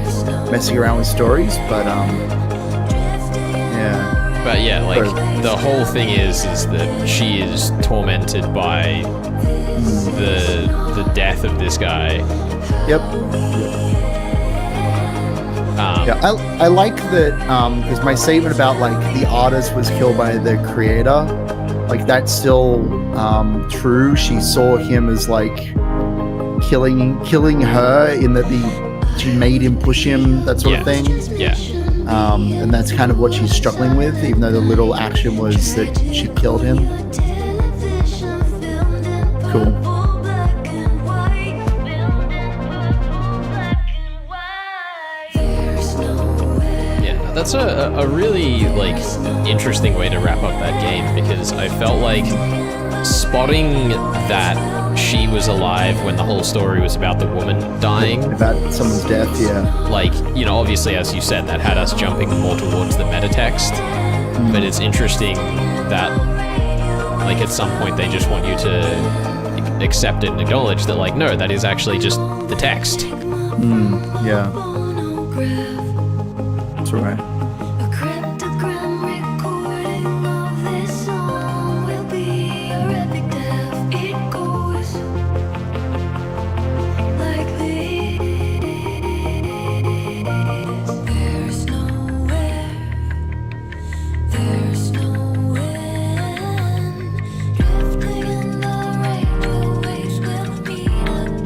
A: messing around with stories. But yeah.
B: But yeah, like the whole thing is that she is tormented by the death of this guy.
A: Yep. Yeah, I like that because my statement about like the artist was killed by the creator. Like that's still true. She saw him as like killing her in that she made him push him, that sort of thing.
B: Yeah.
A: And that's kind of what she's struggling with, even though the little action was that she killed him. Cool.
B: That's a really like interesting way to wrap up that game, because I felt like spotting that she was alive when the whole story was about the woman dying,
A: about someone's death. Yeah, like,
B: you know, obviously as you said, that had us jumping more towards the meta text, but it's interesting that like at some point they just want you to accept it and acknowledge that like, no, that is actually just the text.
A: Yeah. That's right.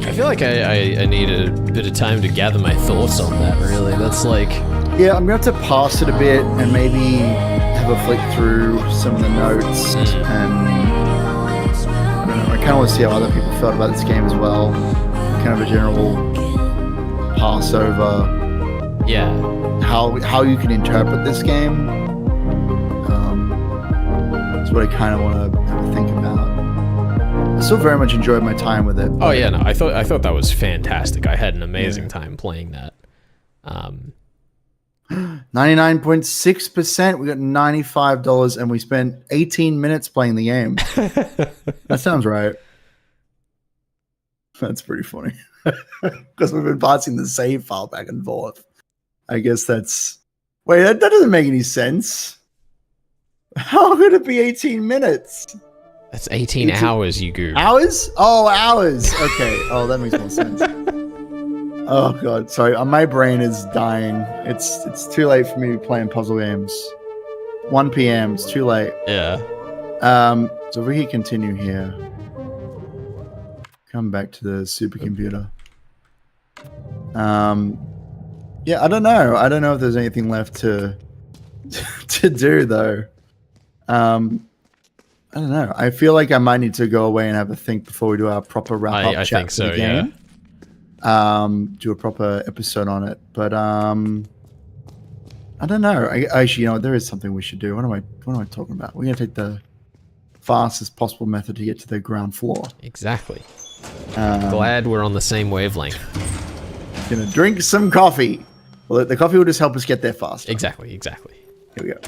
B: I feel like I need a bit of time to gather my thoughts on that, really. That's like...
A: Yeah, I'm going to have to pass it a bit and maybe have a flick through some of the notes. And I don't know, I kind of want to see how other people felt about this game as well. Kind of a general pass over.
B: Yeah.
A: How you can interpret this game. That's what I kind of want to have a think about. I still very much enjoyed my time with it.
B: Oh yeah, no, I thought that was fantastic. I had an amazing time playing that.
A: 99.6%. We got $95 and we spent 18 minutes playing the game. That sounds right. That's pretty funny. Because we've been passing the save file back and forth. I guess that's... Wait, that doesn't make any sense. How could it be 18 minutes?
B: That's 18 hours, you goof.
A: Hours? Oh, hours. Okay. Oh, that makes more sense. Oh god, sorry. My brain is dying. It's too late for me to be playing puzzle games. 1 p.m. It's too late.
B: Yeah.
A: So if we can continue here. Come back to the supercomputer. Yeah, I don't know. I don't know if there's anything left to do though. I don't know. I feel like I might need to go away and have a think before we do our proper wrap up.
B: I think so.
A: Yeah. Do a proper episode on it, but I don't know. Actually, you know, there is something we should do. What am I talking about? We're gonna take the fastest possible method to get to the ground floor.
B: Exactly. Glad we're on the same wavelength.
A: Gonna drink some coffee. Well, the coffee will just help us get there faster.
B: Exactly.
A: Here we go.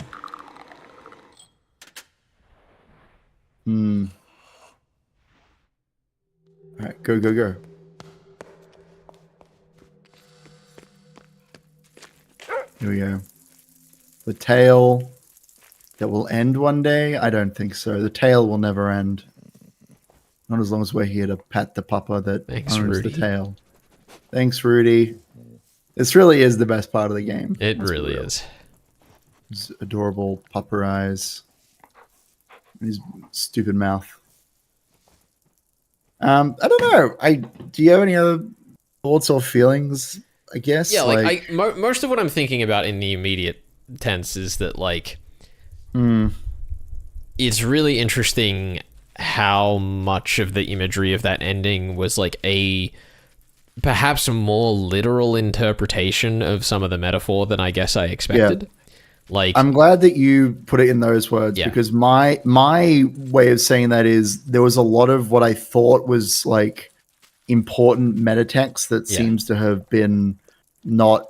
A: All right, go. Here we go. The tale that will end one day? I don't think so. The tale will never end. Not as long as we're here to pat the pupper that owns
B: Rudy.
A: the tail. Thanks, Rudy. This really is the best part of the game.
B: It really is.
A: His adorable pupper eyes. His stupid mouth. I don't know. Do you have any other thoughts or feelings? I guess.
B: Yeah, most of what I'm thinking about in the immediate tense is that like, it's really interesting how much of the imagery of that ending was like a perhaps a more literal interpretation of some of the metaphor than I guess I expected.
A: Yeah.
B: Like,
A: I'm glad that you put it in those words, because my way of saying that is there was a lot of what I thought was like important meta text that seems to have been not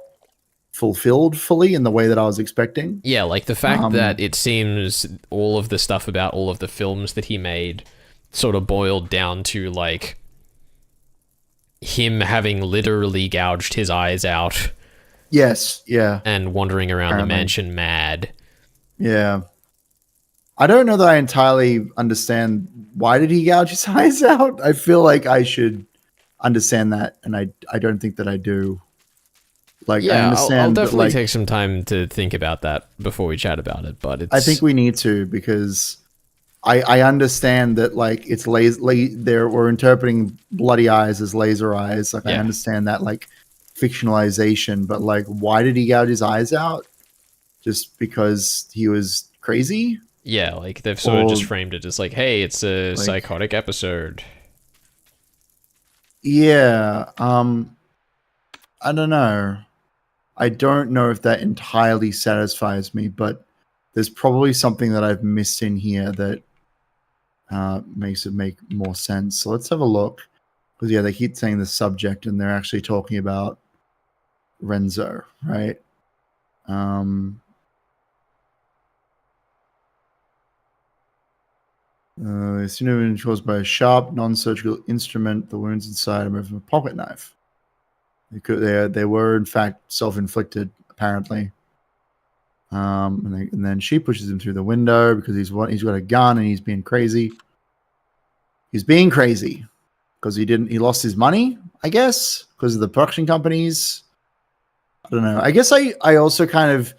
A: fulfilled fully in the way that I was expecting.
B: Yeah, like the fact that it seems all of the stuff about all of the films that he made sort of boiled down to like him having literally gouged his eyes out.
A: Yes, yeah.
B: And wandering around the mansion mad.
A: Yeah. I don't know that I entirely understand why did he gouge his eyes out. I feel like I should understand that, and I don't think that I do. Like,
B: yeah,
A: I understand
B: I'll definitely
A: that, like,
B: take some time to think about that before we chat about it, but it's...
A: I think we need to, because I understand that, like, it's we're interpreting bloody eyes as laser eyes. Like, I understand that, like, fictionalization, but like, why did he gouge his eyes out? Just because he was crazy?
B: Yeah, like they've sort of just framed it as like, hey, it's a like, psychotic episode.
A: Yeah, I don't know. I don't know if that entirely satisfies me, but there's probably something that I've missed in here that makes it make more sense. So let's have a look. Because yeah, they keep saying the subject, and they're actually talking about Renzo, right? They seem to have been caused by a sharp, non-surgical instrument. The wounds inside are from a pocket knife. They were in fact self-inflicted, apparently. And then she pushes him through the window because he's got a gun and he's being crazy. He's being crazy because he lost his money, I guess, because of the production companies. I don't know. I guess I also kind of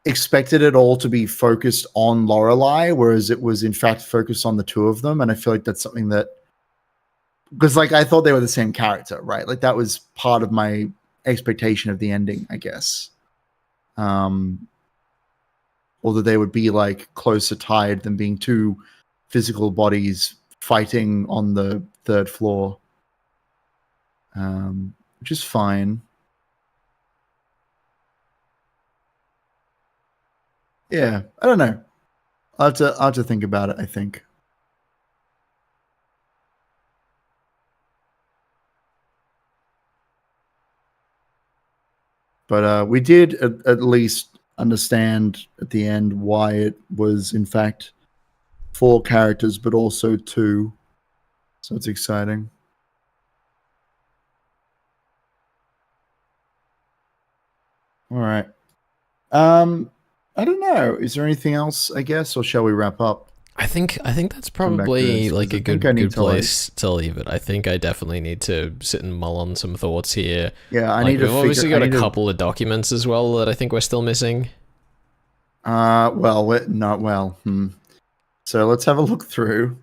A: expected it all to be focused on Lorelei, whereas it was in fact focused on the two of them. And I feel like that's something that, because like I thought they were the same character, right? Like that was part of my expectation of the ending, I guess. Or that they would be like closer tied than being two physical bodies fighting on the third floor, which is fine. Yeah, I don't know. I'll have to think about it, I think. But we did at least understand at the end why it was, in fact, 4 characters, but also 2. So it's exciting. All right. I don't know. Is there anything else, I guess, or shall we wrap up?
B: I think that's probably like a good place to leave it. I think I definitely need to sit and mull on some thoughts here.
A: Yeah, I need to.
B: We've obviously got a couple of documents as well that I think we're still missing.
A: Well, not well. So let's have a look through.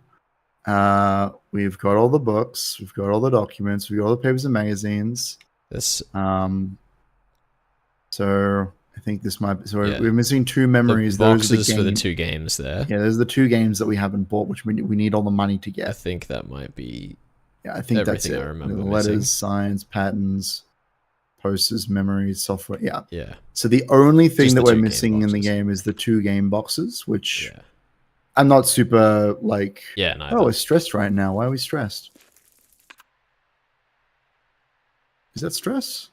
A: We've got all the books, we've got all the documents, we've got all the papers and magazines. So I think this might be, so we're missing 2 memories.
B: The boxes for the 2 games there.
A: Yeah, there's the 2 games that we haven't bought, which we need all the money to get.
B: I think that might be.
A: Yeah, I think that's it.
B: I remember
A: the letters, signs, patterns, posters, memories, software. Yeah.
B: Yeah.
A: So the only thing that we're missing in the game is the 2 game boxes, which I'm not super like.
B: Yeah. No.
A: Oh, we're stressed right now. Why are we stressed? Is that stress?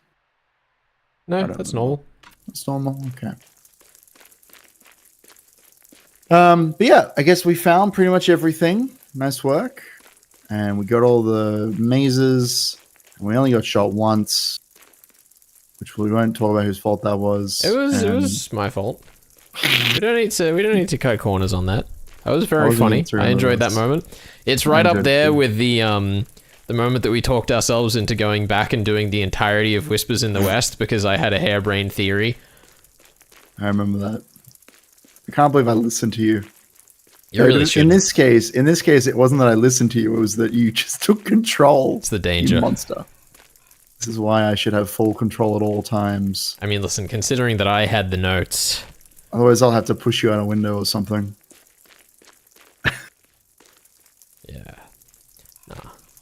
B: No, that's normal.
A: That's normal. Okay. But yeah, I guess we found pretty much everything. Nice work. And we got all the mazes. And we only got shot once, which we won't talk about whose fault that was.
B: It was my fault. We don't need to cut corners on that. That was very funny. I enjoyed that moment. It's right up there with the moment that we talked ourselves into going back and doing the entirety of Whispers in the West because I had a harebrained theory.
A: I remember that. I can't believe I listened to you.
B: You really should.
A: In this case, it wasn't that I listened to you. It was that you just took control.
B: It's the danger.
A: You monster. This is why I should have full control at all times.
B: I mean, listen, considering that I had the notes.
A: Otherwise, I'll have to push you out a window or something.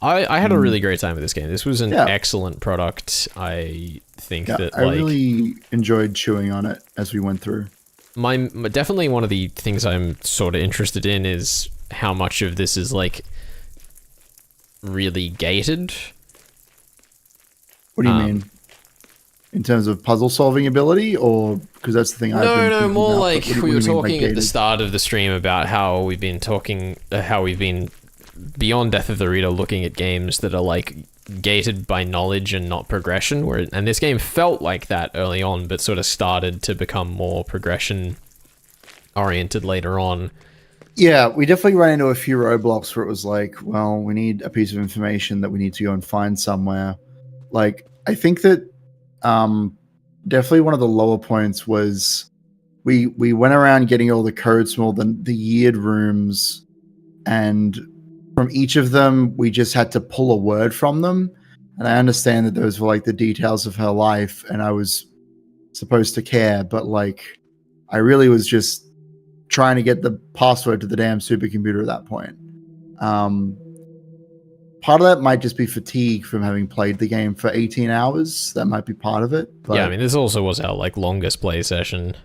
B: I had a really great time with this game. This was an excellent product. I think that
A: I really enjoyed chewing on it as we went through.
B: Definitely one of the things I'm sort of interested in is how much of this is like really gated.
A: What do you mean? In terms of puzzle solving ability, or because that's the thing I've been thinking
B: more
A: about,
B: like we were talking at the
A: gated?
B: start of the stream about how we've been talking, how we've been beyond Death of the Reader looking at games that are like gated by knowledge and not progression, and this game felt like that early on, but sort of started to become more progression oriented later on.
A: Yeah, we definitely ran into a few roadblocks where it was like, well, we need a piece of information that we need to go and find somewhere. Like, I think that definitely one of the lower points was we went around getting all the codes from all the yeared rooms, and from each of them, we just had to pull a word from them. And I understand that those were like the details of her life, and I was supposed to care, but like, I really was just trying to get the password to the damn supercomputer at that point. Part of that might just be fatigue from having played the game for 18 hours. That might be part of it. But
B: yeah, I mean, this also was our like longest play session.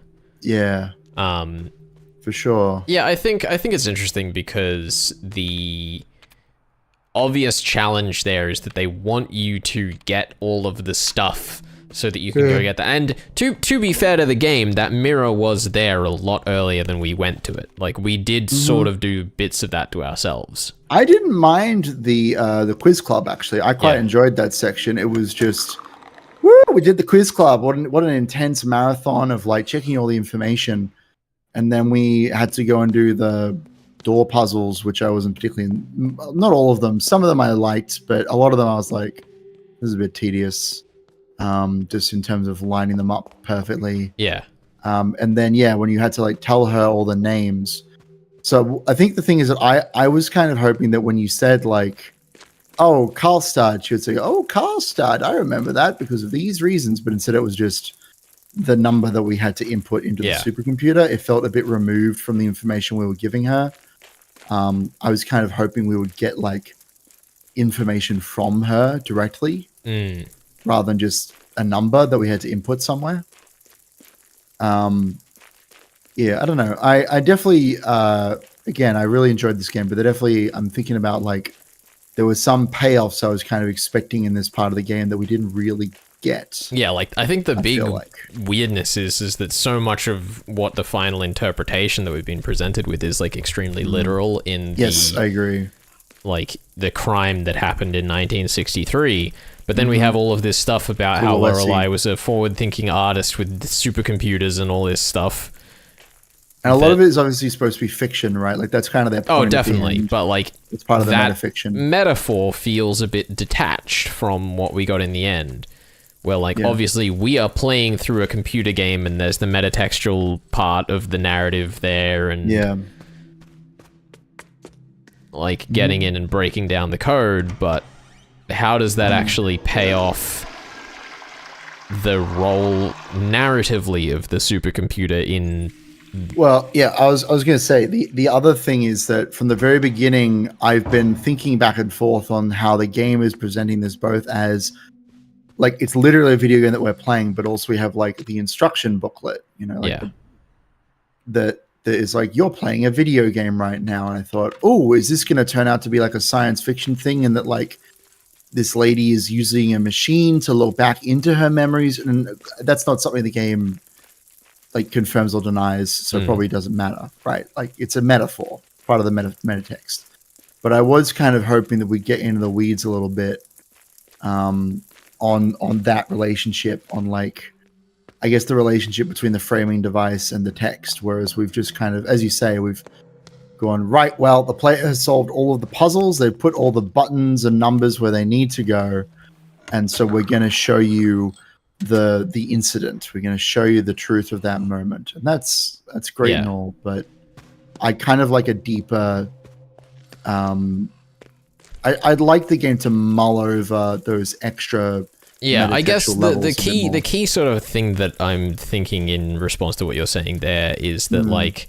A: Yeah. For sure.
B: Yeah, I think it's interesting because the obvious challenge there is that they want you to get all of the stuff so that you can go get that. And to be fair to the game, that mirror was there a lot earlier than we went to it. Like, we did sort of do bits of that to ourselves. I
A: didn't mind the quiz club, actually. I quite enjoyed that section. It was just, woo, we did the quiz club. What an intense marathon of like checking all the information. And then we had to go and do the door puzzles, which I wasn't particularly, not all of them. Some of them I liked, but a lot of them I was like, this is a bit tedious. Just in terms of lining them up perfectly.
B: Yeah.
A: And then, when you had to like tell her all the names. So I think the thing is that I was kind of hoping that when you said like, oh, Karlstad, she would say, oh, Karlstad, I remember that because of these reasons. But instead it was just the number that we had to input into the supercomputer. It felt a bit removed from the information we were giving her. I was kind of hoping we would get like information from her directly. Rather than just a number that we had to input somewhere. I don't know. I definitely, again, I really enjoyed this game, but I'm thinking about like, there was some payoffs I was kind of expecting in this part of the game that we didn't really get.
B: Yeah, like, I think the big weirdness is that so much of what the final interpretation that we've been presented with is like extremely literal in
A: I agree.
B: Like, the crime that happened in 1963. But then we have all of this stuff about how Lorelei was a forward-thinking artist with supercomputers and all this stuff.
A: And a lot of it is obviously supposed to be fiction, right? Like, that's kind of their point.
B: Oh, definitely. But, like,
A: it's part of the
B: that
A: metafiction.
B: Metaphor feels a bit detached from what we got in the end. Where, like, obviously we are playing through a computer game and there's the metatextual part of the narrative there and... like, getting in and breaking down the code, but... how does that actually pay off the role narratively of the supercomputer in...
A: Well, yeah, I was going to say, the other thing is that from the very beginning, I've been thinking back and forth on how the game is presenting this both as, like, it's literally a video game that we're playing, but also we have, like, the instruction booklet, you know? Like that is like, you're playing a video game right now. And I thought, oh, is this going to turn out to be like a science fiction thing? And that, like, this lady is using a machine to look back into her memories, and that's not something the game like confirms or denies, so it probably doesn't matter, right? Like, it's a metaphor, part of the metatext. But I was kind of hoping that we'd get into the weeds a little bit on that relationship, on like, I guess the relationship between the framing device and the text, whereas we've just kind of, as you say, we've going, right, well, the player has solved all of the puzzles. They've put all the buttons and numbers where they need to go. And so we're going to show you the incident. We're going to show you the truth of that moment. And that's great and all, but I kind of like a deeper... I'd like the game to mull over those extra...
B: Yeah, I guess the key sort of thing that I'm thinking in response to what you're saying there is that, like...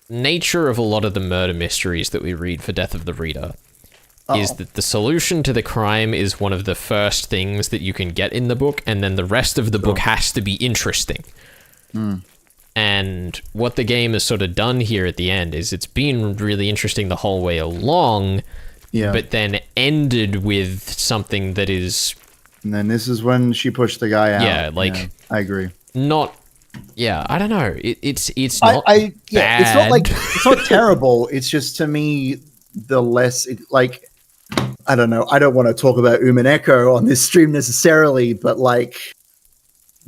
B: nature of a lot of the murder mysteries that we read for Death of the Reader is that the solution to the crime is one of the first things that you can get in the book, and then the rest of the book has to be interesting. And what the game has sort of done here at the end is it's been really interesting the whole way along, but then ended with something that is...
A: And then this is when she pushed the guy out.
B: Yeah, like...
A: I agree.
B: Not... Yeah, I don't know. It's not bad.
A: It's not like... It's not terrible. It's just, to me, the less... like... I don't know. I don't want to talk about Umineko on this stream necessarily, but like...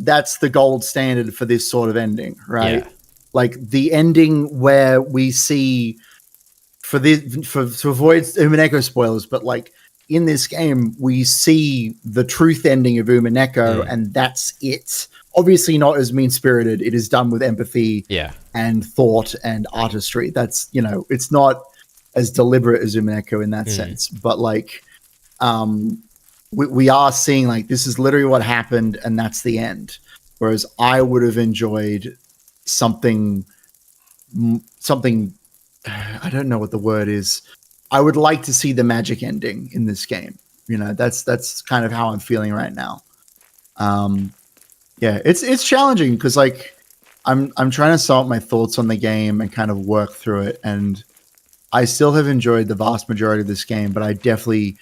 A: That's the gold standard for this sort of ending, right?
B: Yeah.
A: Like the ending where we see to avoid Umineko spoilers, but like in this game, we see the truth ending of Umineko, and that's it. Obviously not as mean-spirited. It is done with empathy and thought and artistry. That's, you know, it's not as deliberate as Umineko in that sense, but like, we are seeing like this is literally what happened and that's the end. Whereas I would have enjoyed something, I don't know what the word is. I would like to see the magic ending in this game. You know, that's kind of how I'm feeling right now. Yeah, it's challenging because like I'm trying to sum up my thoughts on the game and kind of work through it. And I still have enjoyed the vast majority of this game, but I definitely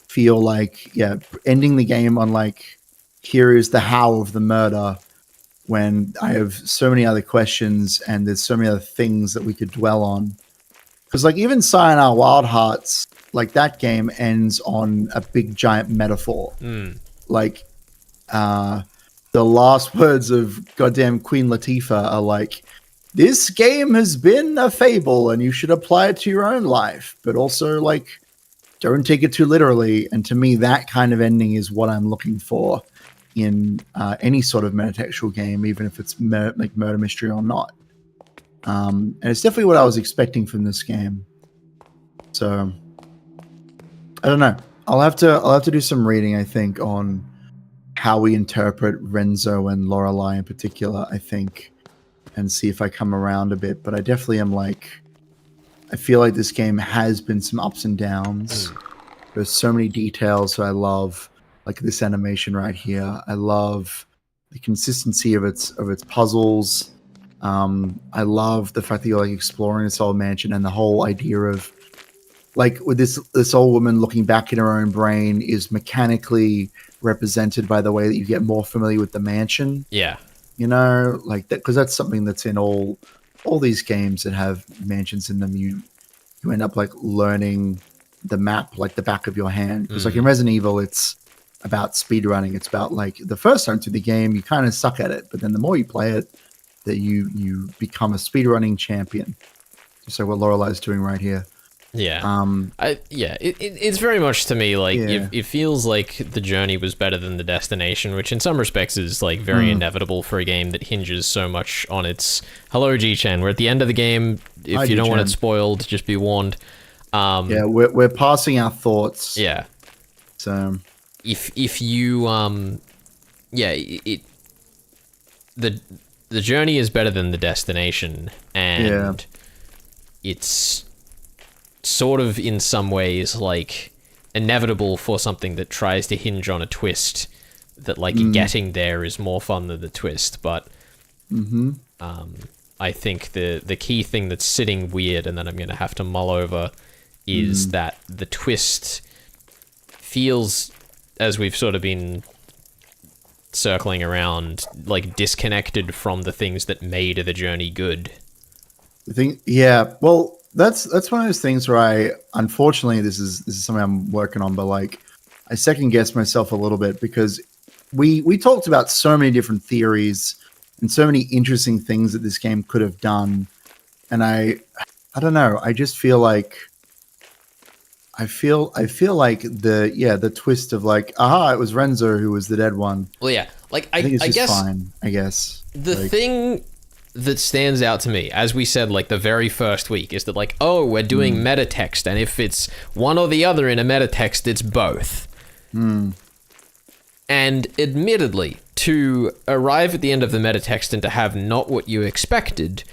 A: feel like, ending the game on like, here is the how of the murder, when I have so many other questions and there's so many other things that we could dwell on. Because like even Sayonara Wild Hearts, like that game ends on a big giant metaphor. Like the last words of goddamn Queen Latifah are like, this game has been a fable and you should apply it to your own life, but also like, don't take it too literally. And to me, that kind of ending is what I'm looking for in any sort of metatextual game, even if it's like murder mystery or not. And it's definitely what I was expecting from this game. So I don't know. I'll have to do some reading, I think, on how we interpret Renzo and Lorelei in particular, I think, and see if I come around a bit. But I definitely am like, I feel like this game has been some ups and downs. There's so many details that I love, like this animation right here. I love the consistency of its puzzles. I love the fact that you're like exploring this old mansion, and the whole idea of like with this old woman looking back in her own brain is mechanically represented by the way that you get more familiar with the mansion.
B: Yeah.
A: You know, like that, because that's something that's in all these games that have mansions in them. You end up like learning the map like the back of your hand. Because like in Resident Evil, it's about speedrunning. It's about like the first time through the game, you kind of suck at it, but then the more you play it, that you become a speedrunning champion. Just like what Lorelei's doing right here.
B: Yeah. It's very much to me like it feels like the journey was better than the destination, which in some respects is like very inevitable for a game that hinges so much on its hello G-Chen. We're at the end of the game. If you don't want it spoiled, just be warned.
A: We're passing our thoughts.
B: Yeah.
A: So
B: if you the journey is better than the destination, and it's sort of in some ways like inevitable for something that tries to hinge on a twist that like getting there is more fun than the twist. But I think the key thing that's sitting weird and that I'm going to have to mull over is that the twist feels, as we've sort of been circling around, like disconnected from the things that made the journey good.
A: I think, well, that's one of those things where I, unfortunately, this is something I'm working on, but like I second guess myself a little bit because we talked about so many different theories and so many interesting things that this game could have done, and I don't know. I just feel like I feel like the twist of like, aha, it was Renzo who was the dead one.
B: Well, yeah, like I
A: think it's
B: guess
A: fine. I guess
B: the thing that stands out to me, as we said, like the very first week, is that like, oh, we're doing meta text, and if it's one or the other in a meta text, it's both. And admittedly, to arrive at the end of the meta text and to have not what you expected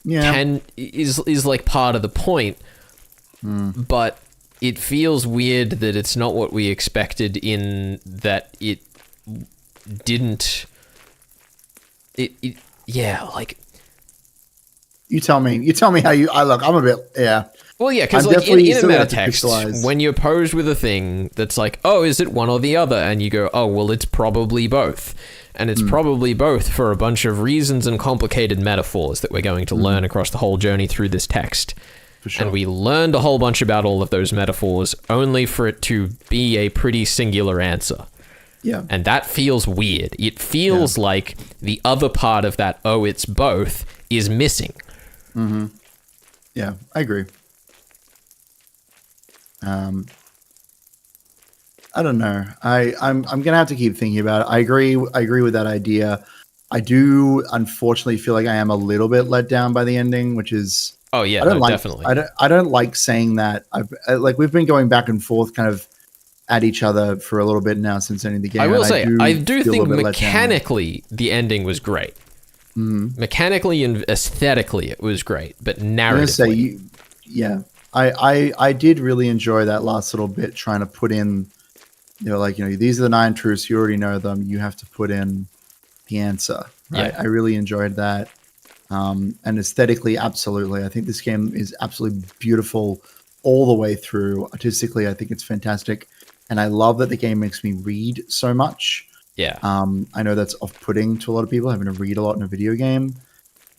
B: is like part of the point, but it feels weird that it's not what we expected, in that it didn't. Like.
A: You tell me how you. I'm a bit. Yeah.
B: Well, yeah, because like in a meta text, when you're posed with a thing that's like, oh, is it one or the other? And you go, oh, well, it's probably both. And it's probably both for a bunch of reasons and complicated metaphors that we're going to learn across the whole journey through this text.
A: For sure.
B: And we learned a whole bunch about all of those metaphors, only for it to be a pretty singular answer.
A: Yeah.
B: And that feels weird. It feels like the other part of that, oh, it's both, is missing.
A: Mm-hmm. Yeah, I agree. I don't know. I'm gonna have to keep thinking about it. I agree with that idea. I do unfortunately feel like I am a little bit let down by the ending, which is
B: definitely.
A: I don't like saying that. We've been going back and forth kind of at each other for a little bit now since ending the game.
B: I will say I do think mechanically the ending was great. Mm-hmm. Mechanically and aesthetically it was great, but narratively,
A: I did really enjoy that last little bit, trying to put in, these are the 9 truths, you already know them, you have to put in the answer, right? I really enjoyed that. And aesthetically, absolutely. I think this game is absolutely beautiful all the way through. Artistically, I think it's fantastic. And I love that the game makes me read so much.
B: Yeah.
A: I know that's off-putting to a lot of people, having to read a lot in a video game,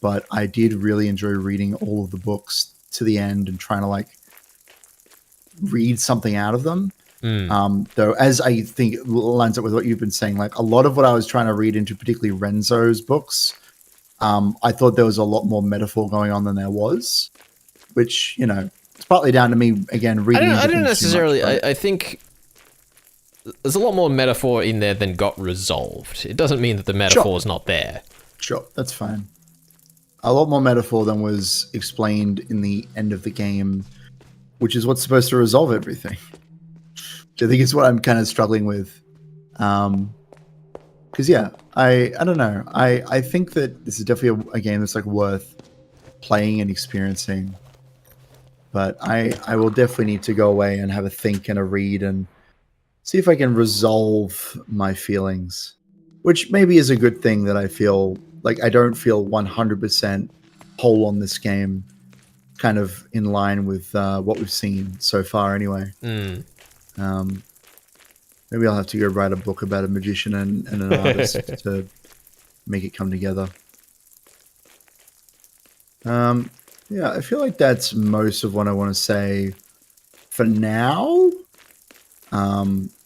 A: but I did really enjoy reading all of the books to the end and trying to read something out of them. Though, as I think lines up with what you've been saying, a lot of what I was trying to read into, particularly Renzo's books, I thought there was a lot more metaphor going on than there was, which, it's partly down to me, again, reading.
B: I don't necessarily, I think there's a lot more metaphor in there than got resolved. It doesn't mean that the metaphor is not there. Sure,
A: that's fine. A lot more metaphor than was explained in the end of the game, which is what's supposed to resolve everything. Which I think is what I'm kind of struggling with. Because, I don't know. I think that this is definitely a game that's worth playing and experiencing. But I will definitely need to go away and have a think and a read and see if I can resolve my feelings, which maybe is a good thing, that I feel like I don't feel 100% whole on this game, kind of in line with what we've seen so far anyway. Maybe I'll have to go write a book about a magician and an artist to make it come together. I feel like that's most of what I want to say for now.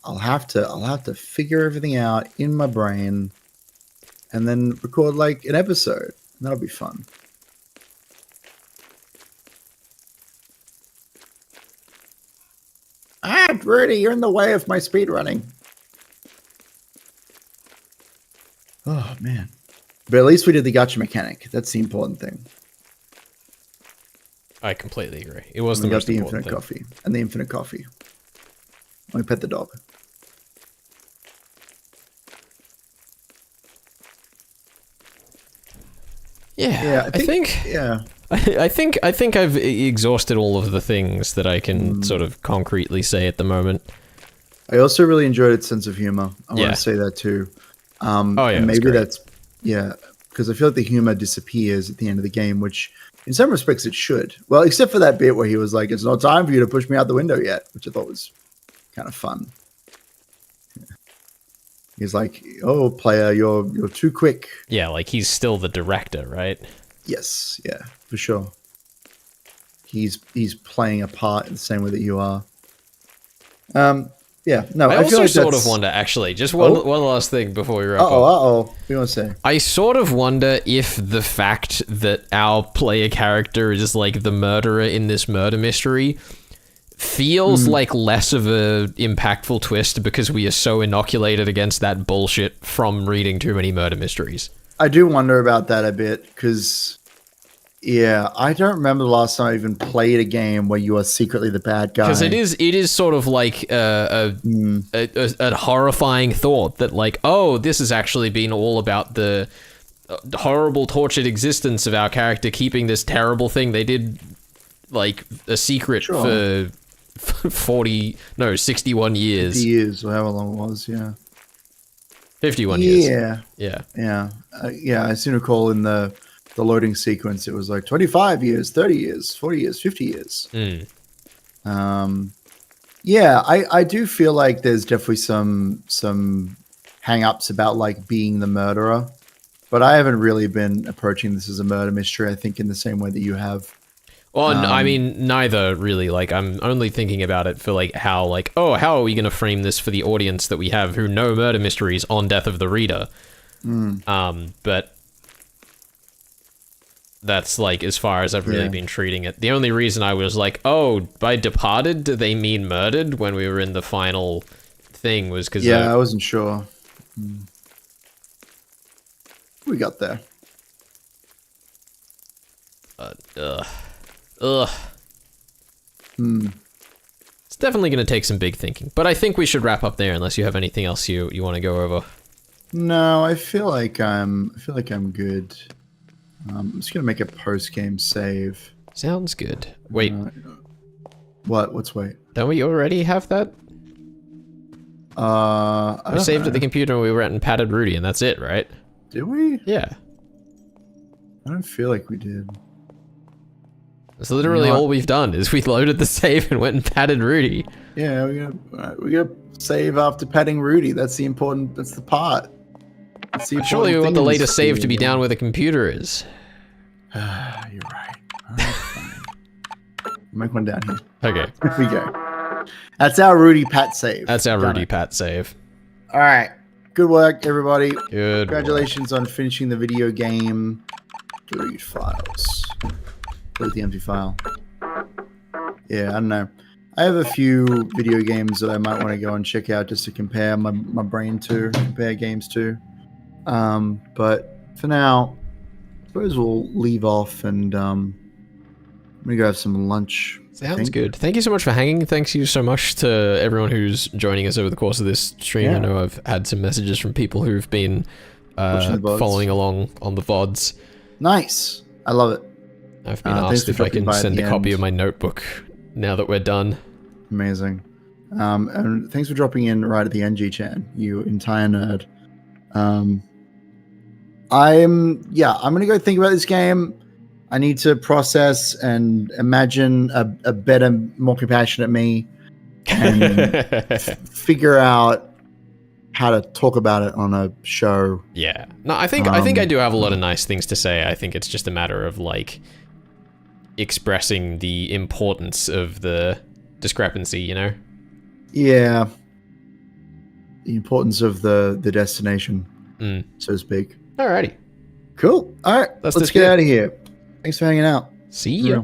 A: I'll have to figure everything out in my brain and then record an episode. That'll be fun. Rudy, you're in the way of my speed running. Oh man. But at least we did the gacha mechanic. That's the important thing.
B: I completely agree. It was the most important thing.
A: Coffee and the infinite coffee. Let me pet the dog.
B: I think I've exhausted all of the things that I can sort of concretely say at the moment.
A: I also really enjoyed its sense of humor. I want to say that too. Maybe that's because I feel like the humor disappears at the end of the game, which in some respects it should. Well, except for that bit where he was like, "It's not time for you to push me out the window yet," which I thought was kind of fun. He's like, "Oh, player, you're too quick."
B: Yeah, like he's still the director, right?
A: Yes, yeah, for sure. He's playing a part in the same way that you are. I
B: also sort of wonder, actually, just one last thing before we wrap up.
A: What do you want to say?
B: I sort of wonder if the fact that our player character is the murderer in this murder mystery feels like less of a impactful twist because we are so inoculated against that bullshit from reading too many murder mysteries.
A: I do wonder about that a bit because, I don't remember the last time I even played a game where you are secretly the bad guy.
B: Because it is sort of like a horrifying thought that this has actually been all about the horrible, tortured existence of our character keeping this terrible thing they did, like, a secret for 61 years.
A: 50 years, or however long it was, yeah.
B: 51 years.
A: Yeah. I seem to recall in the loading sequence, it was like 25 years, 30 years, 40 years, 50 years. Yeah, I do feel like there's definitely some hang-ups about, like, being the murderer. But I haven't really been approaching this as a murder mystery, I think, in the same way that you have.
B: Well, I mean, neither really. Like, I'm only thinking about it for, like, how are we going to frame this for the audience that we have who know murder mysteries on Death of the Reader? But that's, like, as far as I've really been treating it. The only reason I was like, oh, by departed, do they mean murdered when we were in the final thing was because...
A: Yeah, I wasn't sure. We got there.
B: It's definitely going to take some big thinking, but I think we should wrap up there unless you have anything else you want to go over.
A: No, I feel like I'm good. I'm just gonna make a post-game save.
B: Sounds good. Wait.
A: What's wait?
B: Don't we already have that?
A: I
B: We saved at the computer when we went and patted Rudy, and that's it, right?
A: Did we?
B: Yeah.
A: I don't feel like we did.
B: That's literally all we've done, is we loaded the save and went and patted Rudy.
A: Yeah, we gotta save after patting Rudy. That's the important, that's the part.
B: Surely we want the latest save to be down where the computer is.
A: You're right. All right, fine. Make one down here.
B: Okay.
A: Here we go. That's our Rudy Pat save.
B: That's our Rudy Pat save.
A: All right. Good work, everybody.
B: Good.
A: Congratulations on finishing the video game. Delete files. Delete the empty file. Yeah, I don't know. I have a few video games that I might want to go and check out just to compare my brain to, compare games to. But for now, I suppose we'll leave off and I'm gonna go have some lunch.
B: Sounds good. Thank you so much for hanging. Thanks you so much to everyone who's joining us over the course of this stream. Yeah. I know I've had some messages from people who've been following along on the VODs.
A: Nice. I love it.
B: I've been asked if I can send a copy of my notebook now that we're done.
A: Amazing. And thanks for dropping in right at the end, G-Chan, you entire nerd. I'm gonna go think about this game. I need to process and imagine a better, more compassionate me, and figure out how to talk about it on a show.
B: Yeah. No, I think I do have a lot of nice things to say. I think it's just a matter of like expressing the importance of the discrepancy, you know? Yeah.
A: The importance of the destination, so to speak.
B: Alrighty.
A: Cool. All right. Let's get out of here. Thanks for hanging out.
B: See ya.